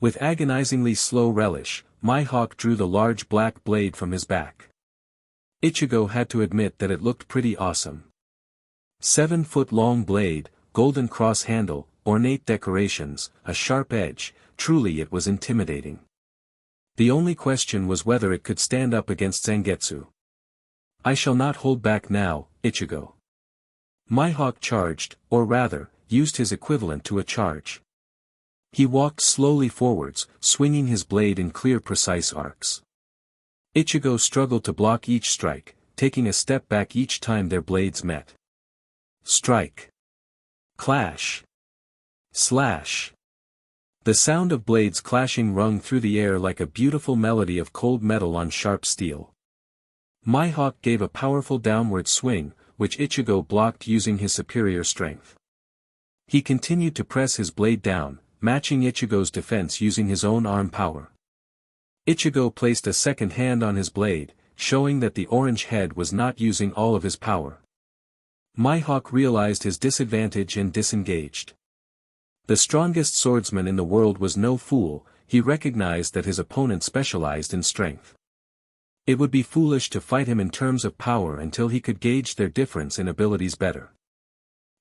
A: With agonizingly slow relish, Mihawk drew the large black blade from his back. Ichigo had to admit that it looked pretty awesome. 7-foot-long blade, golden cross handle, ornate decorations, a sharp edge, truly it was intimidating. The only question was whether it could stand up against Zangetsu. I shall not hold back now, Ichigo. Mihawk charged, or rather, used his equivalent to a charge. He walked slowly forwards, swinging his blade in clear precise arcs. Ichigo struggled to block each strike, taking a step back each time their blades met. Strike. Clash. Slash. The sound of blades clashing rung through the air like a beautiful melody of cold metal on sharp steel. Mihawk gave a powerful downward swing, which Ichigo blocked using his superior strength. He continued to press his blade down, matching Ichigo's defense using his own arm power. Ichigo placed a second hand on his blade, showing that the orange head was not using all of his power. Mihawk realized his disadvantage and disengaged. The strongest swordsman in the world was no fool, he recognized that his opponent specialized in strength. It would be foolish to fight him in terms of power until he could gauge their difference in abilities better.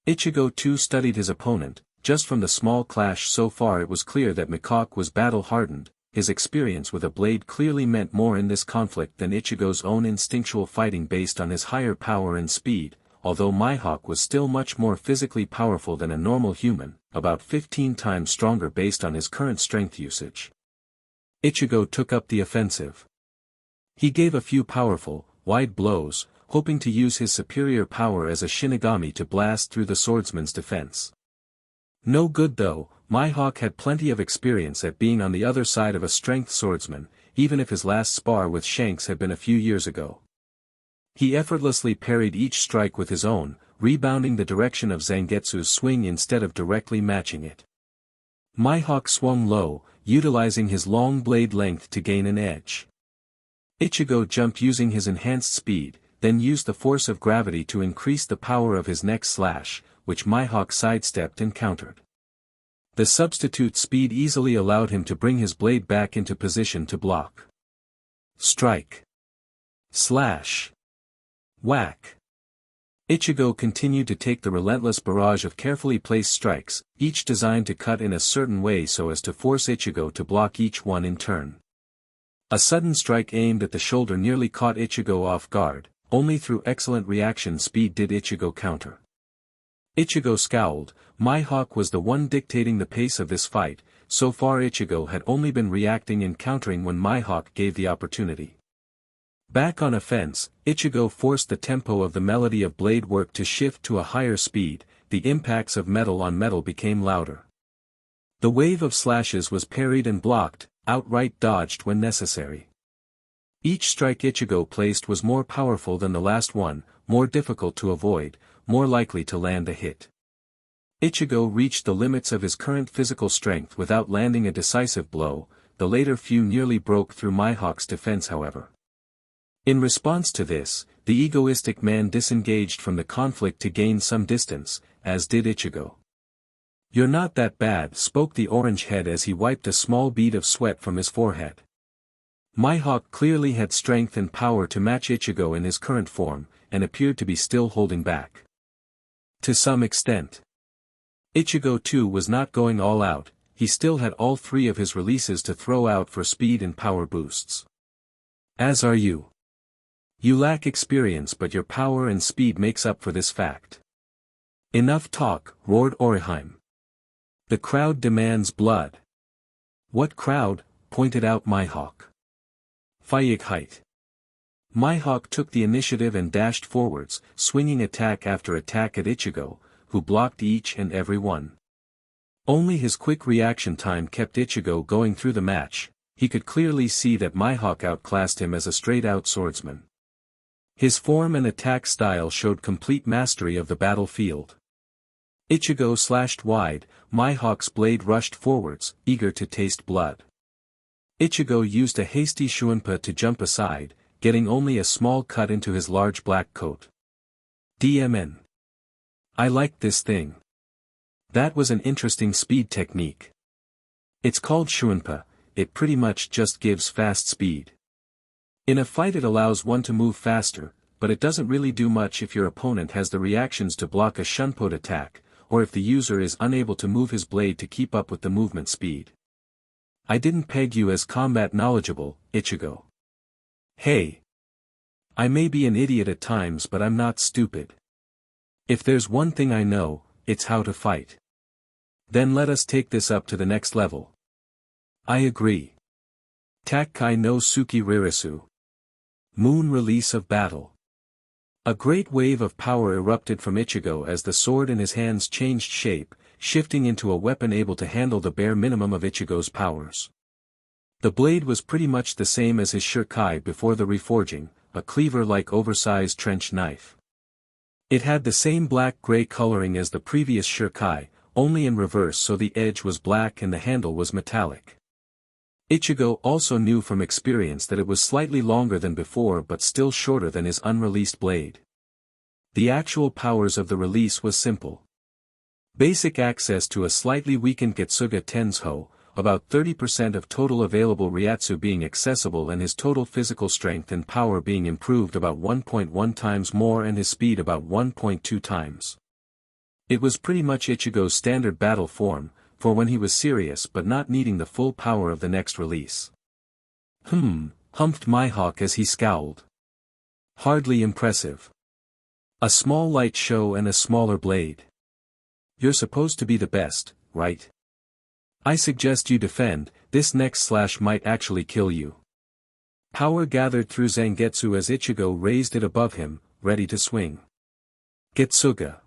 A: Ichigo too studied his opponent. Just from the small clash so far it was clear that Mihawk was battle-hardened. His experience with a blade clearly meant more in this conflict than Ichigo's own instinctual fighting based on his higher power and speed, although Mihawk was still much more physically powerful than a normal human, about 15 times stronger based on his current strength usage. Ichigo took up the offensive. He gave a few powerful, wide blows, hoping to use his superior power as a Shinigami to blast through the swordsman's defense. No good though, Mihawk had plenty of experience at being on the other side of a strength swordsman, even if his last spar with Shanks had been a few years ago. He effortlessly parried each strike with his own, rebounding the direction of Zangetsu's swing instead of directly matching it. Mihawk swung low, utilizing his long blade length to gain an edge. Ichigo jumped using his enhanced speed, then used the force of gravity to increase the power of his next slash, which Mihawk sidestepped and countered. The substitute speed easily allowed him to bring his blade back into position to block. Strike. Slash. Whack. Ichigo continued to take the relentless barrage of carefully placed strikes, each designed to cut in a certain way so as to force Ichigo to block each one in turn. A sudden strike aimed at the shoulder nearly caught Ichigo off guard, only through excellent reaction speed did Ichigo counter. Ichigo scowled. Mihawk was the one dictating the pace of this fight, so far Ichigo had only been reacting and countering when Mihawk gave the opportunity. Back on offense, Ichigo forced the tempo of the melody of blade work to shift to a higher speed, the impacts of metal on metal became louder. The wave of slashes was parried and blocked, outright dodged when necessary. Each strike Ichigo placed was more powerful than the last one, more difficult to avoid, more likely to land a hit. Ichigo reached the limits of his current physical strength without landing a decisive blow, the later few nearly broke through Mihawk's defense however. In response to this, the egoistic man disengaged from the conflict to gain some distance, as did Ichigo. "You're not that bad," spoke the orange head as he wiped a small bead of sweat from his forehead. Mihawk clearly had strength and power to match Ichigo in his current form, and appeared to be still holding back. To some extent. Ichigo too was not going all out, he still had all three of his releases to throw out for speed and power boosts. As are you. You lack experience but your power and speed makes up for this fact. Enough talk, roared Orihime. The crowd demands blood. What crowd? Pointed out Mihawk. Fayik height. Mihawk took the initiative and dashed forwards, swinging attack after attack at Ichigo, who blocked each and every one. Only his quick reaction time kept Ichigo going through the match. He could clearly see that Mihawk outclassed him as a straight-out swordsman. His form and attack style showed complete mastery of the battlefield. Ichigo slashed wide, Mihawk's blade rushed forwards, eager to taste blood. Ichigo used a hasty Shuunpa to jump aside, getting only a small cut into his large black coat. DMN. I liked this thing. That was an interesting speed technique. It's called Shuunpa, it pretty much just gives fast speed. In a fight it allows one to move faster, but it doesn't really do much if your opponent has the reactions to block a Shunpot attack, or if the user is unable to move his blade to keep up with the movement speed. I didn't peg you as combat knowledgeable, Ichigo. Hey. I may be an idiot at times but I'm not stupid. If there's one thing I know, it's how to fight. Then let us take this up to the next level. I agree. Takkai no Suki Ririsu. Moon release of battle. A great wave of power erupted from Ichigo as the sword in his hands changed shape, shifting into a weapon able to handle the bare minimum of Ichigo's powers. The blade was pretty much the same as his Shirkai before the reforging, a cleaver-like oversized trench knife. It had the same black-gray coloring as the previous Shirkai, only in reverse, so the edge was black and the handle was metallic. Ichigo also knew from experience that it was slightly longer than before but still shorter than his unreleased blade. The actual powers of the release was simple. Basic access to a slightly weakened Getsuga Tensho, about 30% of total available Ryatsu being accessible and his total physical strength and power being improved about 1.1 times more and his speed about 1.2 times. It was pretty much Ichigo's standard battle form, for when he was serious but not needing the full power of the next release. Humphed Mihawk as he scowled. Hardly impressive. A small light show and a smaller blade. You're supposed to be the best, right? I suggest you defend, this next slash might actually kill you. Power gathered through Zangetsu as Ichigo raised it above him, ready to swing. Getsuga.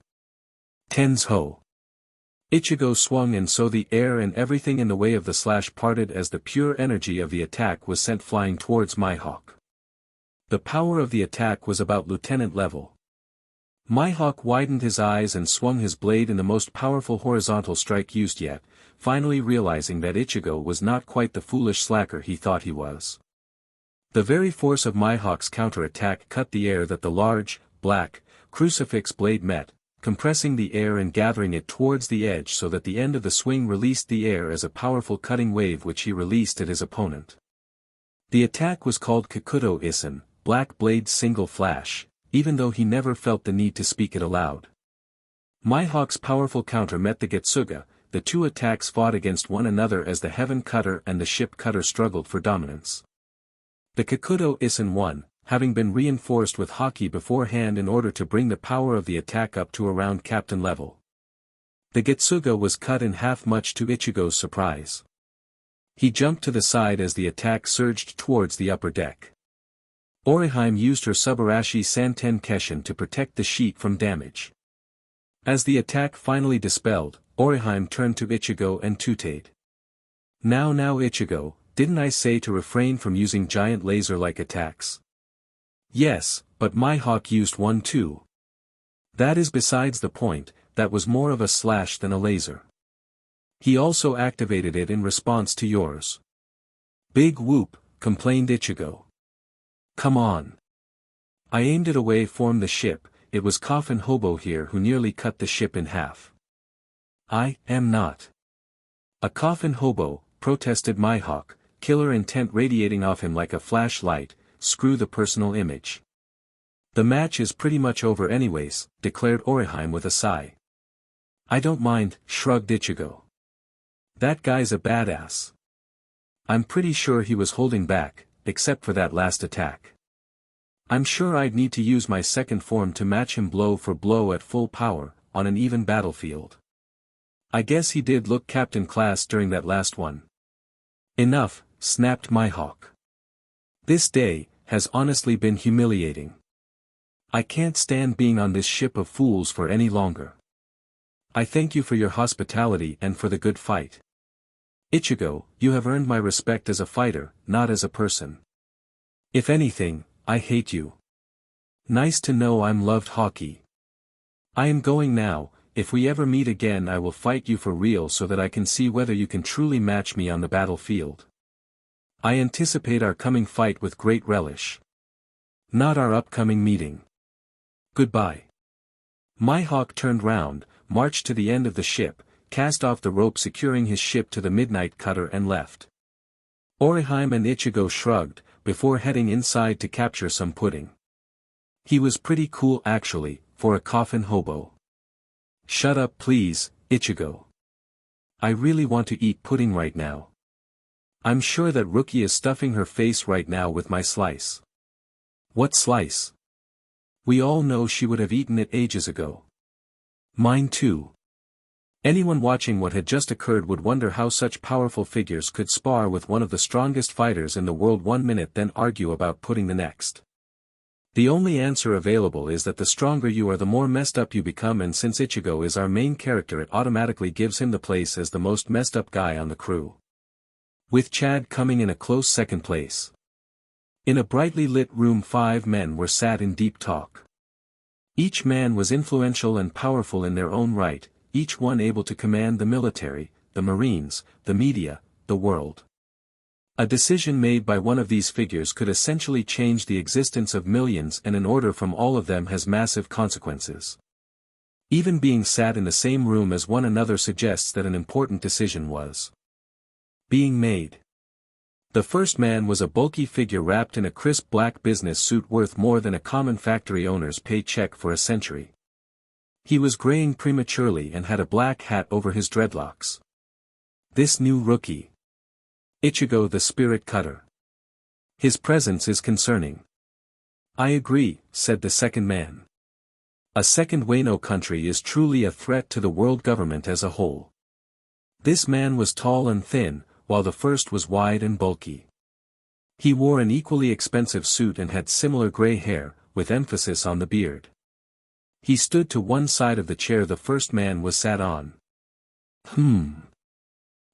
A: Tensho. Ichigo swung and so the air and everything in the way of the slash parted as the pure energy of the attack was sent flying towards Mihawk. The power of the attack was about lieutenant level. Mihawk widened his eyes and swung his blade in the most powerful horizontal strike used yet, finally realizing that Ichigo was not quite the foolish slacker he thought he was. The very force of Mihawk's counter-attack cut the air that the large, black, crucifix blade met, compressing the air and gathering it towards the edge so that the end of the swing released the air as a powerful cutting wave which he released at his opponent. The attack was called Kakuto Isen, Black Blade's single flash, even though he never felt the need to speak it aloud. Mihawk's powerful counter met the Getsuga, the two attacks fought against one another as the Heaven Cutter and the Ship Cutter struggled for dominance. The Kakuto Isen won, having been reinforced with Haki beforehand in order to bring the power of the attack up to around captain level. The Getsuga was cut in half much to Ichigo's surprise. He jumped to the side as the attack surged towards the upper deck. Orihime used her Subarashi Santen Keshin to protect the sheet from damage. As the attack finally dispelled, Orihime turned to Ichigo and tutade. Now Ichigo, didn't I say to refrain from using giant laser-like attacks? Yes, but Mihawk used one too. That is besides the point, that was more of a slash than a laser. He also activated it in response to yours. Big whoop, complained Ichigo. Come on. I aimed it away from the ship, it was Coffin Hobo here who nearly cut the ship in half. I am not a Coffin Hobo, protested Mihawk, killer intent radiating off him like a flashlight. Screw the personal image. The match is pretty much over anyways, declared Orihime with a sigh. I don't mind, shrugged Ichigo. That guy's a badass. I'm pretty sure he was holding back, except for that last attack. I'm sure I'd need to use my second form to match him blow for blow at full power, on an even battlefield. I guess he did look captain class during that last one. Enough, snapped Mihawk. This day has honestly been humiliating. I can't stand being on this ship of fools for any longer. I thank you for your hospitality and for the good fight. Ichigo, you have earned my respect as a fighter, not as a person. If anything, I hate you. Nice to know I'm loved hockey. I am going now. If we ever meet again I will fight you for real so that I can see whether you can truly match me on the battlefield. I anticipate our coming fight with great relish. Not our upcoming meeting. Goodbye. Mihawk turned round, marched to the end of the ship, cast off the rope securing his ship to the midnight cutter and left. Orihime and Ichigo shrugged, before heading inside to capture some pudding. He was pretty cool actually, for a coffin hobo. Shut up please, Ichigo. I really want to eat pudding right now. I'm sure that Rookie is stuffing her face right now with my slice. What slice? We all know she would have eaten it ages ago. Mine too. Anyone watching what had just occurred would wonder how such powerful figures could spar with one of the strongest fighters in the world 1 minute then argue about pudding the next. The only answer available is that the stronger you are the more messed up you become, and since Ichigo is our main character it automatically gives him the place as the most messed up guy on the crew. With Chad coming in a close second place. In a brightly lit room 5 men were sat in deep talk. Each man was influential and powerful in their own right, each one able to command the military, the marines, the media, the world. A decision made by one of these figures could essentially change the existence of millions, and an order from all of them has massive consequences. Even being sat in the same room as one another suggests that an important decision was being made. The first man was a bulky figure wrapped in a crisp black business suit worth more than a common factory owner's paycheck for a century. He was graying prematurely and had a black hat over his dreadlocks. This new rookie. Ichigo the Spirit Cutter. His presence is concerning. I agree, said the second man. A second Wano country is truly a threat to the world government as a whole. This man was tall and thin, while the first was wide and bulky. He wore an equally expensive suit and had similar gray hair, with emphasis on the beard. He stood to one side of the chair the first man was sat on.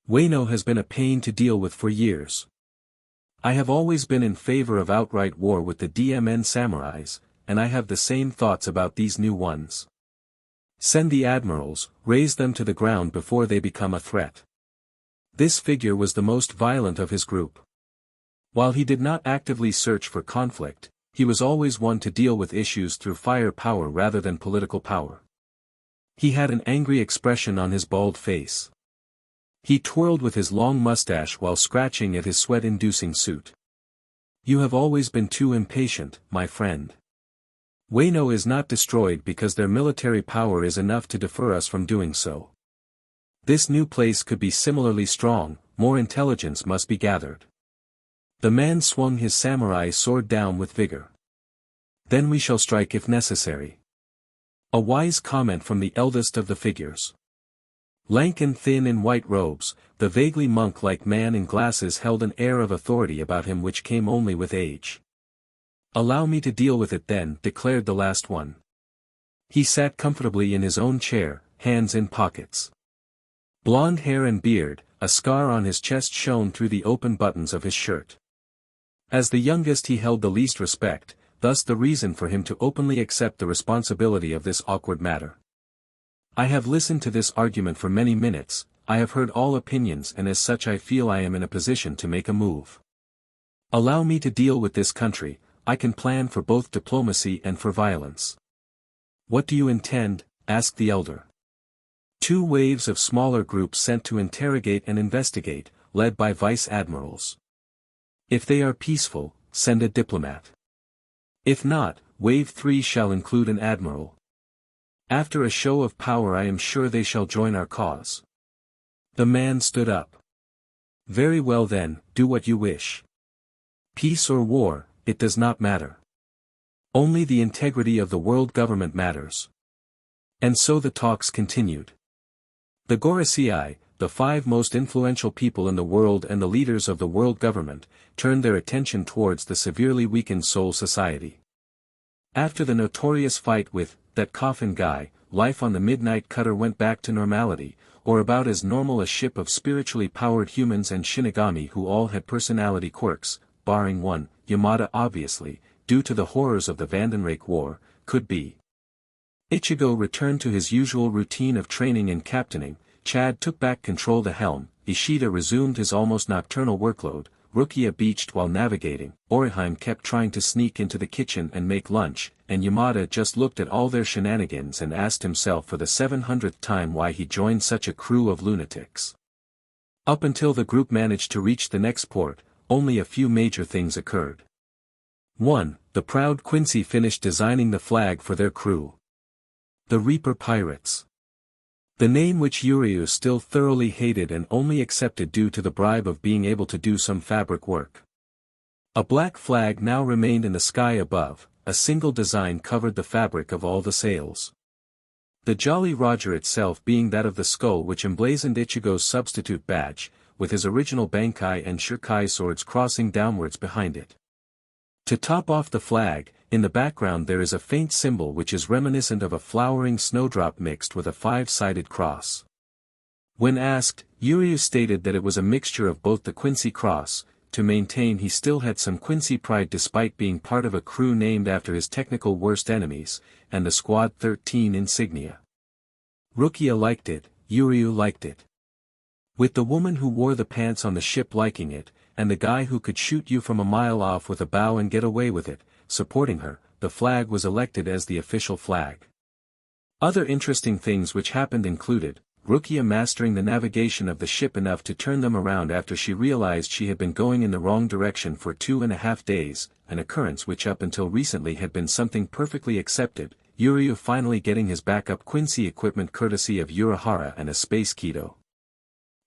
A: Wano has been a pain to deal with for years. I have always been in favor of outright war with the DMN samurais, and I have the same thoughts about these new ones. Send the admirals, raise them to the ground before they become a threat. This figure was the most violent of his group. While he did not actively search for conflict, he was always one to deal with issues through firepower rather than political power. He had an angry expression on his bald face. He twirled with his long mustache while scratching at his sweat-inducing suit. You have always been too impatient, my friend. Wano is not destroyed because their military power is enough to defer us from doing so. This new place could be similarly strong, more intelligence must be gathered. The man swung his samurai sword down with vigor. Then we shall strike if necessary. A wise comment from the eldest of the figures. Lank and thin in white robes, the vaguely monk-like man in glasses held an air of authority about him which came only with age. Allow me to deal with it then, declared the last one. He sat comfortably in his own chair, hands in pockets. Blonde hair and beard, a scar on his chest shone through the open buttons of his shirt. As the youngest he held the least respect, thus the reason for him to openly accept the responsibility of this awkward matter. I have listened to this argument for many minutes, I have heard all opinions, and as such I feel I am in a position to make a move. Allow me to deal with this country, I can plan for both diplomacy and for violence. What do you intend? Asked the elder. 2 waves of smaller groups sent to interrogate and investigate, led by vice admirals. If they are peaceful, send a diplomat. If not, wave 3 shall include an admiral. After a show of power I am sure they shall join our cause. The man stood up. Very well then, do what you wish. Peace or war, it does not matter. Only the integrity of the world government matters. And so the talks continued. The Gorosei, the 5 most influential people in the world and the leaders of the world government, turned their attention towards the severely weakened Soul Society. After the notorious fight with that coffin guy, life on the Midnight Cutter went back to normality, or about as normal a ship of spiritually powered humans and Shinigami who all had personality quirks, barring one, Yamada obviously, due to the horrors of the Vandenreich War, could be. Ichigo returned to his usual routine of training and captaining, Chad took back control of the helm, Ishida resumed his almost nocturnal workload, Rukia beached while navigating, Orihime kept trying to sneak into the kitchen and make lunch, and Yamada just looked at all their shenanigans and asked himself for the 700th time why he joined such a crew of lunatics. Up until the group managed to reach the next port, only a few major things occurred. 1. The proud Quincy finished designing the flag for their crew. The Reaper Pirates. The name which Yuryu still thoroughly hated and only accepted due to the bribe of being able to do some fabric work. A black flag now remained in the sky above, a single design covered the fabric of all the sails. The Jolly Roger itself being that of the skull which emblazoned Ichigo's substitute badge, with his original Bankai and Shirkai swords crossing downwards behind it. To top off the flag, in the background there is a faint symbol which is reminiscent of a flowering snowdrop mixed with a 5-sided cross. When asked, Yuryu stated that it was a mixture of both the Quincy cross, to maintain he still had some Quincy pride despite being part of a crew named after his technical worst enemies, and the Squad 13 insignia. Rukia liked it, Yuryu liked it. With the woman who wore the pants on the ship liking it, and the guy who could shoot you from a mile off with a bow and get away with it, supporting her, the flag was elected as the official flag. Other interesting things which happened included, Rukia mastering the navigation of the ship enough to turn them around after she realized she had been going in the wrong direction for 2.5 days, an occurrence which up until recently had been something perfectly accepted, Yuryu finally getting his backup Quincy equipment courtesy of Urahara and a space Kido.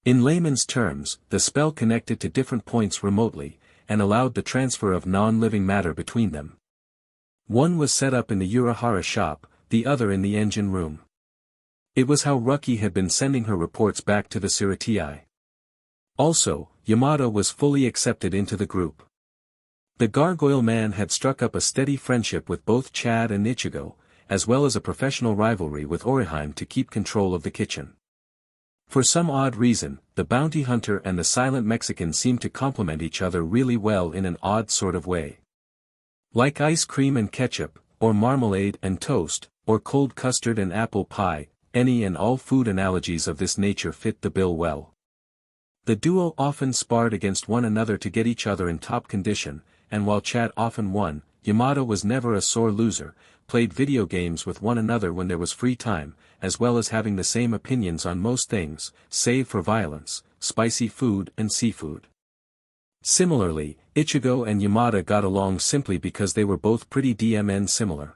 A: In layman's terms, the spell connected to different points remotely, and allowed the transfer of non-living matter between them. One was set up in the Urahara shop, the other in the engine room. It was how Ruki had been sending her reports back to the Siratii. Also, Yamada was fully accepted into the group. The Gargoyle Man had struck up a steady friendship with both Chad and Ichigo, as well as a professional rivalry with Orihime to keep control of the kitchen. For some odd reason, the bounty hunter and the silent Mexican seemed to complement each other really well in an odd sort of way. Like ice cream and ketchup, or marmalade and toast, or cold custard and apple pie, any and all food analogies of this nature fit the bill well. The duo often sparred against one another to get each other in top condition, and while Chad often won, Yamada was never a sore loser, played video games with one another when there was free time, as well as having the same opinions on most things, save for violence, spicy food and seafood. Similarly, Ichigo and Yamada got along simply because they were both pretty DMN similar.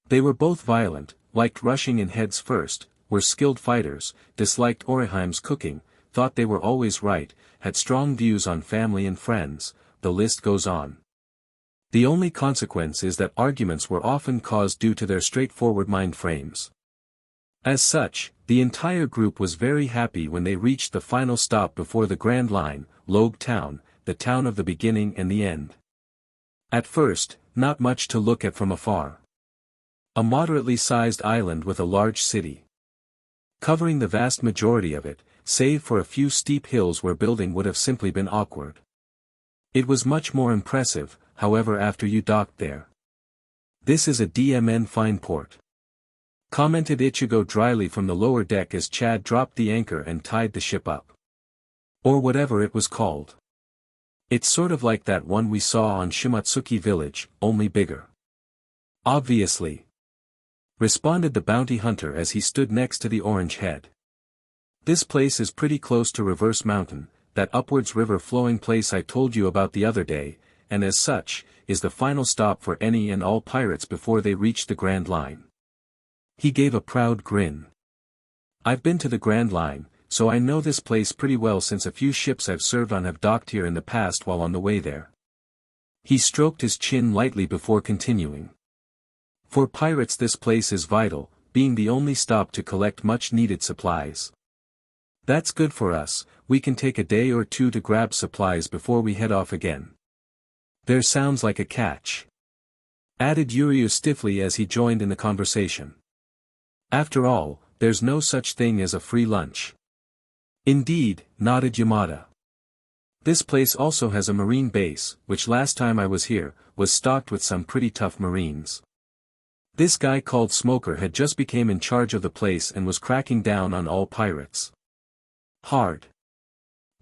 A: They were both violent, liked rushing in heads first, were skilled fighters, disliked Orihime's cooking, thought they were always right, had strong views on family and friends, the list goes on. The only consequence is that arguments were often caused due to their straightforward mind frames. As such, the entire group was very happy when they reached the final stop before the Grand Line, Logue Town, the town of the beginning and the end. At first, not much to look at from afar. A moderately sized island with a large city. Covering the vast majority of it, save for a few steep hills where building would have simply been awkward. It was much more impressive, however, after you docked there. This is a DMN fine port. Commented Ichigo dryly from the lower deck as Chad dropped the anchor and tied the ship up. Or whatever it was called. It's sort of like that one we saw on Shimatsuki Village, only bigger. Obviously. Responded the bounty hunter as he stood next to the orange head. This place is pretty close to Reverse Mountain, that upwards river flowing place I told you about the other day, and as such, is the final stop for any and all pirates before they reach the Grand Line. He gave a proud grin. I've been to the Grand Line, so I know this place pretty well since a few ships I've served on have docked here in the past while on the way there. He stroked his chin lightly before continuing. For pirates this place is vital, being the only stop to collect much needed supplies. That's good for us, we can take a day or two to grab supplies before we head off again. There sounds like a catch, added Yuryu stiffly as he joined in the conversation. After all, there's no such thing as a free lunch. Indeed, nodded Yamada. This place also has a marine base, which last time I was here, was stocked with some pretty tough marines. This guy called Smoker had just became in charge of the place and was cracking down on all pirates. Hard.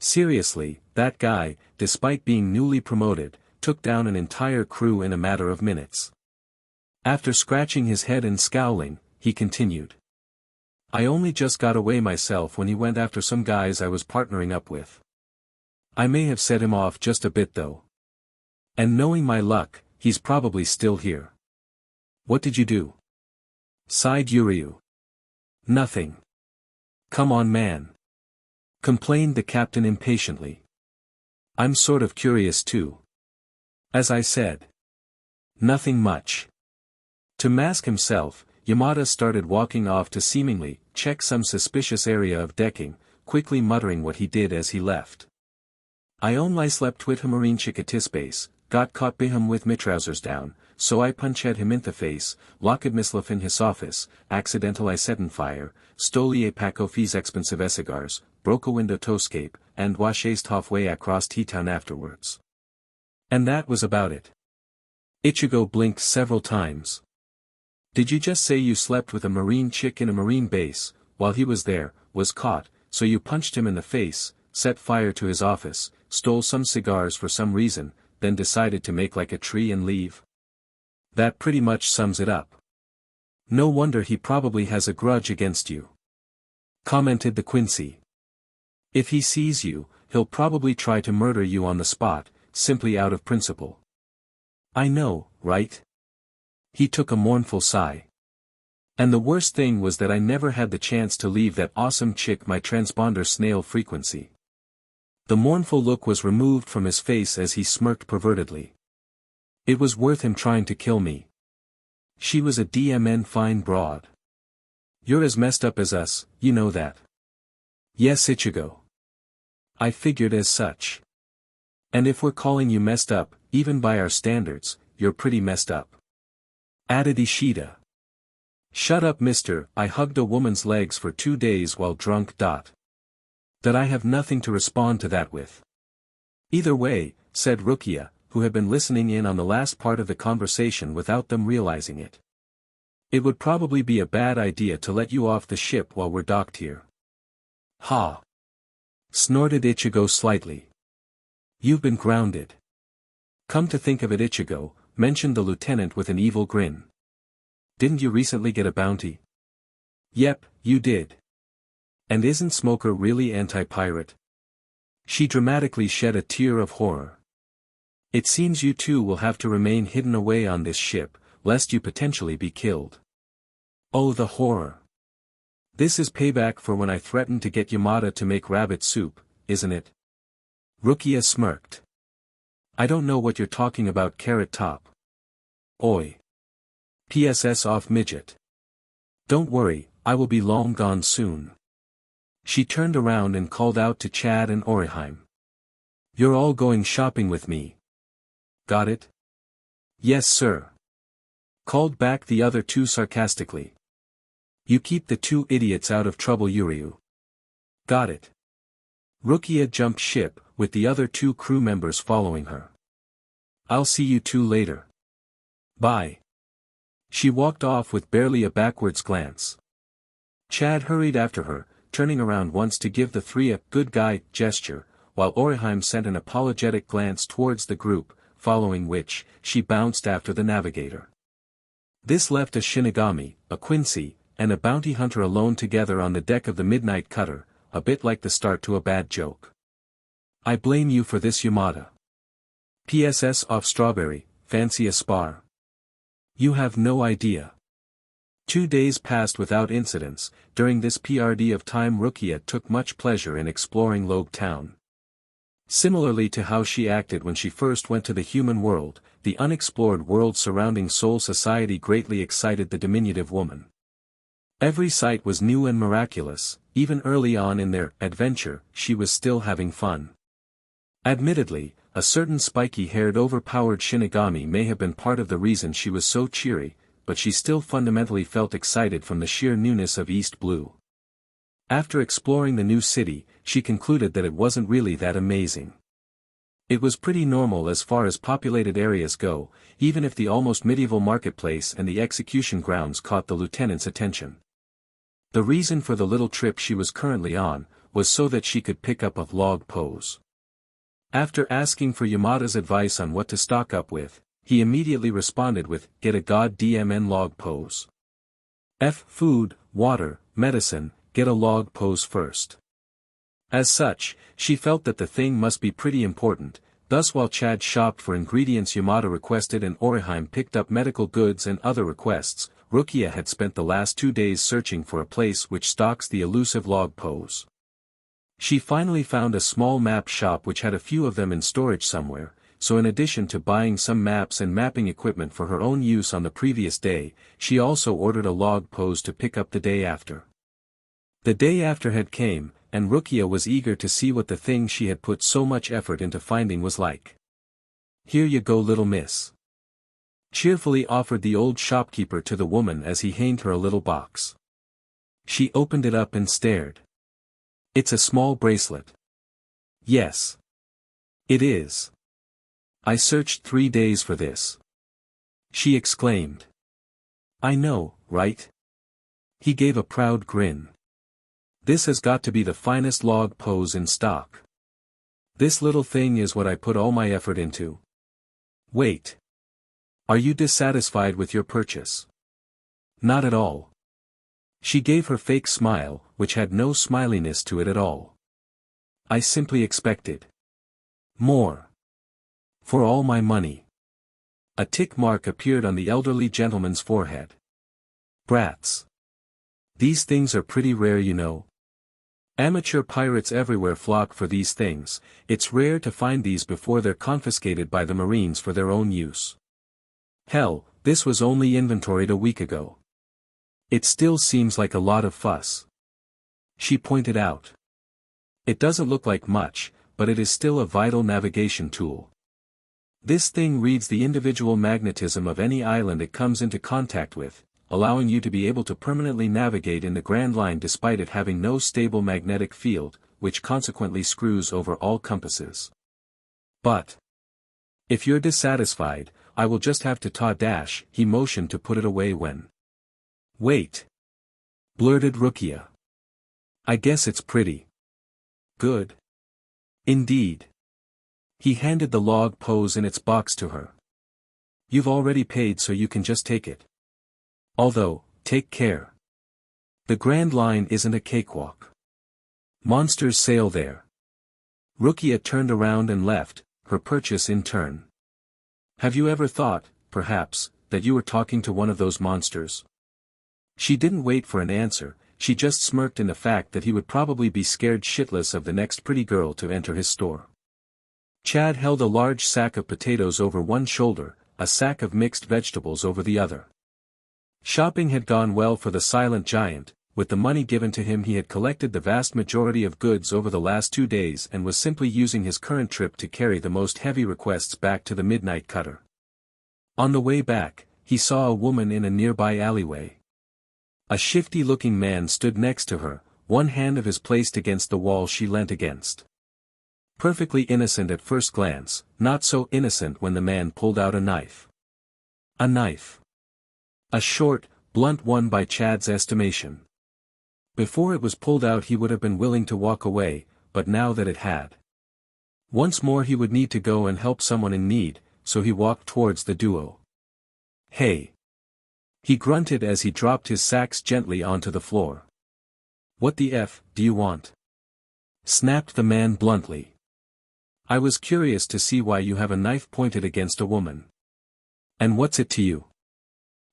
A: Seriously, that guy, despite being newly promoted, took down an entire crew in a matter of minutes. After scratching his head and scowling, he continued. I only just got away myself when he went after some guys I was partnering up with. I may have set him off just a bit though. And knowing my luck, he's probably still here. What did you do? Sighed Yuryu. Nothing. Come on man, complained the captain impatiently. I'm sort of curious too. As I said. Nothing much. To mask himself, Yamada started walking off to seemingly check some suspicious area of decking, quickly muttering what he did as he left. I only slept with him marine chikatis base, got caught by him with my trousers down, so I punched him in the face, locked myself in his office, accidental I set on fire, stole a pack of his expensive cigars, broke a window to escape, and washed halfway across T-town afterwards. And that was about it. Ichigo blinked several times. Did you just say you slept with a marine chick in a marine base, while he was there, was caught, so you punched him in the face, set fire to his office, stole some cigars for some reason, then decided to make like a tree and leave? That pretty much sums it up. No wonder he probably has a grudge against you, commented the Quincy. If he sees you, he'll probably try to murder you on the spot, simply out of principle. I know, right? He took a mournful sigh. And the worst thing was that I never had the chance to leave that awesome chick my transponder snail frequency. The mournful look was removed from his face as he smirked pervertedly. It was worth him trying to kill me. She was a DMN fine broad. You're as messed up as us, you know that. Yes Ichigo. I figured as such. And if we're calling you messed up, even by our standards, you're pretty messed up, added Ishida. Shut up mister, I hugged a woman's legs for 2 days while drunk. That I have nothing to respond to that with. Either way, said Rukia, who had been listening in on the last part of the conversation without them realizing it. It would probably be a bad idea to let you off the ship while we're docked here. Ha! Snorted Ichigo slightly. You've been grounded. Come to think of it Ichigo, mentioned the lieutenant with an evil grin. Didn't you recently get a bounty? Yep, you did. And isn't Smoker really anti-pirate? She dramatically shed a tear of horror. It seems you two will have to remain hidden away on this ship, lest you potentially be killed. Oh the horror. This is payback for when I threatened to get Yamada to make rabbit soup, isn't it? Rukia smirked. I don't know what you're talking about Carrot Top. Oi. PSS off midget. Don't worry, I will be long gone soon. She turned around and called out to Chad and Oriheim. You're all going shopping with me. Got it? Yes sir. Called back the other two sarcastically. You keep the two idiots out of trouble Yuryu. Got it. Rukia jumped ship, with the other two crew members following her. I'll see you two later. Bye. She walked off with barely a backwards glance. Chad hurried after her, turning around once to give the three a good guy gesture, while Oriheim sent an apologetic glance towards the group, following which, she bounced after the navigator. This left a Shinigami, a Quincy, and a bounty hunter alone together on the deck of the midnight cutter, a bit like the start to a bad joke. I blame you for this Yamada. PSS off Strawberry, fancy a spar? You have no idea. 2 days passed without incidents. During this PRD of time Rukia took much pleasure in exploring Logue Town. Similarly to how she acted when she first went to the human world, the unexplored world surrounding Soul Society greatly excited the diminutive woman. Every sight was new and miraculous. Even early on in their adventure, she was still having fun. Admittedly, a certain spiky-haired overpowered Shinigami may have been part of the reason she was so cheery, but she still fundamentally felt excited from the sheer newness of East Blue. After exploring the new city, she concluded that it wasn't really that amazing. It was pretty normal as far as populated areas go, even if the almost medieval marketplace and the execution grounds caught the lieutenant's attention. The reason for the little trip she was currently on, was so that she could pick up a log pose. After asking for Yamada's advice on what to stock up with, he immediately responded with, "Get a goddamn log pose. Food, water, medicine, get a log pose first." As such, she felt that the thing must be pretty important, thus while Chad shopped for ingredients Yamada requested and Orihime picked up medical goods and other requests, Rukia had spent the last 2 days searching for a place which stocks the elusive log pose. She finally found a small map shop which had a few of them in storage somewhere, so in addition to buying some maps and mapping equipment for her own use on the previous day, she also ordered a log pose to pick up the day after. The day after had came, and Rukia was eager to see what the thing she had put so much effort into finding was like. "Here you go, little miss," cheerfully offered the old shopkeeper to the woman as he handed her a little box. She opened it up and stared. "It's a small bracelet." "Yes. It is. I searched 3 days for this," she exclaimed. "I know, right?" He gave a proud grin. "This has got to be the finest log pose in stock. This little thing is what I put all my effort into." "Wait. Are you dissatisfied with your purchase?" "Not at all." She gave her fake smile, which had no smiliness to it at all. "I simply expected more. For all my money." A tick mark appeared on the elderly gentleman's forehead. "Brats. These things are pretty rare, you know. Amateur pirates everywhere flock for these things. It's rare to find these before they're confiscated by the Marines for their own use. Hell, this was only inventoried a week ago. It still seems like a lot of fuss," she pointed out. "It doesn't look like much, but it is still a vital navigation tool. This thing reads the individual magnetism of any island it comes into contact with, allowing you to be able to permanently navigate in the Grand Line despite it having no stable magnetic field, which consequently screws over all compasses. But if you're dissatisfied, I will just have to he motioned to put it away when. "Wait," blurted Rukia. "I guess it's pretty good. Indeed." He handed the log pose in its box to her. "You've already paid, so you can just take it. Although, take care. The Grand Line isn't a cakewalk. Monsters sail there." Rukia turned around and left, her purchase in turn. "Have you ever thought, perhaps, that you were talking to one of those monsters?" She didn't wait for an answer, she just smirked in the fact that he would probably be scared shitless of the next pretty girl to enter his store. Chad held a large sack of potatoes over one shoulder, a sack of mixed vegetables over the other. Shopping had gone well for the silent giant. With the money given to him he had collected the vast majority of goods over the last 2 days and was simply using his current trip to carry the most heavy requests back to the midnight cutter. On the way back, he saw a woman in a nearby alleyway. A shifty-looking man stood next to her, one hand of his placed against the wall she leant against. Perfectly innocent at first glance, not so innocent when the man pulled out a knife. A knife. A short, blunt one by Chad's estimation. Before it was pulled out he would have been willing to walk away, but now that it had. Once more he would need to go and help someone in need, so he walked towards the duo. "Hey!" he grunted as he dropped his sacks gently onto the floor. "What the F do you want?" snapped the man bluntly. "I was curious to see why you have a knife pointed against a woman." "And what's it to you?"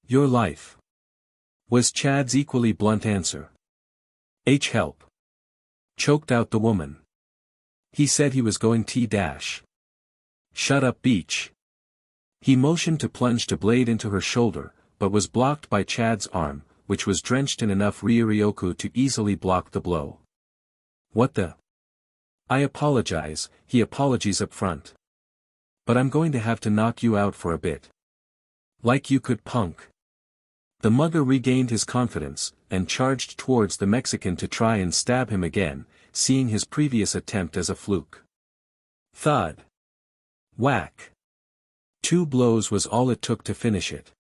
A: "Your life," was Chad's equally blunt answer. Help," choked out the woman. "He said he was going to Shut up, Beach." He motioned to plunge the blade into her shoulder, but was blocked by Chad's arm, which was drenched in enough Ryuryoku to easily block the blow. What the? I apologize, he apologies up front. But I'm going to have to knock you out for a bit. Like you could, punk. The mugger regained his confidence, and charged towards the Mexican to try and stab him again, seeing his previous attempt as a fluke. Thud. Whack. 2 blows was all it took to finish it.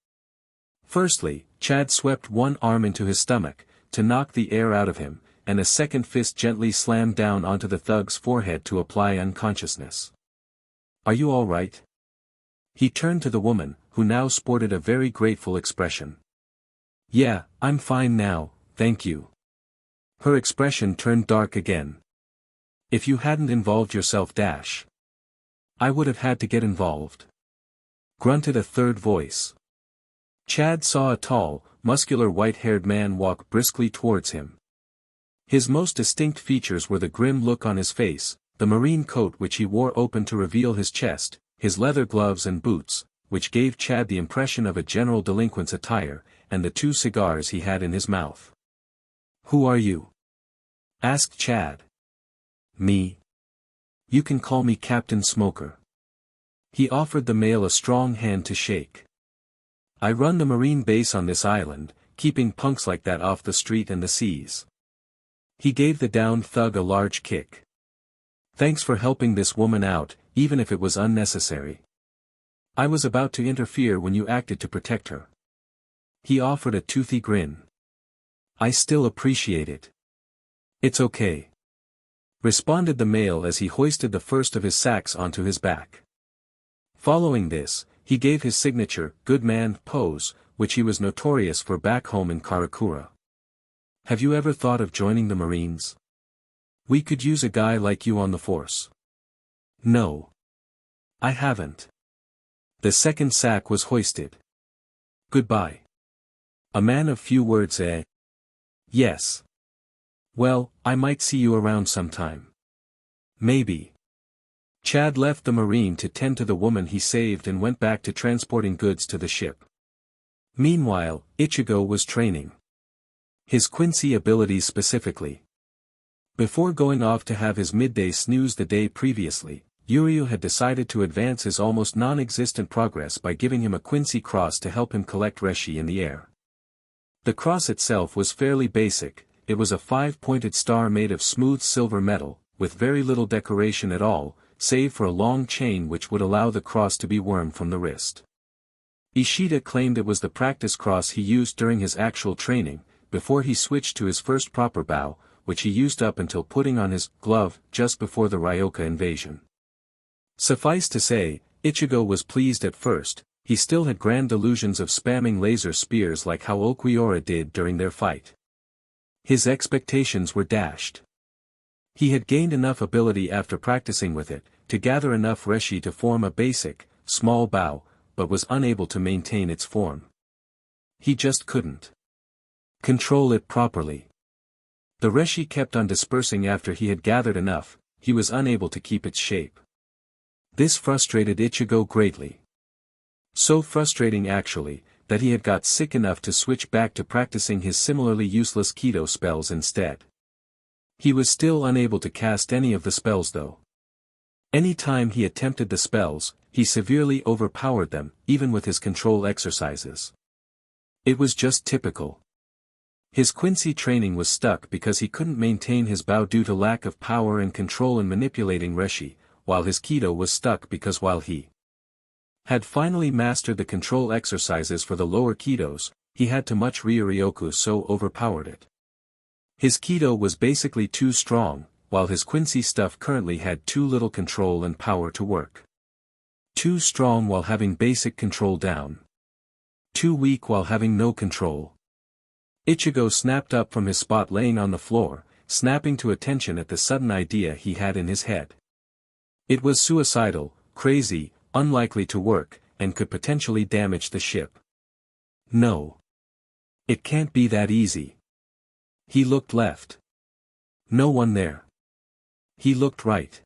A: Firstly, Chad swept one arm into his stomach, to knock the air out of him, and a second fist gently slammed down onto the thug's forehead to apply unconsciousness. Are you all right? He turned to the woman, who now sported a very grateful expression. Yeah, I'm fine now, thank you. Her expression turned dark again. If you hadn't involved yourself, I would have had to get involved. Grunted a third voice. Chad saw a tall, muscular white-haired man walk briskly towards him. His most distinct features were the grim look on his face, the marine coat which he wore open to reveal his chest, his leather gloves and boots, which gave Chad the impression of a general delinquent's attire, and the 2 cigars he had in his mouth. Who are you? Asked Chad. Me. You can call me Captain Smoker. He offered the male a strong hand to shake. I run the marine base on this island, keeping punks like that off the street and the seas. He gave the downed thug a large kick. Thanks for helping this woman out, even if it was unnecessary. I was about to interfere when you acted to protect her. He offered a toothy grin. I still appreciate it. It's okay. Responded the male as he hoisted the first of his sacks onto his back. Following this, he gave his signature, good man, pose, which he was notorious for back home in Karakura. Have you ever thought of joining the Marines? We could use a guy like you on the force. No. I haven't. The second sack was hoisted. Goodbye. A man of few words, eh? Yes. Well, I might see you around sometime. Maybe. Chad left the Marine to tend to the woman he saved and went back to transporting goods to the ship. Meanwhile, Ichigo was training. His Quincy abilities specifically. Before going off to have his midday snooze the day previously, Yuryu had decided to advance his almost non-existent progress by giving him a Quincy cross to help him collect Reshi in the air. The cross itself was fairly basic. It was a 5-pointed star made of smooth silver metal, with very little decoration at all, save for a long chain which would allow the cross to be worn from the wrist. Ishida claimed it was the practice cross he used during his actual training, before he switched to his first proper bow, which he used up until putting on his glove just before the Ryoka invasion. Suffice to say, Ichigo was pleased at first. He still had grand delusions of spamming laser spears like how Okuiora did during their fight. His expectations were dashed. He had gained enough ability after practicing with it, to gather enough Reshi to form a basic, small bow, but was unable to maintain its form. He just couldn't control it properly. The Reshi kept on dispersing after he had gathered enough. He was unable to keep its shape. This frustrated Ichigo greatly. So frustrating actually, that he had got sick enough to switch back to practicing his similarly useless Kido spells instead. He was still unable to cast any of the spells though. Any time he attempted the spells, he severely overpowered them, even with his control exercises. It was just typical. His Quincy training was stuck because he couldn't maintain his bow due to lack of power and control in manipulating Reshi, while his Kido was stuck because while he had finally mastered the control exercises for the lower Kidos, he had too much Ryuryoku so overpowered it. His Kido was basically too strong, while his Quincy stuff currently had too little control and power to work. Too strong while having basic control down. Too weak while having no control. Ichigo snapped up from his spot laying on the floor, snapping to attention at the sudden idea he had in his head. It was suicidal, crazy, unlikely to work, and could potentially damage the ship. No. It can't be that easy. He looked left. No one there. He looked right.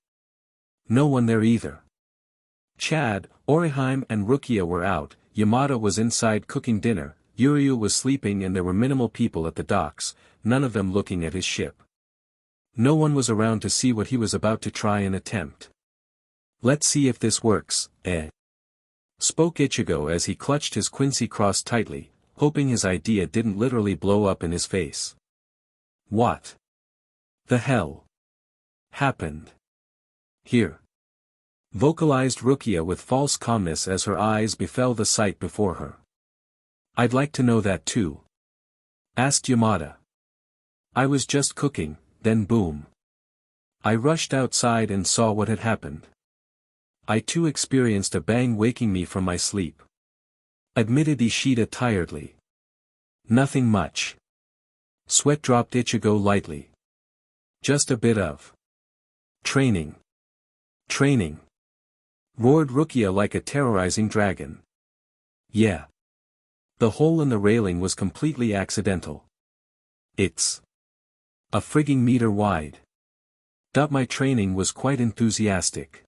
A: No one there either. Chad, Oriheim and Rukia were out, Yamada was inside cooking dinner, Yuryu was sleeping and there were minimal people at the docks, none of them looking at his ship. No one was around to see what he was about to try and attempt. "Let's see if this works, eh?" spoke Ichigo as he clutched his Quincy cross tightly, hoping his idea didn't literally blow up in his face. What the hell happened here? Vocalized Rukia with false calmness as her eyes befell the sight before her. "I'd like to know that too," asked Yamada. "I was just cooking, then boom. I rushed outside and saw what had happened. I too experienced a bang waking me from my sleep," admitted Ishida tiredly. "Nothing much." Sweat dropped Ichigo lightly. "Just a bit of training. Training," roared Rukia like a terrorizing dragon. "Yeah. The hole in the railing was completely accidental. It's a frigging meter wide. My training was quite enthusiastic."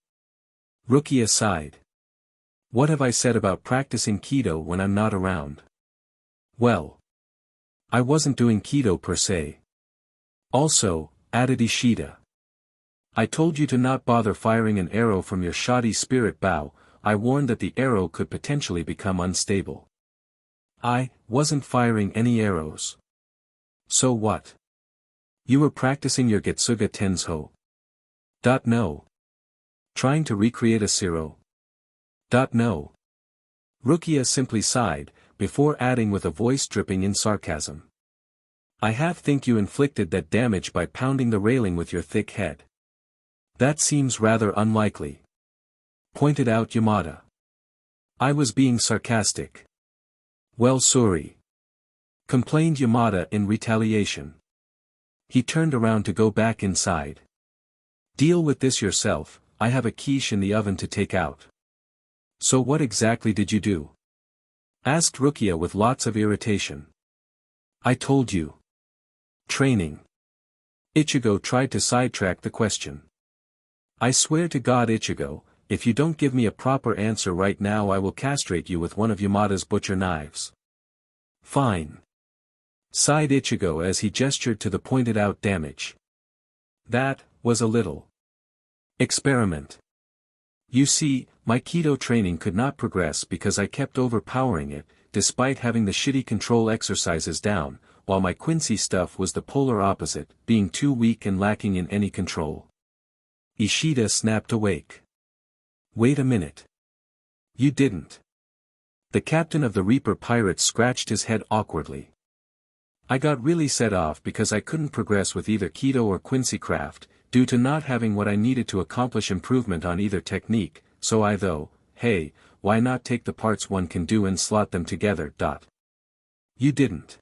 A: Rukia sighed. "What have I said about practicing Kido when I'm not around?" "Well, I wasn't doing Kido per se. Also," added Ishida, "I told you to not bother firing an arrow from your shoddy spirit bow. I warned that the arrow could potentially become unstable." "I wasn't firing any arrows." "So what? You were practicing your Getsuga Tensho." No. Trying to recreate a Zero." No. Rukia simply sighed, before adding with a voice dripping in sarcasm. "I half think you inflicted that damage by pounding the railing with your thick head." "That seems rather unlikely," pointed out Yamada. "I was being sarcastic." "Well, sorry," complained Yamada in retaliation. He turned around to go back inside. "Deal with this yourself, I have a quiche in the oven to take out." "So what exactly did you do?" asked Rukia with lots of irritation. "I told you. Training." Ichigo tried to sidetrack the question. "I swear to God, Ichigo, if you don't give me a proper answer right now I will castrate you with one of Yamada's butcher knives." "Fine," sighed Ichigo as he gestured to the pointed out damage. "That was a little experiment. You see, my Kido training could not progress because I kept overpowering it, despite having the shitty control exercises down, while my Quincy stuff was the polar opposite, being too weak and lacking in any control." Ishida snapped awake. "Wait a minute. You didn't." The captain of the Reaper Pirates scratched his head awkwardly. "I got really set off because I couldn't progress with either Kido or Quincy craft, due to not having what I needed to accomplish improvement on either technique, so hey, why not take the parts one can do and slot them together. You didn't."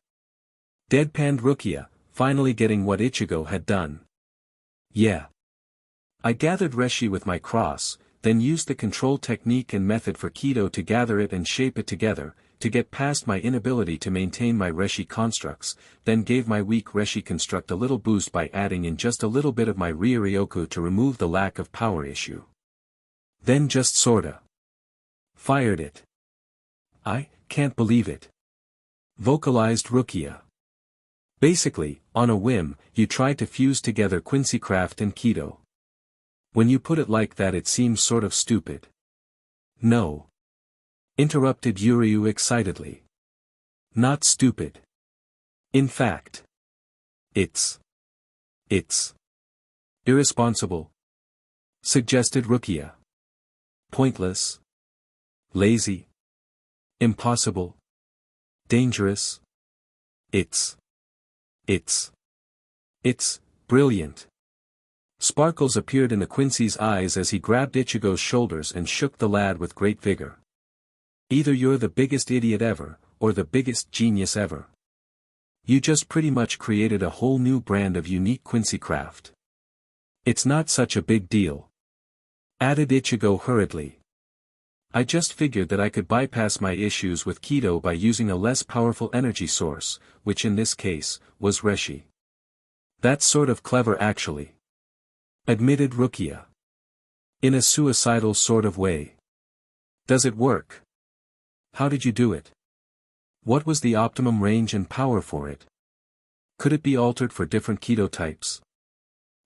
A: Deadpanned Rukia, finally getting what Ichigo had done. "Yeah. I gathered Reshi with my cross, then used the control technique and method for Kido to gather it and shape it together, to get past my inability to maintain my Reshi constructs, then gave my weak Reshi construct a little boost by adding in just a little bit of my Ryoryoku to remove the lack of power issue. Then just sorta fired it." "I can't believe it," vocalized Rukia. "Basically, on a whim, you tried to fuse together Quincy craft and Kido. When you put it like that it seems sort of stupid." "No," interrupted Yuryu excitedly. "Not stupid. In fact, it's irresponsible," suggested Rukia. "Pointless. Lazy. Impossible. Dangerous. It's brilliant." Sparkles appeared in the Quincy's eyes as he grabbed Ichigo's shoulders and shook the lad with great vigor. "Either you're the biggest idiot ever, or the biggest genius ever. You just pretty much created a whole new brand of unique Quincy craft. It's not such a big deal," added Ichigo hurriedly. "I just figured that I could bypass my issues with Kido by using a less powerful energy source, which in this case, was Reshi." "That's sort of clever actually," admitted Rukia. "In a suicidal sort of way. Does it work? How did you do it?" What was the optimum range and power for it? Could it be altered for different Kido types?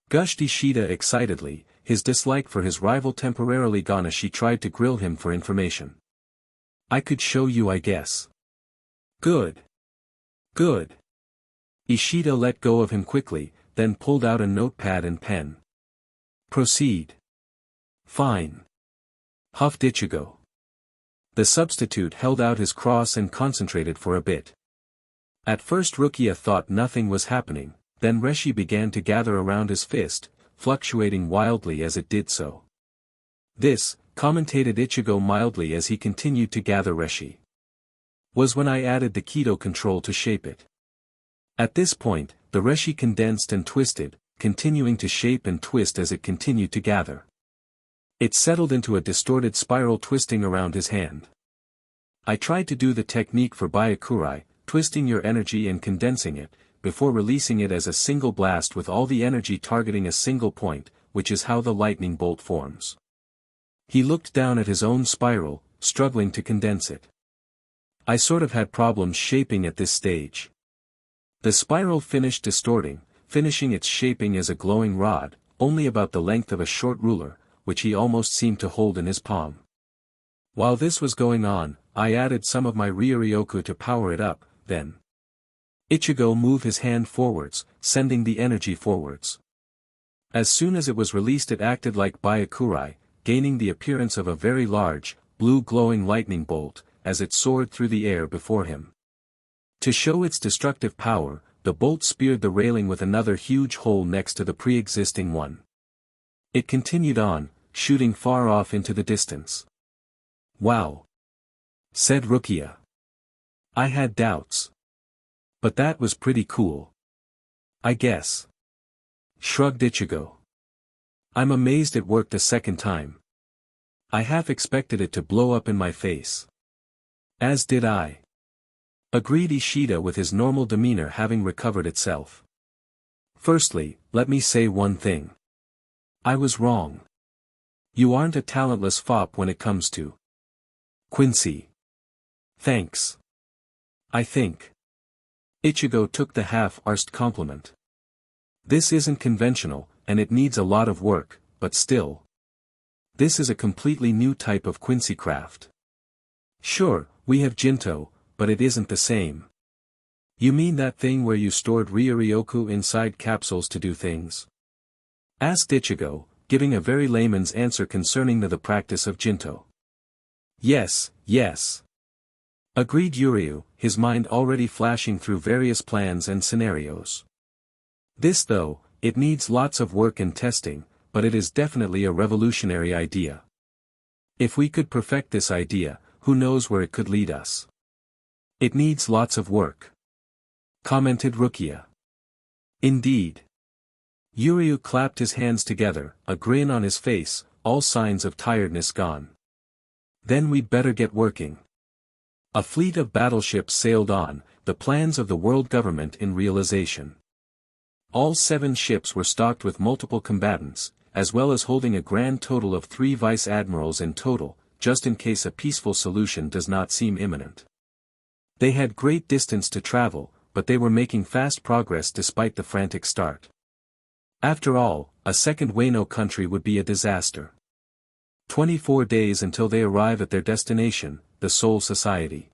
A: Gushed Ishida excitedly, his dislike for his rival temporarily gone as she tried to grill him for information. I could show you, I guess. Good. Good. Ishida let go of him quickly, then pulled out a notepad and pen. Proceed. Fine. Huffed Ichigo. The substitute held out his cross and concentrated for a bit. At first Rukia thought nothing was happening, then Reshi began to gather around his fist, fluctuating wildly as it did so. This, commentated Ichigo mildly as he continued to gather Reshi, was when I added the Kido control to shape it. At this point, the Reshi condensed and twisted, continuing to shape and twist as it continued to gather. It settled into a distorted spiral twisting around his hand. I tried to do the technique for Byakurai, twisting your energy and condensing it, before releasing it as a single blast with all the energy targeting a single point, which is how the lightning bolt forms. He looked down at his own spiral, struggling to condense it. I sort of had problems shaping at this stage. The spiral finished distorting, finishing its shaping as a glowing rod, only about the length of a short ruler, which he almost seemed to hold in his palm. While this was going on, I added some of my Ryuryoku to power it up, then Ichigo moved his hand forwards, sending the energy forwards. As soon as it was released it acted like Byakurai, gaining the appearance of a very large, blue glowing lightning bolt, as it soared through the air before him. To show its destructive power, the bolt speared the railing with another huge hole next to the pre-existing one. It continued on, shooting far off into the distance. Wow! Said Rukia. I had doubts. But that was pretty cool. I guess. Shrugged Ichigo. I'm amazed it worked a second time. I half expected it to blow up in my face. As did I. Agreed Ishida with his normal demeanor having recovered itself. Firstly, let me say one thing. I was wrong. You aren't a talentless fop when it comes to Quincy. Thanks. I think. Ichigo took the half-arsed compliment. This isn't conventional, and it needs a lot of work, but still. This is a completely new type of Quincy craft. Sure, we have Jinto, but it isn't the same. You mean that thing where you stored Ryuryoku inside capsules to do things? Asked Ichigo, giving a very layman's answer concerning the practice of Jinto. Yes, yes. Agreed Yuryu, his mind already flashing through various plans and scenarios. This though, it needs lots of work and testing, but it is definitely a revolutionary idea. If we could perfect this idea, who knows where it could lead us. It needs lots of work. Commented Rukia. Indeed. Yuryu clapped his hands together, a grin on his face, all signs of tiredness gone. Then we'd better get working. A fleet of battleships sailed on, the plans of the world government in realization. All 7 ships were stocked with multiple combatants, as well as holding a grand total of 3 vice-admirals in total, just in case a peaceful solution does not seem imminent. They had great distance to travel, but they were making fast progress despite the frantic start. After all, a second Wano country would be a disaster. 24 days until they arrive at their destination, the Soul Society.